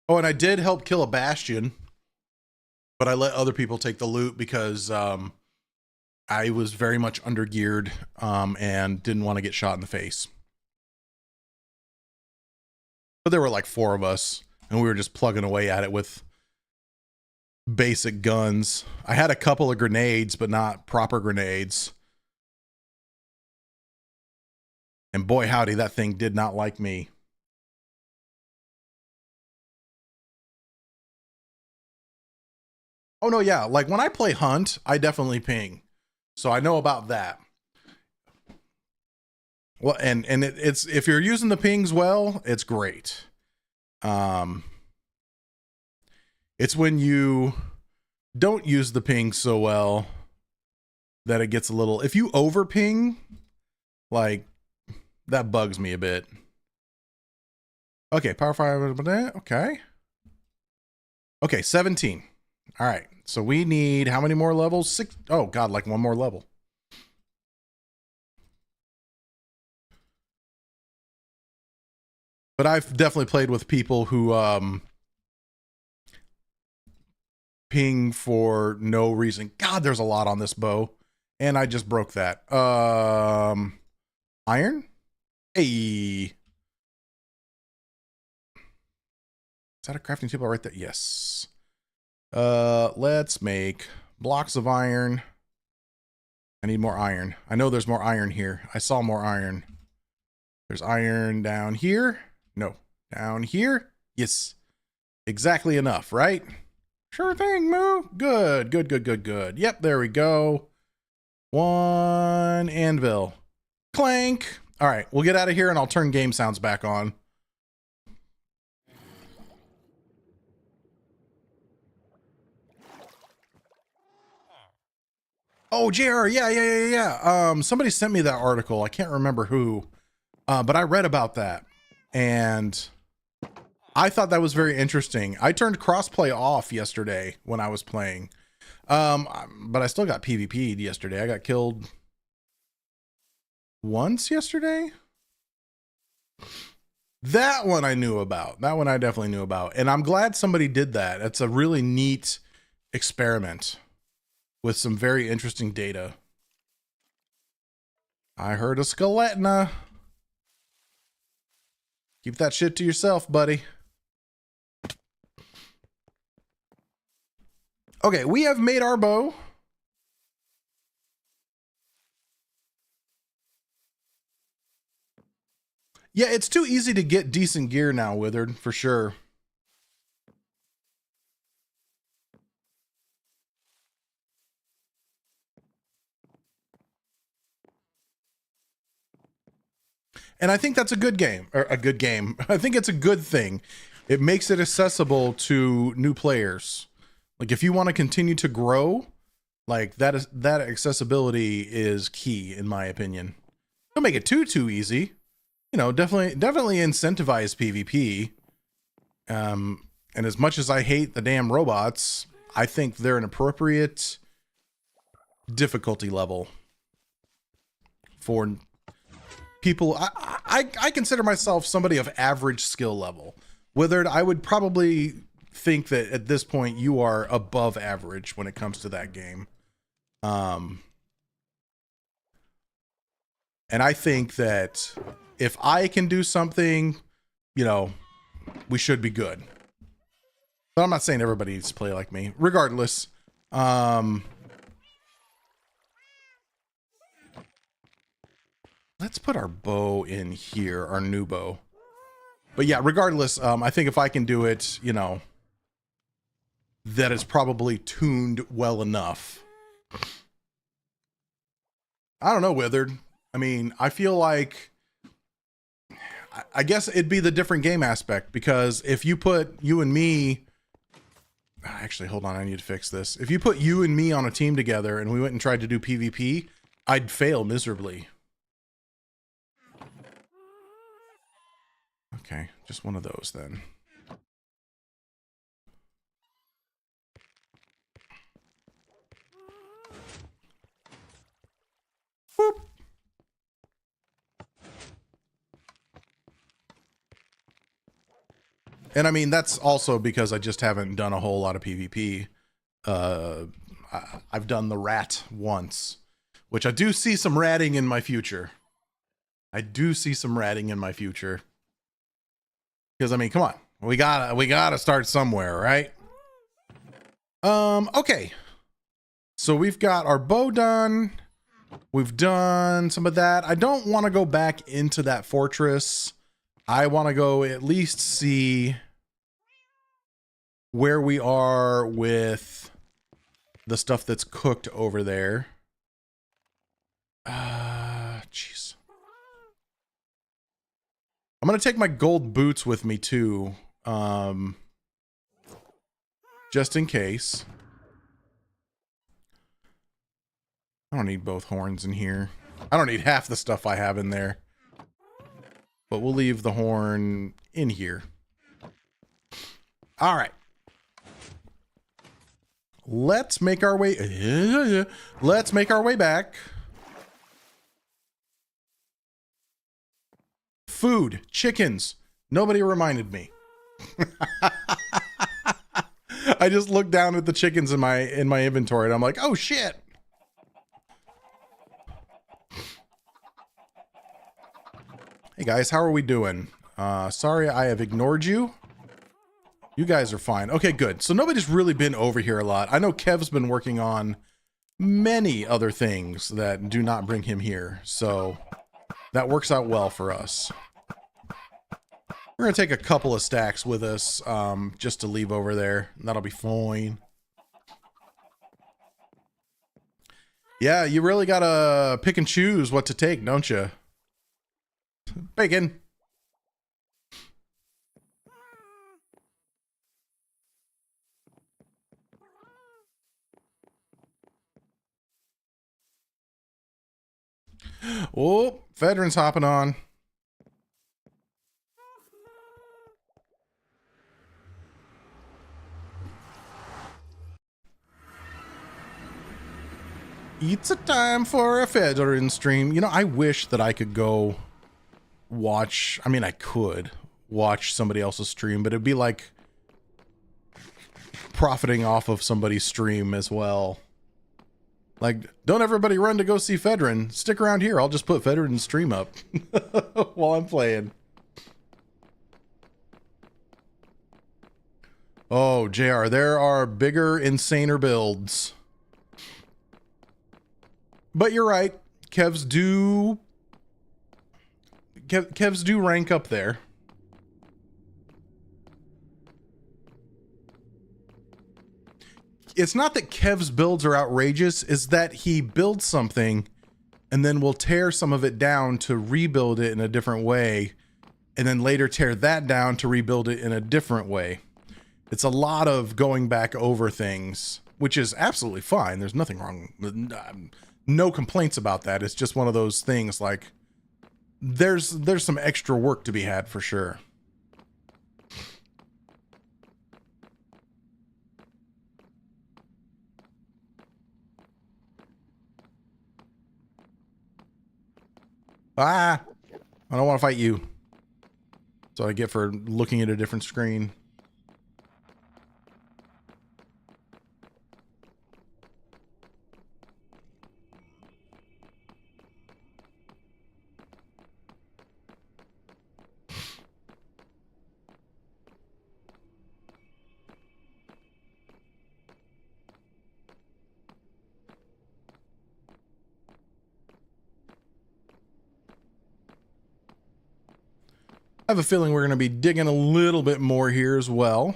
Oh, and I did help kill a bastion, but I let other people take the loot because I was very much undergeared and didn't want to get shot in the face. But there were like 4 of us, and we were just plugging away at it with basic guns. I had a couple of grenades, but not proper grenades. And boy, howdy, that thing did not like me. Oh no, yeah, like when I play Hunt, I definitely ping. So I know about that. Well, and it's if you're using the pings well, it's great. It's when you don't use the ping so well that it gets a little, if you over ping, like that bugs me a bit. Okay, power fire, okay. Okay, 17. All right, so we need how many more levels? 6. Oh God, like 1 more level. But I've definitely played with people who ping for no reason. God, there's a lot on this bow. And I just broke that. Iron? Hey. Is that a crafting table right there? Yes. Let's make blocks of iron. I need more iron. I know there's more iron here. I saw more iron. There's iron down here. No, down here. Yes. Exactly enough, right? Sure thing, Moo. Good, good, good, good, good. Yep, there we go. 1 anvil. Clank. All right, we'll get out of here and I'll turn game sounds back on. Oh, JR, yeah. Somebody sent me that article. I can't remember who, but I read about that. And I thought that was very interesting. I turned crossplay off yesterday when I was playing. But I still got PvP'd yesterday. I got killed once yesterday. That one I knew about. That one I definitely knew about. And I'm glad somebody did that. It's a really neat experiment with some very interesting data. I heard a skeleton. Keep that shit to yourself, buddy. Okay, we have made our bow. Yeah, it's too easy to get decent gear now, Withered, for sure. And I think that's a good game, or a good game. I think it's a good thing. It makes it accessible to new players. Like if you want to continue to grow, like that accessibility is key in my opinion. Don't make it too easy. You know, definitely incentivize PvP. And as much as I hate the damn robots, I think they're an appropriate difficulty level for people. I consider myself somebody of average skill level. Withered, I would probably think that at this point you are above average when it comes to that game. And I think that if I can do something, you know, we should be good. But I'm not saying everybody needs to play like me. Regardless, let's put our bow in here, our new bow. But yeah, regardless, I think if I can do it, you know, that is probably tuned well enough. I don't know, Withered. I mean, I feel like, I guess it'd be the different game aspect, because if you put you and me, actually, hold on, I need to fix this. If you put you and me on a team together and we went and tried to do PvP, I'd fail miserably. Okay, just one of those then. Boop. And I mean, that's also because I just haven't done a whole lot of PvP. I've done the rat once. which I do see some ratting in my future. I do see some ratting in my future. Because, I mean, come on. We gotta start somewhere, right? Okay. So we've got our bow done. We've done some of that. I don't want to go back into that fortress. I want to go at least see where we are with the stuff that's cooked over there. Jeez. I'm going to take my gold boots with me too. Just in case. I don't need both horns in here. I don't need half the stuff I have in there. But we'll leave the horn in here. All right. Let's make our way. Let's make our way back. Food, chickens. Nobody reminded me. I just looked down at the chickens in my inventory and I'm like, oh shit. Hey guys, how are we doing? Sorry I have ignored you. You guys are fine. Okay, good. So nobody's really been over here a lot. I know Kev's been working on many other things that do not bring him here. So that works out well for us. We're going to take a couple of stacks with us just to leave over there. That'll be fine. Yeah, you really got to pick and choose what to take, don't you? Bacon. Oh, Fedrin's hopping on. It's a time for a Fedrin stream. You know, I wish that I could go watch. I mean, I could watch somebody else's stream, but it'd be like profiting off of somebody's stream as well. Like, don't everybody run to go see Fedrin. Stick around here. I'll just put Fedrin's stream up while I'm playing. Oh, JR, there are bigger, insaner builds. But you're right. Kevs do rank up there. It's not that Kev's builds are outrageous, it's that he builds something and then will tear some of it down to rebuild it in a different way, and then later tear that down to rebuild it in a different way. It's a lot of going back over things, which is absolutely fine. There's nothing wrong. No complaints about that. It's just one of those things, like there's some extra work to be had for sure. Ah, I don't want to fight you. That's what I get for looking at a different screen. I have a feeling we're going to be digging a little bit more here as well.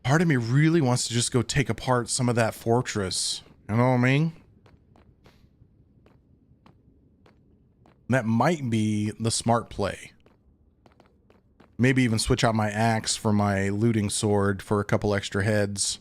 Part of me really wants to just go take apart some of that fortress. You know what I mean? That might be the smart play. Maybe even switch out my axe for my looting sword for a couple extra heads.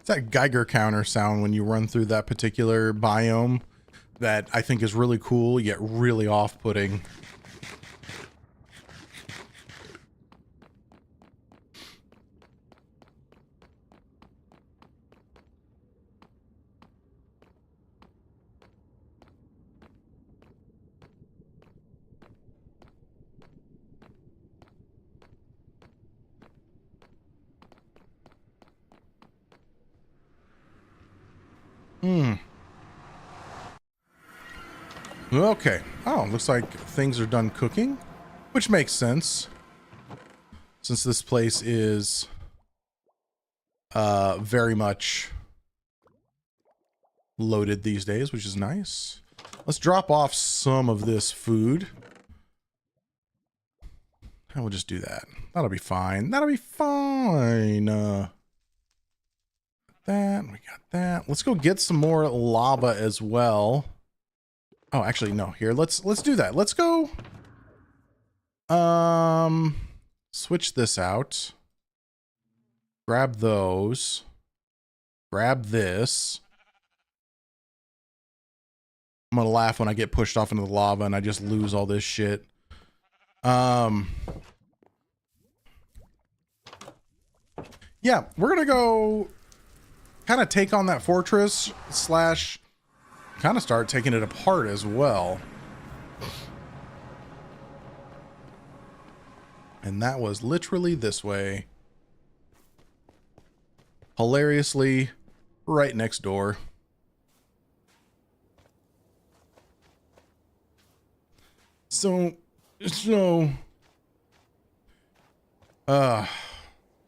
That Geiger counter sound when you run through that particular biome. that I think is really cool, yet really off-putting. Okay. Oh, looks like things are done cooking, which makes sense since this place is very much loaded these days, which is nice. Let's drop off some of this food. And we'll just do that. That'll be fine. That'll be fine. That, we got that. Let's go get some more lava as well. Oh, actually, no. Here, let's do that. Let's go. Switch this out. Grab those. Grab this. I'm gonna laugh when I get pushed off into the lava and I just lose all this shit. Yeah, we're gonna go kind of take on that fortress slash kind of start taking it apart as well. And that was literally this way. Hilariously, right next door. So,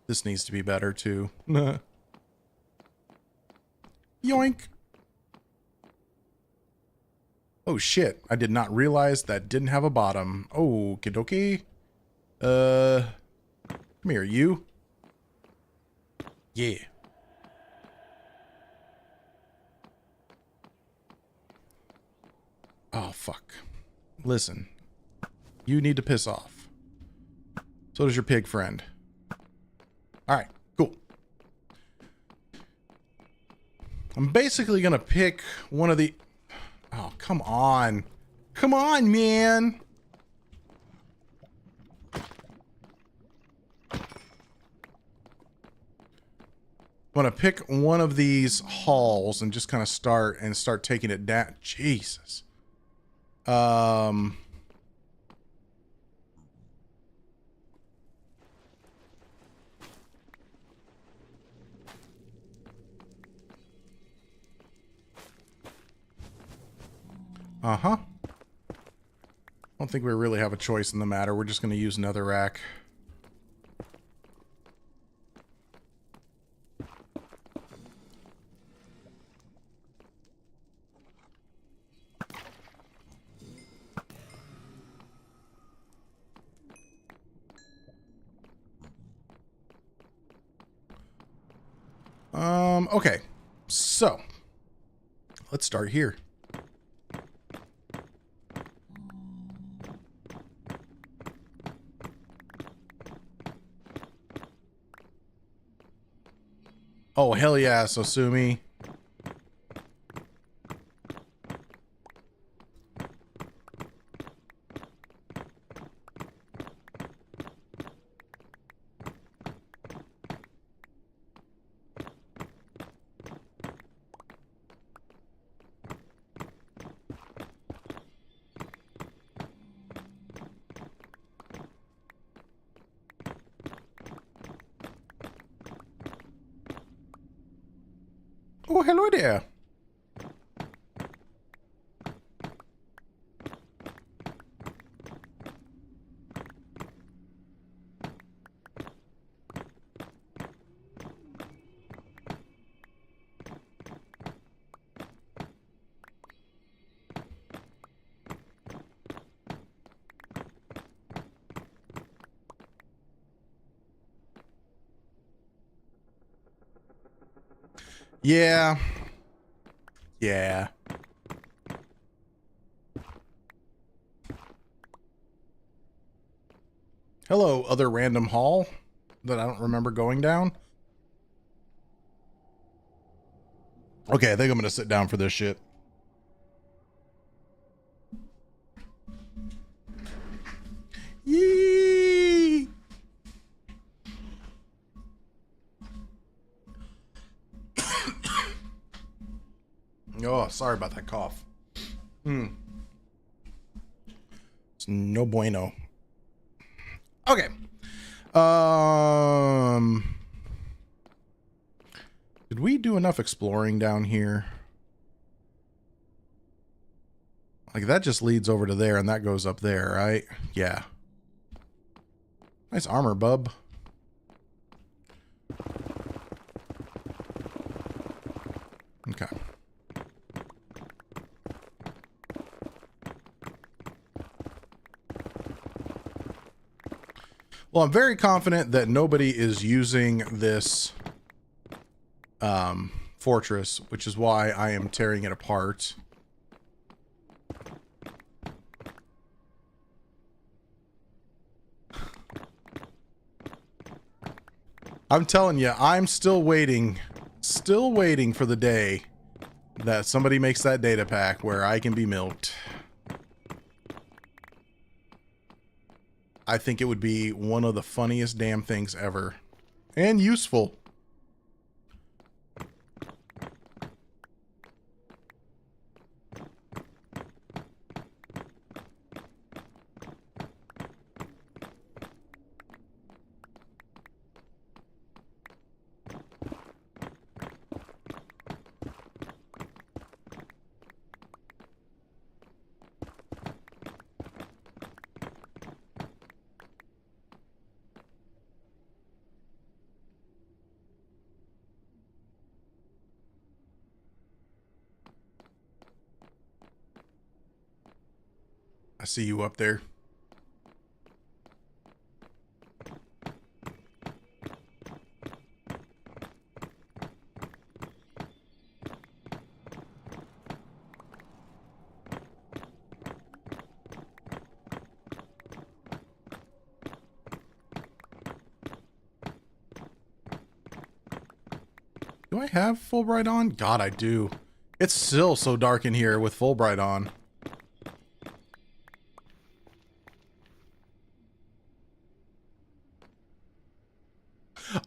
this needs to be better too. Yoink. Oh shit, I did not realize that didn't have a bottom. Oh, kidoki. Come here, you. Yeah. Oh, fuck. Listen. You need to piss off. So does your pig friend. Alright, cool. I'm basically gonna pick one of the... Oh, come on. Come on, man. I'm gonna pick one of these halls and just kind of start taking it down. Jesus. Uh-huh. I don't think we really have a choice in the matter. We're just going to use another rack. Okay. So, let's start here. Oh, hell yeah, Sosumi. Oh, hello there. Yeah. Yeah. Hello, other random hall that I don't remember going down. Okay, I think I'm going to sit down for this shit. Sorry about that cough. It's no bueno. Okay. Did we do enough exploring down here? Like that just leads over to there and that goes up there, right? Yeah. Nice armor, bub. Okay. Well, I'm very confident that nobody is using this fortress, which is why I am tearing it apart. I'm telling you, I'm still waiting for the day that somebody makes that data pack where I can be milked. I think it would be one of the funniest damn things ever. And useful. I see you up there. Do I have Fulbright on? God, I do. It's still so dark in here with Fulbright on.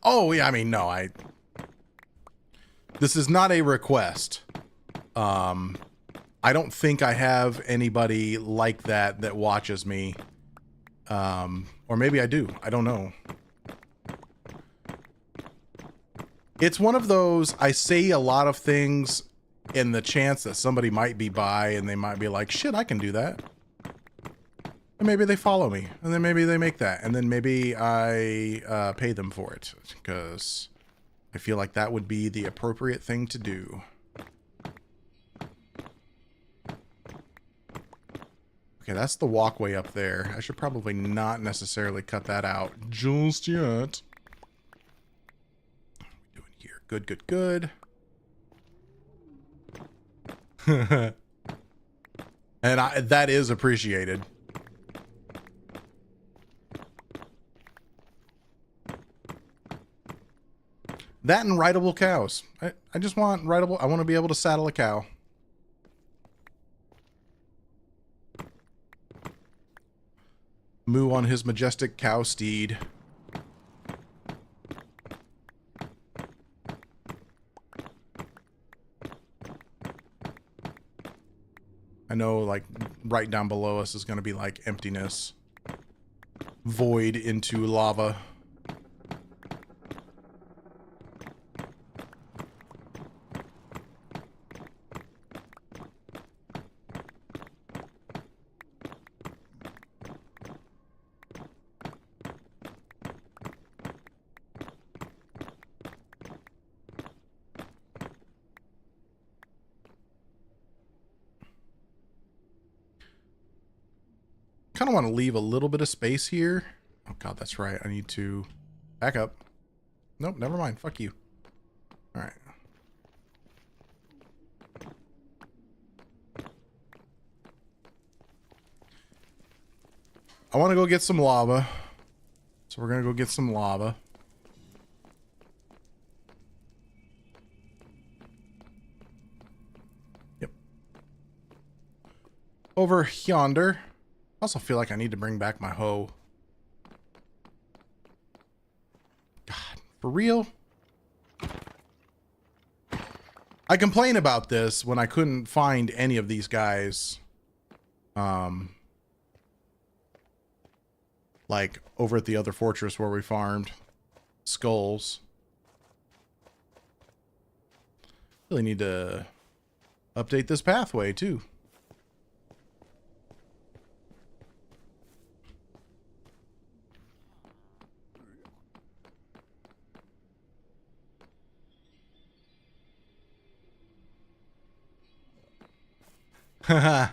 Oh, yeah, I mean, no, this is not a request. I don't think I have anybody like that watches me. Or maybe I do. I don't know. It's one of those, I say a lot of things in the chance that somebody might be by and they might be like, shit, I can do that. And maybe they follow me, and then maybe they make that, and then maybe I pay them for it, because I feel like that would be the appropriate thing to do. Okay, that's the walkway up there. I should probably not necessarily cut that out just yet. What are we doing here? Good, good, good. And that is appreciated. That and rideable cows. I just want rideable. I want to be able to saddle a cow. Moo on his majestic cow steed. I know, like, right down below us is going to be, like, emptiness. Void into lava. Kind of want to leave a little bit of space here. Oh god, that's right. I need to back up. Nope, never mind. Fuck you. All right. I want to go get some lava. So we're going to go get some lava. Yep. Over yonder. I also feel like I need to bring back my hoe. God, for real? I complain about this when I couldn't find any of these guys. Like over at the other fortress where we farmed skulls. Really need to update this pathway too. Haha.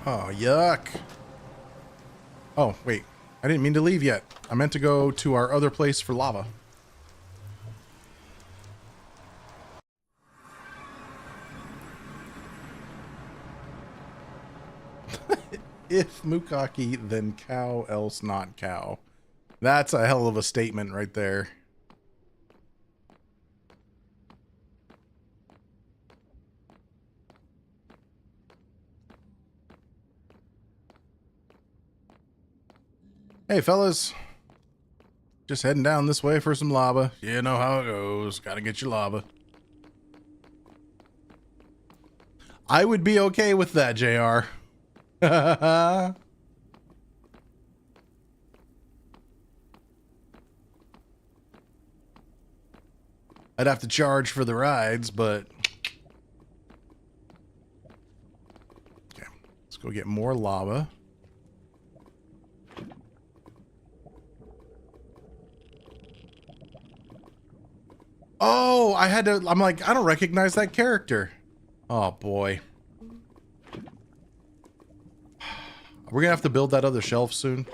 Oh, yuck. Oh, wait. I didn't mean to leave yet. I meant to go to our other place for lava. If Mookake, then cow, else not cow. That's a hell of a statement right there. Hey, fellas. Just heading down this way for some lava. You know how it goes. Gotta get your lava. I would be okay with that, JR. I'd have to charge for the rides, but... Okay, let's go get more lava. Oh, I had to... I'm like, I don't recognize that character. Oh, boy. We're gonna have to build that other shelf soon.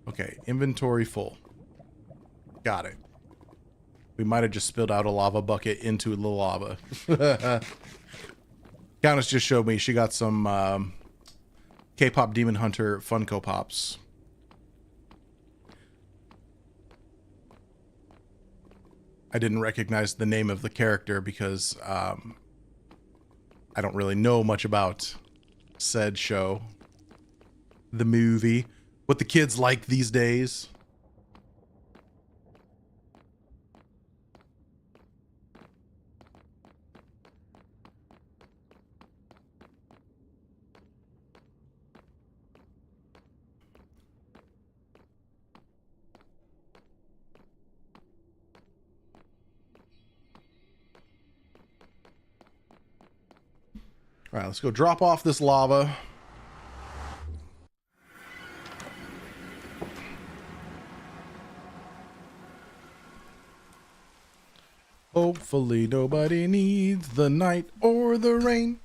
Okay, inventory full. Got it. We might have just spilled out a lava bucket into the lava. Countess just showed me she got some K-pop Demon Hunter Funko Pops. I didn't recognize the name of the character because I don't really know much about said show, the movie, what the kids like these days. All right, let's go drop off this lava. Hopefully nobody needs the night or the rain.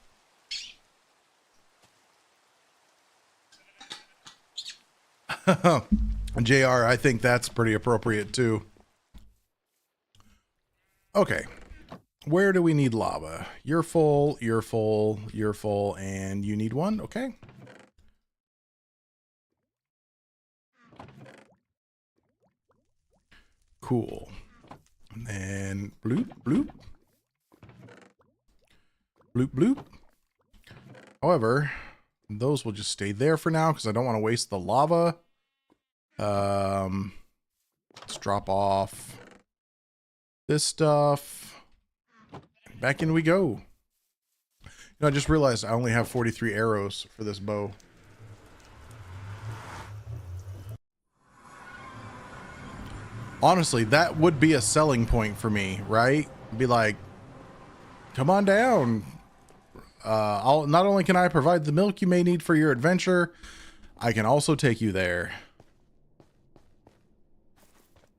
JR, I think that's pretty appropriate too. Okay. Where do we need lava? You're full, you're full, you're full, and you need one? Okay. Cool. And then bloop, bloop. Bloop, bloop. However, those will just stay there for now because I don't want to waste the lava. Let's drop off this stuff. Back in we go. You know, I just realized I only have 43 arrows for this bow. Honestly, that would be a selling point for me, right? Be like, come on down. Not only can I provide the milk you may need for your adventure, I can also take you there.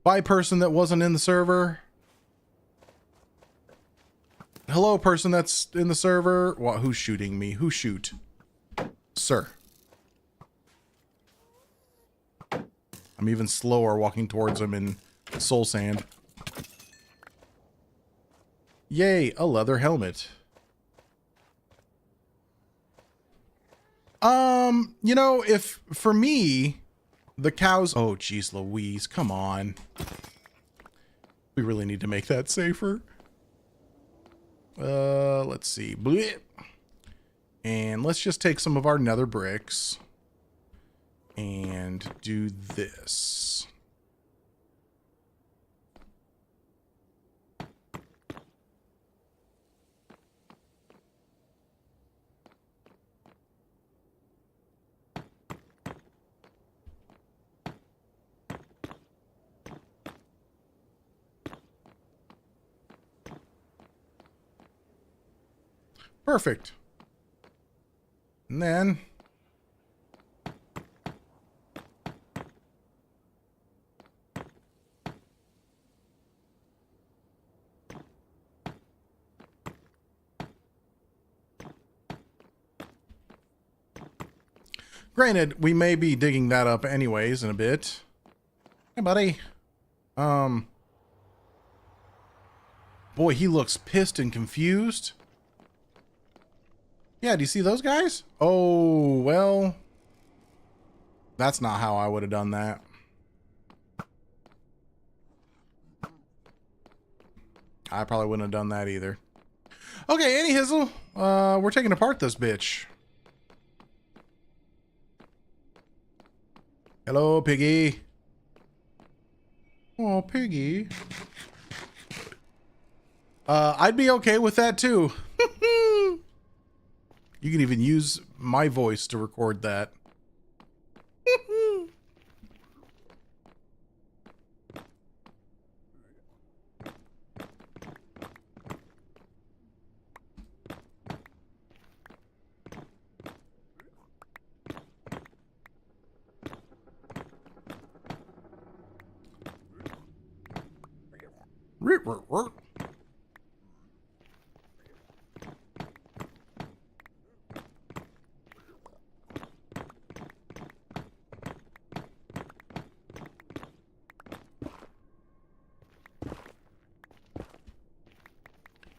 Bye, person that wasn't in the server. Hello, person that's in the server. What? Who's shooting me? Who shoot? Sir. I'm even slower walking towards him in soul sand. Yay, a leather helmet. You know, if for me, the cows. Oh, geez, Louise, come on. We really need to make that safer. Let's see. Blech. And let's just take some of our nether bricks and do this. Perfect. And then granted, we may be digging that up anyways in a bit. Hey, buddy. Boy, he looks pissed and confused. Yeah, do you see those guys? Oh, well, that's not how I would have done that. I probably wouldn't have done that either. Okay, any hizzle. We're taking apart this bitch. Hello, piggy. Oh, piggy. I'd be okay with that too. You can even use my voice to record that.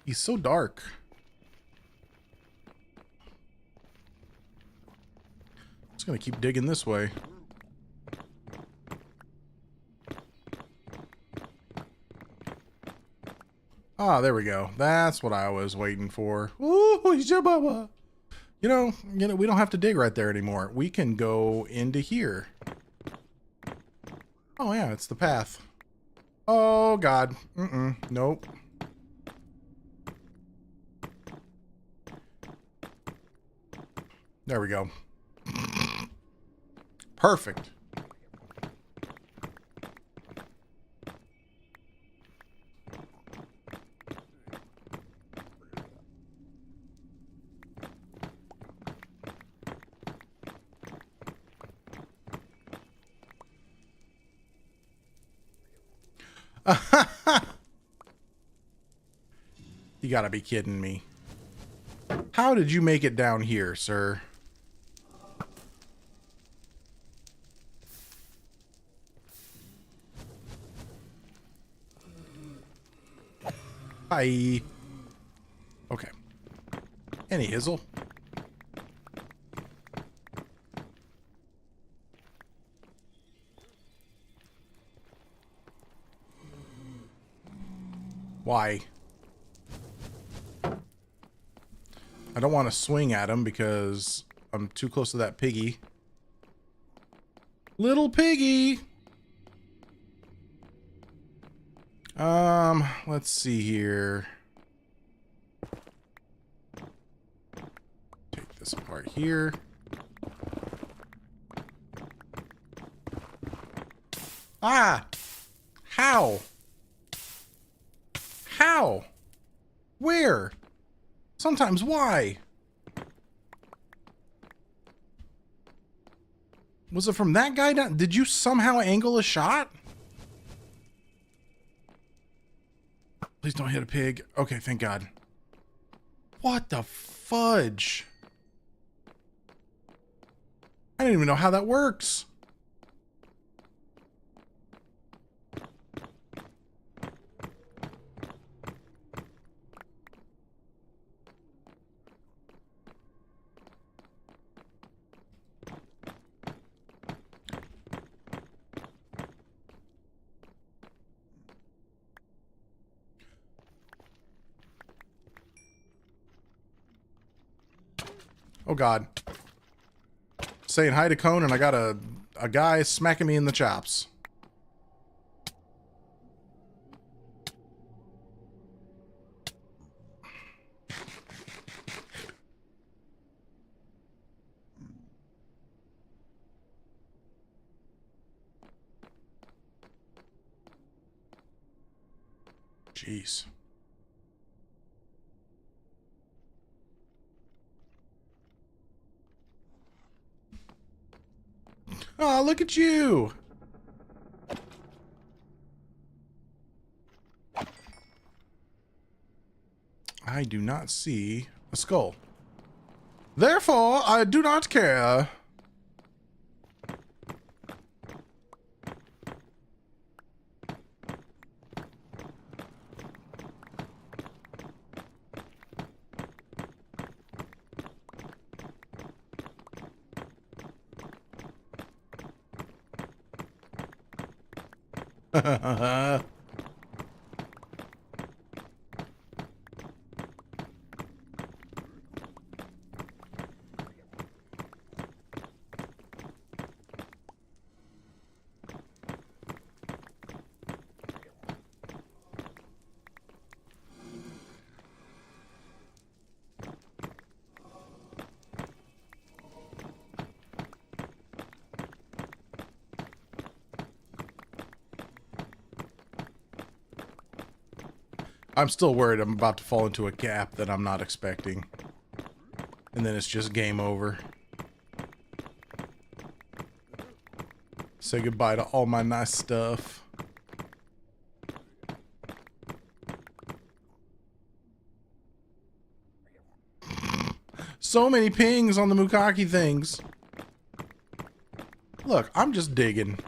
He's so dark. Just gonna keep digging this way. Ah, there we go. That's what I was waiting for. Ooh, you know, we don't have to dig right there anymore. We can go into here. Oh yeah, it's the path. Oh God. Nope. There we go. Perfect. You gotta be kidding me. How did you make it down here, sir? Hi. Okay. Any hizzle? Why? I don't want to swing at him because I'm too close to that piggy. Little piggy! Let's see here. Take this apart here. Ah! How? How? Where? Sometimes why? Was it from that guy down? Did you somehow angle a shot? Please don't hit a pig. Okay, thank God. What the fudge? I don't even know how that works. Oh God. Saying hi to Cone and I got a guy smacking me in the chops. Jeez. Oh, look at you. I do not see a skull. Therefore, I do not care. I'm still worried I'm about to fall into a gap that I'm not expecting. And then it's just game over. Say goodbye to all my nice stuff. So many pings on the Mookake things. Look, I'm just digging.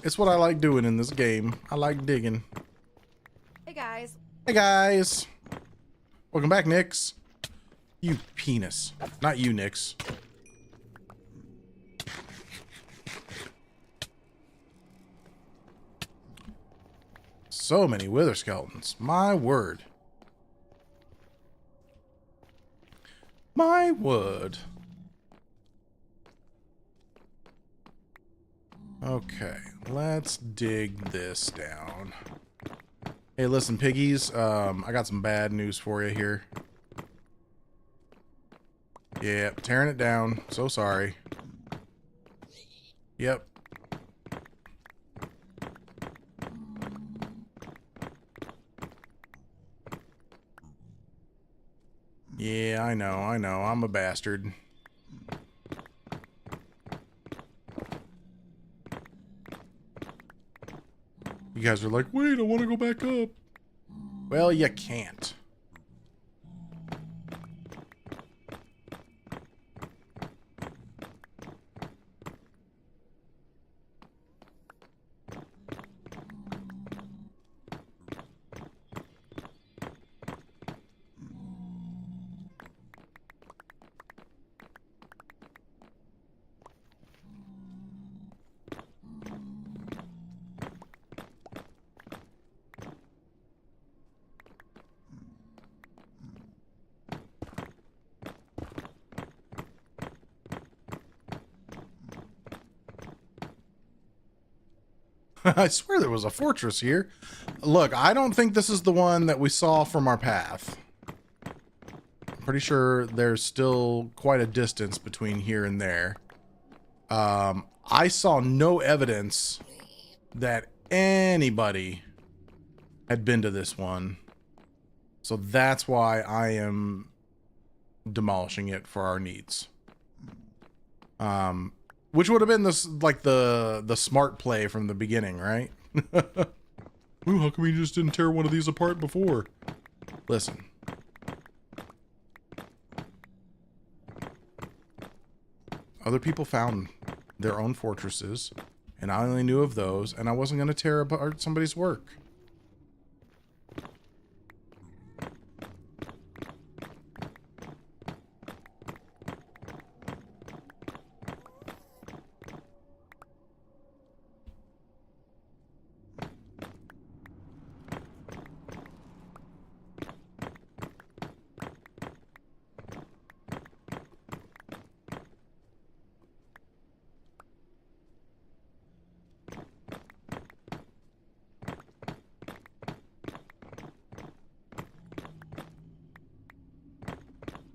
It's what I like doing in this game. I like digging. Hey guys. Hey guys. Welcome back, Nix. You penis. Not you, Nix. So many wither skeletons. My word. My word. Okay, let's dig this down. Hey, listen, piggies. I got some bad news for you here. Yep, tearing it down. So sorry. Yep. Yeah, I know. I'm a bastard. You guys are like, wait, I want to go back up. Well, you can't. I swear there was a fortress here. Look, I don't think this is the one that we saw from our path. I'm pretty sure there's still quite a distance between here and there. I saw no evidence that anybody had been to this one. So that's why I am demolishing it for our needs. Which would have been this, like the smart play from the beginning, right? Ooh, how come we just didn't tear one of these apart before? Listen. Other people found their own fortresses, and I only knew of those, and I wasn't going to tear apart somebody's work.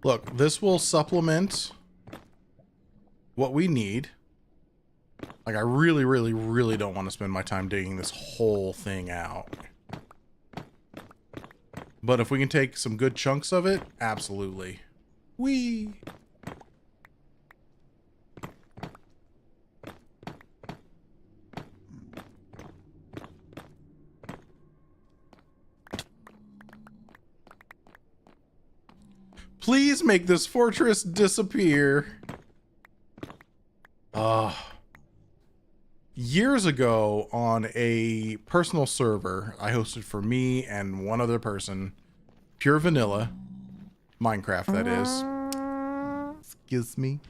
Look, this will supplement what we need. Like, I really, really, really don't want to spend my time digging this whole thing out. But if we can take some good chunks of it, absolutely. Whee! Please make this fortress disappear. Years ago on a personal server I hosted for me and one other person, pure vanilla, Minecraft that is. Excuse me.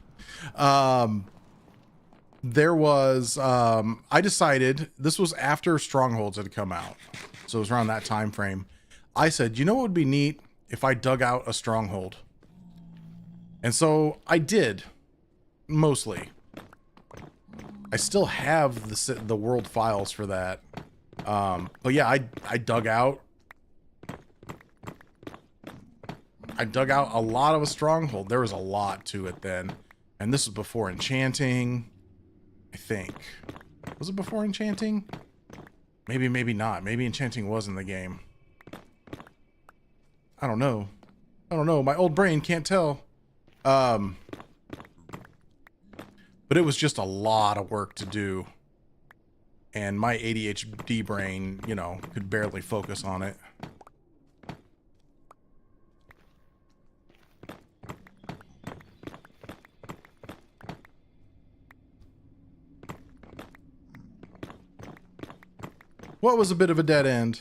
There was, I decided, this was after Strongholds had come out. So it was around that time frame. I said, you know what would be neat if I dug out a stronghold? And so I did, mostly. I still have the world files for that. But yeah, I dug out a lot of a stronghold. There was a lot to it then. And this was before enchanting, I think. Was it before enchanting? Maybe, maybe not. Maybe enchanting was in the game. I don't know. I don't know. My old brain can't tell. But it was just a lot of work to do. And my ADHD brain, you know, could barely focus on it. What was a bit of a dead end?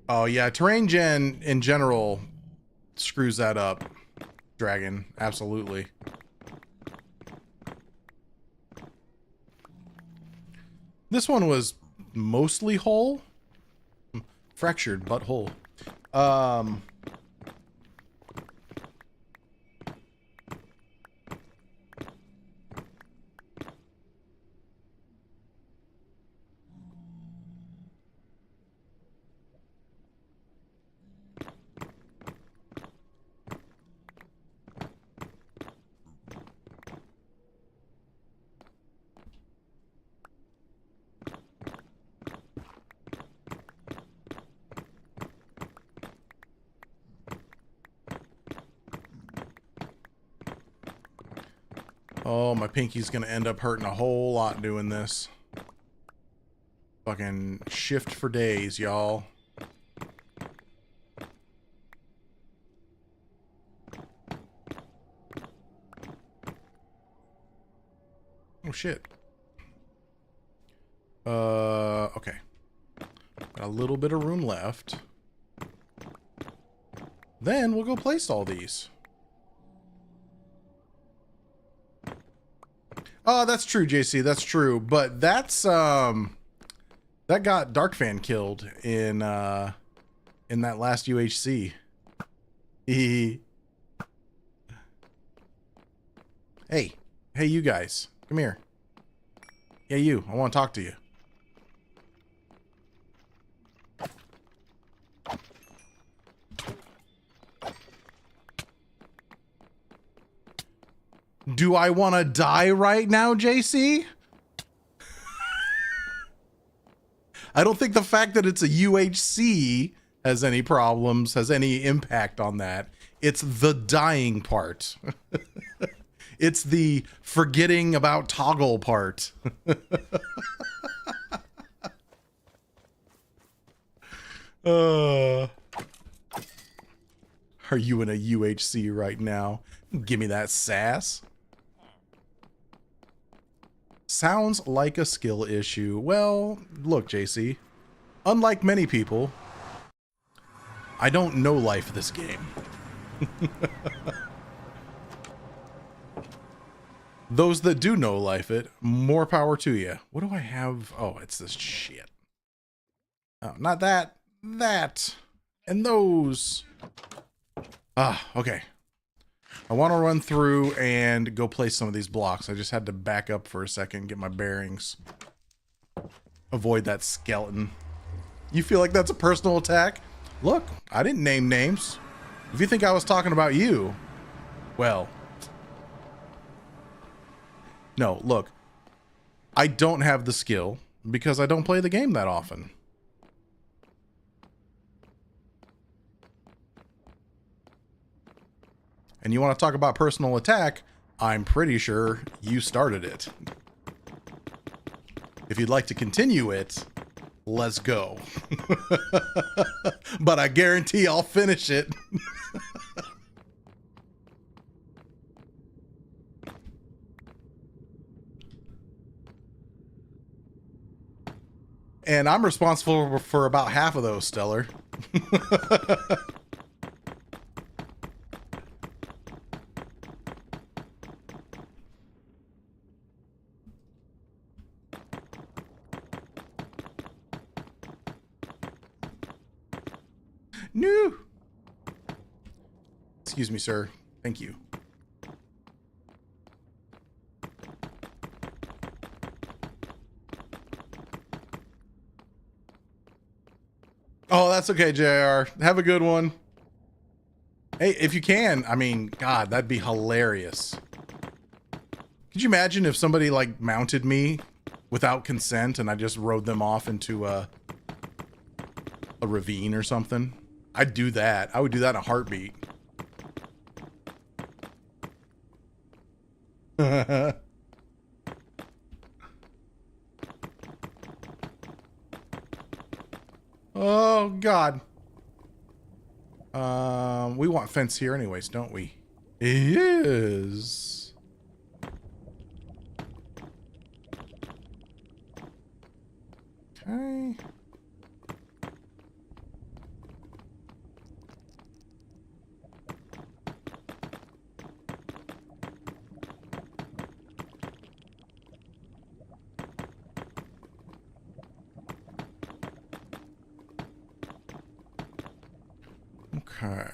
Oh yeah, terrain gen in general screws that up. Dragon, absolutely. This one was mostly whole. Fractured but whole. Oh, my pinky's gonna end up hurting a whole lot doing this. Fucking shift for days, y'all. Oh shit. Okay. Got a little bit of room left. Then we'll go place all these. Oh, that's true, JC. That's true. But that's that got Darkfan killed in that last UHC. Hey, hey, you guys, come here. Yeah, you. I want to talk to you. Do I want to die right now, JC? I don't think the fact that it's a UHC has any problems, has any impact on that. It's the dying part. It's the forgetting about toggle part. Are you in a UHC right now? Give me that sass. Sounds like a skill issue. Well, look, JC. Unlike many people, I don't know life this game. Those that do know life it, more power to you. What do I have? Oh, it's this shit. Oh, not that. That. And those. Ah, okay. I want to run through and go place some of these blocks. I just had to back up for a second, get my bearings. Avoid that skeleton. You feel like that's a personal attack? Look, I didn't name names. If you think I was talking about you, well, no, look, I don't have the skill because I don't play the game that often. And you want to talk about personal attack, I'm pretty sure you started it. If you'd like to continue it, let's go. But I guarantee I'll finish it. And I'm responsible for about half of those, Stellar. No. Excuse me, sir. Thank you. Oh, that's okay, JR. Have a good one. Hey, if you can, I mean, God, that'd be hilarious. Could you imagine if somebody like mounted me without consent and I just rode them off into a ravine or something? I'd do that. I would do that in a heartbeat. Oh, God. We want fence here anyways, don't we? Yes. Okay. Okay.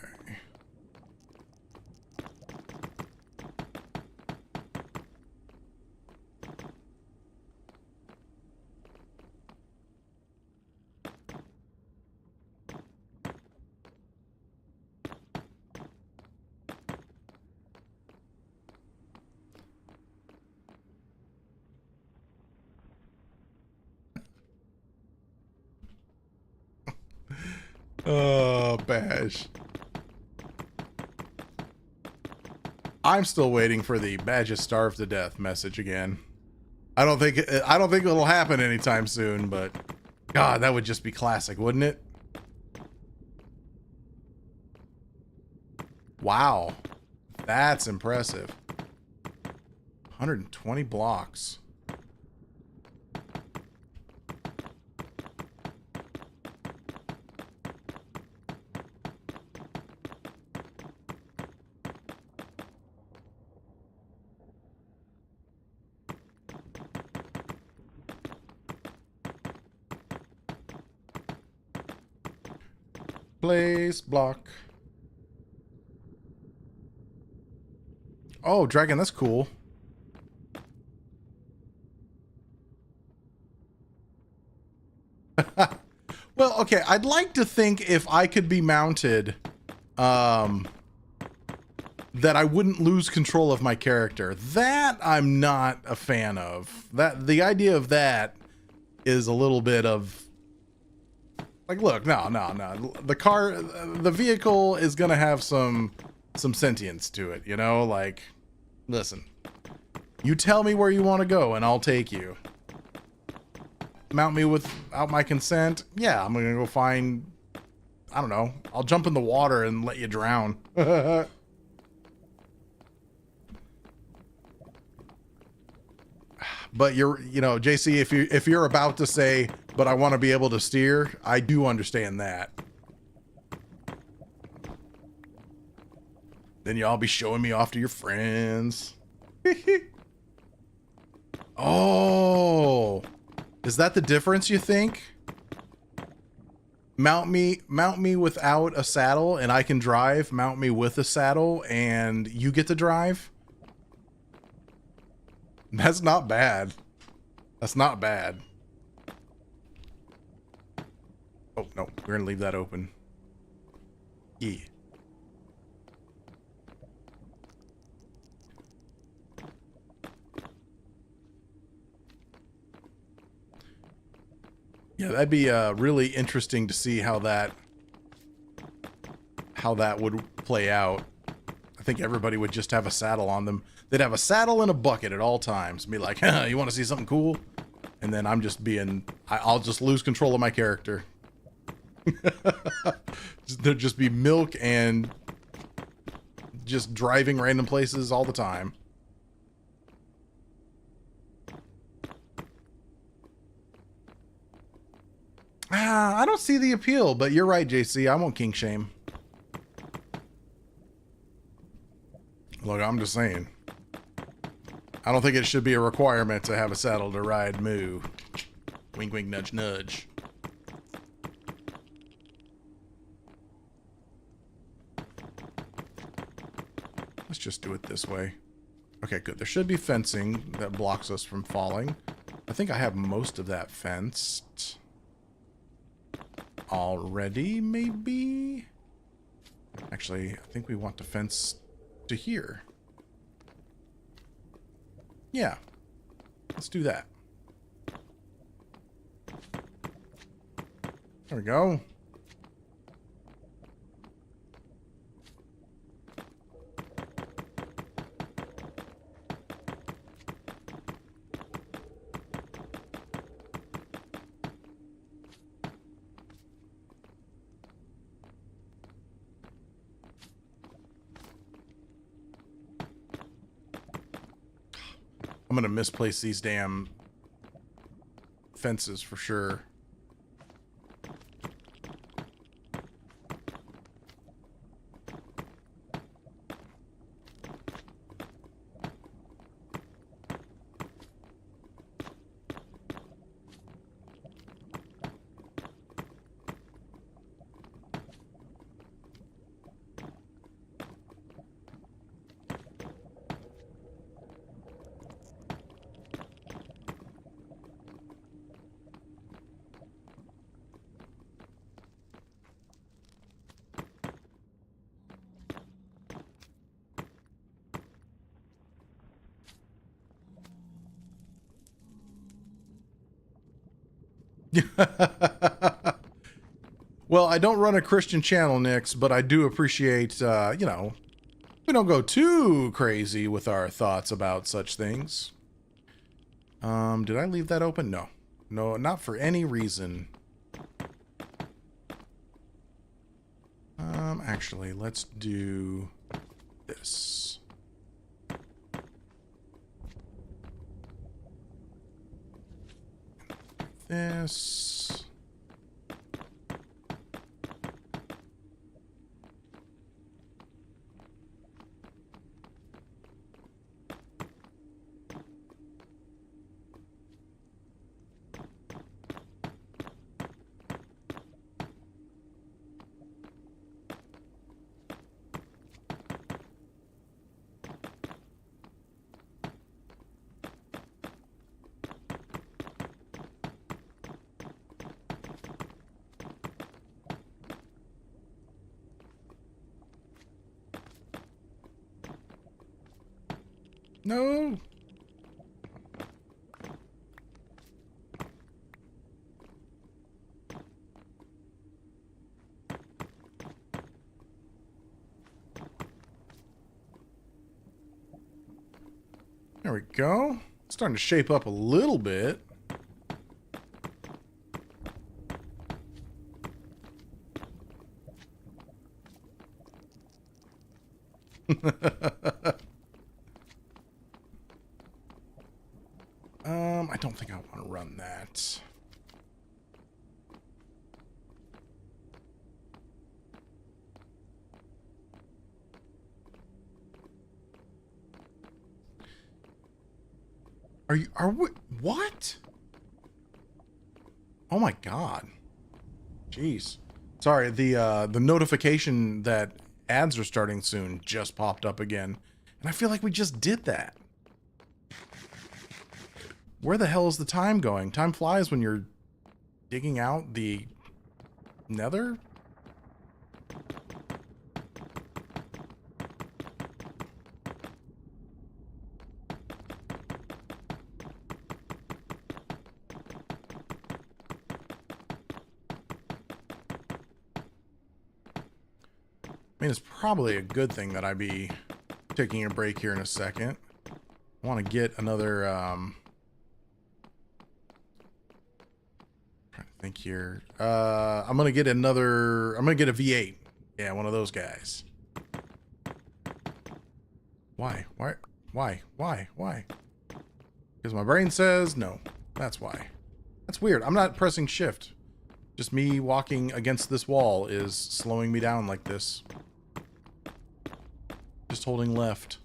Oh, Bash. I'm still waiting for the badge is starved to death message again. I don't think it'll happen anytime soon, but God, that would just be classic, wouldn't it? Wow. That's impressive. 120 blocks. Place block. Oh, dragon, that's cool. Well, okay, I'd like to think if I could be mounted, that I wouldn't lose control of my character. That I'm not a fan of. That the idea of that is a little bit of like, look, no. The vehicle is gonna have some sentience to it, you know? Like, listen, you tell me where you want to go and I'll take you. Mount me without my consent? Yeah, I'm gonna go find, I don't know, I'll jump in the water and let you drown. But you know, JC, if you're about to say, but I want to be able to steer, I do understand that. Then y'all be showing me off to your friends. Oh, is that the difference, you think? Mount me without a saddle and I can drive. Mount me with a saddle and you get to drive. That's not bad. That's not bad. Oh, no. We're going to leave that open. Yeah. Yeah, that'd be really interesting to see how that would play out. I think everybody would just have a saddle on them. They'd have a saddle and a bucket at all times. Be like, you want to see something cool? And then I'm just I'll just lose control of my character. There'd just be milk and just driving random places all the time. I don't see the appeal, but you're right, JC. I won't kink shame. Look, I'm just saying. I don't think it should be a requirement to have a saddle to ride Moo. Wink, wink, nudge, nudge. Let's just do it this way. Okay, good. There should be fencing that blocks us from falling. I think I have most of that fenced already, maybe? Actually, I think we want to fence to here. Yeah. Let's do that. There we go. I'm gonna misplace these damn fences for sure. Well, I don't run a Christian channel, Nix, but I do appreciate, you know, we don't go too crazy with our thoughts about such things. Did I leave that open? No. No, not for any reason. Actually, let's do this. This. No. There we go. It's starting to shape up a little bit. I don't think I want to run that. Are we, what? Oh my God. Jeez. Sorry, the notification that ads are starting soon just popped up again. And I feel like we just did that. Where the hell is the time going? Time flies when you're digging out the nether? I mean, it's probably a good thing that I be taking a break here in a second. I want to get another, trying to think here. I'm going to get a V8. Yeah, one of those guys. Why? Because my brain says no. That's why. That's weird. I'm not pressing shift. Just me walking against this wall is slowing me down like this. Just holding left.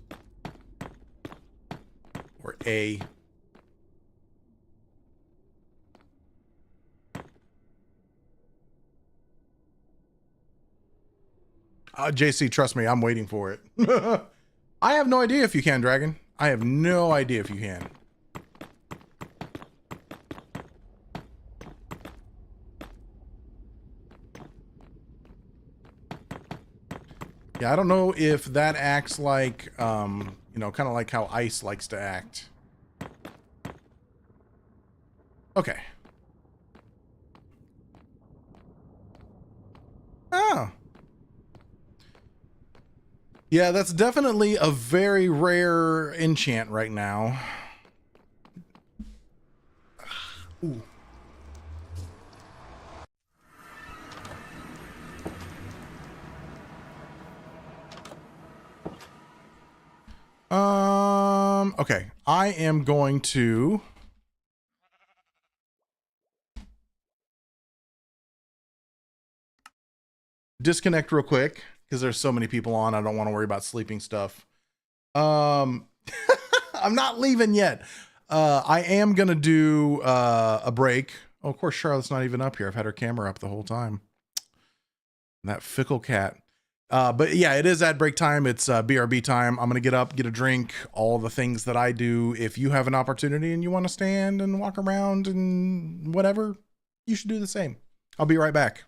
Or A. JC, trust me, I'm waiting for it. I have no idea if you can, Dragon. I have no idea if you can. Yeah, I don't know if that acts like, you know, kind of like how ice likes to act. Okay. Oh. Yeah, that's definitely a very rare enchant right now. Ooh. Okay. I am going to disconnect real quick because there's so many people on. I don't want to worry about sleeping stuff. I'm not leaving yet. I am gonna do a break. Oh, of course, Charlotte's not even up here. I've had her camera up the whole time. That fickle cat. But yeah, it is ad break time. It's BRB time. I'm gonna get up, get a drink, all the things that I do. If you have an opportunity and you want to stand and walk around and whatever, you should do the same. I'll be right back.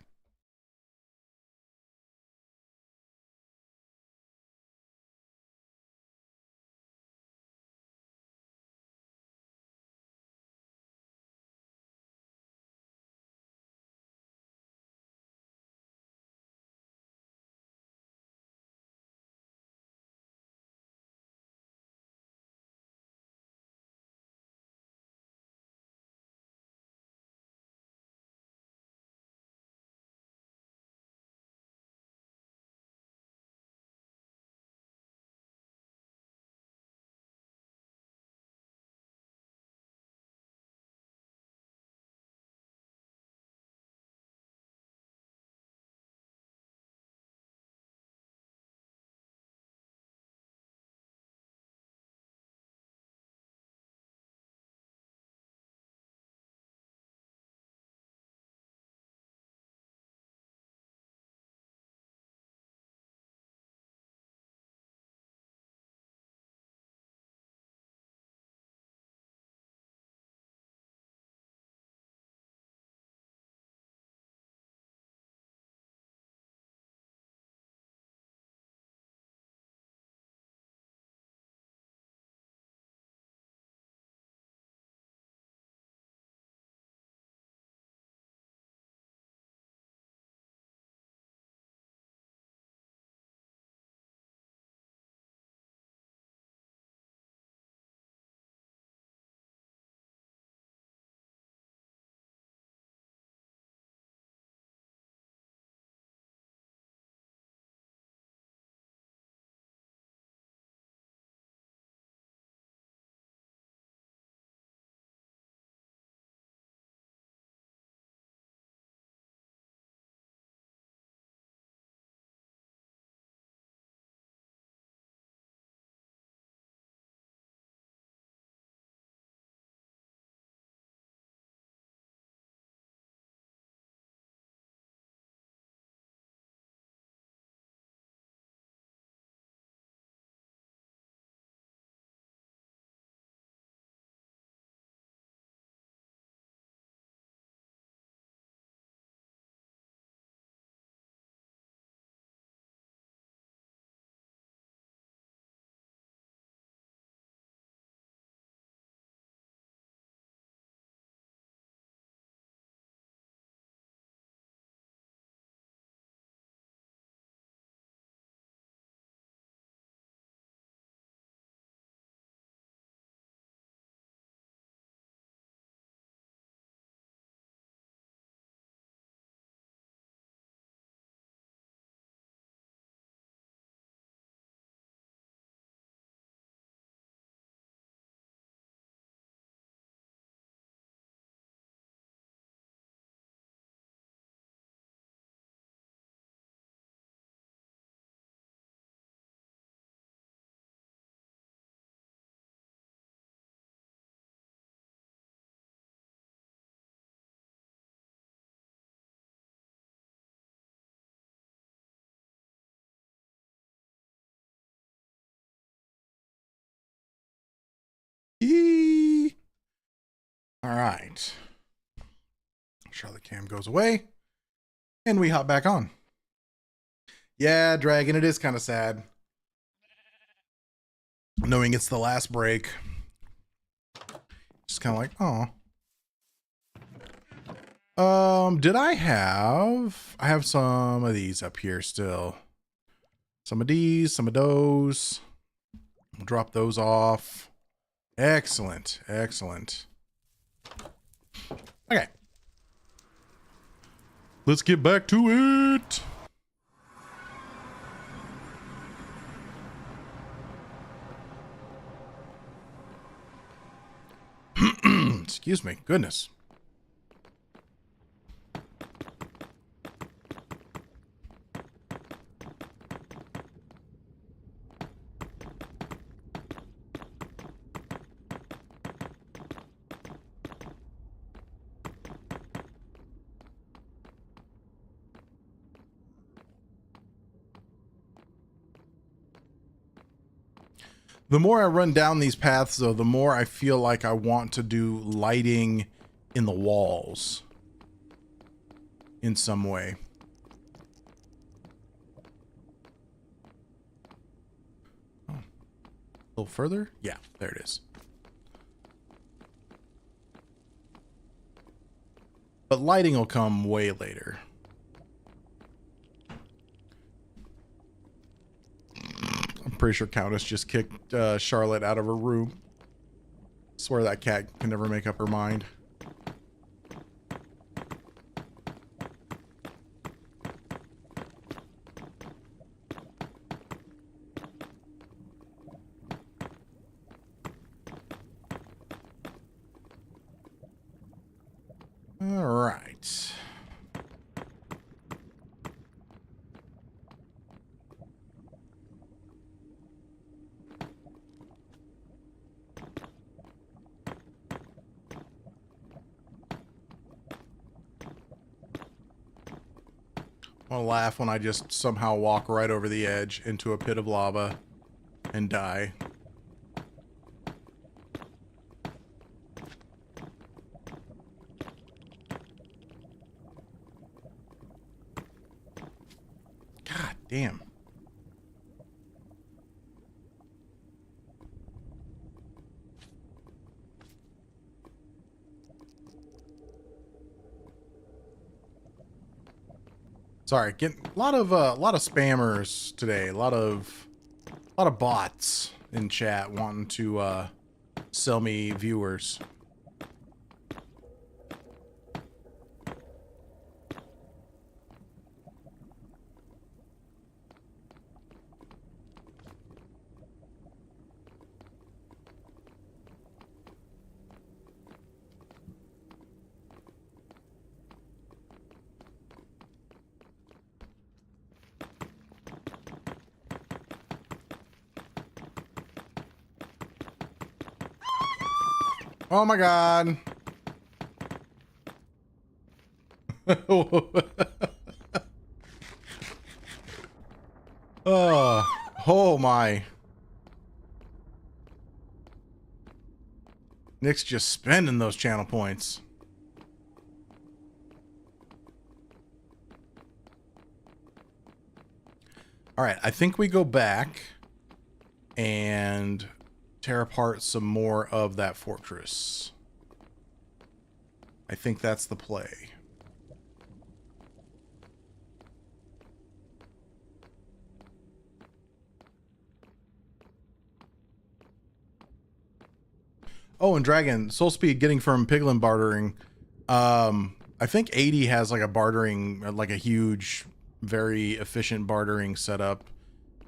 All right. Charlotte cam goes away and we hop back on. Yeah, Dragon, it is kind of sad knowing it's the last break. Just kind of like, oh. Did I have some of these up here still. Some of these, some of those. We'll drop those off. Excellent, excellent. Okay. Let's get back to it. Excuse me. Goodness. The more I run down these paths, though, the more I feel like I want to do lighting in the walls in some way. Oh. A little further? Yeah, there it is. But lighting will come way later. I'm pretty sure Countess just kicked Charlotte out of her room. Swear that cat can never make up her mind. All right. I'll laugh when I just somehow walk right over the edge into a pit of lava and die. God damn. Sorry, getting a lot of spammers today. A lot of bots in chat wanting to sell me viewers. Oh my god. Oh my. Nick's just spending those channel points. All right, I think we go back and tear apart some more of that fortress. I think that's the play. Oh, and Dragon, Soul Speed getting from Piglin bartering. I think 80 has like a bartering, like a huge, very efficient bartering setup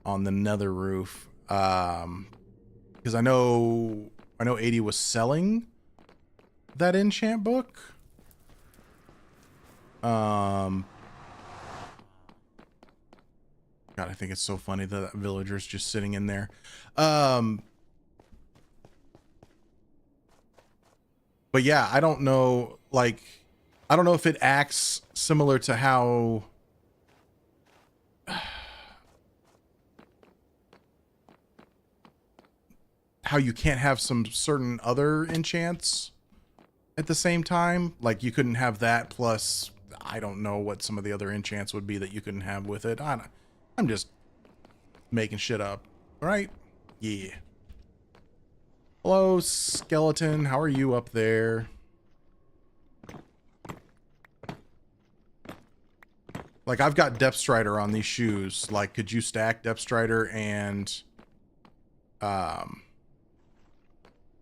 on the nether roof. Because I know 80 was selling that enchant book. God, I think it's so funny that villager's just sitting in there. But yeah, I don't know, like, I don't know if it acts similar to how you can't have some certain other enchants at the same time. Like you couldn't have that plus I don't know what some of the other enchants would be that you couldn't have with it. I'm just making shit up. All right? Yeah. Hello, skeleton. How are you up there? Like, I've got Depth Strider on these shoes. Like, could you stack Depth Strider and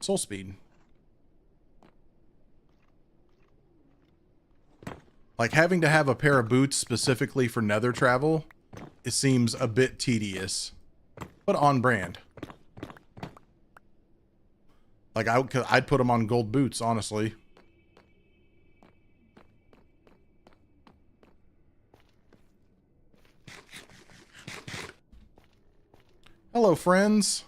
Soul Speed? Like, having to have a pair of boots specifically for nether travel, it seems a bit tedious, but on brand. Like, I'd put them on gold boots, honestly. Hello, friends.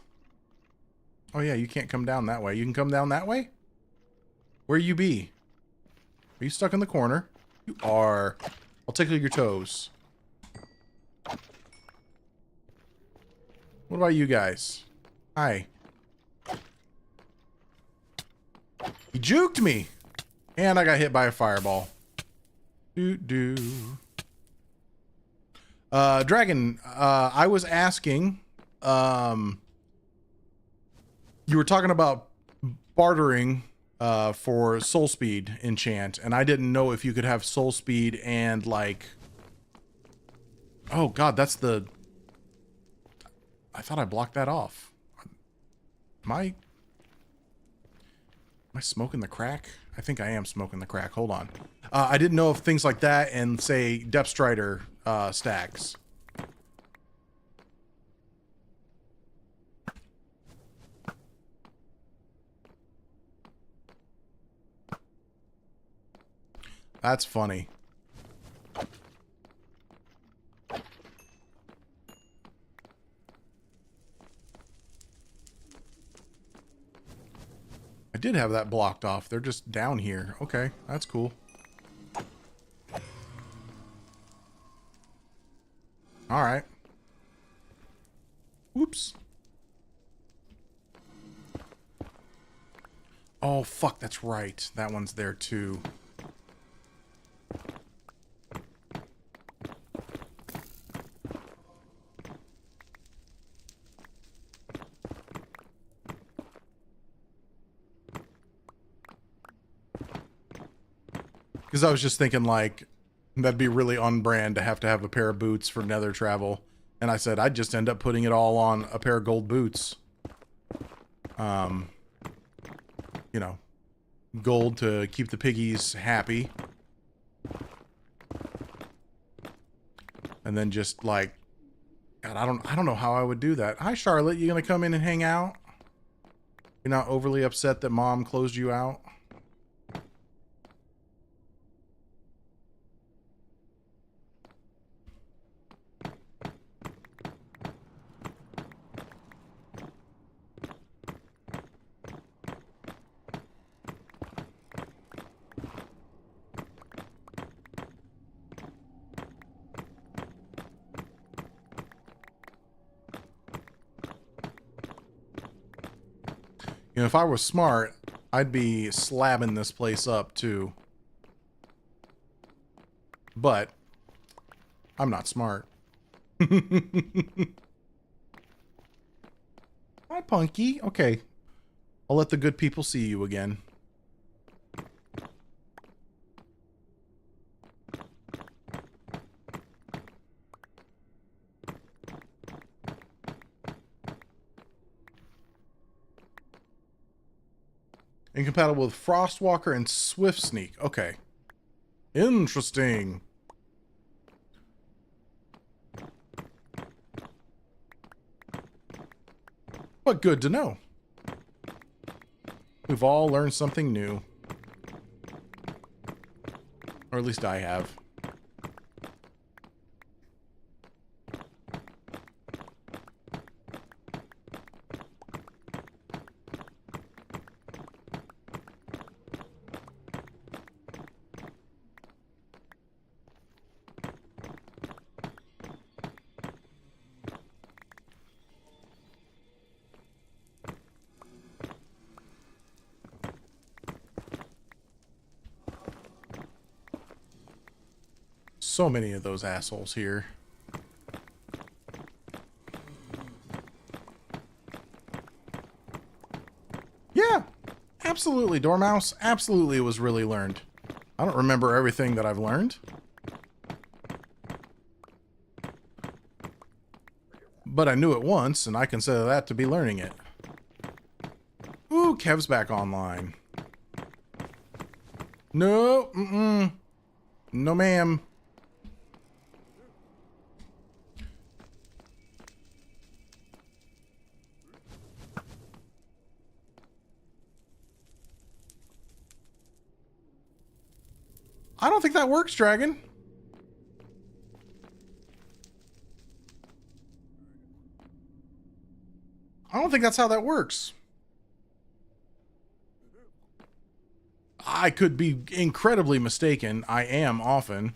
Oh, yeah, you can't come down that way. You can come down that way? Where you be? Are you stuck in the corner? You are. I'll tickle your toes. What about you guys? Hi. He juked me. And I got hit by a fireball. Dragon, I was asking, you were talking about bartering for soul speed enchant, and I didn't know if you could have soul speed and like, oh god, that's the, I thought I blocked that off. Am I smoking the crack? I think I am smoking the crack. Hold on. I didn't know if things like that and say Depth Strider stacks. That's funny. I did have that blocked off. They're just down here. Okay, that's cool. All right. Whoops. Oh, fuck, that's right. That one's there too. Because I was just thinking, like, that'd be really on brand to have a pair of boots for nether travel. And I said, I'd just end up putting it all on a pair of gold boots. You know, gold to keep the piggies happy. And then just, like, God, I don't know how I would do that. Hi, Charlotte. You gonna come in and hang out? You're not overly upset that Mom closed you out? You know, if I was smart, I'd be slabbing this place up too. But I'm not smart. Hi, Punky. Okay. I'll let the good people see you again. Incompatible with Frostwalker and Swift Sneak. Okay. Interesting. But good to know. We've all learned something new. Or at least I have. so many of those assholes here. Yeah, absolutely, Dormouse. Absolutely, it was really learned. I don't remember everything that I've learned. But I knew it once, and I consider that to be learning it. Ooh, Kev's back online. No, no, ma'am. I don't think that works, Dragon. I don't think that's how that works. I could be incredibly mistaken. I am often.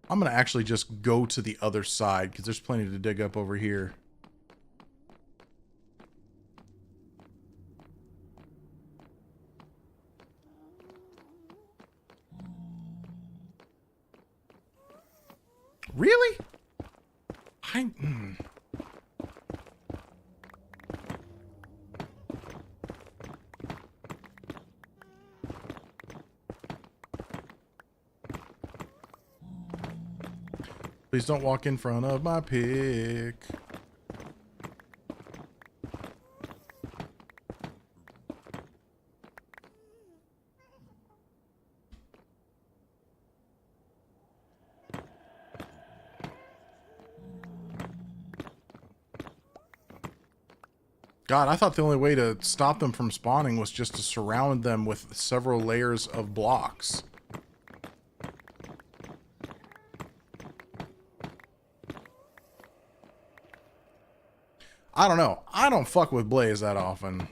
I'm going to actually just go to the other side because there's plenty to dig up over here. Really? Please don't walk in front of my pick. God, I thought the only way to stop them from spawning was just to surround them with several layers of blocks. I don't know. I don't fuck with Blaze that often.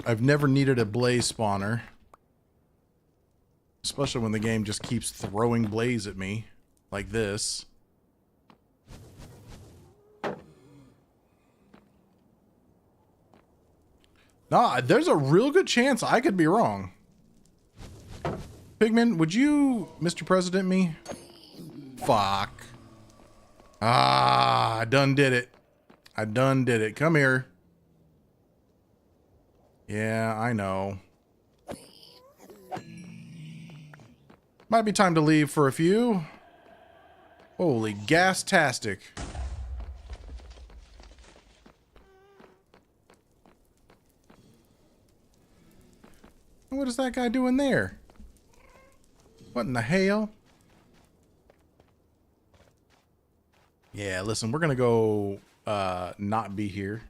I've never needed a Blaze spawner. Especially when the game just keeps throwing Blaze at me. Like this. Nah, there's a real good chance I could be wrong. Pigman, would you Mr. President me? Fuck. Ah, I done did it. I done did it. Come here. Yeah, I know. Might be time to leave for a few. Holy gas-tastic. What is that guy doing there? What in the hell? Yeah, listen, we're gonna go not be here.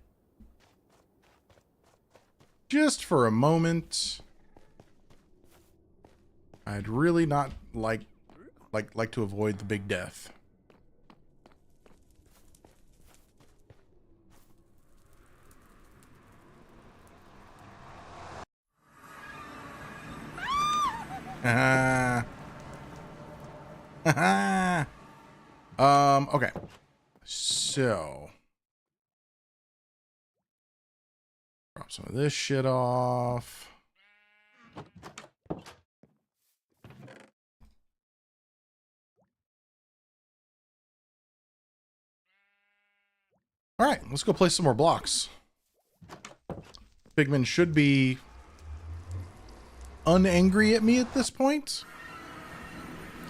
Just for a moment. I'd really not like to avoid the big death. Okay. So drop some of this shit off. All right, let's go place some more blocks. Pigman should be unangry at me at this point.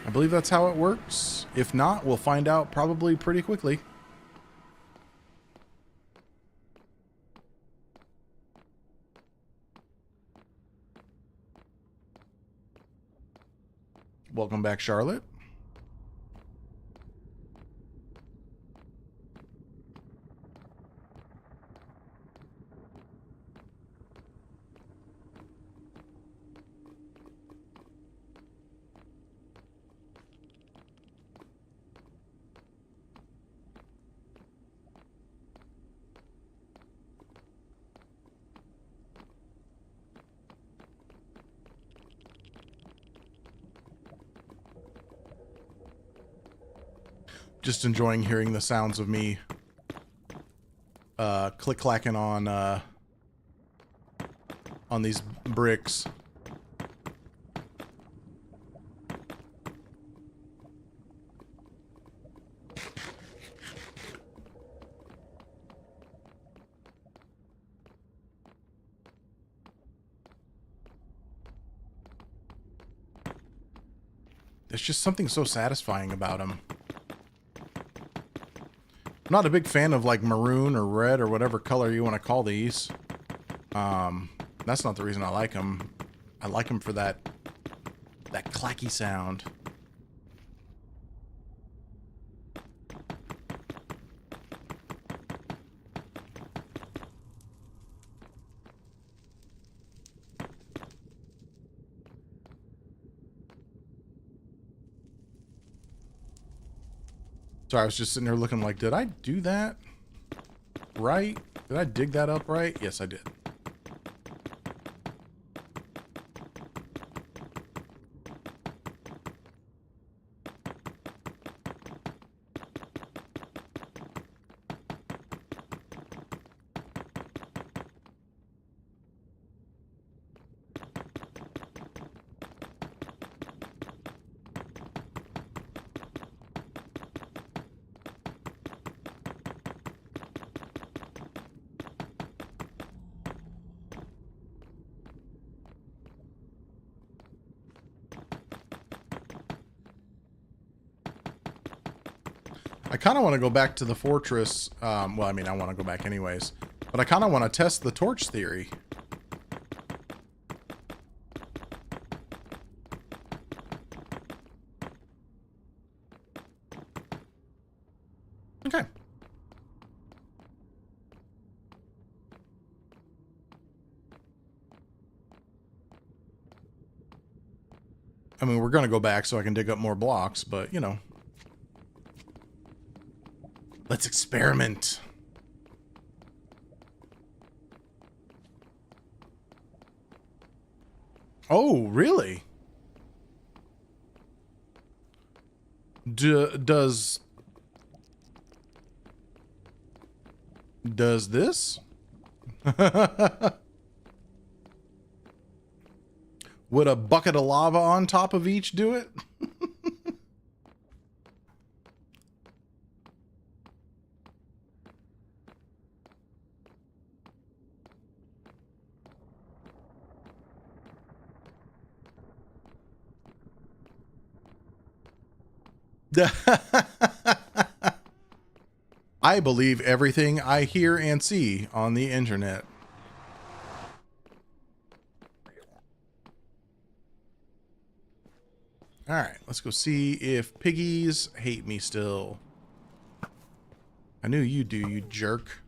I believe that's how it works. If not, we'll find out probably pretty quickly. Welcome back, Charlotte. Just enjoying hearing the sounds of me click-clacking on these bricks. There's just something so satisfying about them. I'm not a big fan of like maroon or red or whatever color you want to call these. That's not the reason I like them. I like them for that clacky sound. Sorry, I was just sitting there looking like, did I do that right? Did I dig that up right? Yes, I did. I kind of want to go back to the fortress. Well, I mean, I want to go back anyways. But I kind of want to test the torch theory. Okay. I mean, we're going to go back so I can dig up more blocks, but, you know. Let's experiment. Oh, really? Does this? Would a bucket of lava on top of each do it? I believe everything I hear and see on the internet. All right, let's go see if piggies hate me still. I knew you do, you jerk.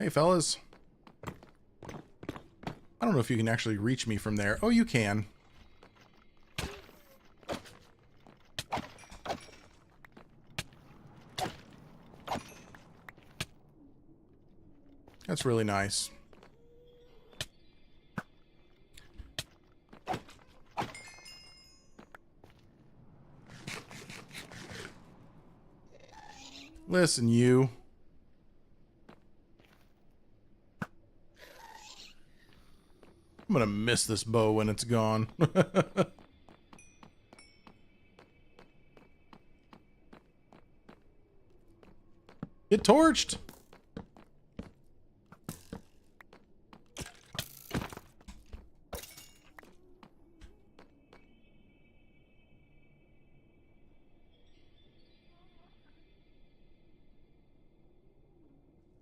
Hey, fellas. I don't know if you can actually reach me from there. Oh, you can. That's really nice. Listen, you. I'm gonna miss this bow when it's gone. Get torched.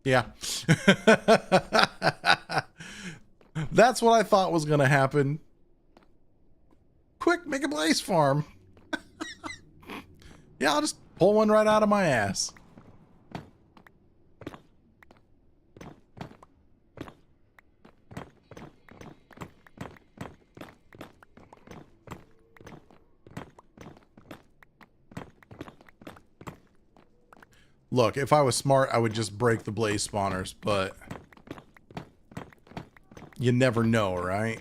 Yeah. That's what I thought was going to happen. Quick, make a blaze farm. Yeah, I'll just pull one right out of my ass. Look, if I was smart, I would just break the blaze spawners, but you never know, right?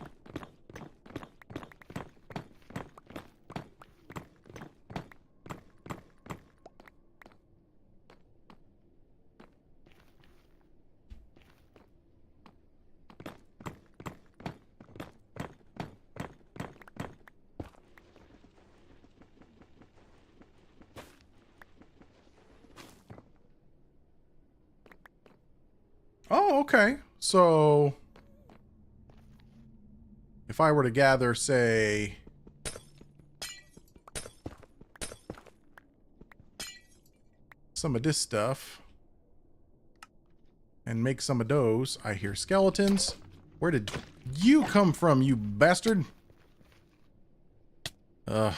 Oh, okay. So if I were to gather, say, some of this stuff and make some of those, I hear skeletons. Where did you come from, you bastard? Okay.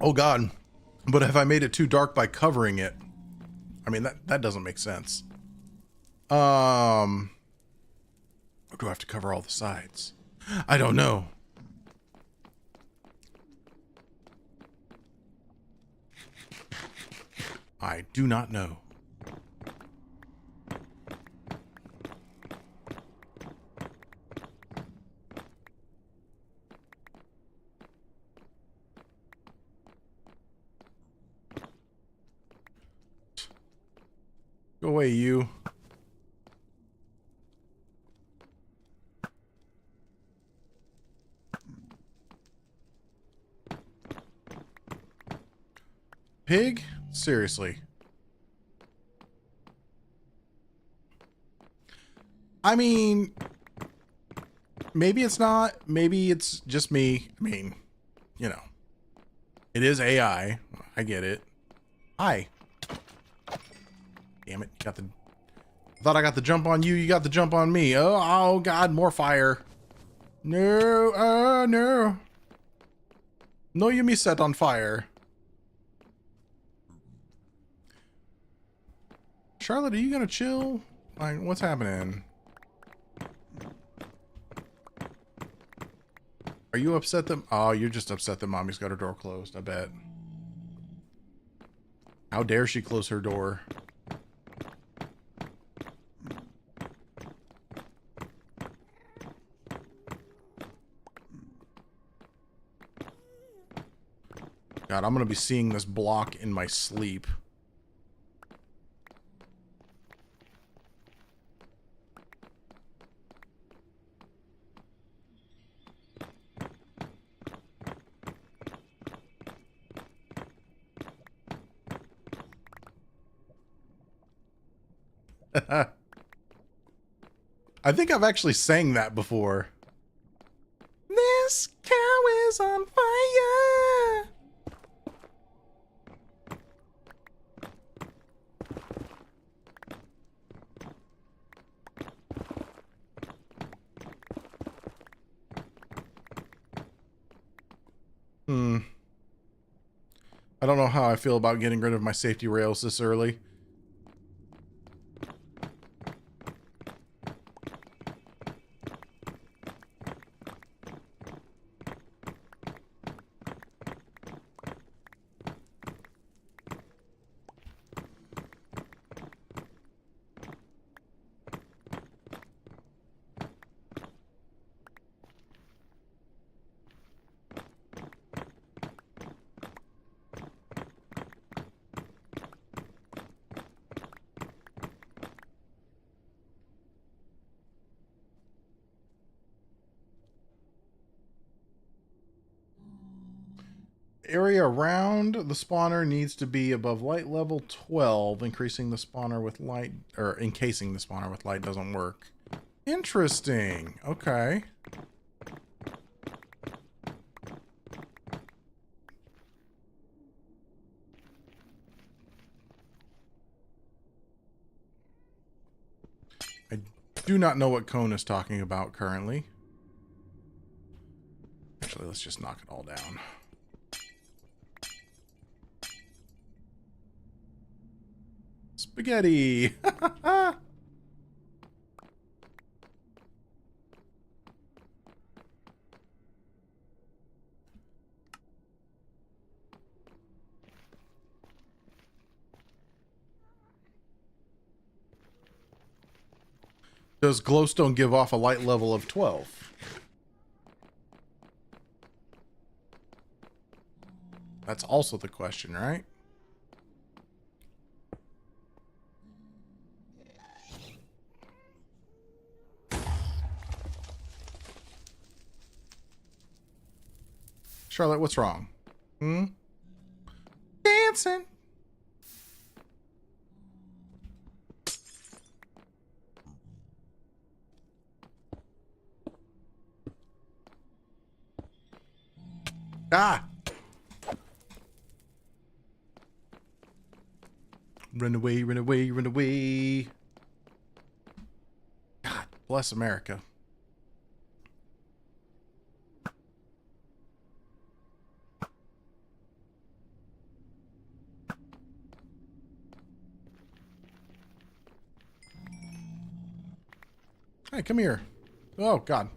Oh God. But have I made it too dark by covering it? I mean, that doesn't make sense. Or do I have to cover all the sides? I don't know. I do not know. Go away, you. Pig? Seriously. I mean, maybe it's not. Maybe it's just me. I mean, you know, it is AI. I get it. Hi. Damn it. Got the... I thought I got the jump on you. You got the jump on me. Oh God, more fire. No. No. No, you me set on fire. Charlotte, are you gonna chill? Like, what's happening? Are you upset that... Oh, you're just upset that mommy's got her door closed, I bet. How dare she close her door? God, I'm gonna be seeing this block in my sleep. I think I've actually sang that before. This cow is on fire. I don't know how I feel about getting rid of my safety rails this early. area around the spawner needs to be above light level 12. Increasing the spawner with light, or encasing the spawner with light doesn't work. Interesting. Okay. I do not know what Cone is talking about currently. Actually, let's just knock it all down. Spaghetti! Does glowstone give off a light level of 12? That's also the question, right? Charlotte, what's wrong? Hmm? Dancing. Ah! Run away, run away, run away. God bless America. Hey, come here. Oh, God.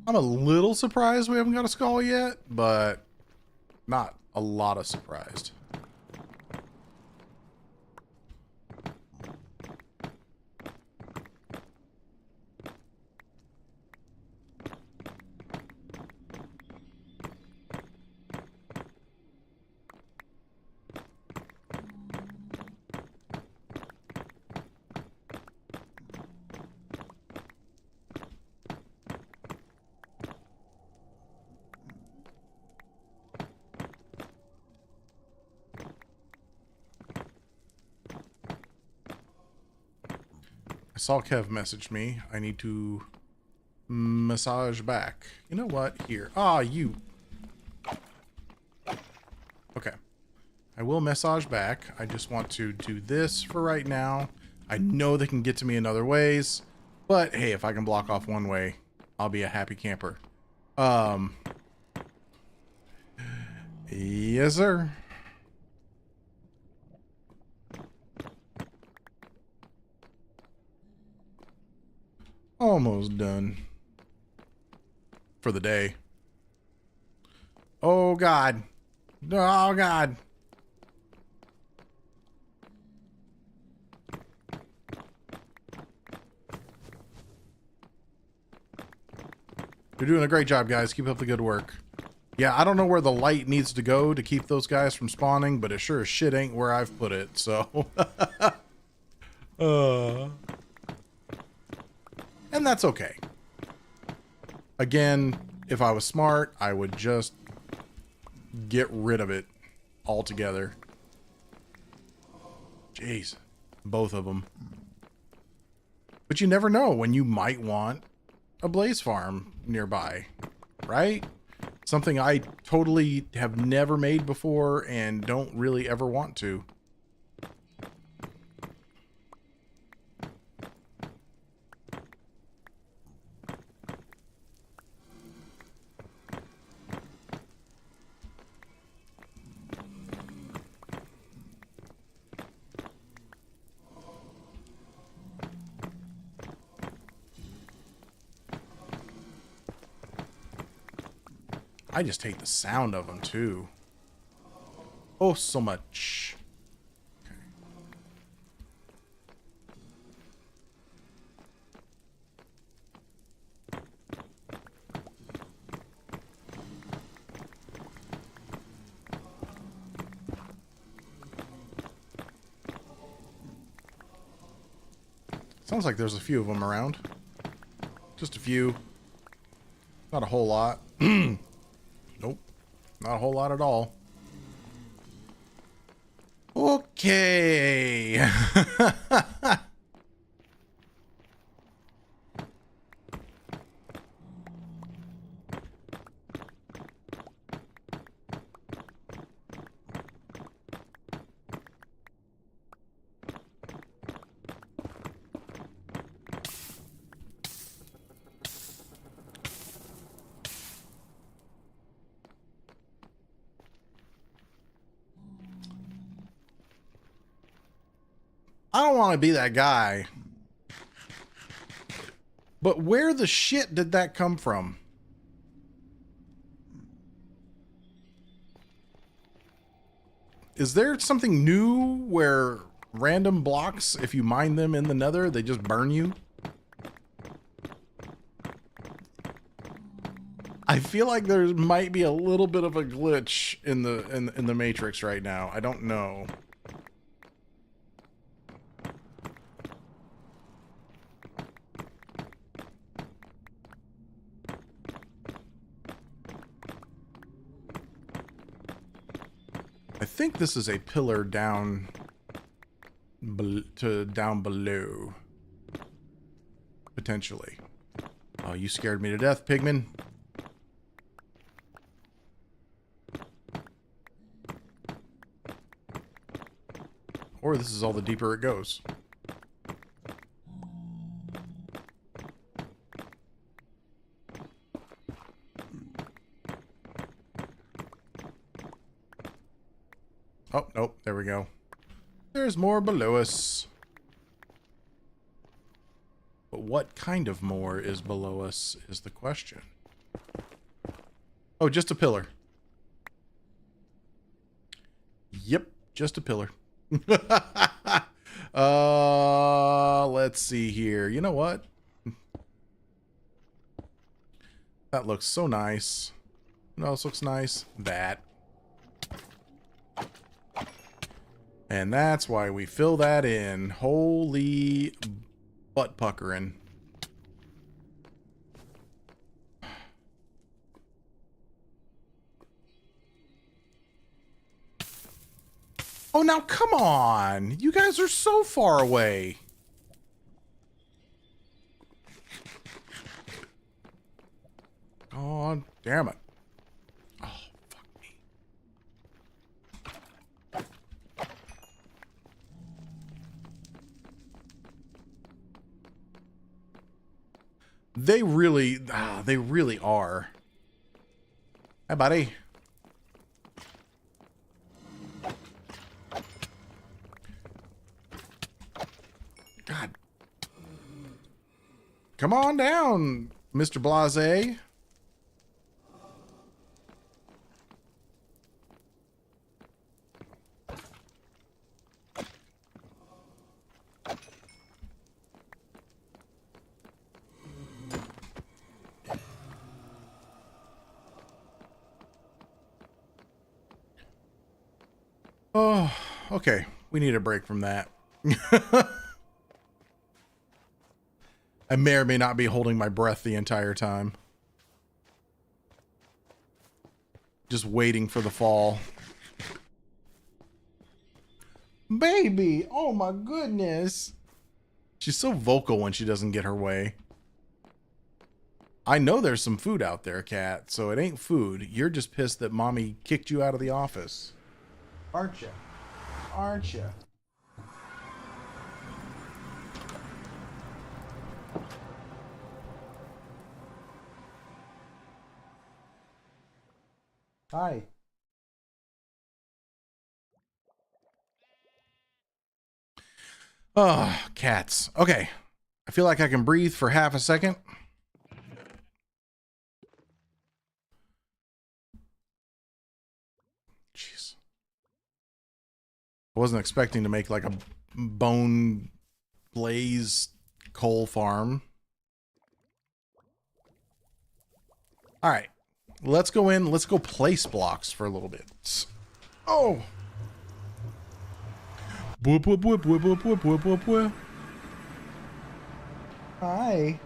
I'm a little surprised we haven't got a skull yet, but not a lot of surprised. I saw Kev message me. I need to massage back. You know what? Here. Ah, you. Okay. I will massage back. I just want to do this for right now. I know they can get to me in other ways, but hey, if I can block off one way, I'll be a happy camper. Yes, sir. Almost done for the day. Oh, God. Oh, God. You're doing a great job, guys. Keep up the good work. Yeah, I don't know where the light needs to go to keep those guys from spawning, but it sure as shit ain't where I've put it, so. And that's okay. Again, if I was smart, I would just get rid of it altogether. Jeez. Both of them. But you never know when you might want a blaze farm nearby, right? Something I totally have never made before and don't really ever want to. I just hate the sound of them, too. Oh, so much. Okay. Sounds like there's a few of them around. Just a few. Not a whole lot. Nope. Not a whole lot at all. Okay. I don't want to be that guy. But where the shit did that come from? Is there something new where random blocks, if you mine them in the nether, they just burn you? I feel like there might be a little bit of a glitch in the matrix right now. I don't know. I think this is a pillar down down below. Potentially. Oh, you scared me to death, Pigman. Or this is all the deeper it goes. Oh, nope. There we go. There's more below us. But what kind of more is below us is the question. Oh, just a pillar. Yep, just a pillar. Let's see here. You know what? That looks so nice. What else looks nice? That. And that's why we fill that in. Holy butt puckering. Oh, now come on. You guys are so far away. Oh, damn it. Oh, fuck me. They really are. Hi, buddy. God. Come on down, Mr. Blase. Oh, okay. We need a break from that. I may or may not be holding my breath the entire time. Just waiting for the fall. Baby! Oh my goodness! She's so vocal when she doesn't get her way. I know there's some food out there, Cat, so it ain't food. You're just pissed that Mommy kicked you out of the office. Aren't you? Aren't you? Hi. Oh, cats. Okay. I feel like I can breathe for half a second. Jeez. I wasn't expecting to make like a bone blaze coal farm. All right. Let's go in. Let's go place blocks for a little bit. Oh. Boop, boop, boop, boop, boop, boop, boop, boop, boop. Hi.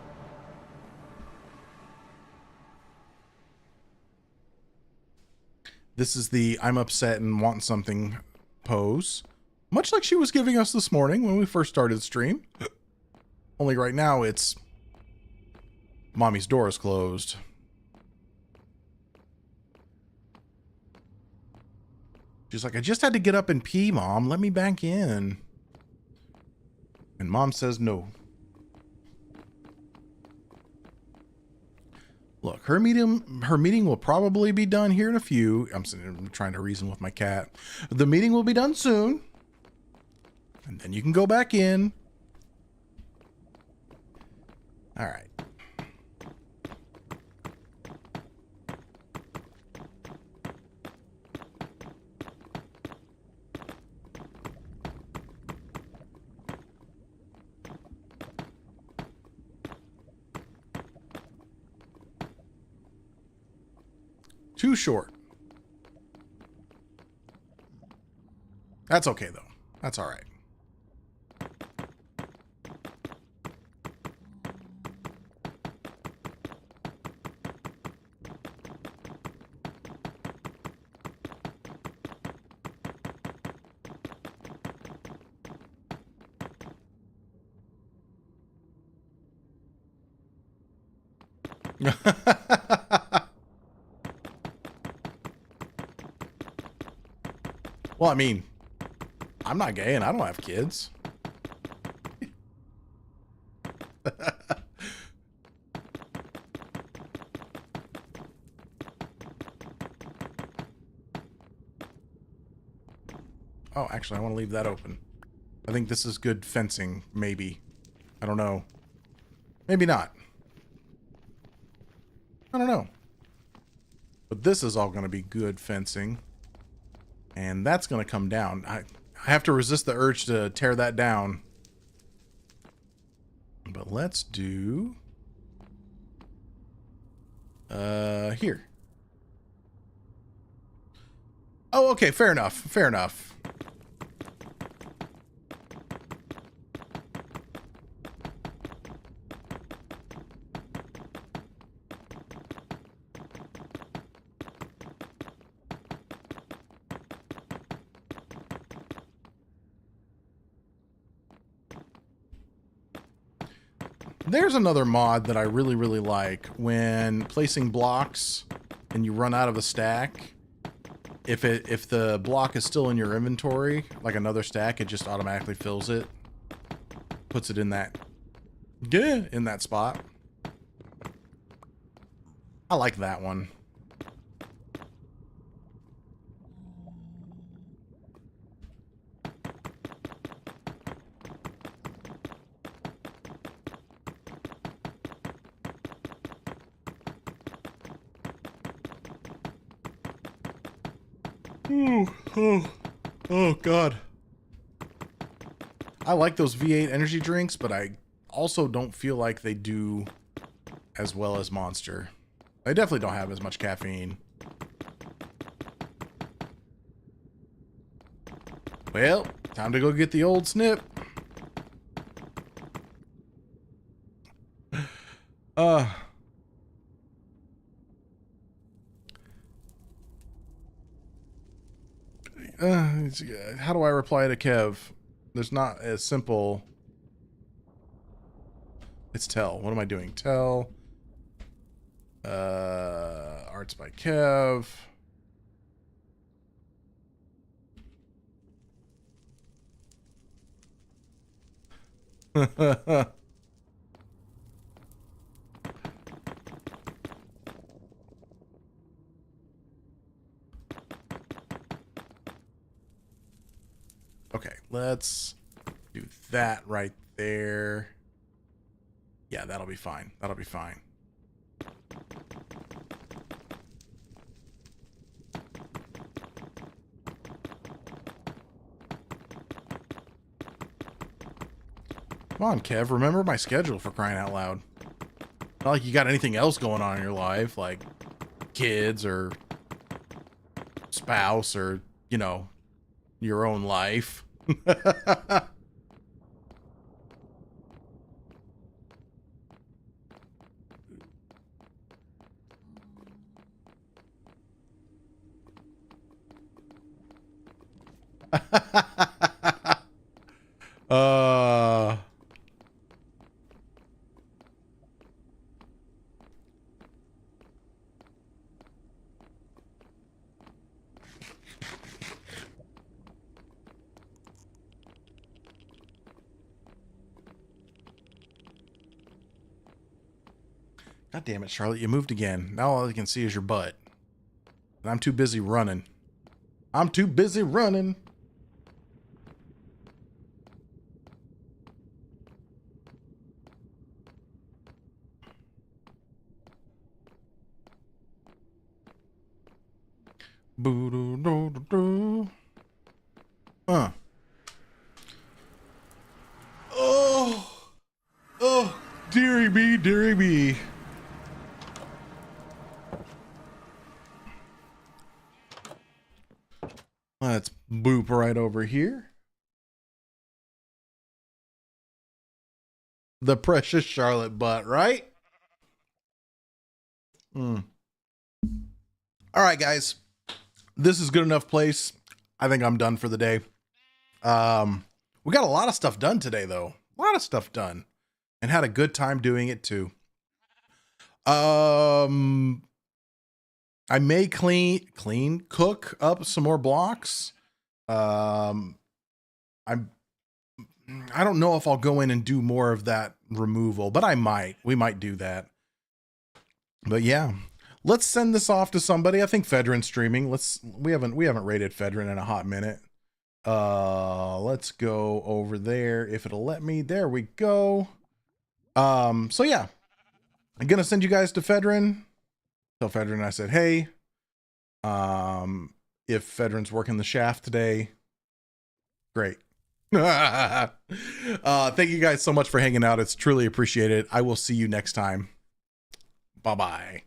This is the I'm upset and want something pose. Much like she was giving us this morning when we first started the stream. Only right now it's Mommy's door is closed. She's like, I just had to get up and pee, Mom. Let me back in. And Mom says no. Look, her meeting will probably be done here in a few. I'm trying to reason with my cat. The meeting will be done soon. And then you can go back in. All right. Too short. That's okay, though. That's all right. Well, I mean, I'm not gay and I don't have kids. Oh, actually, I want to leave that open. I think this is good fencing, maybe. I don't know. Maybe not. I don't know. But this is all going to be good fencing. And that's going to come down. I have to resist the urge to tear that down. But let's do... here. Oh, okay, fair enough. Fair enough. There's another mod that I really, really like. When placing blocks and you run out of a stack, if the block is still in your inventory, like another stack, it just automatically fills it. Puts it in that spot. I like that one. Oh, God. I like those V8 energy drinks, but I also don't feel like they do as well as Monster. They definitely don't have as much caffeine. Well, time to go get the old snip. How do I reply to Kev? There's not as simple. It's tell. What am I doing? Tell. Arts by Kev. Okay, let's do that right there. Yeah, that'll be fine. That'll be fine. Come on, Kev, remember my schedule, for crying out loud. Not like you got anything else going on in your life, like kids or spouse or, you know, your own life. uh God damn it, Charlotte, you moved again. Now all I can see is your butt. And I'm too busy running. I'm too busy running. Boo-doo-doo-doo-doo. Oh, dearie me, dearie me. Let's boop right over here. The precious Charlotte butt, right? All right, guys. This is good enough place. I think I'm done for the day. We got a lot of stuff done today, though. A lot of stuff done. And had a good time doing it, too. I may cook up some more blocks. I don't know if I'll go in and do more of that removal, but I might. We might do that. But yeah, let's send this off to somebody. I think Fedrin's streaming. We haven't rated Fedrin in a hot minute. Let's go over there if it'll let me. There we go. So yeah, I'm gonna send you guys to Fedrin. Tell Fedrin I said hey. If Fedrin's working the shaft today, great. Thank you guys so much for hanging out. It's truly appreciated. I will see you next time. Bye-bye.